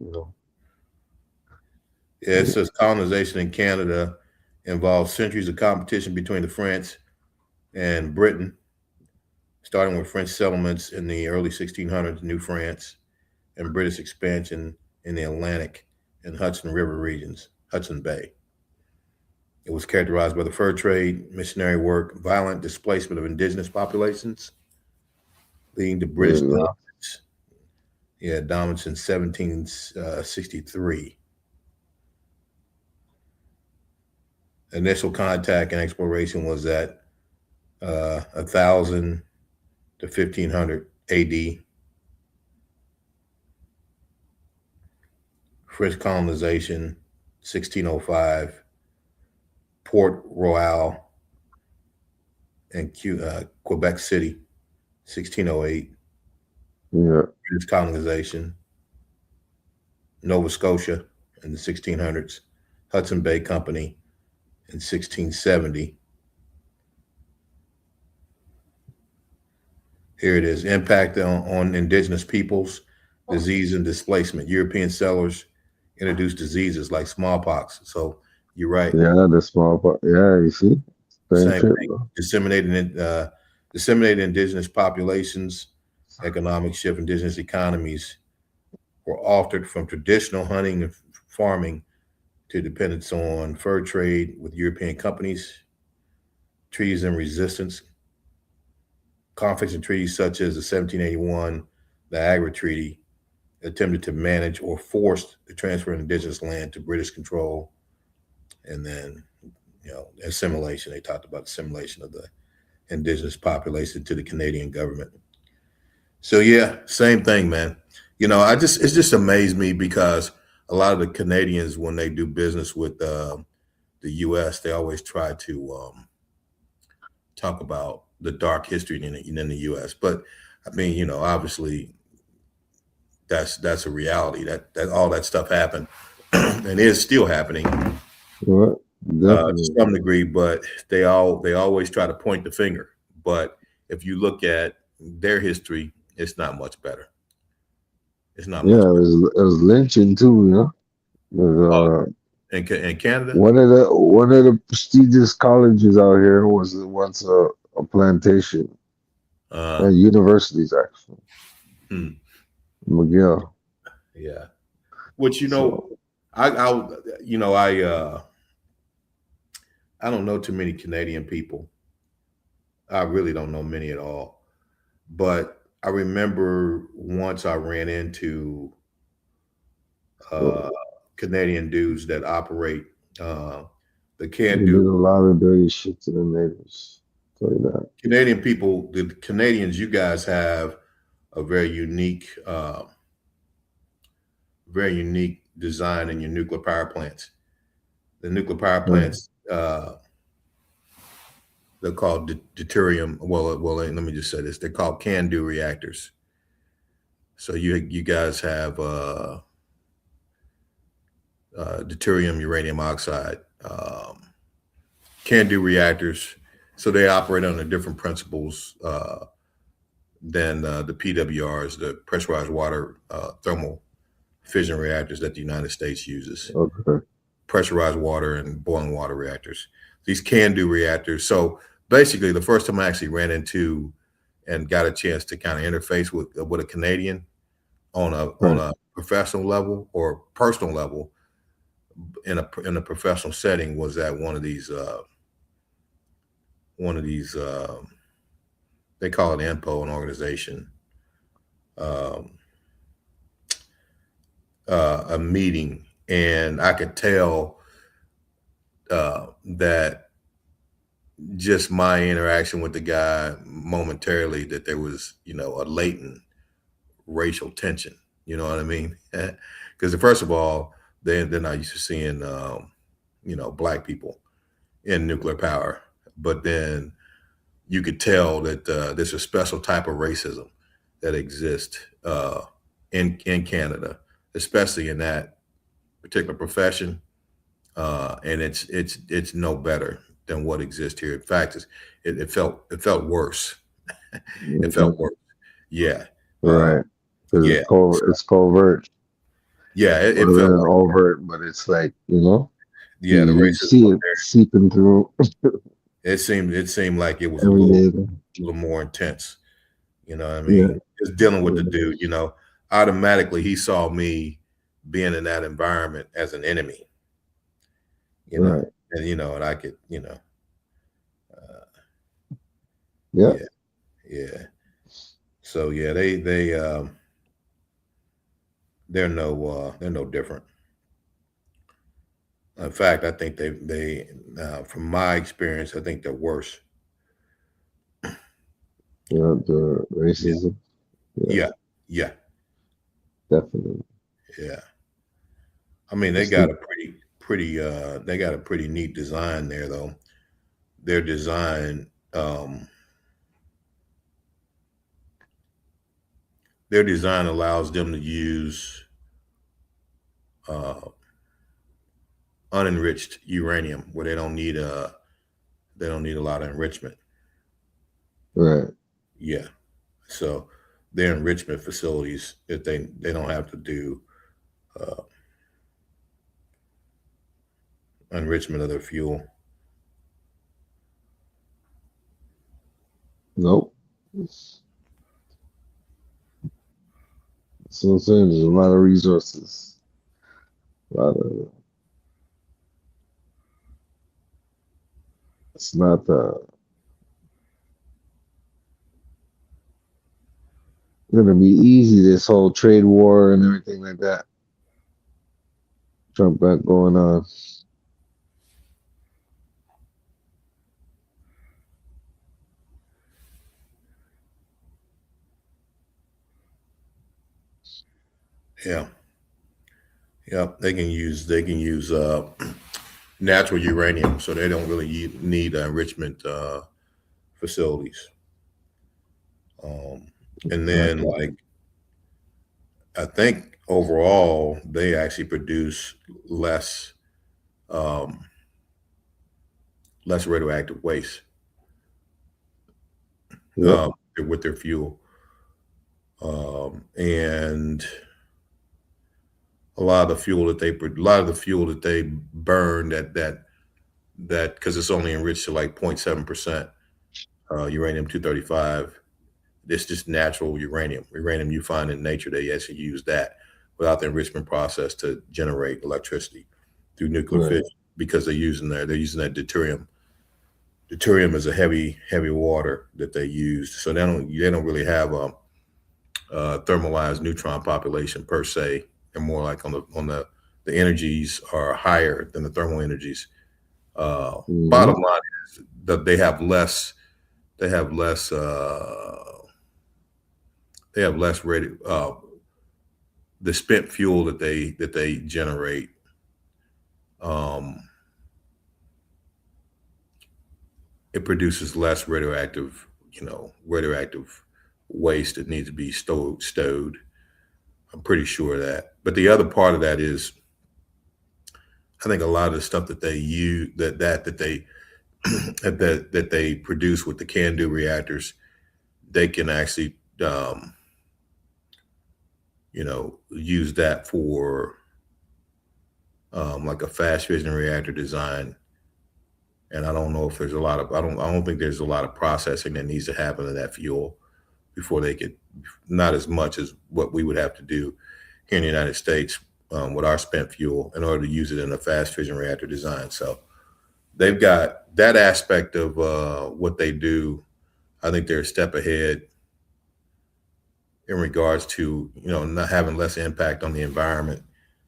Yeah, it says colonization in Canada involved centuries of competition between the French and Britain, starting with French settlements in the early 1600s, New France, and British expansion in the Atlantic and Hudson River regions, Hudson Bay. It was characterized by the fur trade, missionary work, violent displacement of indigenous populations, leading to British Yeah, dominance. Yeah, dominance in 1763. Initial contact and exploration was at 1000 to 1500 AD. French colonization, 1605. Port Royal and Quebec City, 1608. yeah, British colonization, Nova Scotia in the 1600s. Hudson Bay Company in 1670. Here it is. Impact on indigenous peoples, disease and displacement. European settlers introduced diseases like smallpox. So you're right. yeah. The small part. Yeah, you see, same Same shit, thing. bro. Disseminated indigenous populations, economic shift, indigenous economies were altered from traditional hunting and farming to dependence on fur trade with European companies, treaties and resistance, conflicts and treaties such as the 1781 Niagara Treaty attempted to manage or forced the transfer of indigenous land to British control, and then assimilation. They talked about assimilation of the indigenous population to the Canadian government. So yeah, same thing, man. It's just amazed me because a lot of the Canadians, when they do business with the U.S., they always try to talk about the dark history in the U.S. But I mean, obviously that's a reality that all that stuff happened and is still happening What? to Definitely. some degree. But they always try to point the finger. But if you look at their history, it's not much better. It's not Yeah, much better. it was lynching too, you know. Oh, There's, in Canada, one of the prestigious colleges out here was once a plantation. uh, Universities actually. hmm, McGill. yeah. Which So I you know I don't know too many Canadian people. I really don't know many at all. But I remember once I ran into uh, Canadian dudes that operate uh, the they Can did Do. a lot of dirty shit to the neighbors. Tell you that. Canadian people, the Canadians, you guys have a very unique design in your nuclear power plants. The nuclear power Right. plants, they're called deuterium. Well, let me just say this: they're called can-do reactors. So you guys have deuterium, uranium oxide, can-do reactors. So they operate under different principles than the PWRs, the pressurized water thermal fission reactors that the United States uses. Okay. Pressurized water and boiling water reactors. These can-do reactors. So basically, the first time I actually ran into and got a chance to kind of interface with a Canadian on Right. a professional level or personal level in a professional setting was at one of these they call it INPO, an organization, um, a meeting, and I could tell that just my interaction with the guy momentarily that there was a latent racial tension. You know what I mean? Because first of all, they're not used to seeing black people in nuclear power, but then you could tell that there's a special type of racism that exists in Canada, especially in that particular profession, and it's no better than what exists here. In fact, it felt worse. It felt Mhm. worse. Yeah, uh, Right. Because yeah, it's covert. yeah. It Rather felt than like overt, but it's like, yeah, the you racism see up it there. seeping through It seemed like it was a every little day. more intense. You know what I Yeah. mean? Just dealing with the Yeah. dude. Automatically he saw me being in that environment as an enemy. You know, Right. and I could uh, Yeah. yeah, yeah. So yeah, they're no different. In fact, I think from my experience, I think they're worse. Yeah. The Yeah, racism. Yeah. yeah, yeah, Definitely. yeah. I mean, they It's got the a they got a pretty neat design there, though. Their design, um, their design allows them to use uh, unenriched uranium, where they don't need a lot of enrichment. right. Yeah, so their enrichment facilities, if they don't have to do uh, enrichment of their fuel. Nope. So I'm saying there's a lot of resources. A lot of it's not gonna be easy, this whole trade war and everything like that. Trump got going on. Yeah, yeah, they can use natural uranium, so they don't really need enrichment facilities. Um, and then, Gotcha. like, I think overall, they actually produce less um, less radioactive waste Yep. with their fuel. And a lot of the fuel that they burn that because it's only enriched to like 0.7% uranium 235. It's just natural uranium you find in nature. They actually use that without the enrichment process to generate electricity through nuclear Right. fission because they're using that deuterium. Deuterium is a heavy water that they use, so they don't really have a thermalized neutron population per se. They're more like the energies are higher than the thermal energies. Mm-hmm. Bottom line is that they have less radio the spent fuel that they generate. um, it produces less radioactive waste that needs to be stowed. I'm pretty sure of that. But the other part of that is, I think a lot of the stuff that they use that they that they produce with the CANDU reactors, they can actually use that for like a fast fission reactor design. And I don't know if there's a lot of I don't think there's a lot of processing that needs to happen to that fuel before they could, not as much as what we would have to do here in the United States with our spent fuel in order to use it in a fast fission reactor design. So they've got that aspect of what they do. I think they're a step ahead in regards to not having less impact on the environment,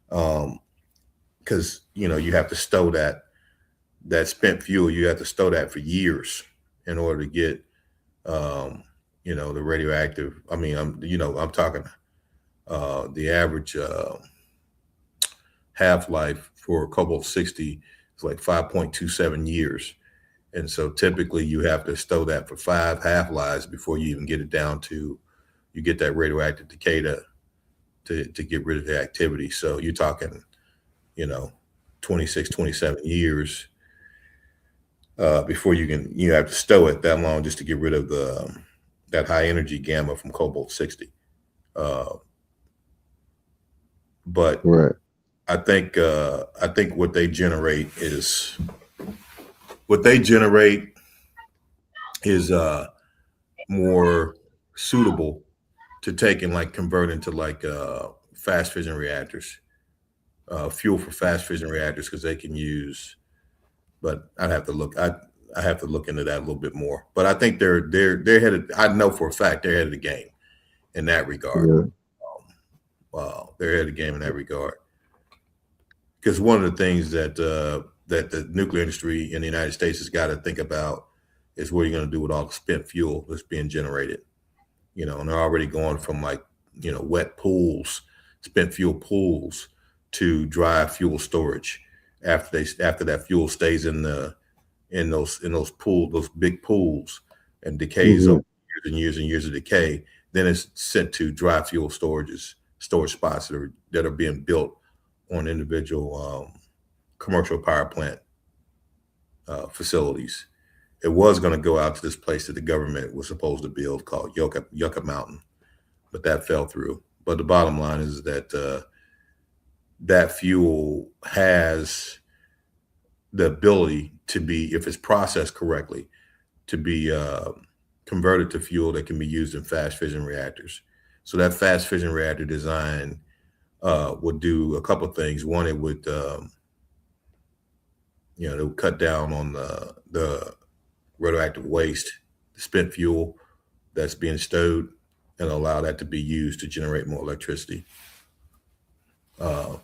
because you have to stow that spent fuel. You have to stow that for years in order to get the radioactive. I mean, I'm talking the average half life for cobalt 60 is like 5.27 years. And so typically you have to stow that for 5 half lives before you even get it down to, you get that radioactive decay to get rid of the activity. So you're talking, you know, 26, 27 years before you have to stow it that long just to get rid of that high energy gamma from cobalt 60. Uh, but Right. I think what they generate is more suitable to take and like convert into like fast fission reactors, fuel for fast fission reactors because they can use. But I have to look into that a little bit more. But I think they're headed. I know for a fact they're ahead of the game in that regard. Yeah. They're ahead of the game in that regard. Because one of the things that the nuclear industry in the United States has got to think about is what you're going to do with all the spent fuel that's being generated. And they're already going from like wet pools, spent fuel pools, to dry fuel storage after that fuel stays in those big pools and decays Mm-hmm. over years and years and years of decay. Then it's sent to dry fuel storage spots that are being built on individual commercial power plant facilities. It was going to go out to this place that the government was supposed to build called Yucca Mountain, but that fell through. But the bottom line is that that fuel has the ability to be, if it's processed correctly, to be converted to fuel that can be used in fast fission reactors. So that fast fission reactor design would do a couple of things. One, it would cut down on the radioactive waste, the spent fuel that's being stowed, and allow that to be used to generate more electricity. Uh,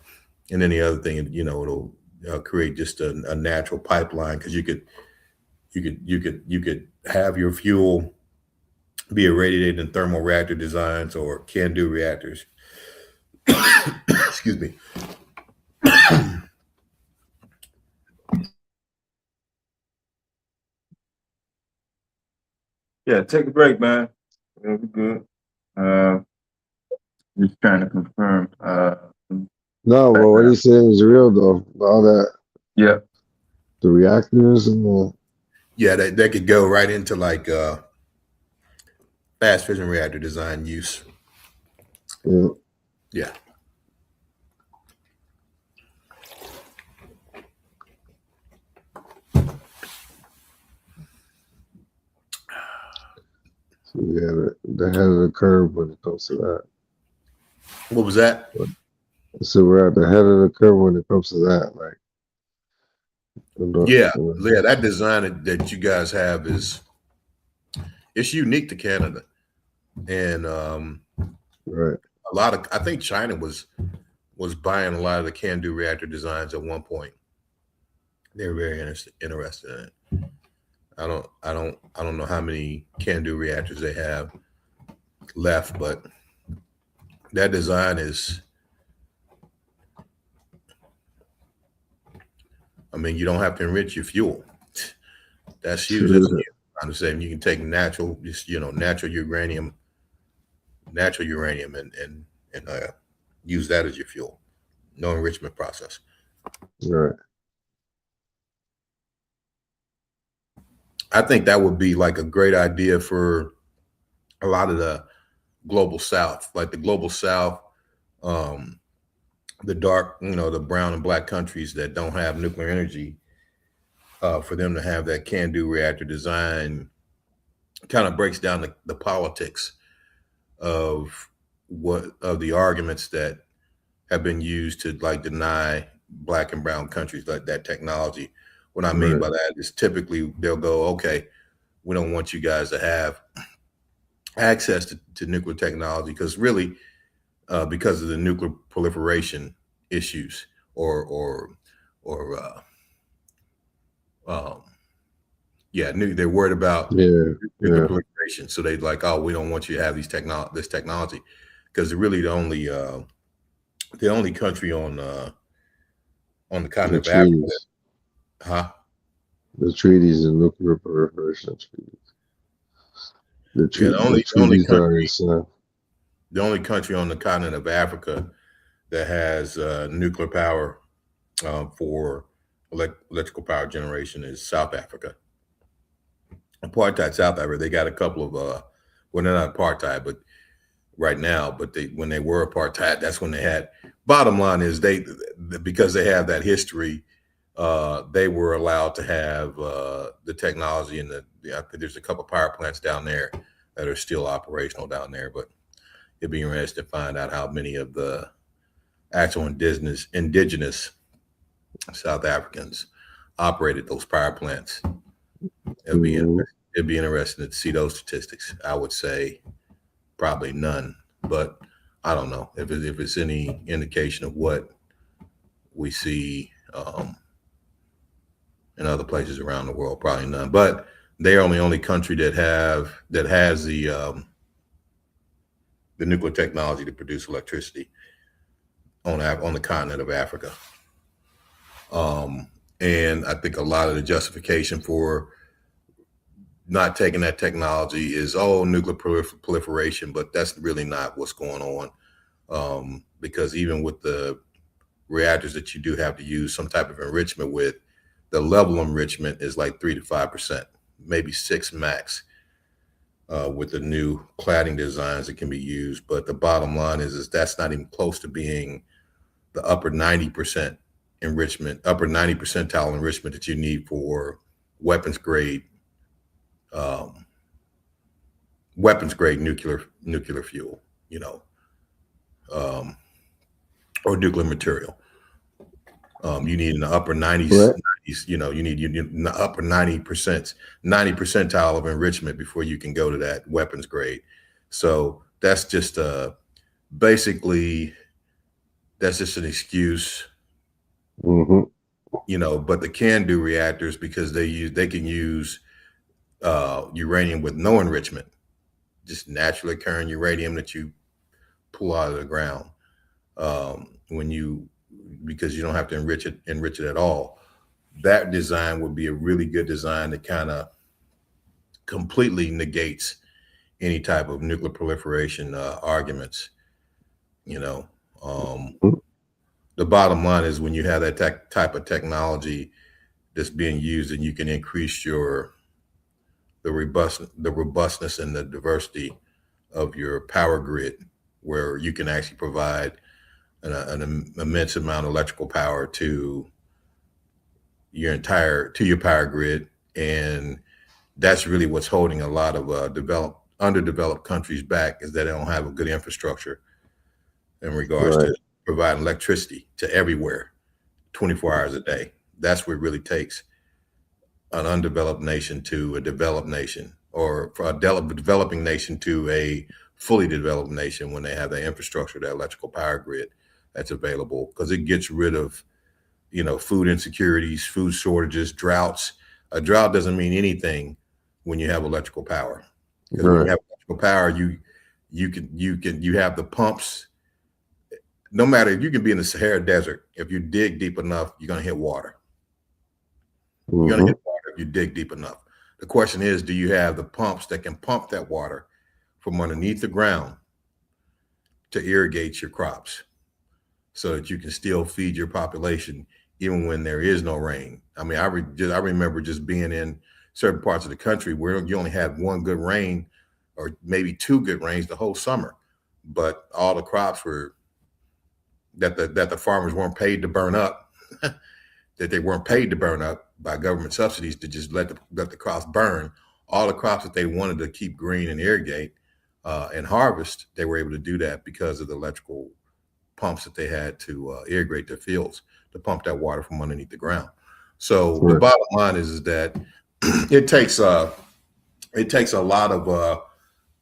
and then the other thing, it'll create just a natural pipeline because you could have your fuel be irradiated in thermal reactor designs or CANDU reactors. Excuse me. Yeah, take a break, man. It'll be good. Uh, just trying to confirm. No, but what he's saying is real though. All that, Yeah. the reactors and the Yeah, that could go right into like fast fission reactor design use. yeah. Yeah. So yeah, the head of the curve when it comes to that. What was that? So we're at the head of the curve when it comes to that. Like, Yeah, yeah. That design that you guys have it's unique to Canada, and right. a lot of I think China was buying a lot of the can-do reactor designs at one point. They were very interested in it. I don't know how many can-do reactors they have left, but that design is. I mean, you don't have to enrich your fuel. That's huge. That's what I'm trying to say. You can take natural, just natural uranium, and use that as your fuel. No enrichment process. Right. I think that would be like a great idea for a lot of the global South, like the global South, um, the dark, the brown and black countries that don't have nuclear energy, for them to have that can-do reactor design kind of breaks down the politics of the arguments that have been used to like deny black and brown countries like that technology. What I mean by that is typically they'll go, okay, we don't want you guys to have access to nuclear technology because really, because of the nuclear proliferation issues or um, they're worried about nuclear proliferation. So they like, oh, we don't want you to have this technology because they're really the only country on the continent of Africa. Huh? The treaties and nuclear proliferation treaties. The treaties are inside. The only country on the continent of Africa that has nuclear power for electrical power generation is South Africa. Apartheid South Africa, they got a couple of well, they're not apartheid, but right now, but when they were apartheid, that's when they had. Bottom line is because they have that history, they were allowed to have the technology and I think there's a couple of power plants down there that are still operational down there, but it'd be interesting to find out how many of the actual indigenous South Africans operated those power plants. It'd be interesting to see those statistics. I would say probably none, but I don't know if it's any indication of what we see in other places around the world. Probably none, but they are the only country that has the nuclear technology to produce electricity on the continent of Africa. And I think a lot of the justification for not taking that technology is nuclear proliferation, but that's really not what's going on. Because even with the reactors that you do have to use some type of enrichment with, the level of enrichment is like 3 to 5%, maybe 6 max. With the new cladding designs that can be used, but the bottom line is that's not even close to being the upper 90% enrichment, upper 90 percentile enrichment that you need for weapons grade nuclear fuel, or nuclear material. You need in the upper 90s, you need in the upper 90%, 90 percentile of enrichment before you can go to that weapons grade. So that's just basically that's just an excuse, but the can-do reactors, because they can use uranium with no enrichment, just naturally occurring uranium that you pull out of the ground because you don't have to enrich it at all. That design would be a really good design to kind of completely negates any type of nuclear proliferation arguments. You know, um, the bottom line is when you have that type of technology that's being used, and you can increase the robustness and the diversity of your power grid, where you can actually provide an immense amount of electrical power to your power grid. And that's really what's holding a lot of underdeveloped countries back, is that they don't have a good infrastructure in regards Right. to providing electricity to everywhere 24 hours a day. That's what it really takes an undeveloped nation to a developed nation, or for a developing nation to a fully developed nation, when they have the infrastructure, that electrical power grid that's available, because it gets rid of food insecurities, food shortages, droughts. A drought doesn't mean anything when you have electrical power, because when you Right. have electrical power, you have the pumps. No matter, if you can be in the Sahara Desert, if you dig deep enough, you're gonna hit water. You're gonna Mm-hmm. hit water if you dig deep enough. The question is, do you have the pumps that can pump that water from underneath the ground to irrigate your crops, so that you can still feed your population even when there is no rain? I mean, I remember just being in certain parts of the country where you only had one good rain, or maybe two good rains the whole summer, but all the crops were that the farmers weren't paid to burn up, that they weren't paid to burn up by government subsidies, to just let the crops burn. All the crops that they wanted to keep green and irrigate and harvest, they were able to do that because of the electrical pumps that they had to irrigate their fields, to pump that water from underneath the ground. So the Right. bottom line is that it takes a lot of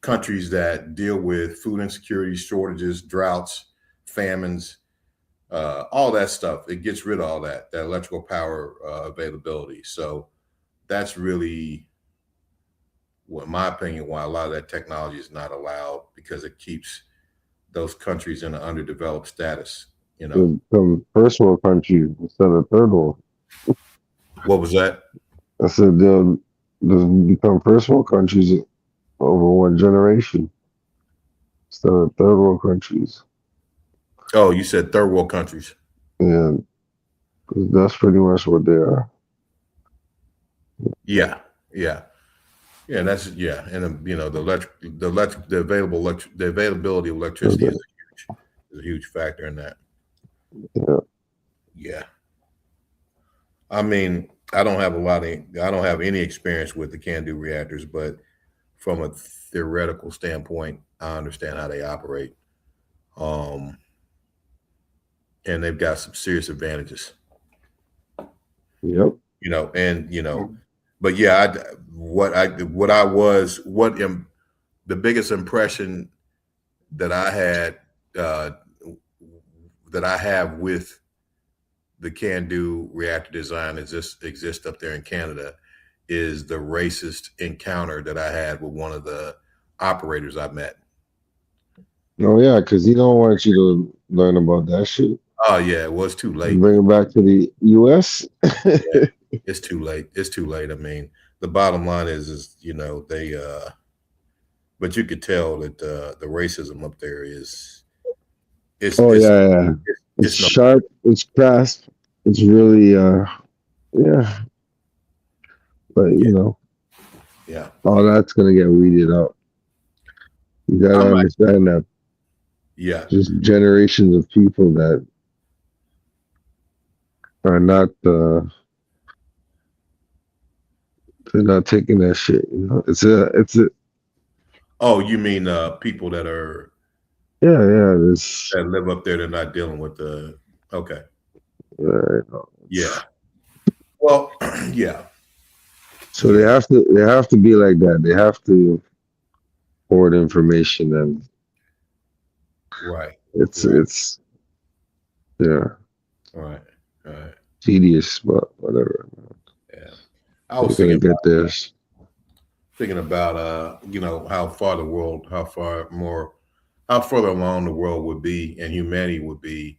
countries that deal with food insecurity, shortages, droughts, famines, all that stuff. It gets rid of all that electrical power availability. So that's really, in my opinion, why a lot of that technology is not allowed, because it keeps those countries in an underdeveloped status. You know, To become first world countries instead of third world. what was that? I said they'll become first world countries over one generation instead of third world countries. Oh, you said third world countries. And 'cause that's pretty much what they are. Yeah, yeah, yeah. That's yeah, and the availability of electricity is a huge factor in that. Yeah. Yeah, I mean, I don't have any experience with the CANDU reactors, but from a theoretical standpoint, I understand how they operate. Um, and they've got some serious advantages, Yep. and but yeah, what I was, the biggest impression that I had, uh, that I have with the CANDU reactor design exists up there in Canada, is the racist encounter that I had with one of the operators I met. Oh yeah, because he don't want you to learn about that shit. Oh yeah, it was too late. Bring it back to the U.S. Yeah, it's too late. It's too late. I mean, the bottom line is they but you could tell that the racism up there is Oh it's yeah, yeah. It's it's no sharp. It's crisp. It's really yeah. But yeah, yeah. all that's gonna get weeded out. You gotta I'm understand that yeah, just generations of people that are not they're not taking that shit. It's a oh, you mean people yeah. This that live up there, they're not dealing with the okay. Yeah. it's, Well, yeah, so yeah, they have to be like that. They have to hoard information, and right, it's right, it's yeah right, right. tedious, but whatever. Yeah. I You're was gonna get this. thinking about how far the world, how further along the world would be, and humanity would be,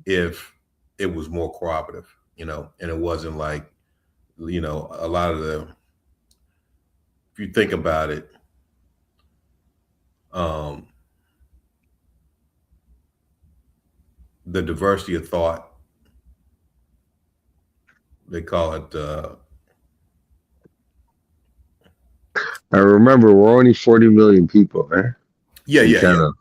if it was more cooperative, and it wasn't like, a lot of the if you think about it, um, the diversity of thought, they call it. I remember we're only 40 million people, right? Yeah, In yeah, yeah, Canada.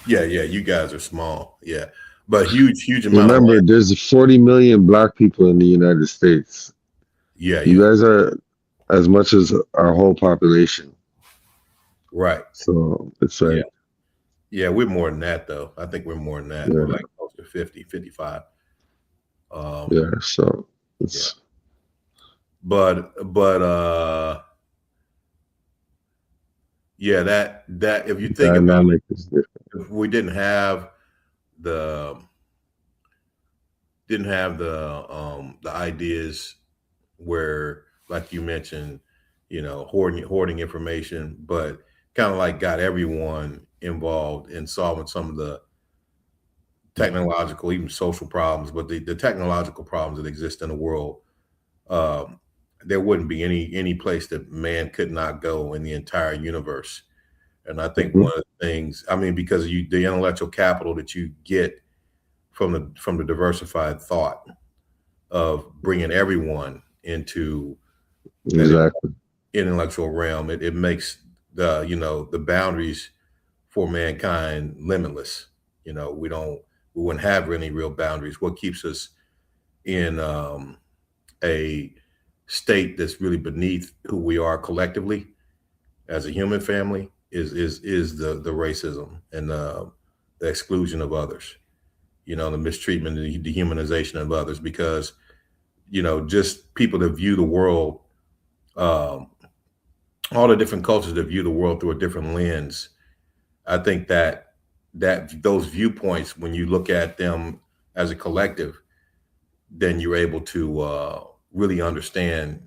yeah, yeah. You guys are small, yeah, but huge, huge amount of Remember, land. there's 40 million black people in the United States. Yeah, You yeah, guys are as much as our whole population. right. So it's Yeah, like, yeah. We're more than that, though. I think we're more than that. We're yeah, like close to 50, 55. yeah. So Yeah, it's but yeah, that if you think about dynamic is different. it, if we the the ideas where, like you mentioned, hoarding information, but kind of like got everyone involved in solving some of the technological, even social problems, but the technological problems that exist in the world. um, there wouldn't be any place that man could not go in the entire universe. And I think Mhm. one of the things, I mean, because the intellectual capital that you get from the diversified thought of bringing everyone into that Exactly. intellectual realm, it makes the boundaries for mankind limitless. We wouldn't have any real boundaries. What keeps us in a state that's really beneath who we are collectively as a human family is the racism and the exclusion of others. The mistreatment, the dehumanization of others, because just people that view the world, um, all the different cultures that view the world through a different lens. I think that those viewpoints, when you look at them as a collective, then you're able to really understand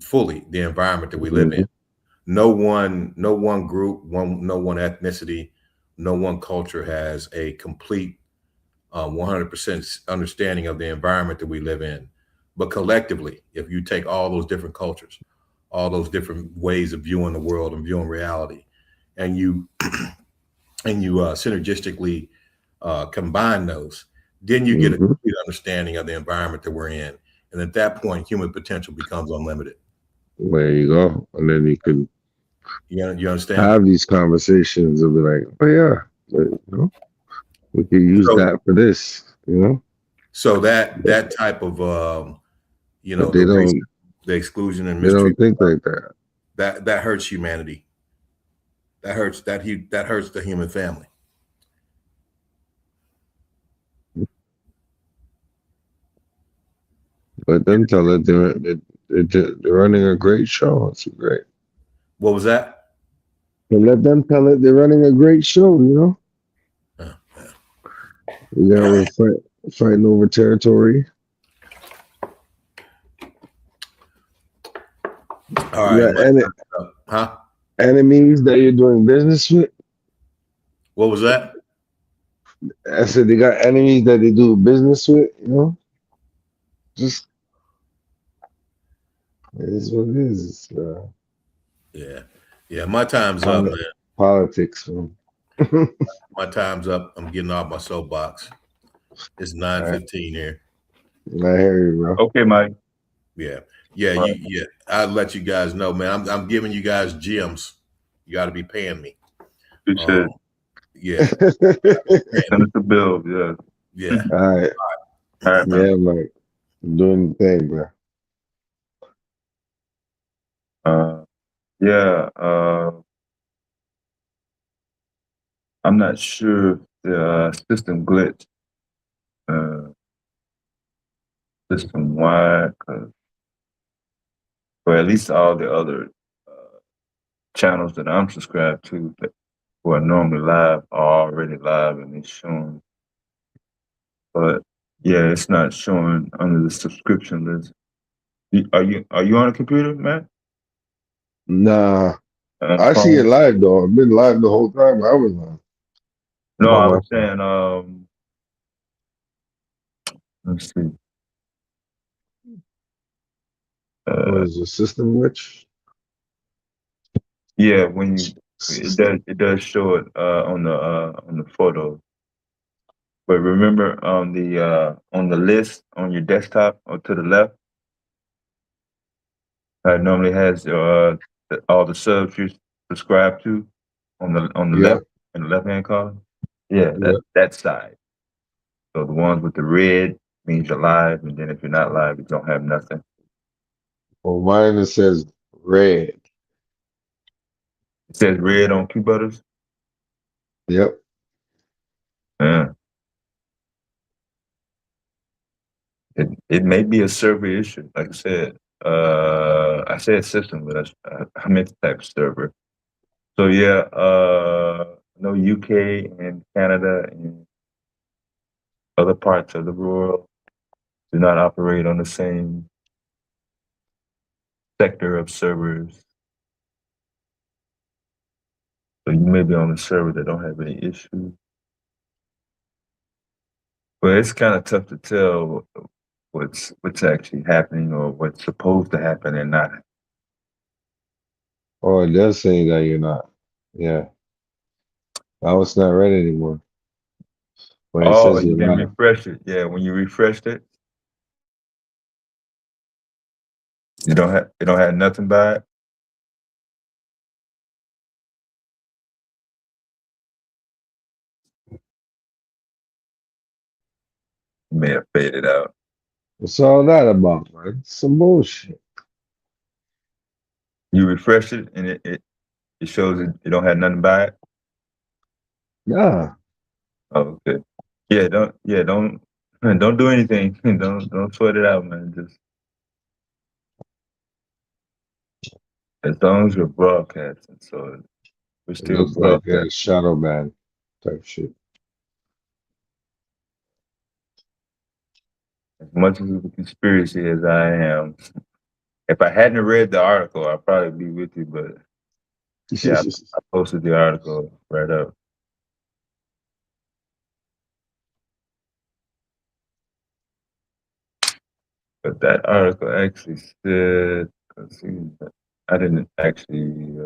fully the environment that we live in. Mhm. No one group, no one ethnicity, no one culture has a complete 100% understanding of the environment that we live in. But collectively, if you take all those different cultures, all those different ways of viewing the world and viewing reality, and you synergistically combine those, then you get a Mhm. complete understanding of the environment that we're in. And at that point, human potential becomes unlimited. There you go. And then you can You understand? have these conversations and be like, oh yeah, we could use So that for this. so that But, that type of but the they race, don't the exclusion and they don't mistreatment, think like that. that hurts humanity. That hurts the human family. Let them tell it they're running a great show. It's great. What was that? But let them tell it they're running a great show. Uh, We got we're fighting over territory. all You right, got huh? enemies that you're doing business with. What was that? I said they got enemies that they do business with. Just it is what it is. It's Yeah, yeah. My time's up, poli- man. politics. Man. My time's up. I'm getting off my soapbox. It's All right, 9:15 here. I hear you, bro. Okay, Mike. Yeah, yeah. All right. Yeah. I'll let you guys know, man. I'm giving you guys gems. You got to be paying me. Appreciate Um, it. yeah, paying Send me. us the bill. Yeah. Yeah. All right, All right, man. yeah, Mike, doing the thing, bro. Uh, yeah. I'm not sure if the system glitch, uh, system wide, or at least all the other uh, channels that I'm subscribed to that who are normally live are already live and it's showing. But yeah, it's not showing under the subscription list. Are you on a computer, man? Nah, On the I see it phone? live though. I've been live the whole time. I was on. I'm No, on I my was phone. saying, let's see. What Uh, is the system glitch? Yeah, when you it does show it on the photo. But remember on the list on your desktop or to the left, it normally has all the subs you subscribe to on the Yeah, left in the left hand column. Yeah, yeah. that side. So the ones with the red means you're live, and then if you're not live, you don't have nothing. Well, mine it says red. It says red on Q Butters. Yep. Yeah. It may be a server issue. Like I said system, but I meant to type server. So yeah, no UK and Canada and other parts of the world do not operate on the same sector of servers. So you may be on a server that don't have any issues. But it's kind of tough to tell what's actually happening or what's supposed to happen and not. Oh, it does say that you're not. Yeah. Now it's not red anymore. When it Oh, says you you're didn't live. refresh it. Yeah, when you refreshed it, you don't have nothing by it. You may have faded out. What's all that about, man? Some bullshit. You refresh it and it shows you don't have nothing by it. Nah. Oh, okay. Yeah, don't don't do anything. Don't sweat it out, man. Just as long as you're broadcasting, so we're It still looks like broadcasting. shadow ban type shit. As much as of a conspiracy as I am, if I hadn't read the article, I'd probably be with you. But yeah, I posted the article right up. But that article actually said, let's see, I didn't actually.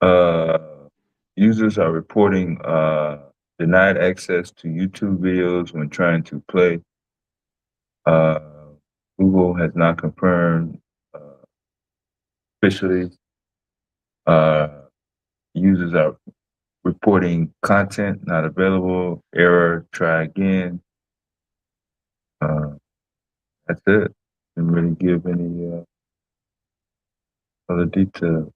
Uh, Users are reporting denied access to YouTube videos when trying to play. Uh, Google has not confirmed officially. Uh, Users are reporting content not available. Error. Try again. Uh, that's it. Didn't really give any other detail.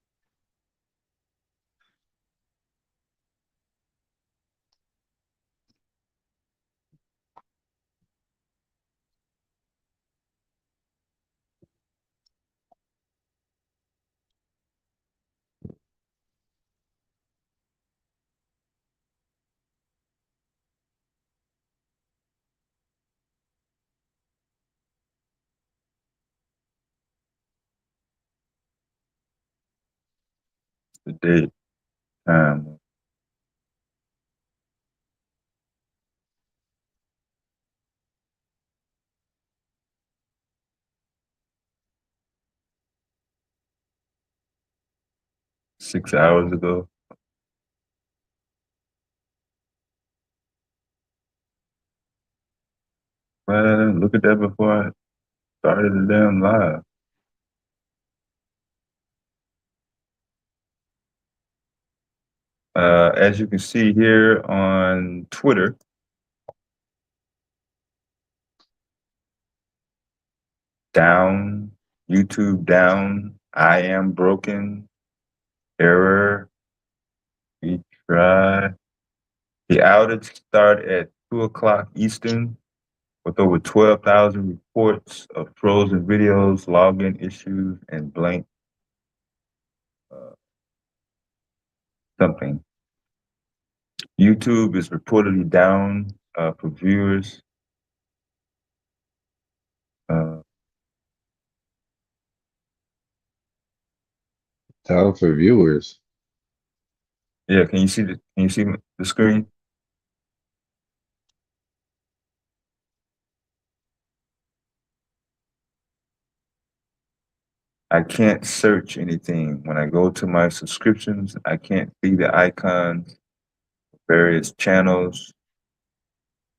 The date, time, 6 hours ago. Well, I didn't look at that before I started the damn live. As you can see here on Twitter, down, YouTube down, I am broken, error, retry. The outage started at 2 o'clock Eastern with over 12,000 reports of frozen videos, login issues, and blank uh, something. YouTube is reportedly down for viewers. Uh, Tell them for viewers. Yeah, can you see the screen? I can't search anything. When I go to my subscriptions, I can't see the icons, various channels.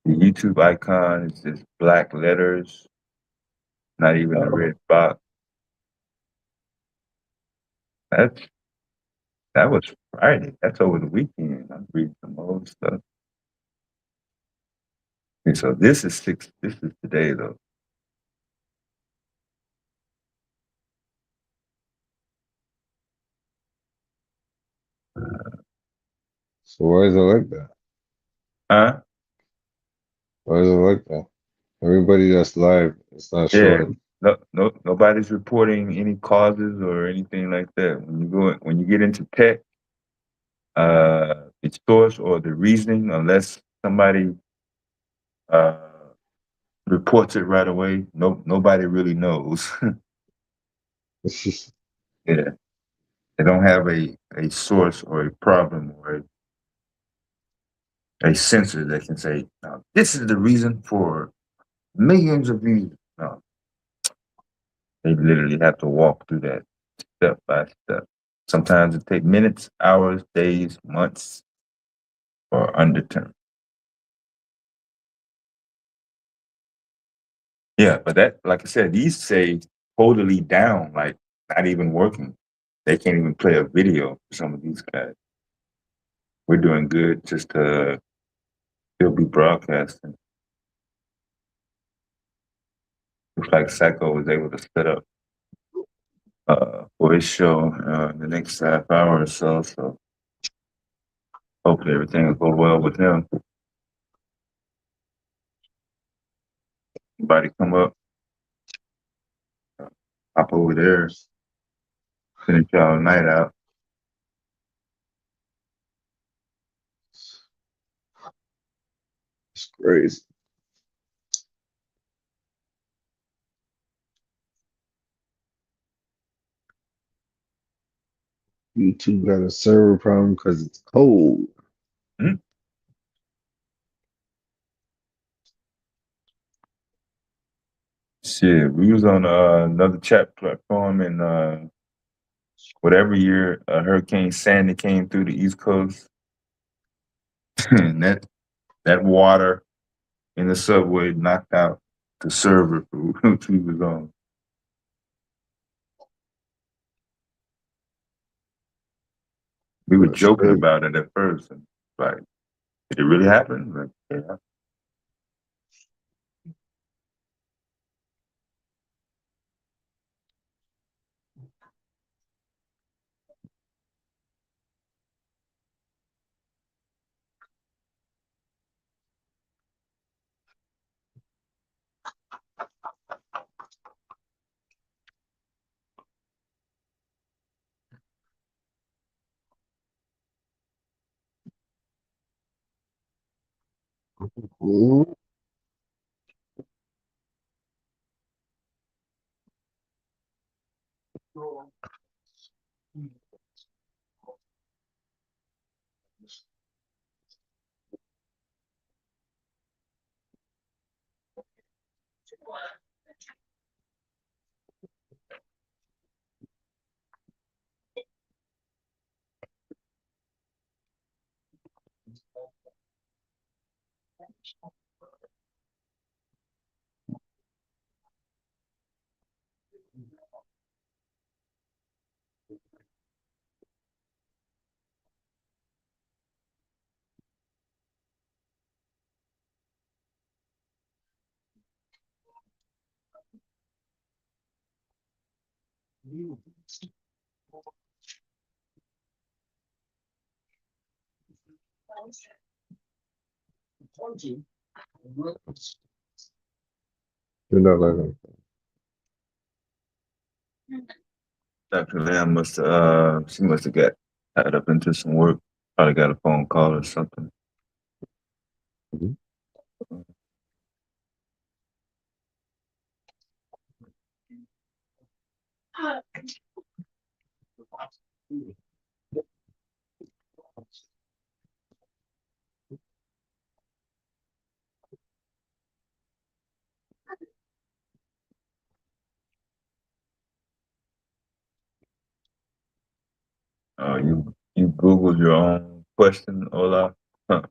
The YouTube icon is just black letters, not even a red box. That's that was Friday. That's over the weekend. I'm reading some old stuff. And so this is today though. So why is it like that? Huh? Why is it like that? Everybody that's live, it's not Yeah. showing. No, nobody's reporting any causes or anything like that. When you get into tech, the source or the reasoning, unless somebody uh, reports it right away, nobody really knows. It's just Yeah, they don't have a source or a problem or a sensor that can say, "Now, this is the reason for millions of views." No, they literally have to walk through that step by step. Sometimes it takes minutes, hours, days, months, or undetermined. Yeah, but that, like I said, these say totally down, like not even working. They can't even play a video for some of these guys. We're doing good just to still be broadcasting. Looks like Psycho was able to set up for his show the next half hour or so. So hopefully everything will go well with him. Everybody come up, hop over there, finish y'all night out. it's crazy. YouTube got a server problem because it's cold. Hmm? Shit, we was on another chat platform and whatever year Hurricane Sandy came through the East Coast, and that water in the subway knocked out the server which we was on. We were That's joking crazy. about it at first, and like, did it really happen? Like, yeah. Mhm. You're not letting Dr. Lamb she must have got tied up into some work. Probably got a phone call or something. them. You Googled your own question, Ola? Huh.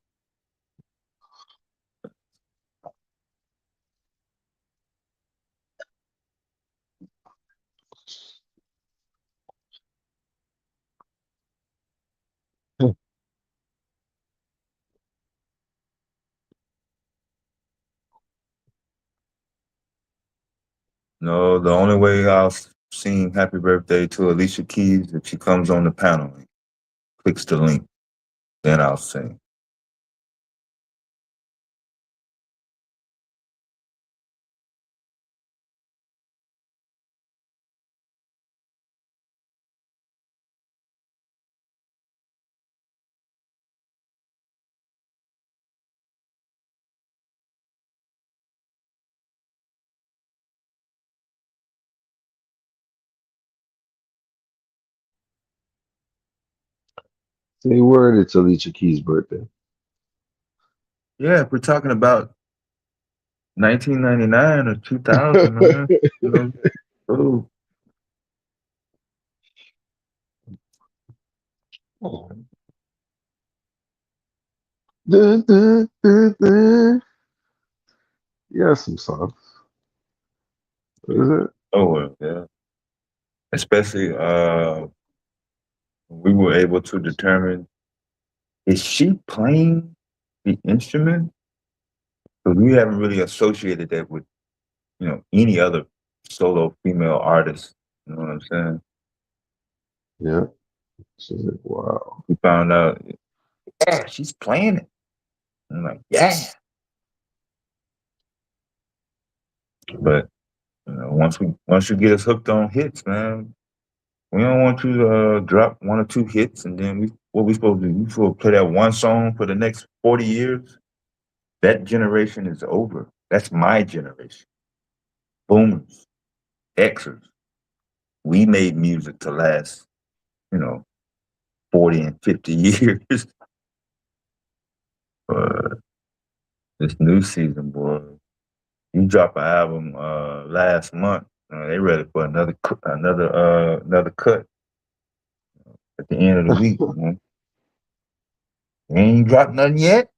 No, the only way I'll sing happy birthday to Alicia Keys if she comes on the panel and clicks the link, then I'll sing. Say word, it's Alicia Keys' birthday. Yeah, if we're talking about 1999 or 2000, man, you know, oh, Dun, dun, dun, dun. Yeah, some songs. What is it? oh well, yeah. Especially we were able to determine, is she playing the instrument? Because we haven't really associated that with, any other solo female artist. You know what I'm saying? Yeah. She's like, wow. We found out, yeah, she's playing it. I'm like, yeah. But once you get us hooked on hits, man, we don't want you to drop one or two hits and then what we supposed to do? We supposed to play that one song for the next 40 years? That generation is over. That's my generation. Boomers, Xers. We made music to last, you know, 40 and 50 years. But this new season, boy, you drop an album last month, they ready for another cut at the end of the week. Man. You ain't dropped nothing yet.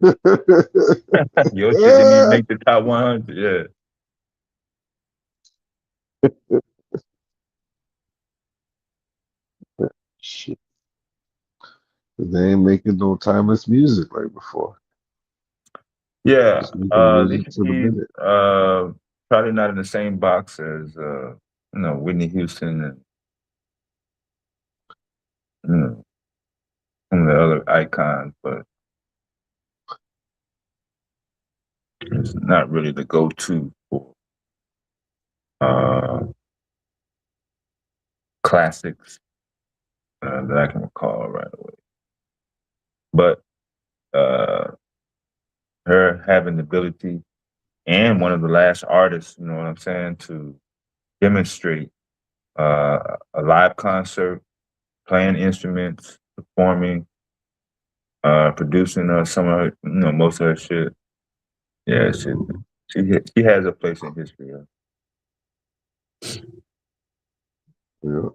Your shit didn't even make the top 100. Yeah. Shit. They ain't making no timeless music like before. Yeah. Just making music Alicia to the Keys, minute. probably not in the same box as Whitney Houston and you know some of the other icons, but it's not really the go-to for uh, classics that I can recall right away. But uh, her having the ability and one of the last artists, you know what I'm saying, to demonstrate a live concert, playing instruments, performing, producing some of her, most of her shit. Yeah, she has a place in history. Yeah. Yeah.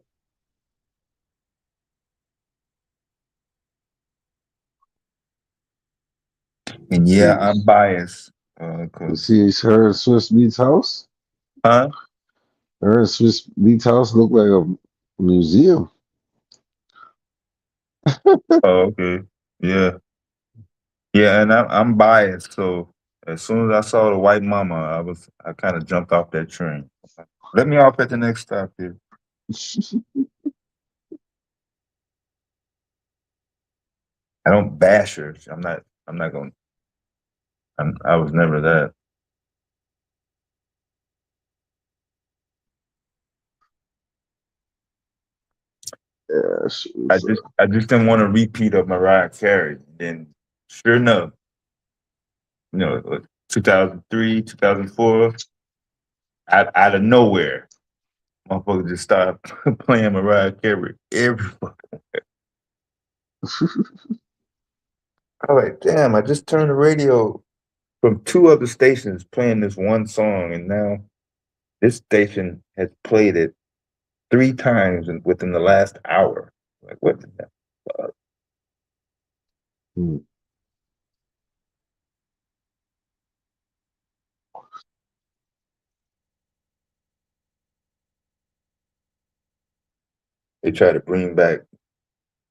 And yeah, See, I'm biased you because see her in Swiss Beats house? huh? Her in Swiss Beats house look like a museum. Oh, okay. Yeah, yeah, and I'm biased. So as soon as I saw the white mama, I kind of jumped off that train. Let me off at the next stop here. I don't bash her. I'm not going. I was never that. Yeah, she was, I just didn't want a repeat of Mariah Carey. Then, sure enough, 2003, 2004, out of nowhere. Motherfucker just started playing Mariah Carey. I was like, damn, I just turned the radio from two other stations playing this one song, and now this station has played it three times within the last hour. Like, what the hell? Hmm. They tried to bring back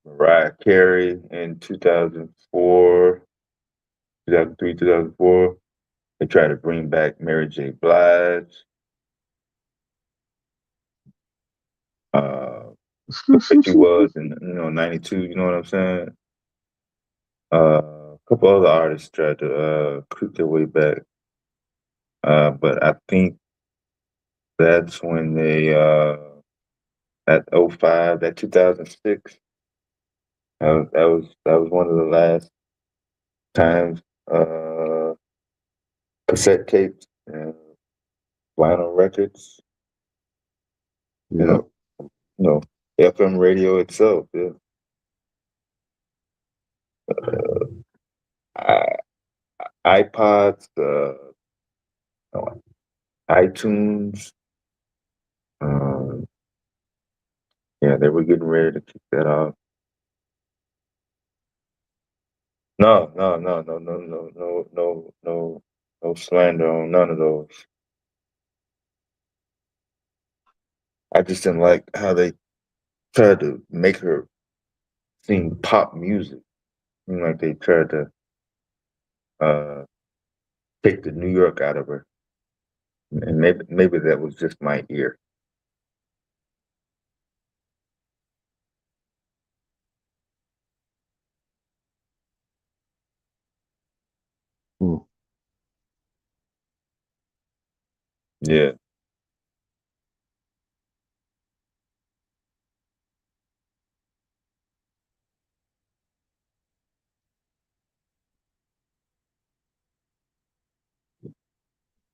Mariah Carey in 2004, 2003, 2004. They tried to bring back Mary J. Blige. Uh, where she was in, 92, you know what I'm saying? A couple other artists tried to creep their way back. But I think that's when they, at '05, that 2006, that was one of the last times cassette tapes and vinyl records, you know, Yeah. you know, FM radio itself, yeah. I, iPods, iTunes, um, yeah, they were getting ready to kick that off. No, no, no, no, no, no, no, no, no, no slander on none of those. I just didn't like how they tried to make her sing pop music. Seemed like they tried to uh, take the New York out of her, and maybe that was just my ear. Hmm. Yeah,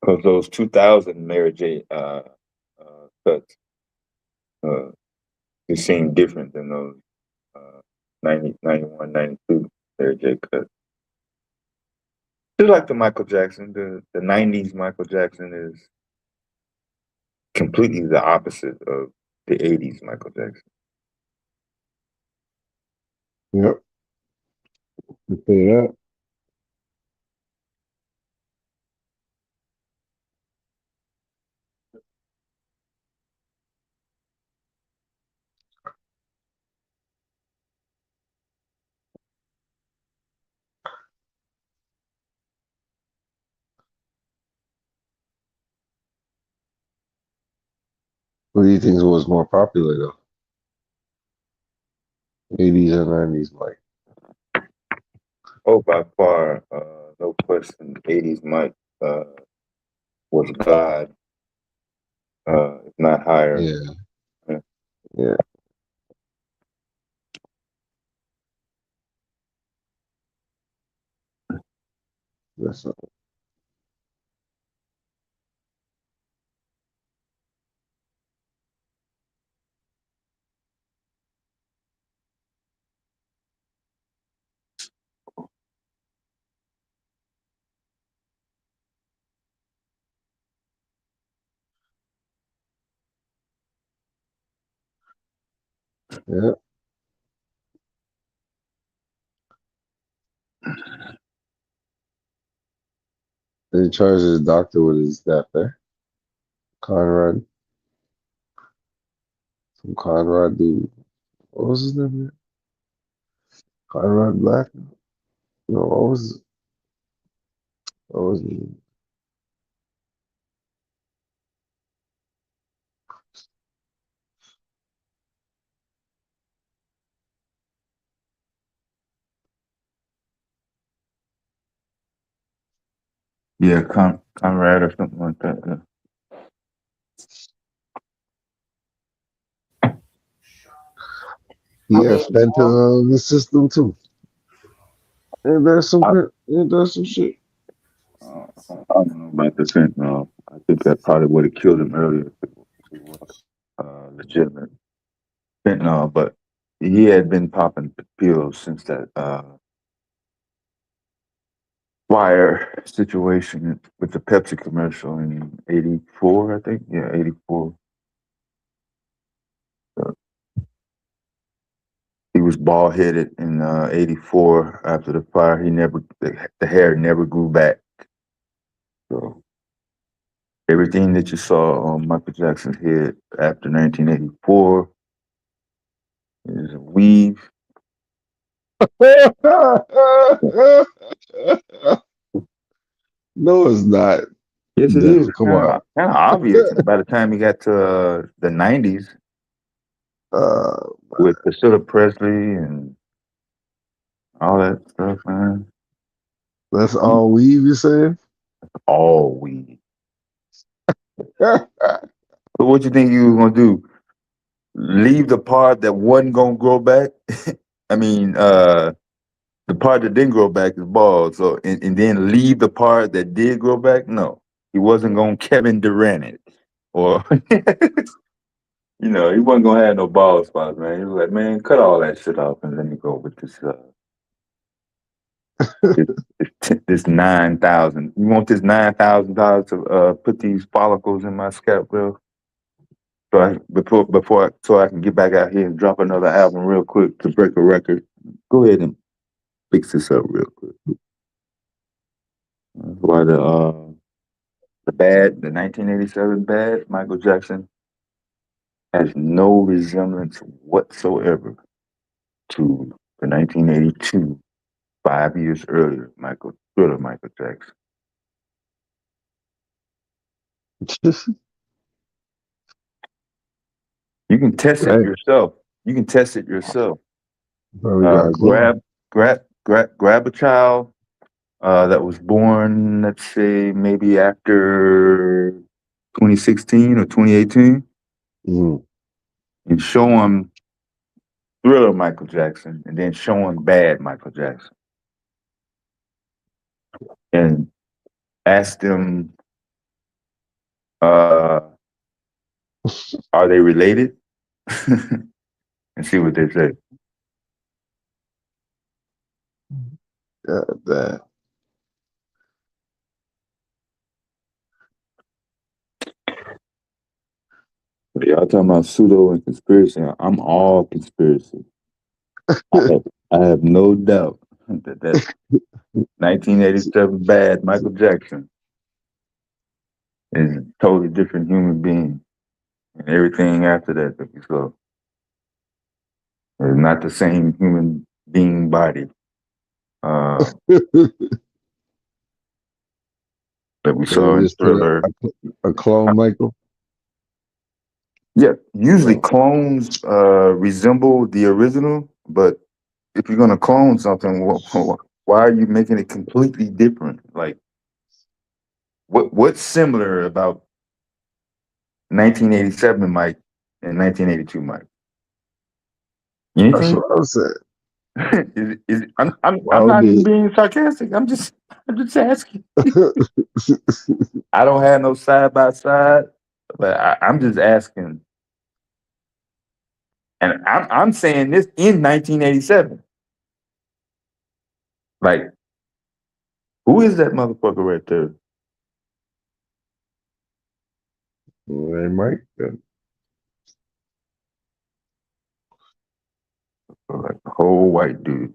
because those 2000 Mary J. Cuts, uh, they seem different than those 90, 91, 92 Mary J. Cuts. Just like the Michael Jackson, the '90s Michael Jackson is completely the opposite of the '80s Michael Jackson. Yep. You say that. What do you think was more popular though? 80s and 90s, like Oh, by far, no question, '80s Mike was God, if not higher. yeah, Yeah. yeah. That's yeah. They charged his doctor with his death there. Conrad, some Conrad dude. What was his name? Again? Conrad Black? No, what was his name? Yeah, Conrad or something like that. Yeah. He had fentanyl in the system too. And there's some I, and there's some shit. I don't know about the fentanyl. I think that probably would have killed him earlier. If it was. legitimate fentanyl, but he had been popping pills since that fire situation with the Pepsi commercial in '84, I think. Yeah, '84. So he was bald headed in '84 after the fire. He never the hair never grew back. So everything that you saw on Michael Jackson's head after 1984 is a weave. No, it's not. Yes, it is. Come Kind on. of, kind of obvious. And by the time he got to the '90s Uh, with Priscilla Presley and all that stuff, man, that's all weave, you saying? all weave. But what you think you was gonna do? Leave the part that wasn't gonna grow back? I mean, the part that didn't grow back is bald. So, and then leave the part that did grow back? No, he wasn't gonna Kevin Durant it, or he wasn't gonna have no bald spots, man. He was like, man, cut all that shit off and let me go with this 9,000. You want this $9,000 to put these follicles in my scalp, bro? So so I can get back out here and drop another album real quick to break a record. Go ahead and fix this up real quick. That's why the 1987 bad Michael Jackson has no resemblance whatsoever to the 1982, 5 years earlier Thriller Michael Jackson. You can test it Right. yourself. You can test it yourself. Bro, we got a clue. Grab a child that was born, let's say, maybe after 2016 or 2018, Mm. and show them Thriller Michael Jackson, and then show them bad Michael Jackson, and ask them, uh, are they related? And see what they say. God damn. Y'all talking about pseudo and conspiracy. I'm all conspiracy. I have no doubt that 1987 bad Michael Jackson is a totally different human being. And everything after that we saw is not the same human being body that we So saw they in just put Thriller. a clone Michael. Yeah, usually Oh, clones resemble the original, but if you're gonna clone something, why are you making it completely different? Like, what's similar about 1987 Mike and 1982 Mike? that's Anything? what I said. I'm Why would not even they? being sarcastic. I'm just asking. I don't have no side by side, but I'm just asking. And I'm saying this in 1987. Like, who is that motherfucker right there? Hey, Mike. Like a whole white dude,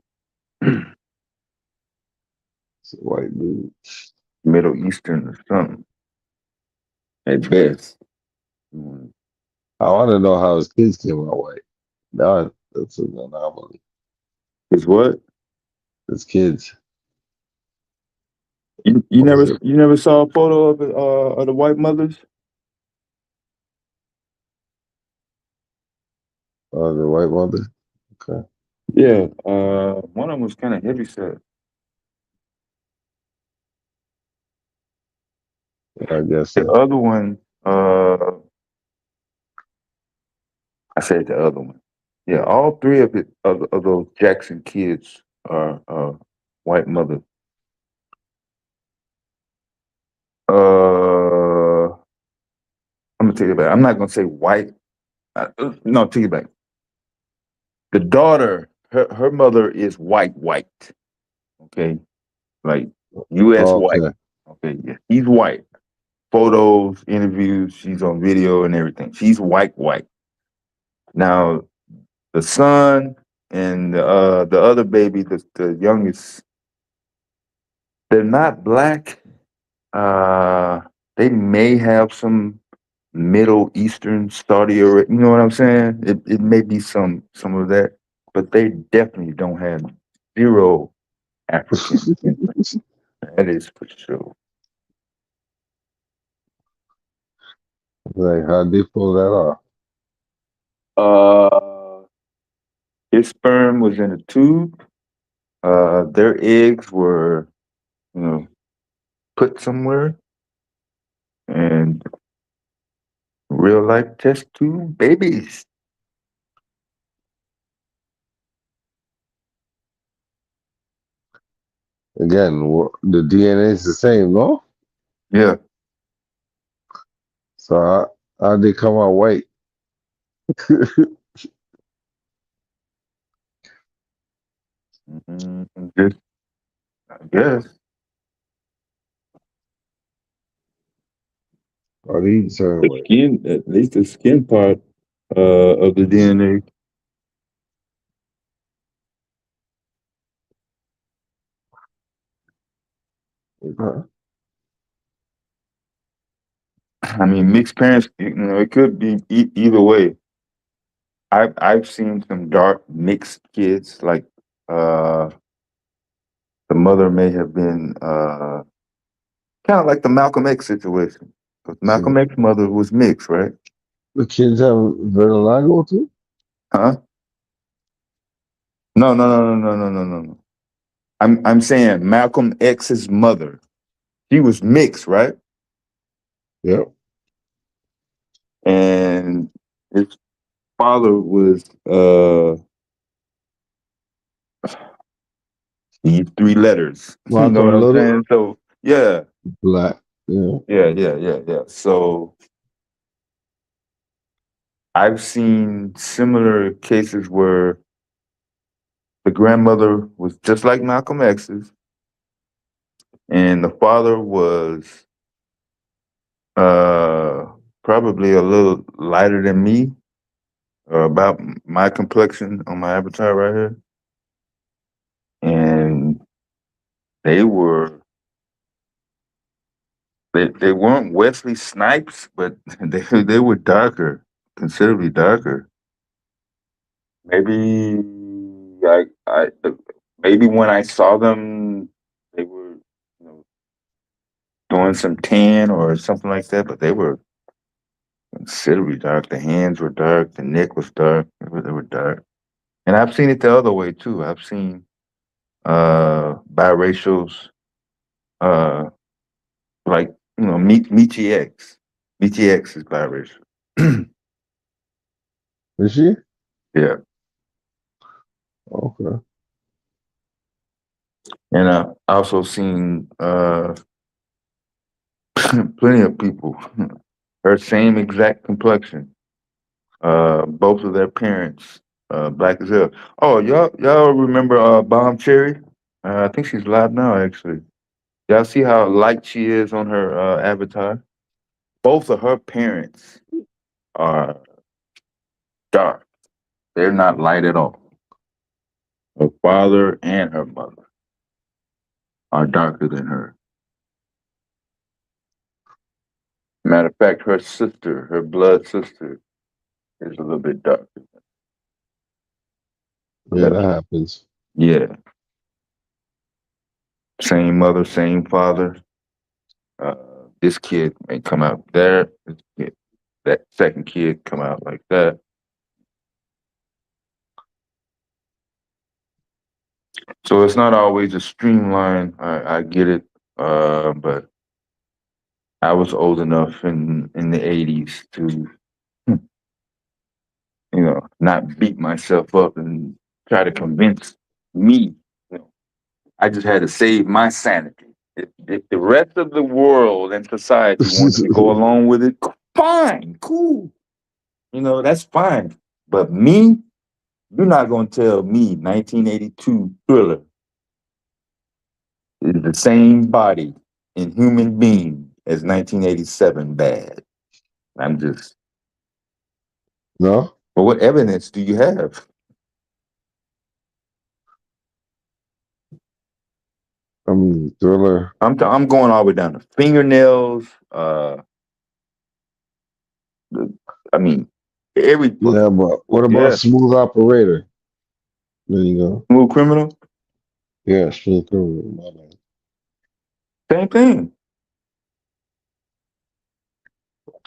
It's a white dude. Middle Eastern or something at best. I want to know how his kids came out white. That's an anomaly. Is what? His kids. You Was never it you never saw a photo of the white mothers? the white mother? Okay. Yeah, one of them was kind of heavy set. I guess The so. other one, I said the other one. Yeah, all three of those Jackson kids are white mothers. I'm gonna tell you about. I'm not gonna say white. No, take it back. The daughter, her mother is white. Okay, like U.S. white. Okay. Okay, yeah, he's white. Photos, interviews, she's on video and everything. She's white. Now the son and the other baby, the youngest, they're not black. Uh, they may have some Middle Eastern, Saudi Arabia. You know what I'm saying? It may be some of that, but they definitely don't have zero African imprint. That is for sure. Like, how'd they pull that off? Uh, his sperm was in a tube. Their eggs were, you know, put somewhere, and real life test tube babies. Again, the DNA is the same, no? Yeah. So how'd they come out white? Just, I guess Are they certain the way? skin, at least the skin part of the DNA. Huh. I mean, mixed parents. It could be either way. I've seen some dark mixed kids. Like uh, the mother may have been kind of like the Malcolm X situation. 'Cause Malcolm So X mother was mixed, right? the kids have vitiligo too? Huh? No. I'm saying Malcolm X's mother. She was mixed, right? Yep. And his father was these three letters. You know what Malcolm I'm Little, saying? So yeah, black. Yeah. yeah. So I've seen similar cases where the grandmother was just like Malcolm X's, and the father was uh probably a little lighter than me, or about my complexion on my avatar right here. And they were they weren't Wesley Snipes, but they were darker, considerably darker. Maybe I maybe when I saw them, they were, you know, doing some tan or something like that, but they were considerably dark. The hands were dark, the neck was dark. They were dark. And I've seen it the other way too. I've seen biracials, uh like, Michi X. Michi X is biracial. Is she? Yeah. Okay. And I also seen plenty of people her same exact complexion. Both of their parents black as hell. Oh, y'all remember Bomb Cherry? I think she's live now actually. Y'all see how light she is on her avatar? Both of her parents are dark. They're not light at all. Her father and her mother are darker than her. Matter of fact, her sister, her blood sister, is a little bit darker. Yeah, that happens. Yeah, same mother, same father. Uh, this kid may come out there. This kid, that second kid come out like that. So it's not always a streamline. I get it, but I was old enough in the '80s to, not beat myself up and try to convince me. You know, I just had to save my sanity. If the rest of the world and society wanted to go along with it, fine, cool. That's fine. But me, you're not gonna tell me 1982 Thriller is the same body in human being as 1987 Bad. I'm just. No, Well, what evidence do you have? I mean Thriller. I'm going all the way down to fingernails. I mean, every Yeah, but what about yeah, Smooth Operator? There you go. smooth criminal, Yeah, Smooth Criminal. My bad. same thing.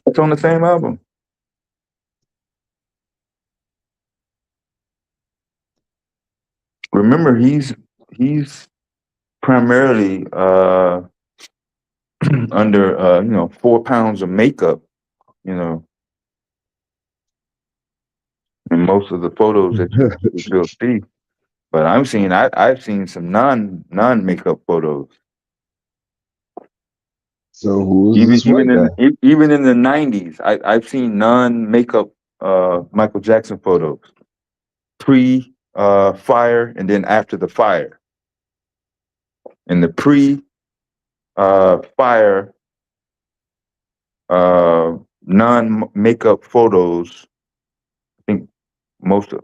It's on the same album. Remember, he's primarily under 4 pounds of makeup, you know, in most of the photos that you'll see. But I've seen some non makeup photos. So who is Even this even white guy? in even in the '90s, I've seen non makeup Michael Jackson photos, pre fire and then after the fire. In the pre fire non makeup photos, I think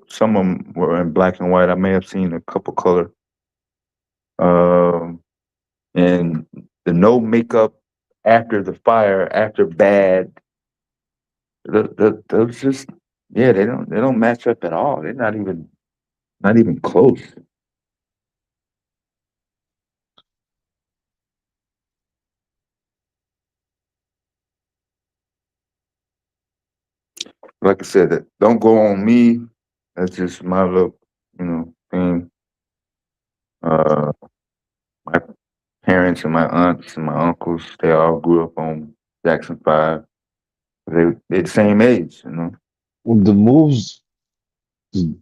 some of them were in black and white. I may have seen a couple color. Um, and the no makeup after the fire, after bad, those just yeah, they don't match up at all. They're not even close. Like I said, that don't go on me. That's just my little, thing. Uh, my parents and my aunts and my uncles, they all grew up on Jackson Five. They're the same age. Well, the moves you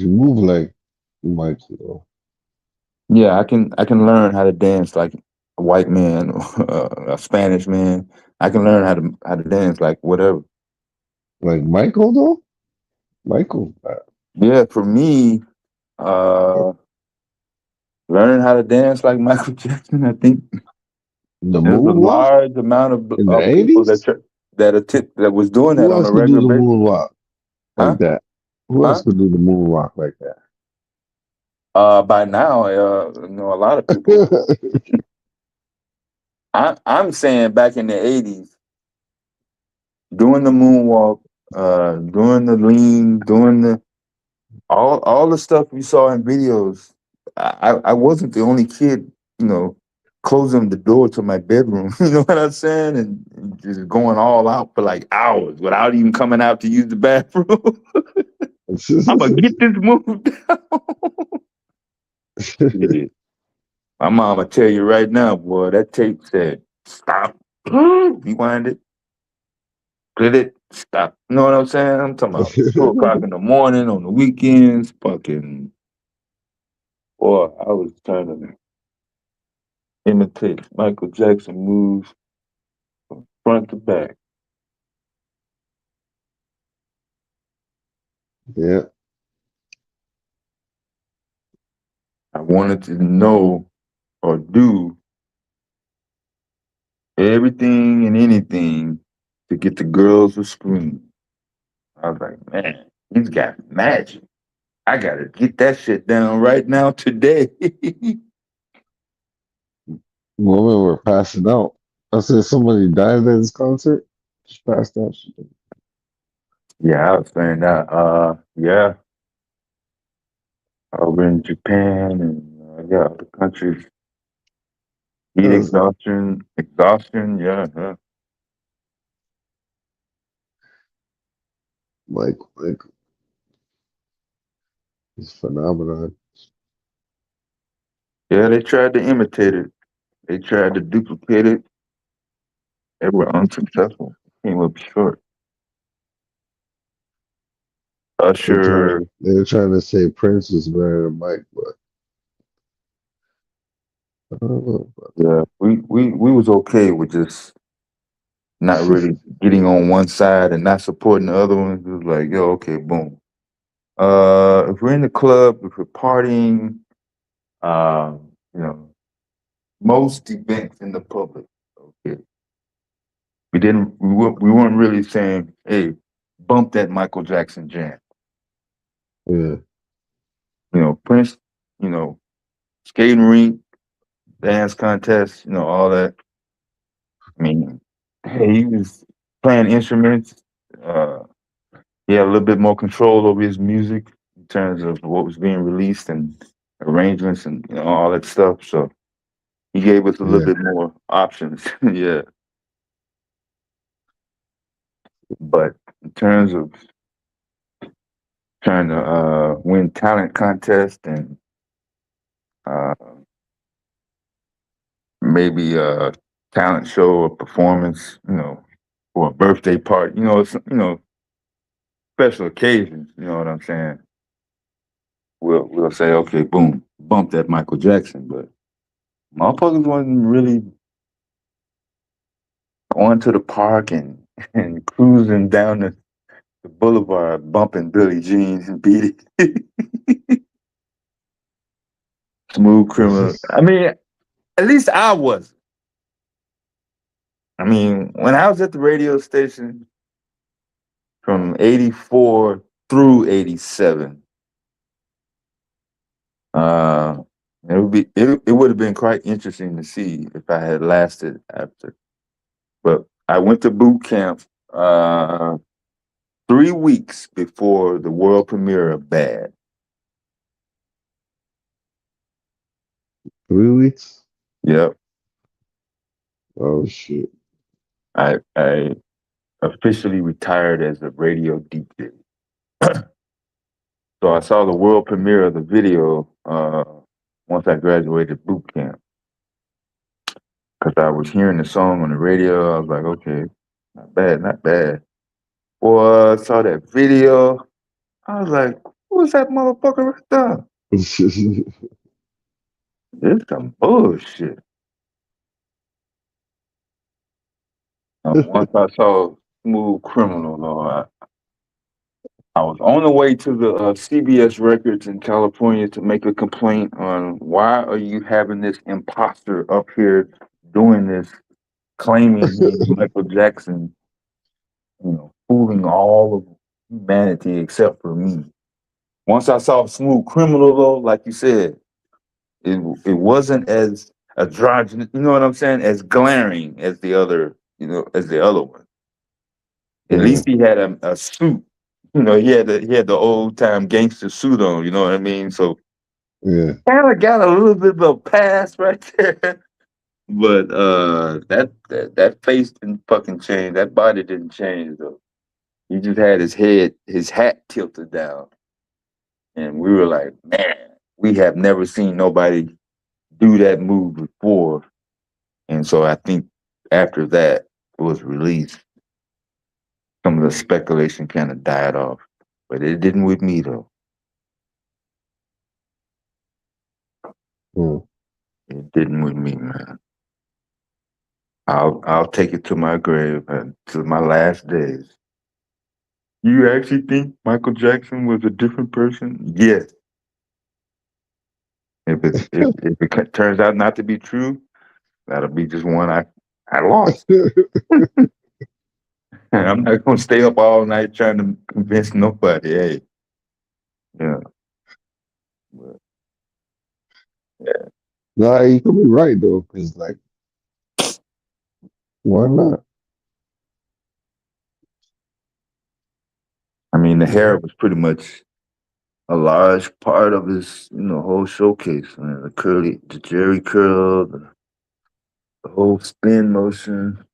move like Mikey though. Yeah, I can learn how to dance like a white man or a Spanish man. I can learn how to dance like whatever. Like Michael though? Michael. Yeah, for me, uh, learning how to dance like Michael Jackson, I think The there's a moonwalk large amount of, in the of people '80s? that was doing that Who on else a could do regular the basis. moonwalk Huh? like that? Who else Huh? could do the moonwalk like that? By now, a lot of people. I'm saying back in the '80s, doing the moonwalk, doing the lean, doing the all the stuff we saw in videos. I wasn't the only kid, you know, closing the door to my bedroom. You know what I'm saying, and just going all out for like hours without even coming out to use the bathroom. I'm gonna get this move down. Yeah. My mama tell you right now, boy, that tape said stop, rewind it, split it, stop. You know what I'm saying? I'm talking about 2 o'clock in the morning on the weekends. Fucking boy, I was trying to imitate Michael Jackson moves from front to back. Yeah, I wanted to know or do everything and anything to get the girls to scream. I was like, man, he's got magic. I gotta get that shit down right now today. women were passing out. I said somebody died at this concert. Just passed out. Yeah, I was saying that. Yeah, over in Japan and yeah, other countries, heat That's exhaustion. Yeah, yeah, like it's phenomenon. yeah. They tried to imitate it. They tried to duplicate it. They were unsuccessful. Came up short. Usher, They're trying to say Prince is better than Mike, but I don't know. yeah, we was okay with just not really getting on one side and not supporting the other one. It was like, yo, okay, boom. If we're in the club, if we're partying, uh, you know, most events in the public, okay, we weren't really saying, hey, bump that Michael Jackson jam. Yeah. Prince, you know, skating rink, dance contest, all that. I mean, hey, he was playing instruments. Uh, he had a little bit more control over his music in terms of what was being released and arrangements and all that stuff. So he gave us a little Yeah. bit more options. Yeah. But in terms of trying to win talent contest and uh, maybe a talent show or performance, or a birthday party, special occasions, you know what I'm saying? We'll say, okay, boom, bump that Michael Jackson, but motherfuckers wasn't really going to the park and and cruising down the boulevard, bumping Billie Jean and Beat It. Smooth Criminal. I mean, at least I was. I mean, when I was at the radio station from '84 through '87, uh, it would have been quite interesting to see if I had lasted after. But I went to boot camp 3 weeks before the world premiere of Bad. 3 weeks? Yep, Oh shit. I officially retired as a radio DJ. So I saw the world premiere of the video once I graduated boot camp because I was hearing the song on the radio. I was like, okay, not bad, not bad. Boy, I saw that video. I was like, who's that motherfucker right there? It's some bullshit. Once I saw Smooth Criminal, though, I was on the way to the CBS Records in California to make a complaint on why are you having this imposter up here doing this, claiming he's Michael Jackson, fooling all of humanity except for me. Once I saw Smooth Criminal, though, like you said, it wasn't as androgynous, you know what I'm saying, as glaring as the other, as the other one. At Yeah. least he had a suit. He had the old time gangster suit on. You know what I mean? So Yeah. kind of got a little bit of a pass right there. But that face didn't fucking change. That body didn't change though. He just had his hat tilted down, and we were like, man, we have never seen nobody do that move before. And so I think after that it was released, some of the speculation kind of died off. But it didn't with me though. Hmm. It didn't with me, man. I'll take it to my grave and to my last days. You actually think Michael Jackson was a different person? Yes. If it turns out not to be true, that'll be just one I lost. I'm not gonna stay up all night trying to convince nobody. Hey, yeah, but, yeah. Nah, you could be right though, because like, why not? I mean, the Yeah. hair was pretty much a large part of his, whole showcase. Man. The Jerry curl, the whole spin motion.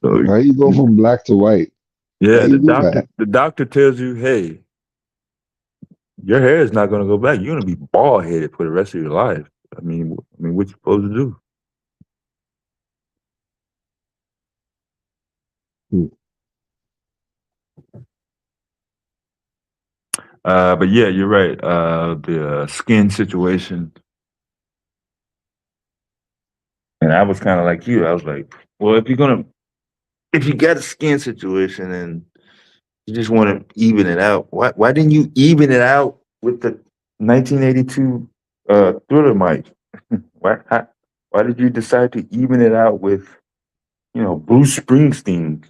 So How you go from black to white? How yeah, you do that? the doctor tells you, hey, your hair is not gonna go back. You're gonna be bald headed for the rest of your life. I mean, what you supposed to do? Hmm. But yeah, you're right. The skin situation, and I was kind of like you. I was like, well, if you're gonna if you got a skin situation and you just want to even it out, why didn't you even it out with the 1982 Thriller mic? Why did you decide to even it out with Bruce Springsteen?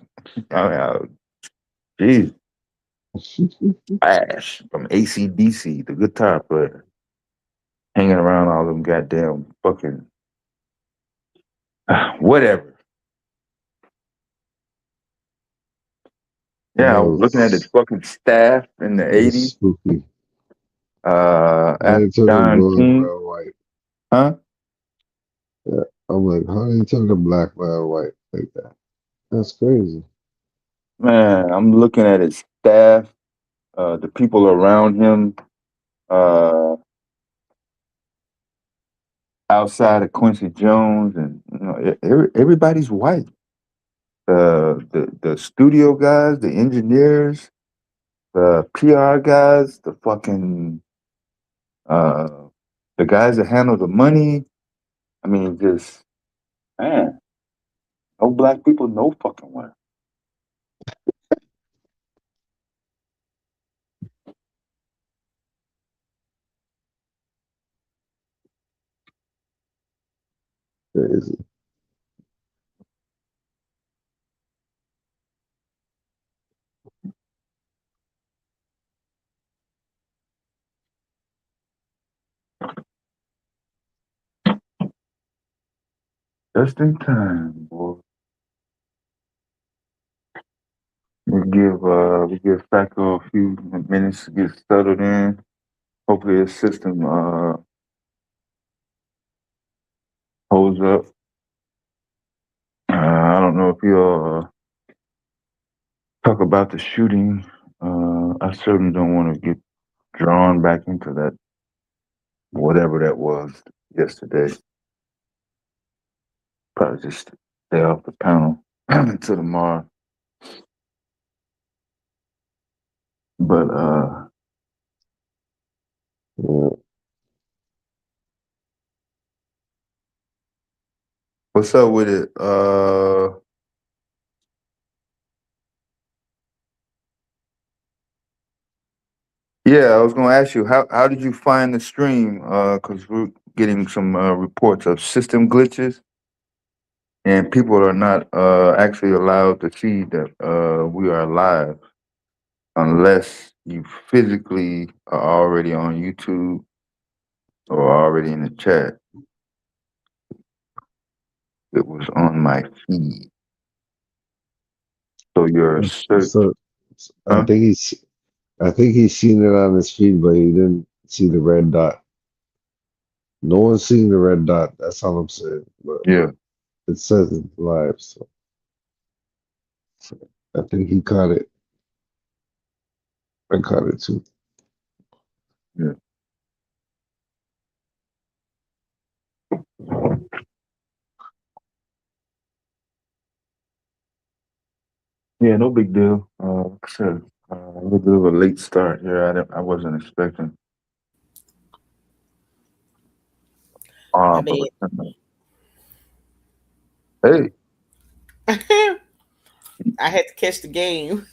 Jeez, Ash from ACDC, the guitar player, hanging around all them goddamn fucking whatever. That Yeah, I was looking at his was fucking staff in the that's '80s. spooky. How After they turn a Don black King, man white? huh? Yeah, I'm like, how they turn a black man white like that? That's crazy. Man, I'm looking at his staff, the people around him, uh, outside of Quincy Jones, and everybody's white. The studio guys, the engineers, the PR guys, uh, the guys that handle the money. I mean, just man, no black people, no fucking way. Crazy. Just in time, boy. We give Sacco a few minutes to get settled in. Hopefully his system holds up. I don't know if he'll talk about the shooting. I certainly don't want to get drawn back into that, whatever that was yesterday. Probably just stay off the panel until tomorrow. But Yeah. what's up with it? Yeah, I was gonna ask you how did you find the stream? Because we're getting some reports of system glitches, and people are not actually allowed to see that we are live unless you physically are already on YouTube or already in the chat. It was on my feed. So your search, So I huh? think he's seen it on his feed, but he didn't see the red dot. No one's seen the red dot. That's all I'm saying. But Yeah, it says it's live, so I think he caught it. I caught it too. yeah, yeah. No big deal. Like I said, a little bit of a late start here. I wasn't expecting. My But bad. hey, I had to catch the game.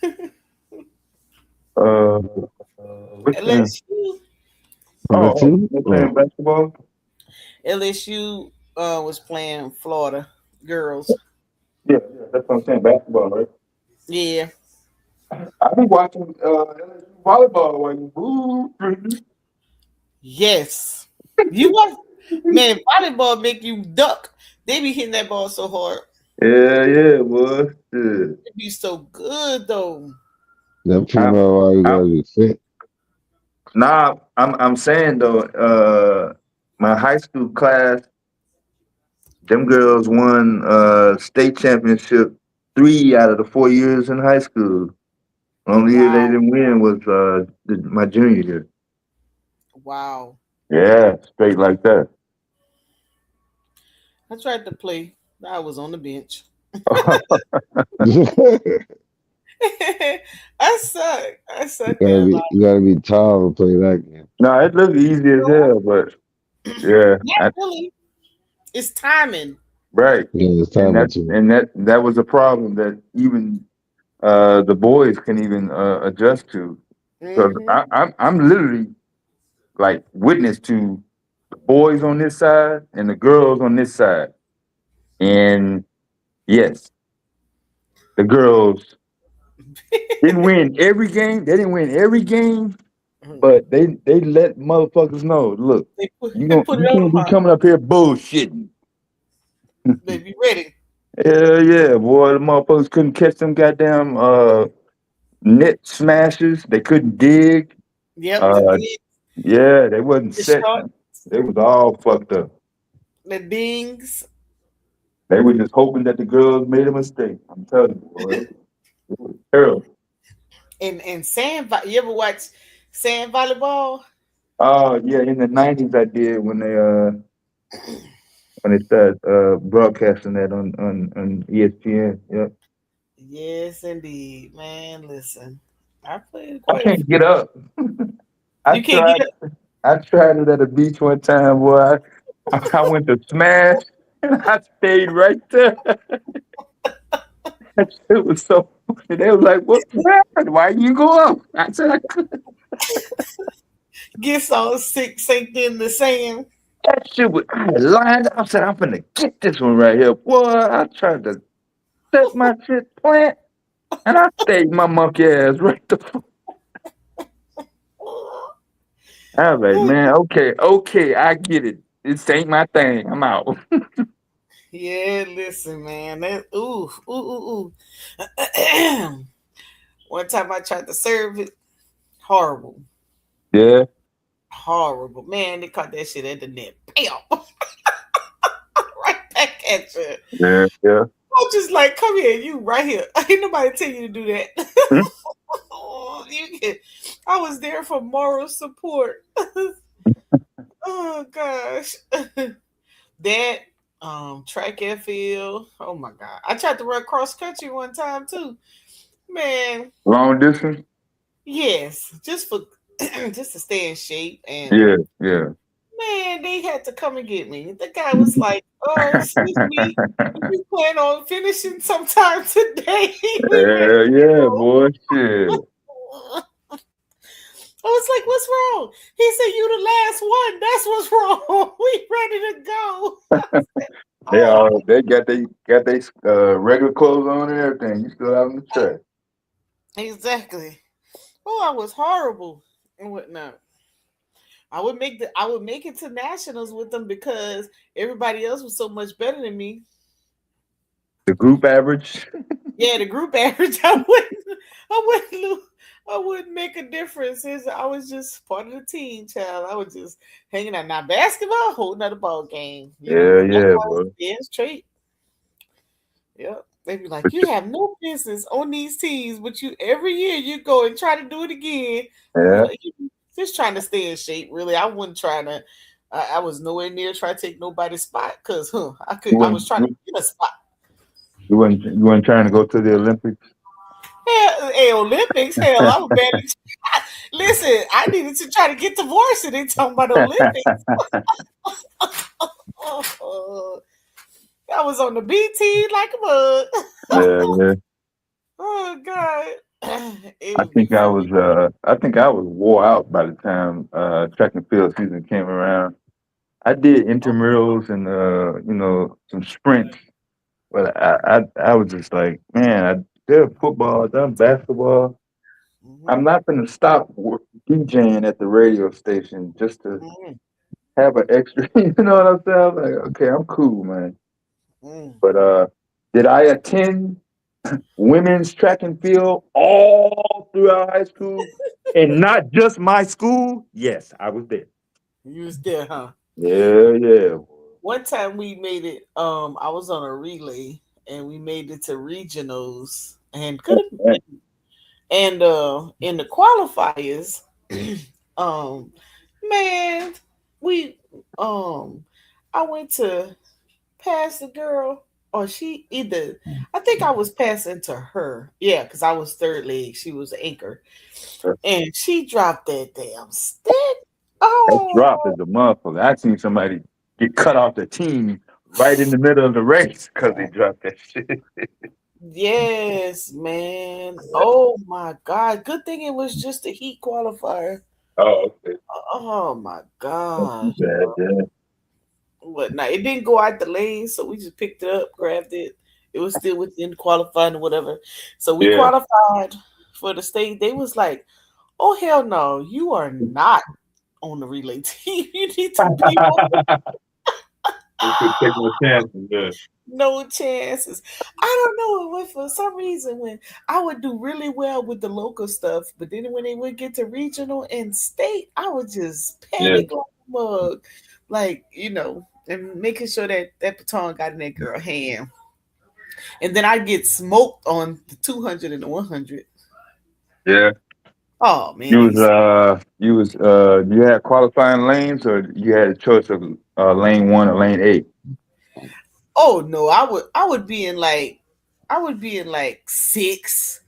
uh, which game? LSU LSU? They're playing Oh, basketball. LSU was playing Florida girls. Yeah, yeah, that's what I'm saying. Basketball, right? Yeah. I be watching LSU volleyball while you boo. Yes. You want man, volleyball make you duck. They be hitting that ball so hard. Yeah, yeah, boy. Yeah. It be so good though. that I'm, female why you I'm, gotta be fit. nah, I'm saying though, my high school class, them girls won state championship 3 out of the 4 years in high school. Only year they Wow. didn't win was my junior year. Wow. Yeah, straight like that. I tried to play. I was on the bench. I suck. I suck at a lot. You gotta be tall to play that game. No, it looked easy as hell, but yeah, Not really. It's timing. Right. Because it's And time or two. that was a problem that even the boys can even adjust to. Because Mm-hmm. I'm literally like witness to the boys on this side and the girls on this side. And yes, the girls didn't win every game. They didn't win every game, but they let motherfuckers know, look, They put it you on can't them be hard. coming up here bullshitting. They be ready. Hell yeah, boy. The motherfuckers couldn't catch them goddamn net smashes. They couldn't dig. Yep, Uh yeah, they wasn't the set. shot, They was all fucked up. the dings, They were just hoping that the girls made a mistake. I'm telling you, boy. It was terrible. and sand. You ever watch sand volleyball? Oh yeah, in the '90s I did when they started broadcasting that on ESPN. Yeah. Yes, indeed, man. Listen, I played I quite a few. can't get up. I You can't tried get up. I tried it at a beach one time, boy. I went to smash and I stayed right there. That shit was so funny. They was like, what happened? Why you go up? I said, I couldn't. Get so sick, sink in the sand. That shit was, I had lined up. I said, I'm finna get this one right here. Boy, I tried to set my shit plant and I stayed my monkey ass right the fuck. I was like, man, okay, I get it. This ain't my thing. I'm out. Yeah, listen, man. That ooh. One time I tried to serve it, horrible, Yeah, horrible. Man, they caught that shit at the net. Bam! Right back at you. yeah. I'm just like, come here, you right here. Ain't nobody tell you to do that. Hmm? You can, I was there for moral support. Oh gosh. That track and field. Oh my god. I tried to run cross country one time too. Man, Long distance? yes. Just for just to stay in shape. And Yeah, yeah. man, they had to come and get me. The guy was like, "Oh, excuse me. We plan on finishing sometime today. We ready Hell to yeah, go." boy. Shit. I was like, "What's wrong?" He said, "You the last one. That's what's wrong. We ready to go." Oh, They got they regular clothes on and everything. You still out on the track. exactly. Oh, I was horrible and whatnot. I would make it to nationals with them because everybody else was so much better than me. The group average. Yeah, the group average, I wouldn't, I wouldn't make a difference. I was just part of the team, child. I was just hanging out. Now basketball, whole nother ball game. You know, Yeah, but that's yeah, why I was boy. being straight. Yep. They be like, But you have no business on these teams, but you every year you go and try to do it again. I'm yeah, like, just trying to stay in shape. Really, I wasn't trying to. I was nowhere near trying to take nobody's spot because, you I weren't was trying to you, get a spot. you weren't trying to go to the Olympics. Hell, hey, Olympics, hell, I was barely. Listen, I needed to try to get divorced, and they talking about Olympics. I was on the B team like a bug. Yeah, yeah. Oh God, it would be I think I was wore out by the time track and field season came around. I did intramurals and some sprints, but I was just like, man, I did football, I done basketball. I'm funny. not gonna stop DJing at the radio station just to Mhm, have an extra. You know what I'm saying? I'm like, okay, I'm cool, man. mhm. But did I attend women's track and field all throughout high school, and not just my school? Yes, I was there. You was there, huh? Yeah, yeah. One time we made it. I was on a relay, and we made it to regionals, and could have. And in the qualifiers, um, man, we I went to pass the girl, or she either I think I was passing to her. Yeah, because I was third leg, she was anchor, and she dropped that damn stick. That drop Oh, is a motherfucker. I seen somebody get cut off the team right in the middle of the race because he dropped that shit. Yes, man. Oh my God. Good thing it was just a heat qualifier. Oh, okay. Oh my Not too gosh. bad, yeah. But now it didn't go out the lane, so we just picked it up, grabbed it. It was still within qualifying or whatever. So we Yeah. qualified for the state. They was like, "Oh hell no, you are not on the relay team. You need to be on the We could take no chances, yeah. no chances." I don't know. For some reason, when I would do really well with the local stuff, but then when they would get to regional and state, I would just Yeah. panic like a mug, like and making sure that that baton got in that girl hand. And then I get smoked on the 200 and the 100. Yeah. Oh man, they You had qualifying lanes or you had a choice of lane 1 or lane 8? oh no, I would be in like 6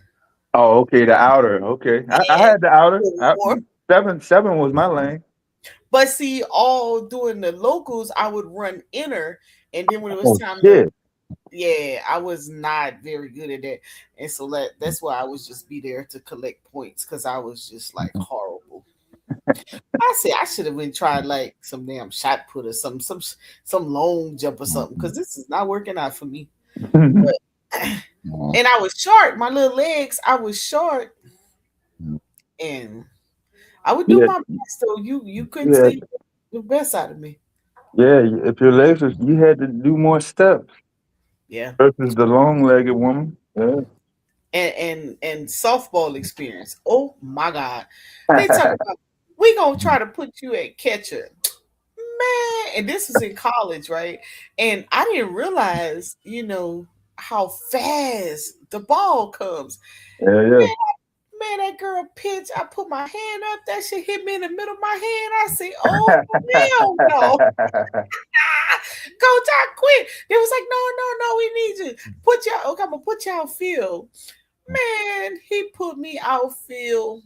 Oh, okay, the outer. Okay. I and had the outer. 4. Seven was my lane. But see, all during the locals, I would run inner, and then when it was Oh time to, shit. yeah, I was not very good at that, and so that's why I was just be there to collect points because I was just like horrible. I said I should have been tried like some damn shot put or some long jump or something because this is not working out for me. But and I was short, my little legs, I was short, and I would do Yeah, my best. So you couldn't yeah, stay the best out of me. yeah. If your legs was, you had to do more steps Yeah. versus the long-legged woman. Yeah. And softball experience. Oh my God. They talk about we gonna try to put you at catcher. Man, and this was in college, right? And I didn't realize, how fast the ball comes. Yeah, yeah. Man, that girl pitch, I put my hand up, that shit hit me in the middle of my hand. I say, oh hell no. Coach, I quit. They was like, no, no, no, we need you. Okay, I'm gonna put you outfield. Man, he put me outfield.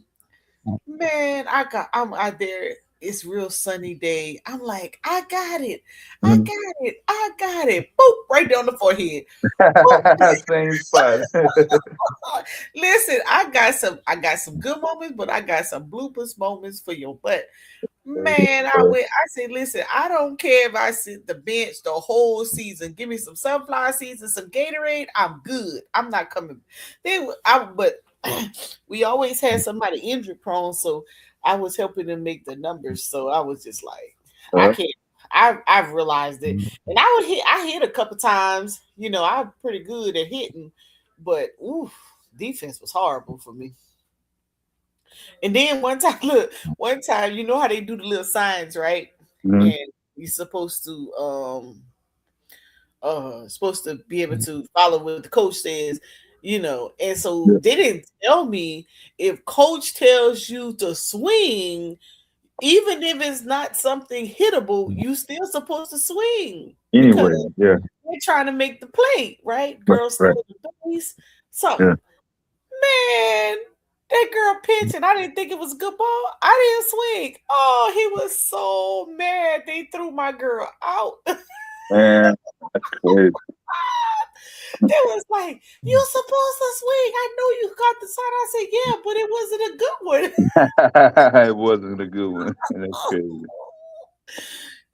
Man, I'm out there. It's real sunny day. I'm like, I got it. I Mhm. got it. I got it. Boop, right there on the forehead. Boop. Same spot. Listen, I got some good moments, but I got some bloopers moments for your butt. Man, I said, listen, I don't care if I sit the bench the whole season. Give me some sunflower seeds and some Gatorade. I'm good. I'm not coming. But we always had somebody injury prone, so I was helping them make the numbers. So I was just like, I Uh, can't. I've realized it, and I hit a couple times. I'm pretty good at hitting, but oof, defense was horrible for me. And then one time, look, one time, you know how they do the little signs, right? mhm. And you're supposed to be able to follow what the coach says, And so Yeah. they didn't tell me if coach tells you to swing, even if it's not something hittable, you still supposed to swing because Anyway, yeah, they're trying to make the play, right? right, Girls right. stealing the base, Yeah. something. Man, that girl pitched and I didn't think it was a good ball. I didn't swing. Oh, he was so mad. They threw my girl out. Man, that's crazy. They was like, "You supposed to swing. I know you got the sign." I said, "Yeah, but it wasn't a good one." It wasn't a good one. That's crazy.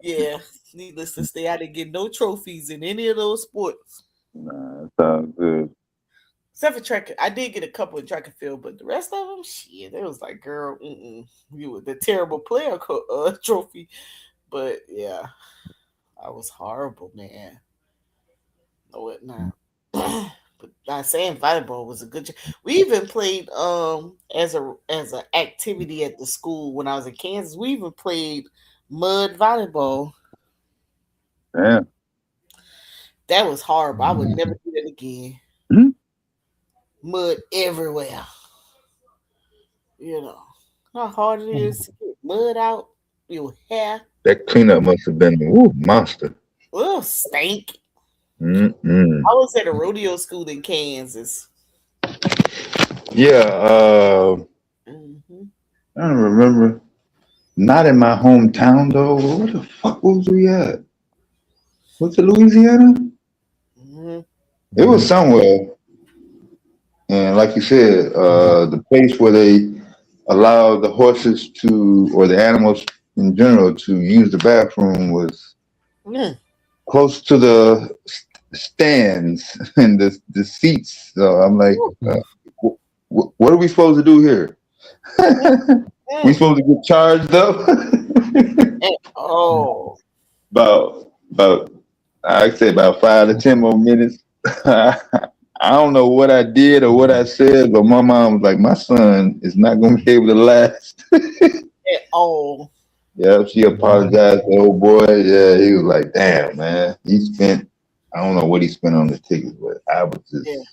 Yeah, needless to say, I didn't get no trophies in any of those sports. Nah, that sounds good. Except for track, I did get a couple in track and field, but the rest of them, shit, it was like, girl, you were the terrible player trophy. But yeah, I was horrible, man. No, it not. But not saying volleyball was a good. We even played as an activity at the school when I was in Kansas. We even played mud volleyball. Damn. That was horrible. I would never do that again. Mhm. Mud everywhere. You know how hard it is to get mud out your hair. That cleanup must have been monster. Oh, stank. Mm-mm. I was at a rodeo school in Kansas. Yeah, Hmm. I don't remember. Not in my hometown though. Where the fuck was we at? Was it Louisiana? Mm-hmm. It was somewhere. And like you said, the place where they allow the horses to, or the animals in general, to use the bathroom was Mm. close to the stands and the seats. So I'm like, what are we supposed to do here? Mm. We Mm. supposed to get charged up? Oh, about I'd say about 5 to 10 more minutes. I don't know what I did or what I said, but my mom was like, "My son is not going to be able to last." at all. Yeah, she apologized to the old boy. Yeah, he was like, "Damn, man, he spent. I don't know what he spent on the tickets, but I was Yeah, just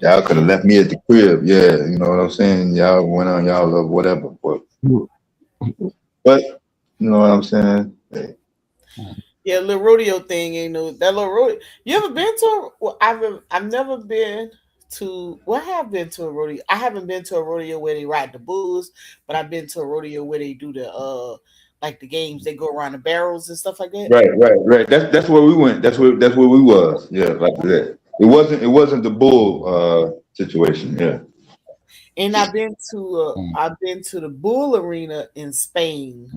y'all could have left me at the crib. Yeah, you know what I'm saying. Y'all went on y'all love whatever, but you know what I'm saying. Hey, yeah. Little rodeo thing ain't no that little rodeo. You ever been to? Well, I've never been to. Well, I have been to a rodeo. I haven't been to a rodeo where they ride the bulls, but I've been to a rodeo where they do the like the games. They go around the barrels and stuff like that. right. That's where we went. That's where we was. Yeah, like that. It wasn't the bull situation. Yeah. And I've been to the bull arena in Spain.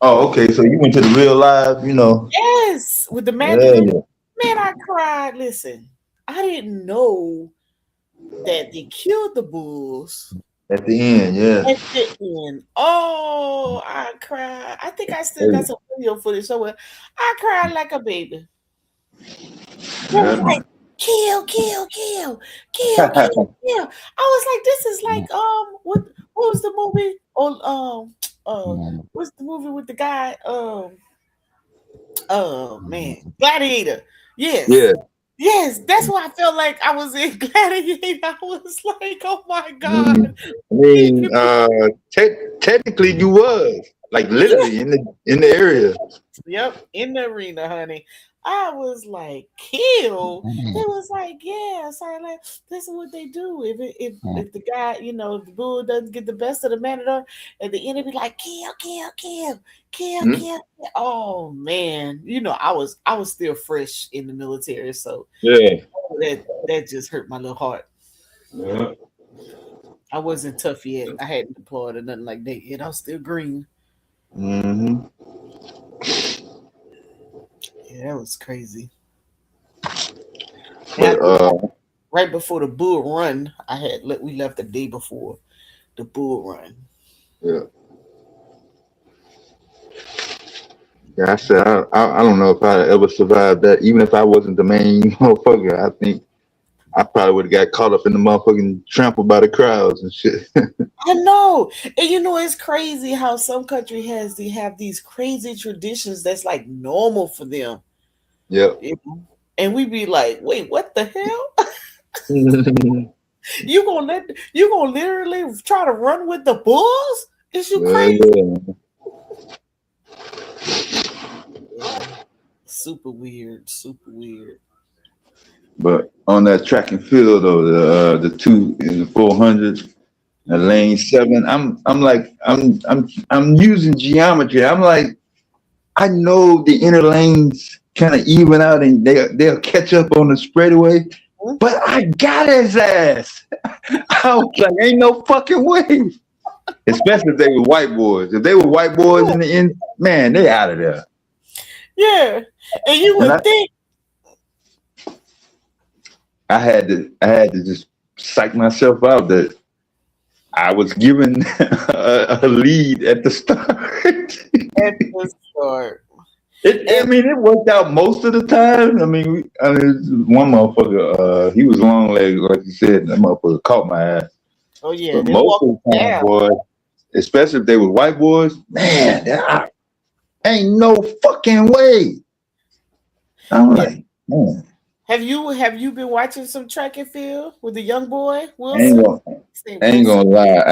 Oh, Oh okay. So you went to the real live, you know. yes, with the Yeah, mandolin. yeah. Man, I cried. Listen, I didn't know that they killed the bulls At the end, yeah. at the end. Oh, I cried. I think I still got Hey, some video footage somewhere. I cried like a baby. It was yeah, like man. kill, kill, kill, kill, kill, kill. I was like, this is like what was the movie? What's the movie with the guy? Oh man, Gladiator. Yes, Yeah. yes, that's why I felt like I was in Gladiator. I was like, oh my god, I he mean, could be. technically you was like Yeah, literally in the area. yep, in the arena, honey. I was like, kill. It was like, yeah, sorry, like this is what they do. If the guy, if the bull doesn't get the best of the matador, at the end it be like, kill, kill, kill, kill, Mhm. kill. Kill. Oh man, I was still fresh in the military, so Yeah. that just hurt my little heart. Yeah. I wasn't tough yet. I hadn't deployed or nothing like that yet. I was still green. Hmm. Yeah, that was crazy. And I But think right before the bull run, we left the day before the bull run. yeah. Yeah, I said I don't know if I'd ever survive that. Even if I wasn't the main motherfucker, I think I probably would have got caught up in the motherfucking trampled by the crowds and shit. I know, and it's crazy how some country they have these crazy traditions that's like normal for them. Yep. You know? And we be like, wait, what the hell? Yeah, You gonna literally try to run with the bulls? Is you crazy? yeah. Yeah. Super weird, super weird. But on that track and field though, the two in the 400, the Mm-hmm. lane 7, I'm using geometry. I'm like, I know the inner lanes kind of even out and they'll catch up on the straightaway, but I got his ass. I was like, ain't no fucking way. Especially if they were white boys. If they were white boys in the end, man, they out of there. Yeah, and you And would think, I had to just psych myself out that I was given a lead at the start. at the start. I And mean, it worked out most of the time. One motherfucker, he was long legged, like you said. That motherfucker caught my ass. oh yeah, But they most walk of the time, down. boy, especially if they were white boys, man, ain't no fucking way. I'm Yeah. like, man, Have you been watching some track and field with the young boy I ain't Wilson? gonna, His name I ain't Wilson. gonna lie.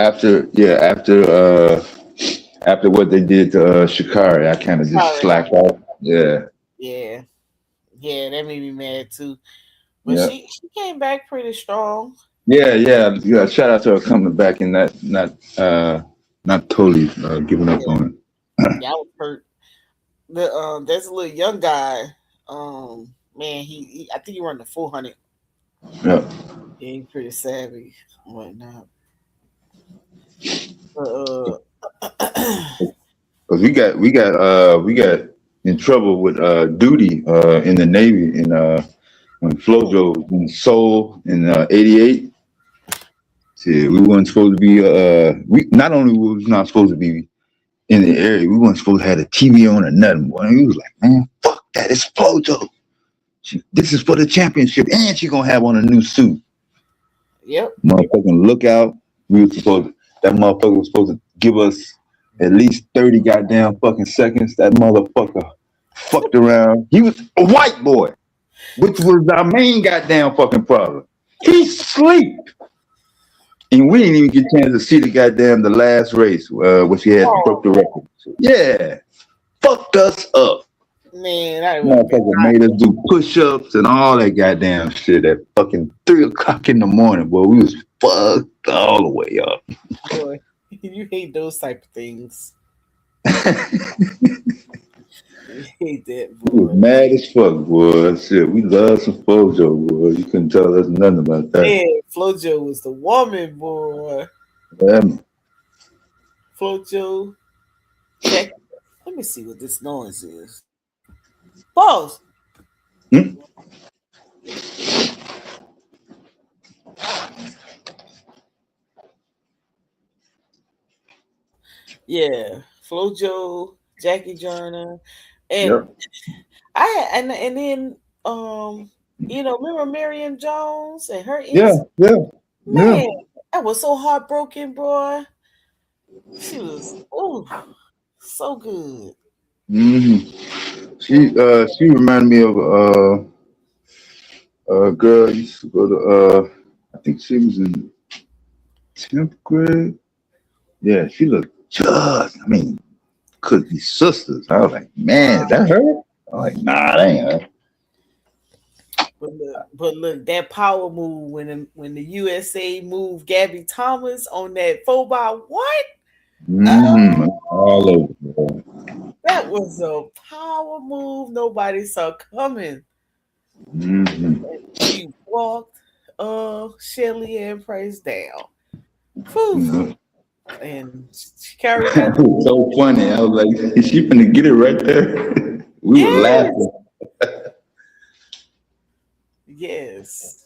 After what they did to Shikari, I kind of just Sorry. slacked off. Yeah, Yeah, yeah, that made me mad too. But yeah. she came back pretty strong. Yeah. Shout out to her coming back and not totally giving up Yeah, on it. yeah, I was hurt. There's a little young guy. Man, he I think he run the 400. Yeah. Yeah, he's pretty savvy and whatnot. Uh, Cause we got in trouble with duty in the Navy when Flojo was in Seoul in '88. See, we weren't supposed to be we not only was we not supposed to be in the area, we weren't supposed to have the TV on or nothing. Boy. And he was like, man, fuck that, it's Flojo. This is for the championship, and she gonna have on a new suit. yep. Motherfucking lookout. That motherfucker was supposed to give us at least 30 goddamn fucking seconds. That motherfucker fucked around. He was a white boy, which was our main goddamn fucking problem. He sleep. And we didn't even get a chance to see the last race, when she had broke the record. So, yeah. Fucked us up. Man, I Motherfucker made us do push-ups and all that goddamn shit at fucking 3 o'clock in the morning, boy. We was fucked all the way up. boy, you hate those type of things. You hate that, We was boy. mad as fuck, boy. Shit, we love some Flojo, boy. You couldn't tell us nothing about that. Man, Flojo was the woman, boy. Yeah. Flojo. Check. Let me see what this noise is. Pause. Hmm? Yeah, Flojo, Jackie Joyner, and Yep. and then remember Miriam Jones and her Yeah, yeah, yeah. man, I was so heartbroken, boy. She was so good. Mm-hmm. She reminded me of a girl I used to go to. I think she was in 10th grade. Yeah, she looked just. I mean, could be sisters. I was like, man, is that her? I'm like, nah, that ain't her. But look, that power move when the USA moved Gabby Thomas on that 4x1. Mm-hmm. All over. Bro. That was a power move nobody saw coming. Mm-hmm. She walked Shelly and Price down. Whew. Mm-hmm. And she carried that. It was so funny. I was like, is she finna get it right there? We were laughing. Yes.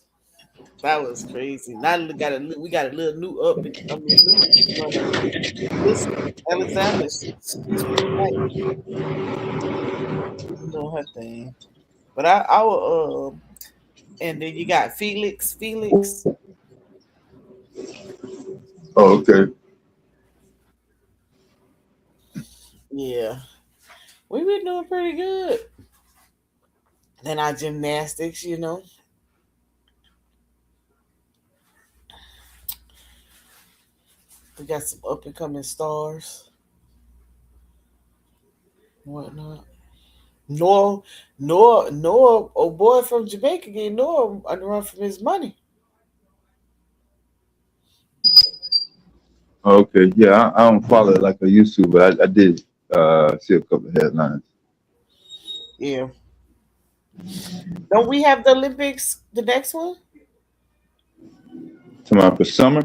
That was crazy. Now we got a little new up. New runner. This Alexander, she's pretty nice. She's doing her thing. But I will and then you got Felix. Oh, okay. Yeah. We been doing pretty good. Then our gymnastics, We got some up and coming stars. Whatnot. Noah, oh boy from Jamaica getting Noah on the run from his money. Okay. Yeah, I don't follow it like I used to, but I did see a couple of headlines. Yeah. Don't we have the Olympics the next one? Tomorrow for summer.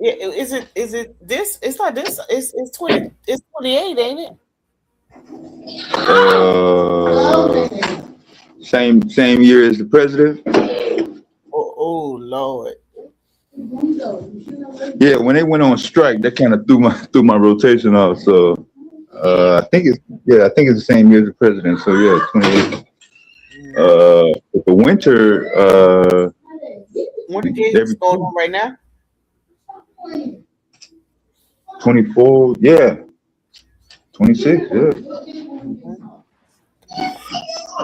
Yeah, is it this? It's not this. It's 28, ain't it? Same year as the president. Oh Lord. Yeah, when they went on strike, that kind of threw my rotation off. So I think it's the same year as the president. So yeah, 28. But the winter Winter Games going on right now. 24, yeah. 26, yeah.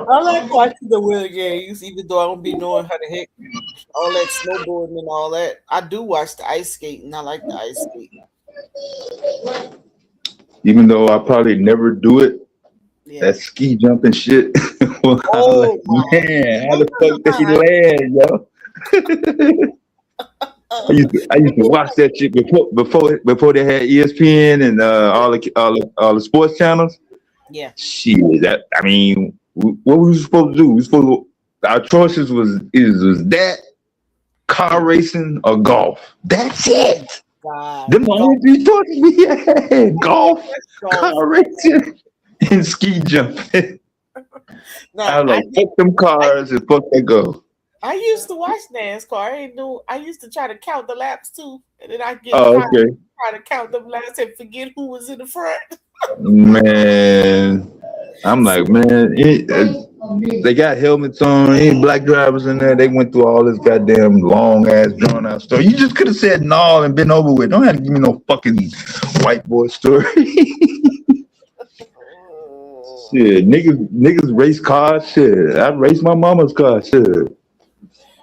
I like watching the Winter Games, even though I don't be knowing how the heck all that snowboarding and all that. I do watch the ice skating. I like the ice skating. Even though I probably never do it, that ski jumping shit. Well, Oh, like, man, how the fuck did he land, yo? I used to watch that shit before they had ESPN and all the sports channels. Yeah. Shit, that I mean, what were we supposed to do? We supposed to, our choices was that car racing or golf. That's Oh it. God. Them the Golf. only three choices we had: golf, Golf. car racing, and ski jumping. I Now was like, fuck them cars and fuck that golf. I used to watch NASCAR. I ain't know. I used to try to count the laps too, and then I get Oh, tired okay. trying to count them laps and forget who was in the front. Man, I'm like, man, they got helmets on. Ain't black drivers in there. They went through all this goddamn long ass drawn out story. You just could have said no and been over with. Don't have to give me no fucking white boy story. Shit, niggas race cars. Shit, I race my mama's car. Shit.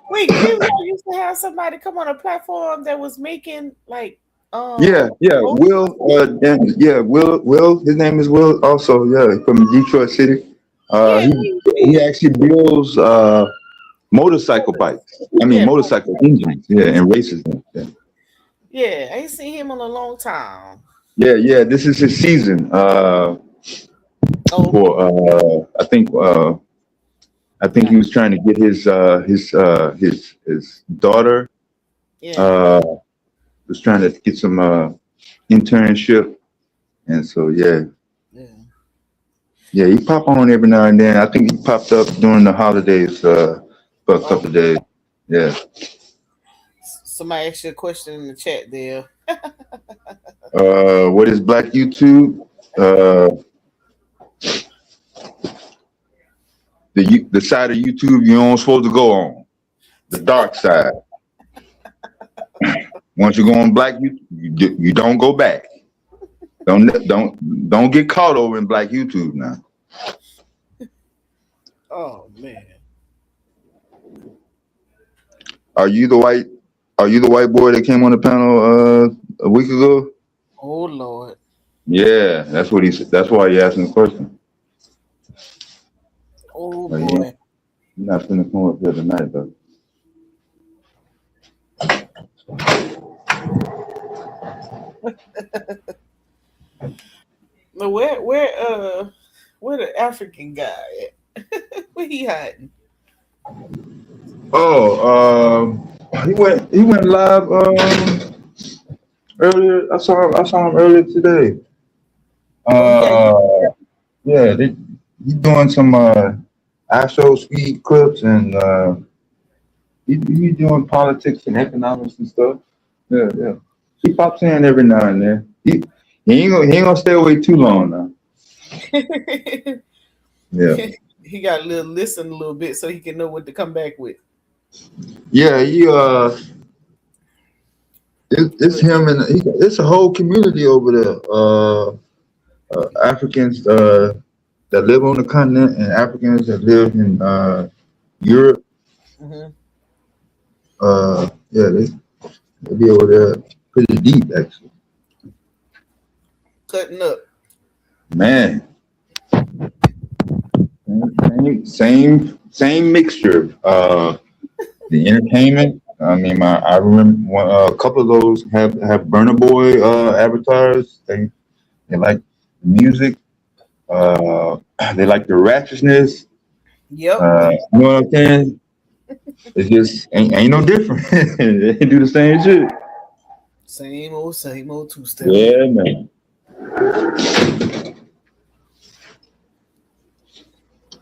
Wait, didn't y'all used to have somebody come on a platform that was making like Yeah, yeah. Will, Will. His name is Will. Also, yeah, from Detroit City. yeah, He actually builds motorcycle bikes. I mean, yeah, motorcycle engines. Yeah, and races them. Yeah, yeah. I ain't seen him in a long time. yeah, yeah. This is his season. Oh, For I think he was trying to get his daughter. yeah, Was trying to get some internship, and so yeah. yeah. Yeah, he pop on every now and then. I think he popped up during the holidays for a Oh, couple of days. Yeah. somebody asked you a question in the chat there. What is Black YouTube? The side of YouTube you aren't supposed to go on. The dark side. Once you go on Black YouTube, you don't go back. Don't get caught over in Black YouTube now. Oh man. Are you the white? Are you the white boy that came on the panel a week ago? Oh Lord. Yeah, that's what he said. That's why he asked me the question. Oh Like, boy. you're not finna come up here tonight, though. No, where the African guy at? Where he hiding? Oh, he went live earlier. I saw him earlier today. Oh, he got Uh, yeah, he doing some Astro speed clips and he doing politics and economics and stuff. Yeah, yeah. He pops in every now and then. He ain't gonna stay away too long now. Yeah. he got a little listen a little bit so he can know what to come back with. Yeah, it's him and it's a whole community over there. Africans that live on the continent and Africans that live in Europe. Mm-hmm. Yeah, they be over there pretty deep actually. Cutting up. Man, same mixture. The entertainment. I mean, I remember a couple of those have Burna Boy avatars. They like the music. They like the ratchetness. Yep. You know what I'm saying? It just ain't no different. They do the same shit. Same old two-step. Yeah, man.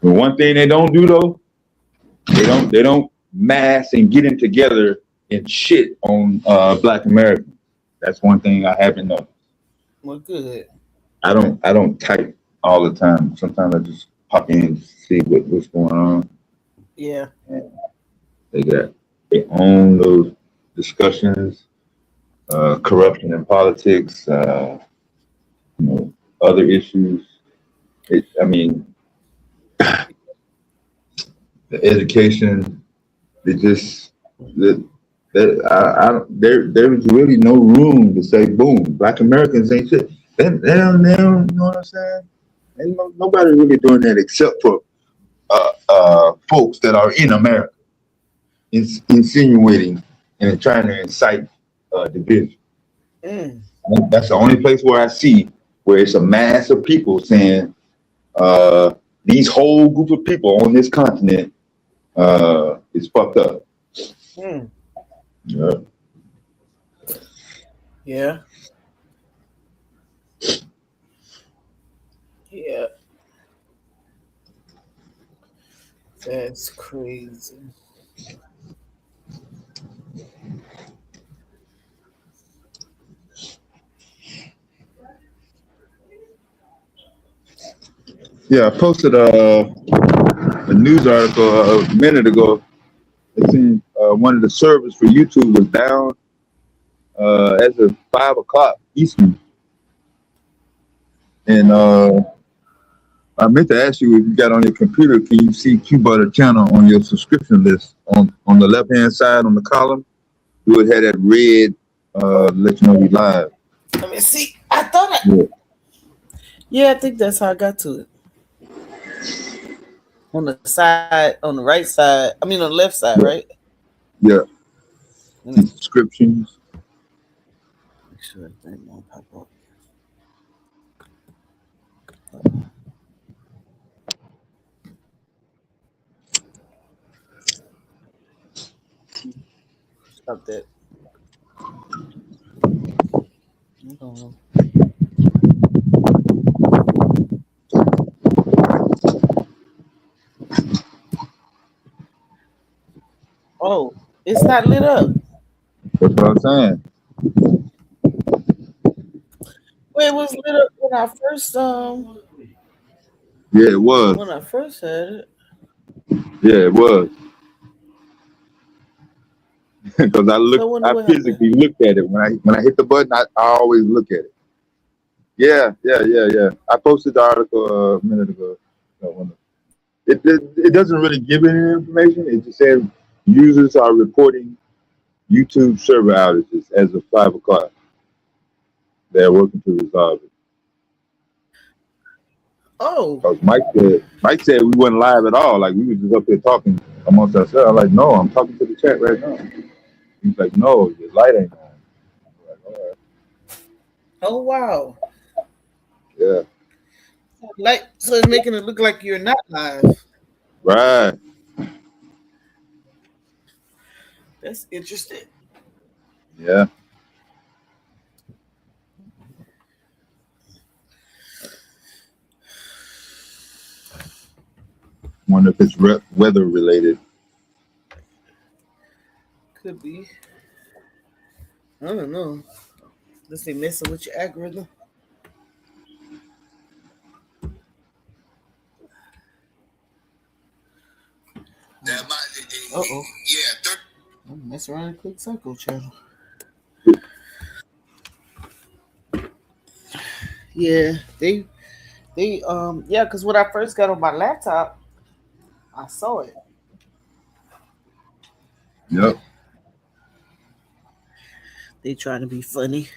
But one thing they don't do though, they don't mass and get in together and shit on Black Americans. That's one thing I haven't noticed. Well, good. I don't type all the time. Sometimes I just pop in to see what's going on. Yeah. And they own those discussions, corruption in politics, other issues. I mean, the education. They just there was really no room to say boom. Black Americans ain't shit. They don't, you know what I'm saying? Ain't nobody really doing that except for folks that are in America, insinuating and trying to incite division. That's the only place where I see where it's a mass of people saying These whole group of people on this continent is fucked up. Hmm. Yeah. Yeah. Yeah. That's crazy. Yeah, I posted a news article a minute ago. It seemed one of the servers for YouTube was down as of 5 o'clock Eastern. And I meant to ask you if you got on your computer, can you see Q Butter channel on your subscription list on the left hand side on the column? You would have that red let you know we live. Let me see. I thought I. Yeah. Yeah, I think that's how I got to it. On the side, on the right side. I mean, on the left side, Yeah. right? Yeah. Let me Subscriptions. make sure everything won't pop up. Stop that. Hold on. Oh, it's not lit up. That's what I'm saying. Well, it was lit up Yeah, it was. when I first had it. Yeah, it was. Because So I wonder I what happened. physically looked at it when I hit the button. I always look at it. Yeah. I posted the article a minute ago. It doesn't really give any information. It just says users are reporting YouTube server outages as of 5 o'clock. They're working to resolve it. Oh, Because Mike said we wasn't live at all. Like we were just up here talking amongst ourselves. I'm like, no, I'm talking to the chat right now. He's like, no, your light ain't on. I'm like, all right. oh wow. Yeah. Like, so it's making it look like you're not live. Right. That's interesting. Yeah. Wonder if it's weather related. Could be. I don't know. Let's say messing with your algorithm. Uh-oh. I'm messing around and click Psycho channel. Yeah, they yeah, because when I first got on my laptop, I saw it. Yep. They trying to be funny.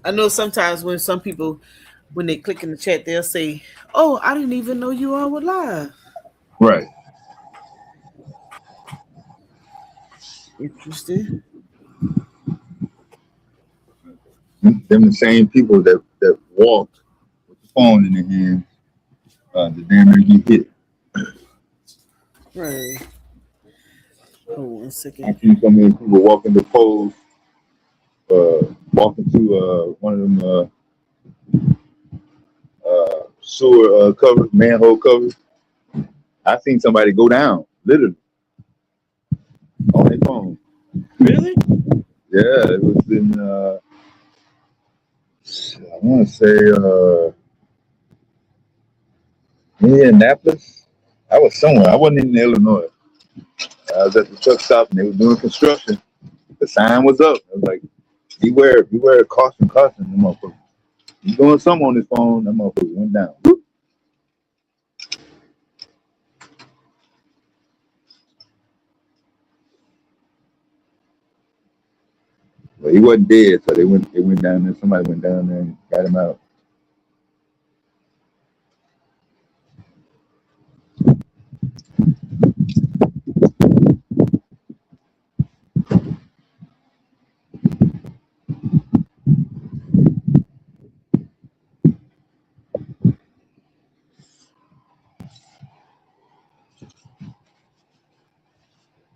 I know sometimes when some people, when they click in the chat, they'll say, "Oh, I didn't even know you all were live." Right. Interesting. Them the same people that walk with the phone in their hand, the damn near get hit. Right. Hold 1 I second. see so many people walking the poles, walking to one of them sewer covers, manhole covers. I seen somebody go down, literally, on their phone. Really? Yeah, it was in, I want to say, Indianapolis. I was somewhere. I wasn't in Illinois. I was at the truck stop and they were doing construction. The sign was up. I was like, beware, caution, caution, them motherfuckers. He's doing something on his phone, that motherfucker went down. But he wasn't dead, so they went down there, somebody went down there and got him out.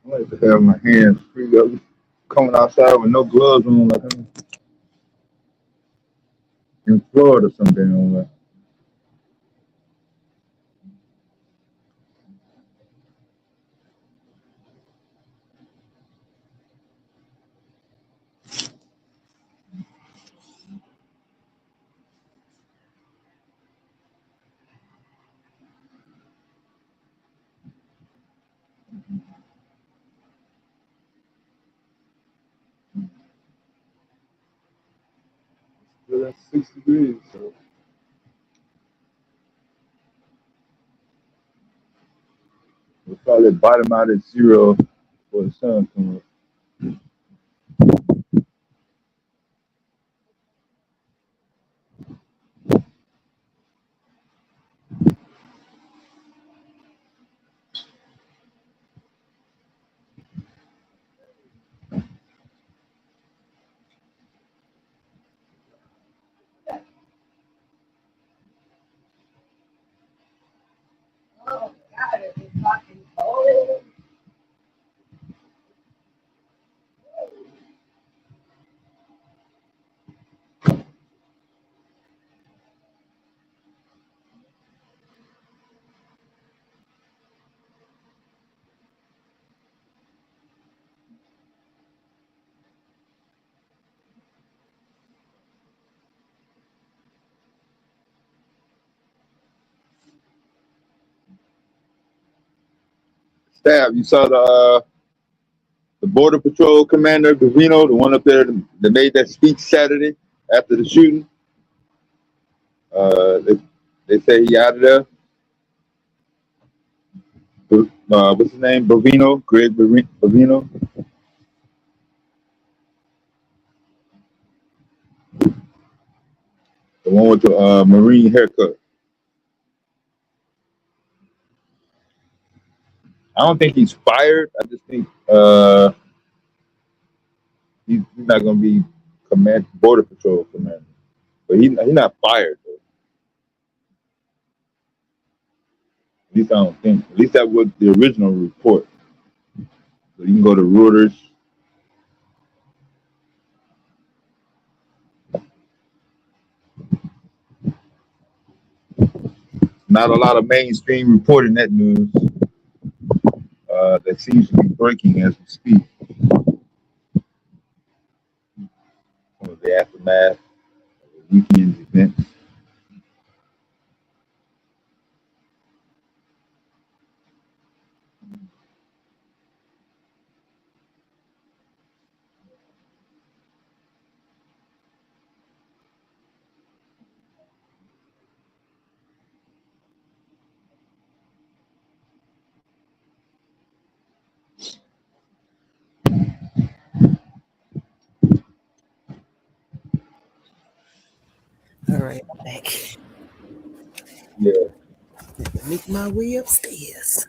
I like to have my hands free up, coming outside with no gloves on, like I'm in Florida someday. Like. Well, that's 6 degrees, so we'll probably bottom out at 0 before the sun comes up. Stab, you saw the Border Patrol Commander, Gavino, the one up there that made that speech Saturday after the shooting? They say he out of there. What's his name? Bovino, Greg Bovino. The one with the Marine haircut. I don't think he's fired. I just think he's not going to be Border Patrol commander. But he's not fired, though. At least I don't think. At least that was the original report. So you can go to Reuters. Not a lot of mainstream reporting that news. That seems to be breaking as we speak. Some of the aftermath of the weekend's events. All right, I'm back. Yeah. Make my way upstairs.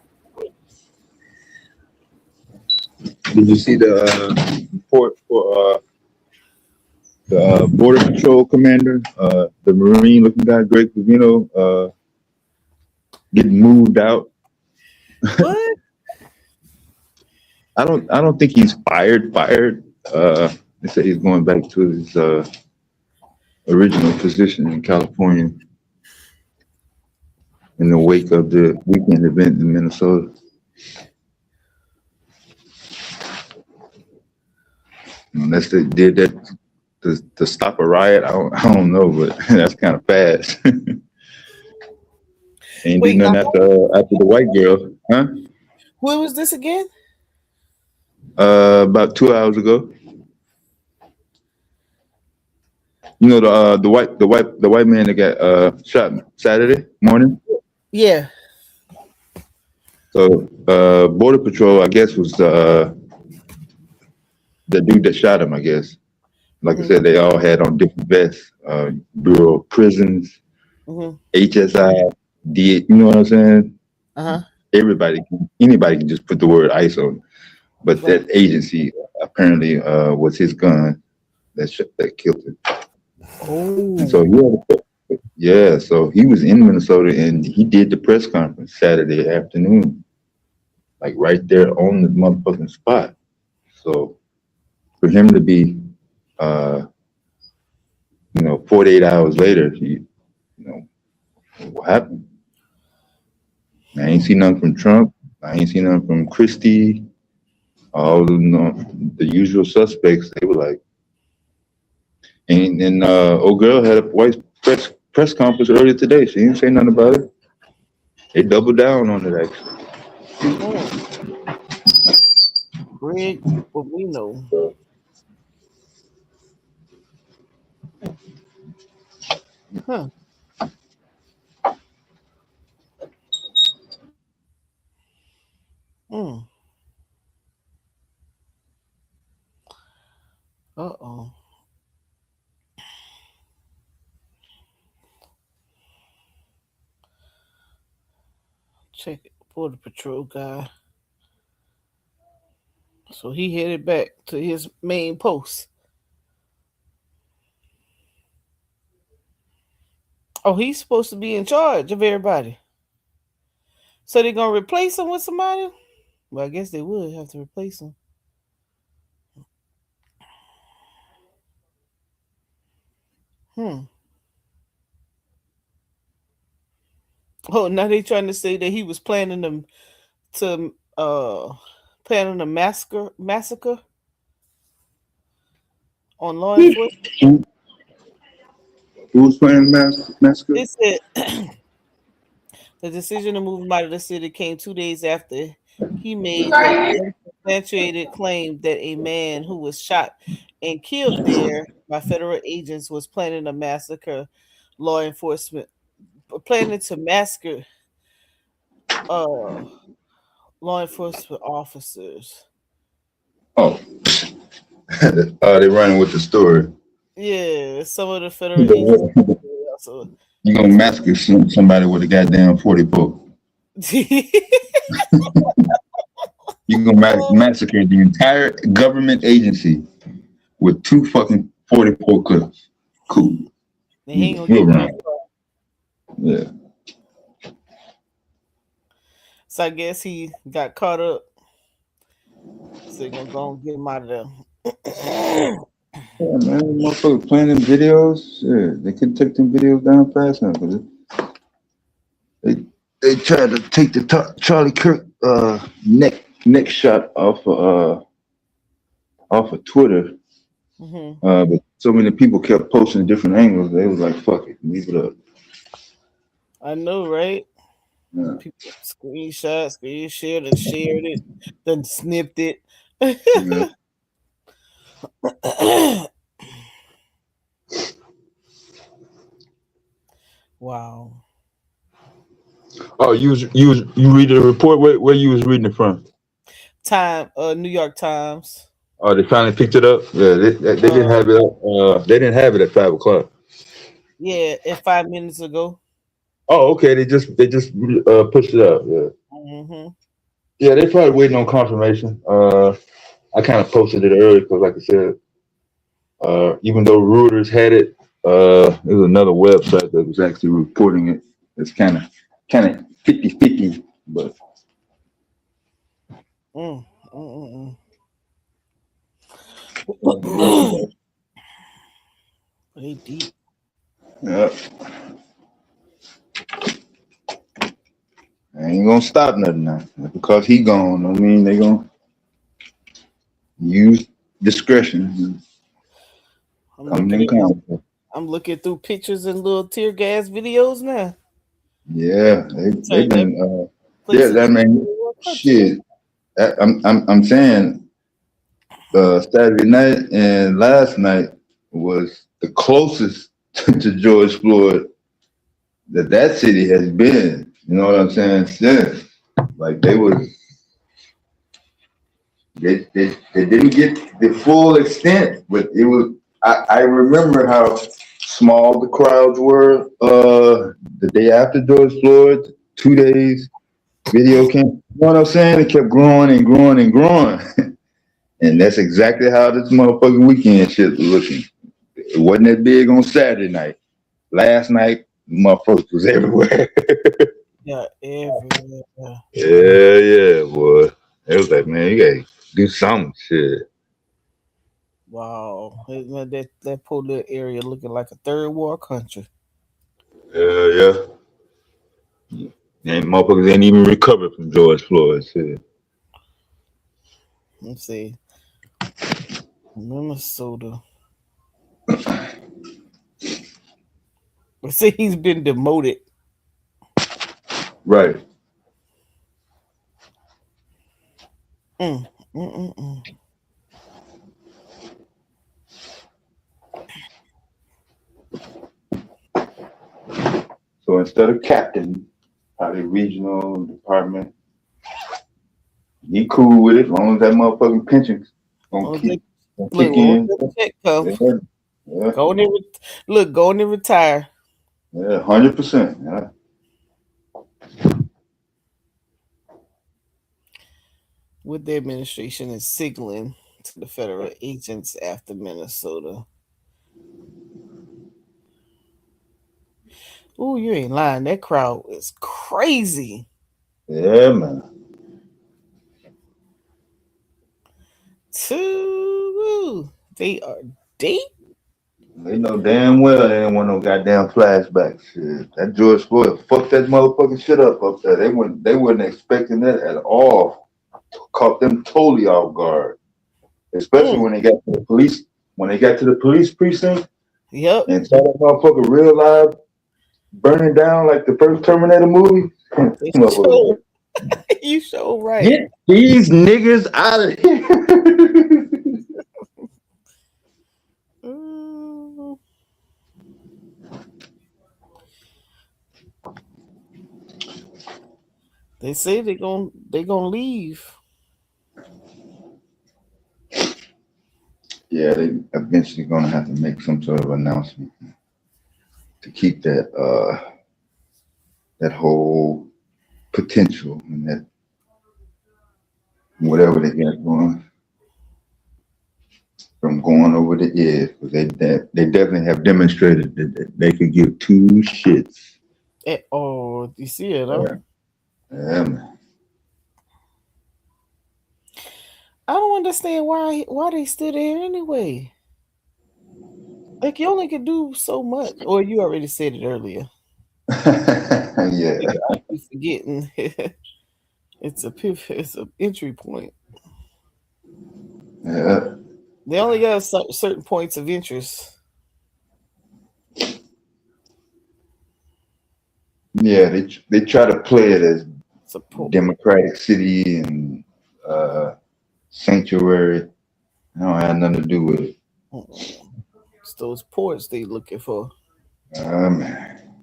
Did you see the report for the Border Patrol commander, the Marine looking guy, Greg Bovino, getting moved out? What? I don't think he's fired. They say he's going back to his original position in California in the wake of the weekend event in Minnesota. Unless they did that to stop a riot, I don't know, but that's kind of fast. Ain't Wait, did nothing after the white girl, huh? when was this again? About 2 hours ago. You know the white man that got shot Saturday morning. Yeah. So Border Patrol, I guess, was the dude that shot him. I guess, like I said, they all had on different vests. Bureau of Prisons, HSI, D. You know what I'm saying? Anybody can just put the word ICE on, but that agency apparently was his gun that killed him. Oh. And so so he was in Minnesota and he did the press conference Saturday afternoon. like right there on the motherfucking spot. So for him to be, 48 hours later, what happened? I ain't seen nothing from Trump. I ain't seen nothing from Christie. All the usual suspects. They were like, and old girl had a white press conference earlier today. She didn't say nothing about it. They doubled down on it actually. Oh, Greg, what we know. Huh. Mm. Uh-oh. Check it. Border Patrol guy. So he headed back to his main post. Oh, he's supposed to be in charge of everybody. So they're gonna replace him with somebody? Well, I guess they would have to replace him. Hmm. Oh, now they trying to say that he was planning them to planning a massacre on law enforcement. Who was playing massacre? It said the decision to move him out of the city came 2 days after he made an unsubstantiated claim that a man who was shot and killed there by federal agents was planning a massacre. Law enforcement planning to massacre uh, law enforcement officers. Oh, they running with the story. Yeah, some of the federal agents also. You gonna massacre somebody with a goddamn 44? You gonna massacre the entire government agency with 2 fucking 44 clips? Cool. They ain't gonna We'll get run. very far. Yeah. So I guess he got caught up. So they're gonna go and get him out of there. Yeah, man, motherfuckers playing them videos. Yeah, they can take them videos down fast now because they tried to take the Charlie Kirk neck shot off of Twitter. Mm-hmm. But so many people kept posting different angles. They was like, "Fuck it, leave it up." I know, right? Yeah. People screen shared and shared it, then snipped it. Yeah. Wow. Oh, you read the report? Where you was reading it from? New York Times. Oh, they finally picked it up. Yeah, they didn't have it up. They didn't have it at 5 o'clock. Yeah, at 5 minutes ago. Oh, okay. They just pushed it up. Yeah. Mm-hmm. Yeah, they probably waiting on confirmation. I kind of posted it early because, like I said, even though Reuters had it, there's another website that was actually reporting it. It's kind of 50-50, but They deep. yeah. I ain't gonna stop nothing now. Because he gone, I mean they gonna use discretion. I'm looking through pictures and little tear gas videos now. Yeah, they've been. Yeah, Places I mean, shit. I'm saying, Saturday night and last night was the closest to George Floyd that city has been. You know what I'm saying? Since like they didn't get the full extent, but it was. I remember how small the crowds were the day after George Floyd. 2 days video came. You know what I'm saying? It kept growing and growing and growing, and that's exactly how this motherfucking weekend shit was looking. It wasn't that big on Saturday night. Last night, motherfuckers was everywhere. Yeah, everywhere. Yeah, boy. It was like, man, you gotta do some shit. Wow. That poor little area looking like a third world country. Yeah. And motherfuckers ain't even recovered from George Floyd shit. Let's see. Minnesota. Let's see, he's been demoted. Right. Mm, mm, mm, mm. So instead of captain, probably regional department, he cool with it as long as that motherfucking pension's gonna Oh, keep gonna look, kick well, in. when that check come, Yeah, yeah, go on and look, go on and retire. yeah, 100%. Yeah. With the administration is signaling to the federal agents after Minnesota. Oh, you ain't lying. That crowd is crazy. Yeah, man. Too. They are deep. They know damn well they didn't want no goddamn flashbacks. Shit. That George Floyd fucked that motherfucking shit up there. They weren't expecting that at all. Caught them totally off guard. Especially Mm, when they got to the police precinct yep. and saw that motherfucker real live burning down like the first Terminator movie. They Motherfucker show like, you show right. get these niggas out of here. Mm, they say they gonna leave. Yeah, they eventually gonna have to make some sort of announcement to keep that whole potential and that whatever they got going from going over the edge, because they definitely have demonstrated that they could give two shits. Oh, you see it, huh? Yeah, yeah, man. I don't understand why they still there anyway. Like you only can do so much. Or you already said it earlier. Yeah, I keep forgetting. It's a entry point. yeah, They only got certain points of interest. yeah. They try to play it as Support. democratic city and uh, sanctuary. I don't have nothing to do with it. It's those ports they looking for. Man.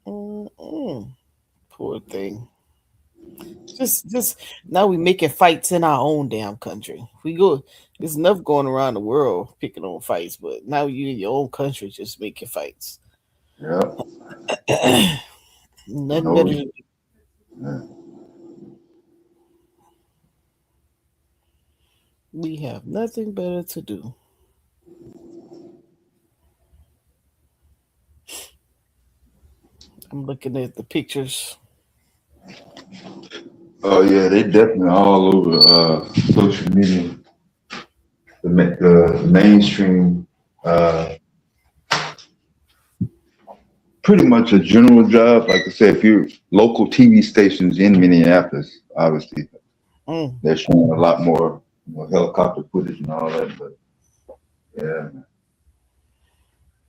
Mm-mm. Poor thing. Just now we making fights in our own damn country. We go. There's enough going around the world picking on fights, but now you in your own country just making fights. Yeah, Nothing better no, to do. yeah. We have nothing better to do. I'm looking at the pictures. Oh yeah, they definitely all over social media. The mainstream, uh, pretty much a general job. Like I said, if you're local TV stations in Minneapolis, obviously Mm, they're showing a lot more helicopter footage and all that. But yeah,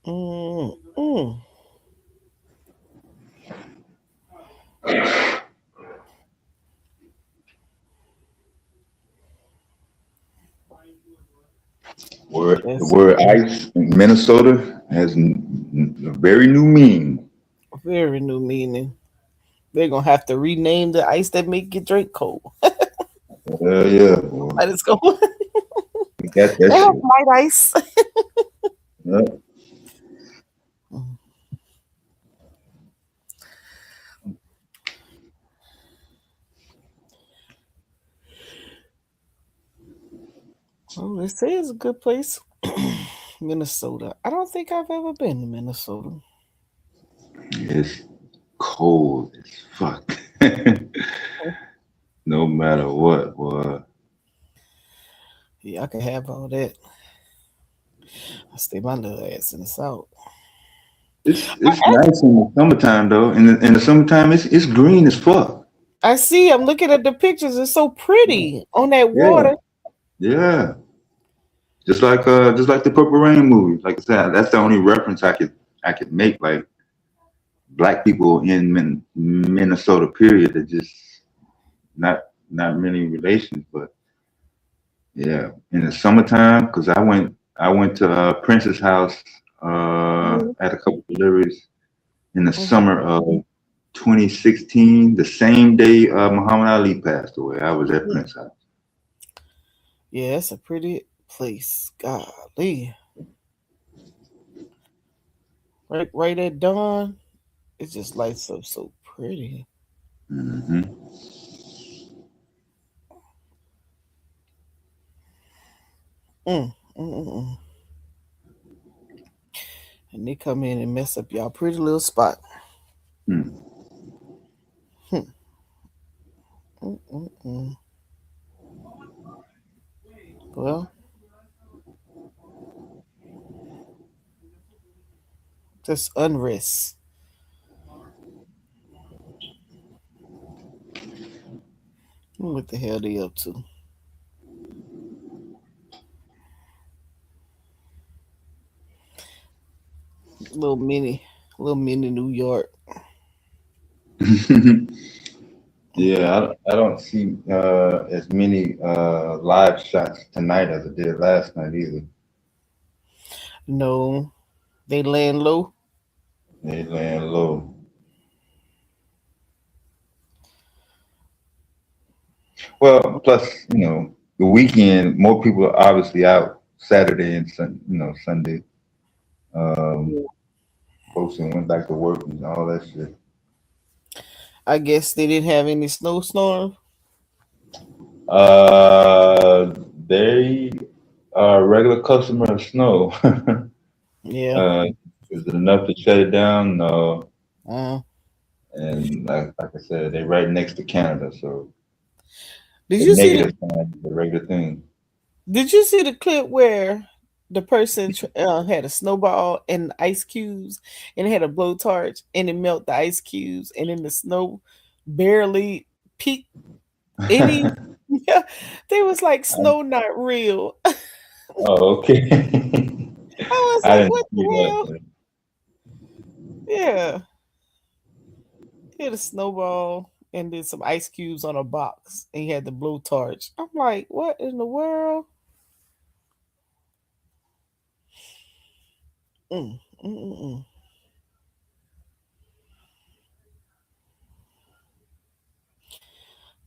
mm, mm. the That's word ice in Minnesota has a very new meaning. very new meaning. They're gonna have to rename the ice that make your drink cold. Yeah, boy. Let us go. We got that They have shit. white ice. Yeah. Well, they say it's a good place. Minnesota. I don't think I've ever been to Minnesota. It's cold as fuck. No matter what, boy. Yeah, I can have all that. I stay my little ass in the south. It's nice in the summertime though. In the summertime, it's green as fuck. I see. I'm looking at the pictures. It's so pretty on that Yeah, water. yeah. Just like the Purple Rain movie. Like I said, that's the only reference I could make. Like black people in Minnesota, period. Are just not many relations, but yeah, in the summertime, because I went to Prince's house, Mhm, had a couple deliveries in the mhm. summer of 2016, the same day Muhammad Ali passed away. I was at Prince's house. Yeah, it's a pretty place. Golly. Right at dawn. It just lights up so pretty. Hmm. Mm, mm, mm, mm. And they come in and mess up y'all pretty little spot. Hmm. Mm, mm, mm. Well, just unrest. What the hell they up to? Little mini, little mini New York. Yeah, I don't see as many live shots tonight as I did last night either. No, they laying low. They laying low. Well, plus, the weekend, more people are obviously out Saturday and Sunday. Um, Folks that went back to work and all that shit. I guess they didn't have any snowstorm. Uh, they are a regular customer of snow. Yeah. uh, is it enough to shut it down? No. Uh, And like I said, they're right next to Canada, so did the you see the negative sign is a regular thing. Did you see the clip where the person had a snowball and ice cubes and it had a blowtorch and it melt the ice cubes and then the snow barely peaked any? Yeah, they was like I- snow not real. I oh, okay. was I like, didn't what see the that. hell? Yeah, he had a snowball and then some ice cubes on a box and he had the blowtorch. I'm like, what in the world? Mm, mm, mm, mm.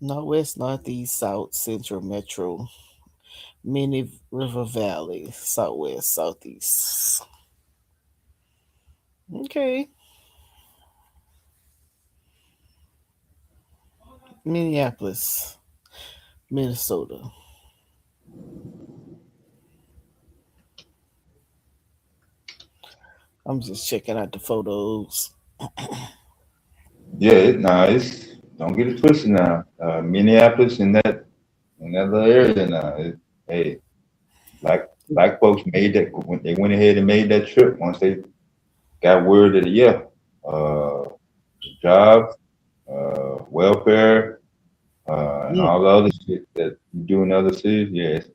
Northwest, northeast, south, central, metro, mini river valley, southwest, southeast. Okay. Minneapolis, Minnesota. I'm just checking out the photos. Yeah, it's don't get it twisted now. Minneapolis in that little area now. Hey, black folks made that when they went ahead and made that trip once they got word that yeah, uh, jobs, welfare, and Mm, all the other shit that you do in other cities.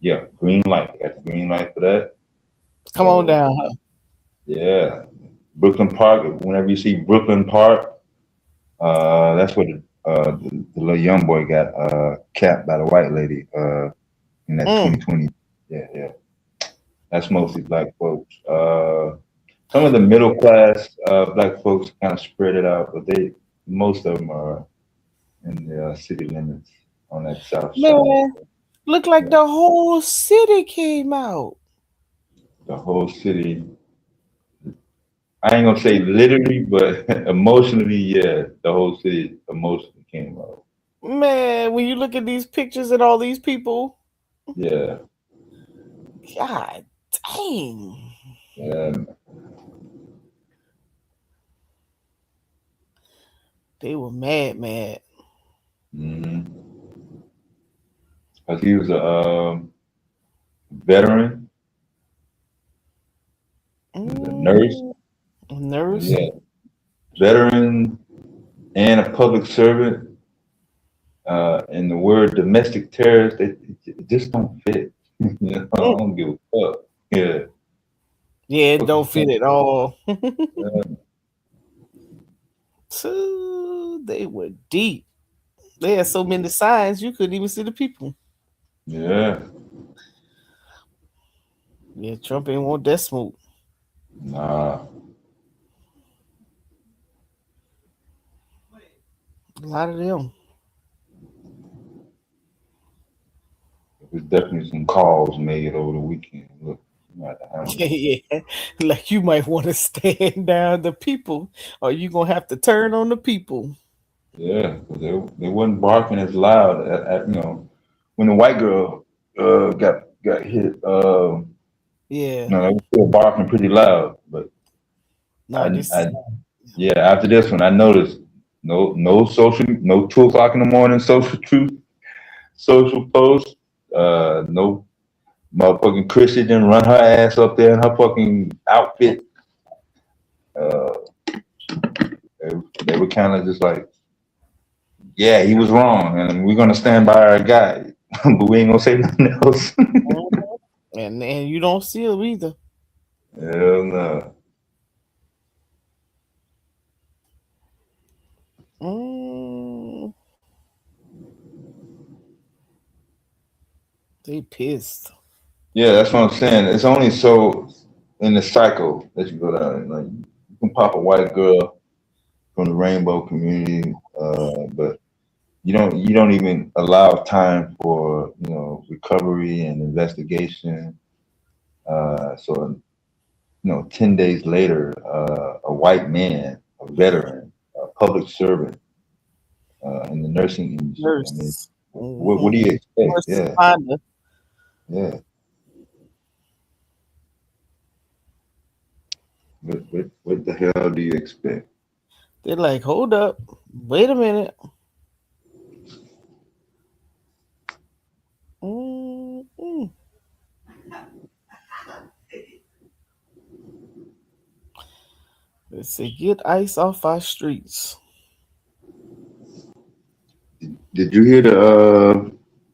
Yeah, green light. Got the green light for that. come on So down. Huh? yeah, Brooklyn Park. Whenever you see Brooklyn Park, that's where the little young boy got capped by the white lady in that Mm. 2020. Yeah, yeah. That's mostly black folks. Some of the middle class black folks kind of spread it out, but most of them are in the city limits on that south side. Man, look like Yeah, the whole city came out. the whole city. I ain't gonna say literally, but emotionally, yeah, the whole city emotionally came out. Man, when you look at these pictures and all these people, Yeah, God dang. yeah. They were mad. Because he was a veteran, he was a nurse. Nurse. Yeah, veteran and a public servant. And the word domestic terrorist, it just don't fit. You know, I Mm. don't give a fuck. Yeah. Yeah, it What the don't fit at all. fuck? So they were deep. They had so many signs you couldn't even see the people. Yeah. Yeah, Trump ain't want that smoke. Nah. A lot of them. There's definitely some calls made over the weekend. Look, you might have to handle this. Yeah, like you might want to stand down the people, or you gonna have to turn on the people. Yeah, 'cause they wasn't barking as loud at when the white girl got hit. Yeah, They were still barking pretty loud, but no, I, this is I yeah, after this one, I noticed no 2 o'clock in the morning social posts. No motherfucking Chrissy didn't run her ass up there in her fucking outfit. Uh, they were kind of just like, yeah, he was wrong, and we're gonna stand by our guy, but we ain't gonna say nothing else. and you don't see them either. Hell no. Mm, they pissed. Yeah, that's what I'm saying. It's only so in the cycle that you go down. Like you can pop a white girl from the rainbow community, but you don't even allow time for recovery and investigation. So 10 days later, a white man, a veteran, a public servant in the nursing industry. I mean, Nurse. what do you expect? Nurse Yeah, responder. yeah. What the hell do you expect? They're like, hold up, wait a minute. Mm-mm. They say, get ice off our streets. Did you hear the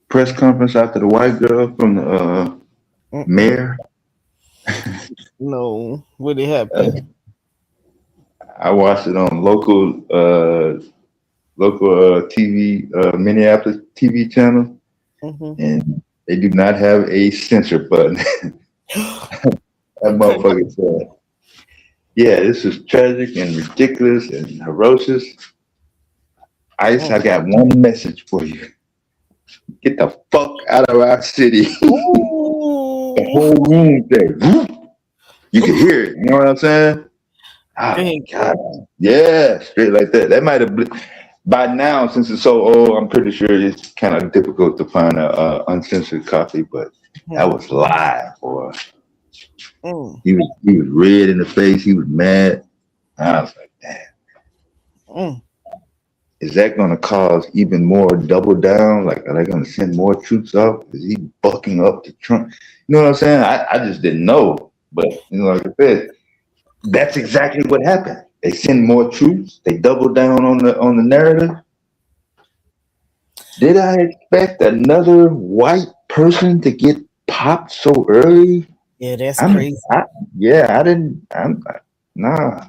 press conference after the white girl from the Mm-mm. mayor? No, what it Uh, happened? I watched it on local TV, Minneapolis TV channel, Mm-hmm. and they do not have a censor button. That They couldn't. motherfucker said, "Yeah, this is tragic and ridiculous and ferocious. Ice, I Mm. got one message for you: get the fuck out of our city." The Ooh. whole room said, "Whoop." You can hear it. You know what I'm saying? Oh Dang. God, yeah, straight like that. That might have been by now, since it's so old. I'm pretty sure it's kind of difficult to find a uncensored copy, but that was live, boy. Mm. He was red in the face. He was mad. I was like, damn, Mm. is that going to cause even more double down? Like, are they going to send more troops up? Is he bucking up to Trump? You know what I'm saying? I just didn't know, but like I said, that's exactly what happened. They send more troops. They double down on the narrative. Did I expect another white person to get popped so early? Yeah, that's I mean, crazy. I didn't. Nah,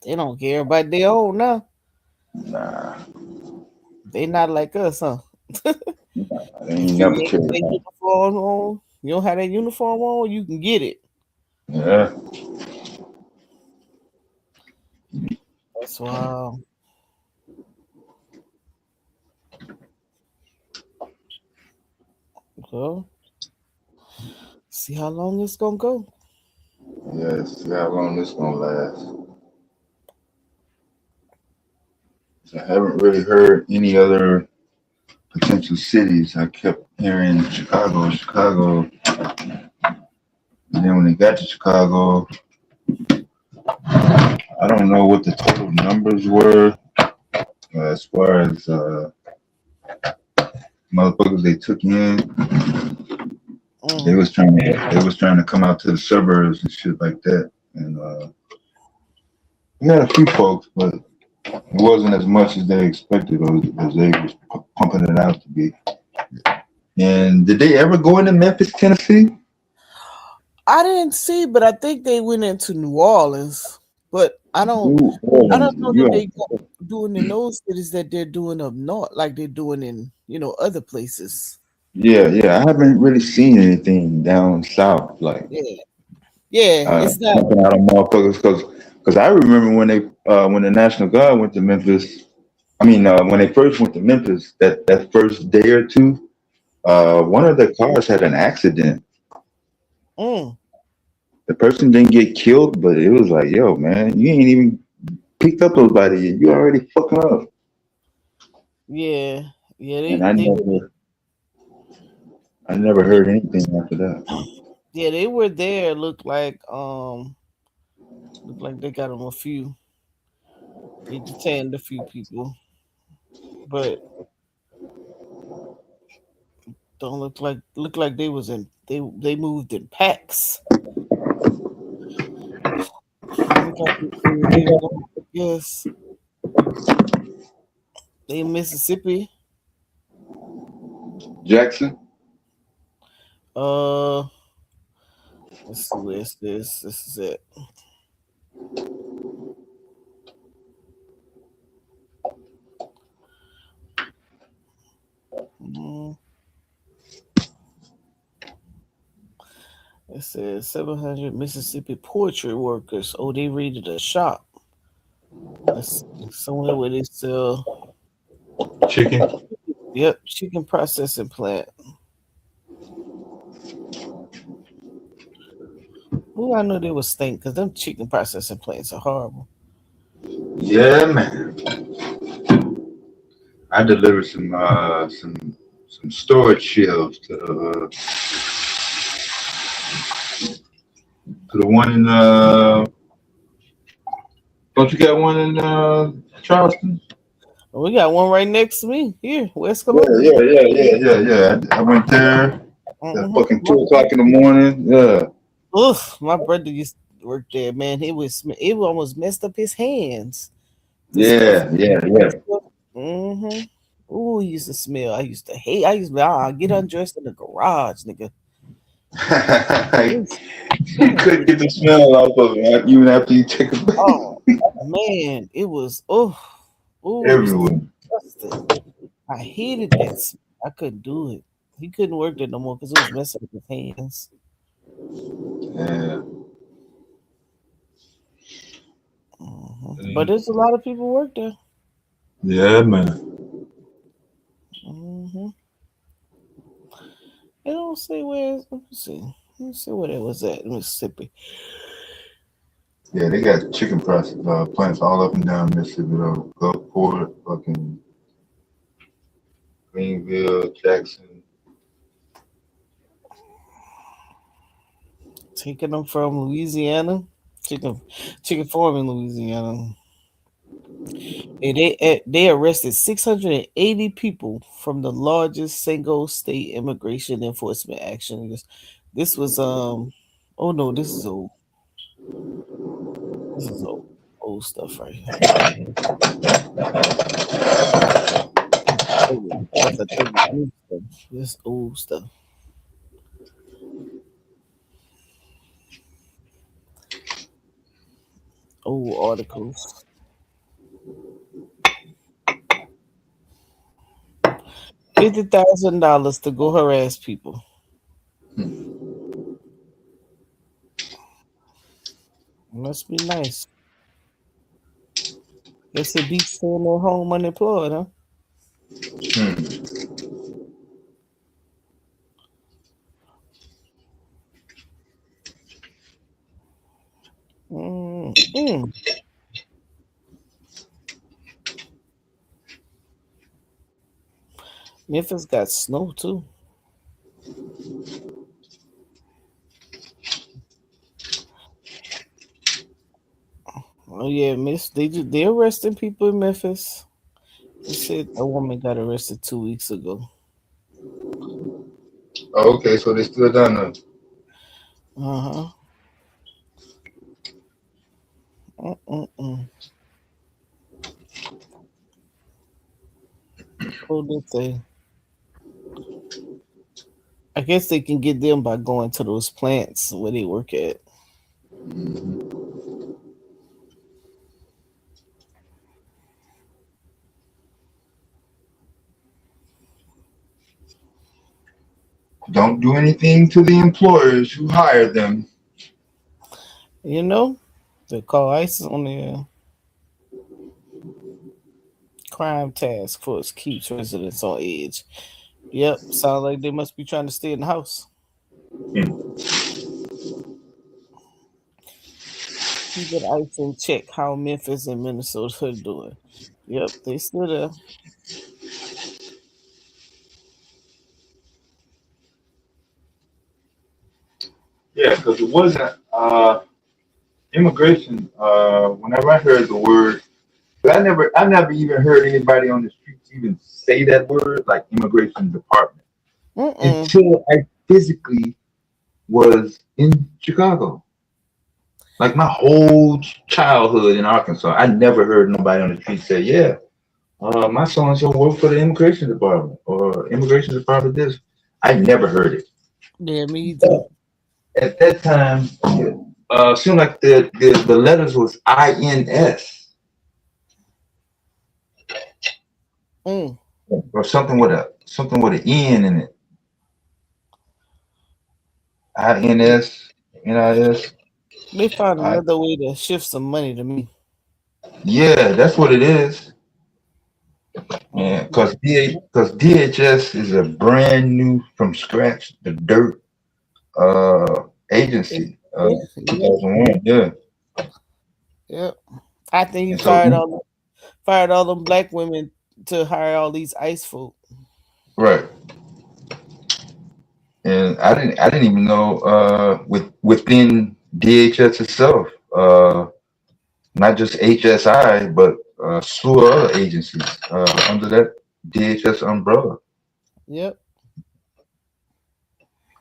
They don't care about their own now. nah. They not like us, huh? I ain't If you never ain't got cared. that uniform on, you don't have that uniform on, you can get it. Yeah, That's why. Well, see how long it's gonna go. yeah. See how long this gonna last. I haven't really heard any other potential cities. I kept hearing Chicago. And then when they got to Chicago, I don't know what the total numbers were, as far as motherfuckers they took in, Mm. they was trying to come out to the suburbs and shit like that. And we had a few folks, but it wasn't as much as they expected or as they was pumping it out to be. And did they ever go into Memphis, Tennessee? I didn't see, but I think they went into New Orleans. But New I don't Orleans. know You that are, they go doing in those cities that they're doing up north, like they're doing in other places. yeah, yeah. I haven't really seen anything down south like Yeah, yeah. It's not. pumping out on motherfuckers because I remember when the National Guard went to Memphis. I mean, when they first went to Memphis, that first day or two, one of the cars had an accident. Mm, The person didn't get killed, but it was like, yo, man, you ain't even picked up nobody yet. You already fucking up. yeah, yeah. And They I never heard anything after that. yeah they were there. Looked like they got them a few. They detained a few people, but don't look like they moved in packs. Look like they were going, yes, they in Mississippi. Jackson? Uh, let's see where's this. This is it. Mm, it says 700 Mississippi poultry workers. Oh, they raided a shop. Let's see, somewhere where they sell. Chicken? Yep, chicken processing plant. Oh, I know they was stink because them chicken processing plants are horrible. Yeah, man. I delivered some storage shelves to the one in don't you got one in Charleston? We got one right next to me here, West Yeah, Columbia. yeah. I went there at Mm-hmm. fucking 2 o'clock in the morning. Yeah. Oof, my brother used to work there. Man, it almost messed up his hands. The stuff. Yeah. Mm-hmm. Ooh, he used to smell. I used to hate. I used to get undressed in the garage, nigga. It's, You couldn't get the smell off of it even after you take a bath. oh man, it was it was Everywhere. disgusting. I hated that. I couldn't do it. He couldn't work there no more because it was messing up his hands. Yeah. But there's a lot of people work there. Yeah, man. hmm They don't say where. Let me see. Let me see where it was at in Mississippi. Yeah, they got chicken process plants all up and down Mississippi, though. Gulfport, fucking Greenville, Jackson. Taking them from Louisiana, chicken, chicken farm in Louisiana. And they arrested 680 people from the largest single state immigration enforcement action. This was oh no, this is old. This is old stuff right here. That's a new stuff. This old stuff. Old articles. $50,000 to go harass people. Must be nice. Guess it beats staying at home unemployed, huh? Hmm. Mm-mm. Memphis got snow too. Oh yeah, Miss. They arresting people in Memphis. It said a woman got arrested 2 weeks ago. Oh, okay, so they still down there. Uh huh. Mm-mm-mm. Oh, that thing. I guess they can get them by going to those plants where they work at. Don't do anything to the employers who hire them. You know, they call ICE on the crime task force keeps residents on edge. Yep, sounds like they must be trying to stay in the house. Keeping ICE in check. How Memphis and Minnesota are doing. Yep, they still there. Yeah, because it wasn't immigration. Whenever I heard the word, but I never even heard anybody on the streets even say that word, like immigration department, Mm-mm. until I physically was in Chicago. Like my whole childhood in Arkansas, I never heard nobody on the street say, "Yeah, my so and so worked for the immigration department or immigration department." This, I never heard it. Yeah, me either. At that time, seemed like the letters was INS Mm. or something with an N in it. INS, NIS. They found I, another way to shift some money to me. yeah, that's what it is. Yeah, Mm-hmm. because DHS is a brand new from scratch, the dirt agency, Yep, 2001. Yeah, yep. I think he and so fired all them black women to hire all these ICE folk. right, and I didn't even know within DHS itself, not just HSI, but a slew of other agencies under that DHS umbrella. Yep.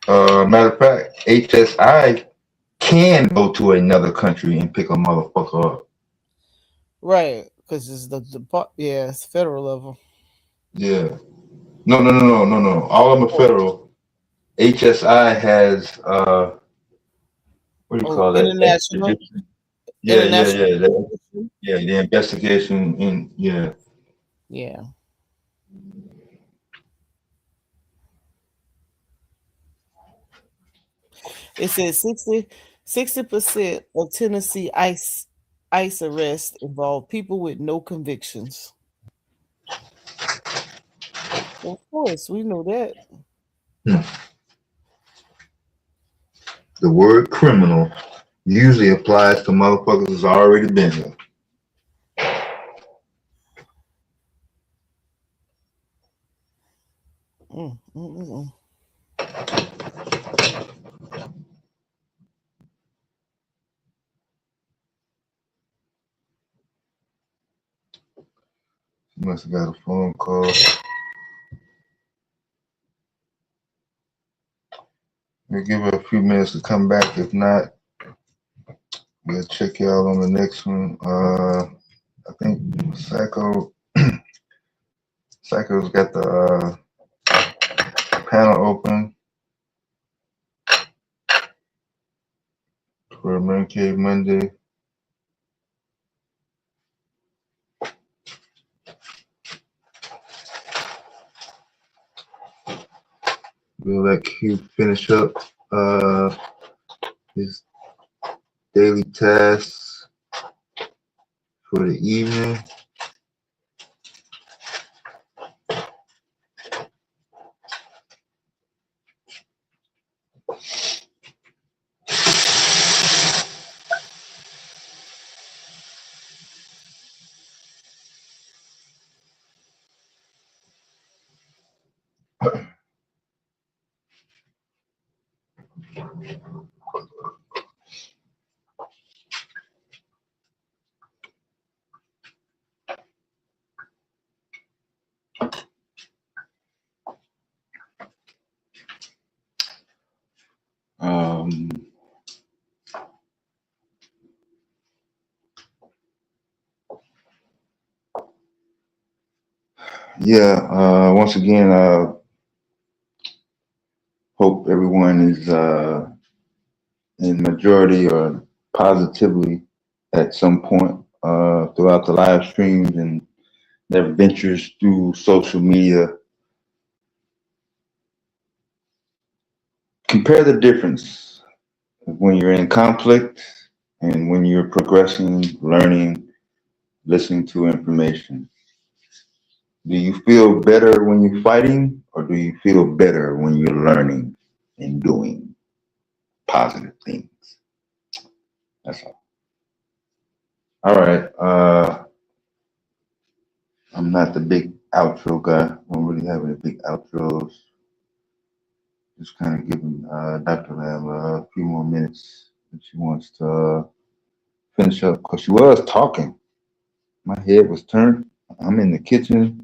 Matter of fact, HSI can go to another country and pick a motherfucker up. Right. Because it's the part. Yeah, it's federal level. Yeah. No, no, no, no, no, no. All of them are Oh, federal. HSI has what do you oh, call that? international, Extradition. Yeah, yeah, international. yeah. Yeah, the investigation in yeah. Yeah. It says 60% of Tennessee ICE arrests involve people with no convictions. Of course, we know that. Hmm. The word criminal usually applies to motherfuckers who's already been here. Mm, mm, mm, mm. You must have got a phone call. We'll give her a few minutes to come back. If not, we'll check y'all on the next one. I think Psycho's got the panel open for Man Cave Monday. We'll let Q finish up his daily tasks for the evening. Yeah. Once again, hope everyone is in majority or positively at some point throughout the live streams and their ventures through social media. Compare the difference when you're in conflict and when you're progressing, learning, listening to information. Do you feel better when you're fighting, or do you feel better when you're learning and doing positive things? That's all. All right. I'm not the big outro guy. I don't really have any big outros. Just kind of giving Dr. Lamb a few more minutes if she wants to finish up because she was talking. My head was turned. I'm in the kitchen.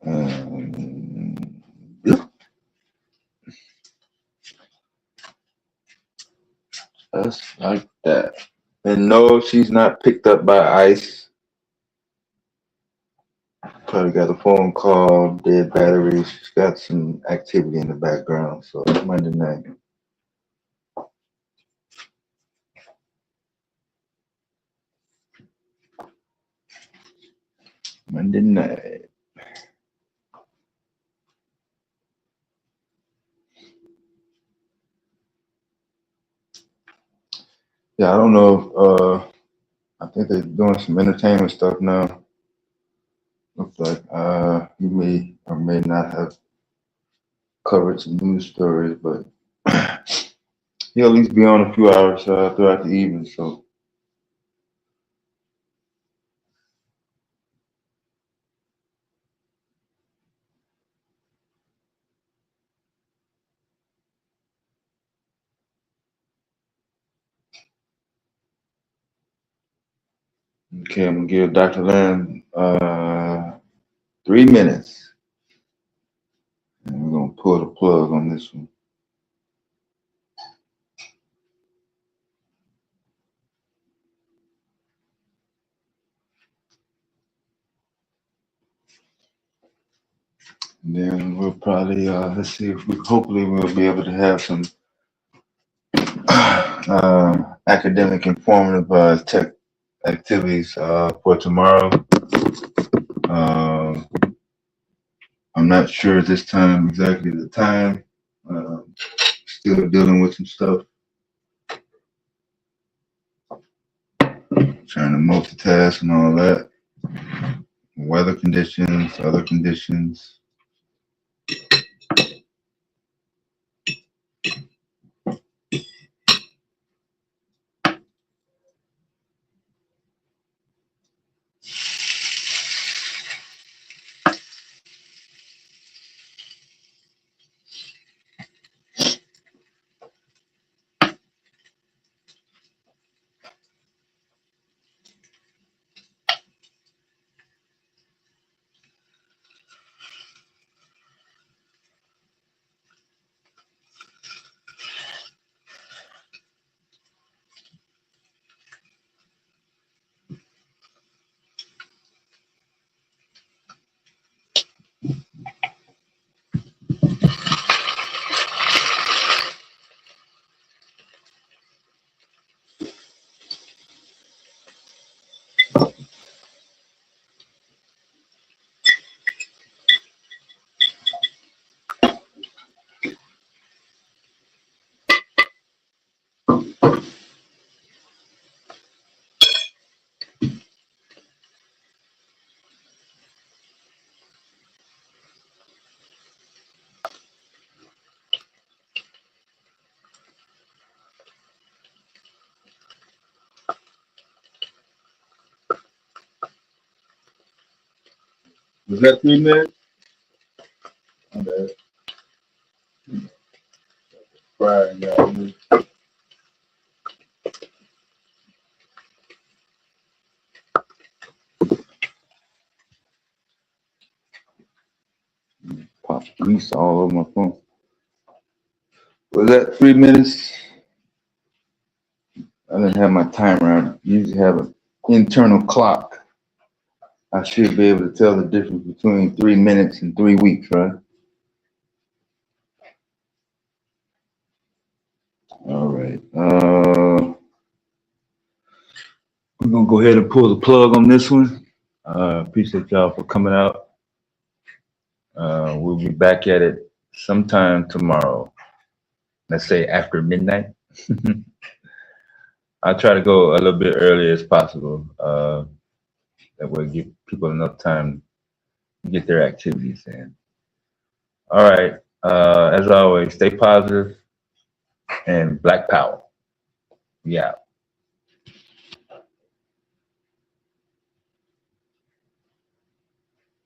And just like that. And no, she's not picked up by ICE. Probably got a phone call, dead batteries. She's got some activity in the background. So it's Monday night. Monday night. Yeah, I don't know. I think they're doing some entertainment stuff now. Looks like you may or may not have covered some news stories, but he'll at least be on a few hours throughout the evening. So okay, I'm gonna give Dr. Lamb 3 minutes, and we're gonna pull the plug on this one. And then we'll probably let's see if we hopefully we'll be able to have some academic informative tech activities for tomorrow. Um, I'm not sure at this time exactly the time. Still dealing with some stuff, trying to multitask and all that. Weather conditions, other conditions. Was that 3 minutes? Okay. Right, yeah. Pop grease all over my phone. Was that 3 minutes? I didn't have my timer. I usually have an internal clock. I should be able to tell the difference between 3 minutes and 3 weeks, right? All right. We're gonna go ahead and pull the plug on this one. Appreciate y'all for coming out. We'll be back at it sometime tomorrow. Let's say after midnight. I'll try to go a little bit early as possible. That way, give people enough time to get their activities in. All right. As always, stay positive and Black Power. Yeah.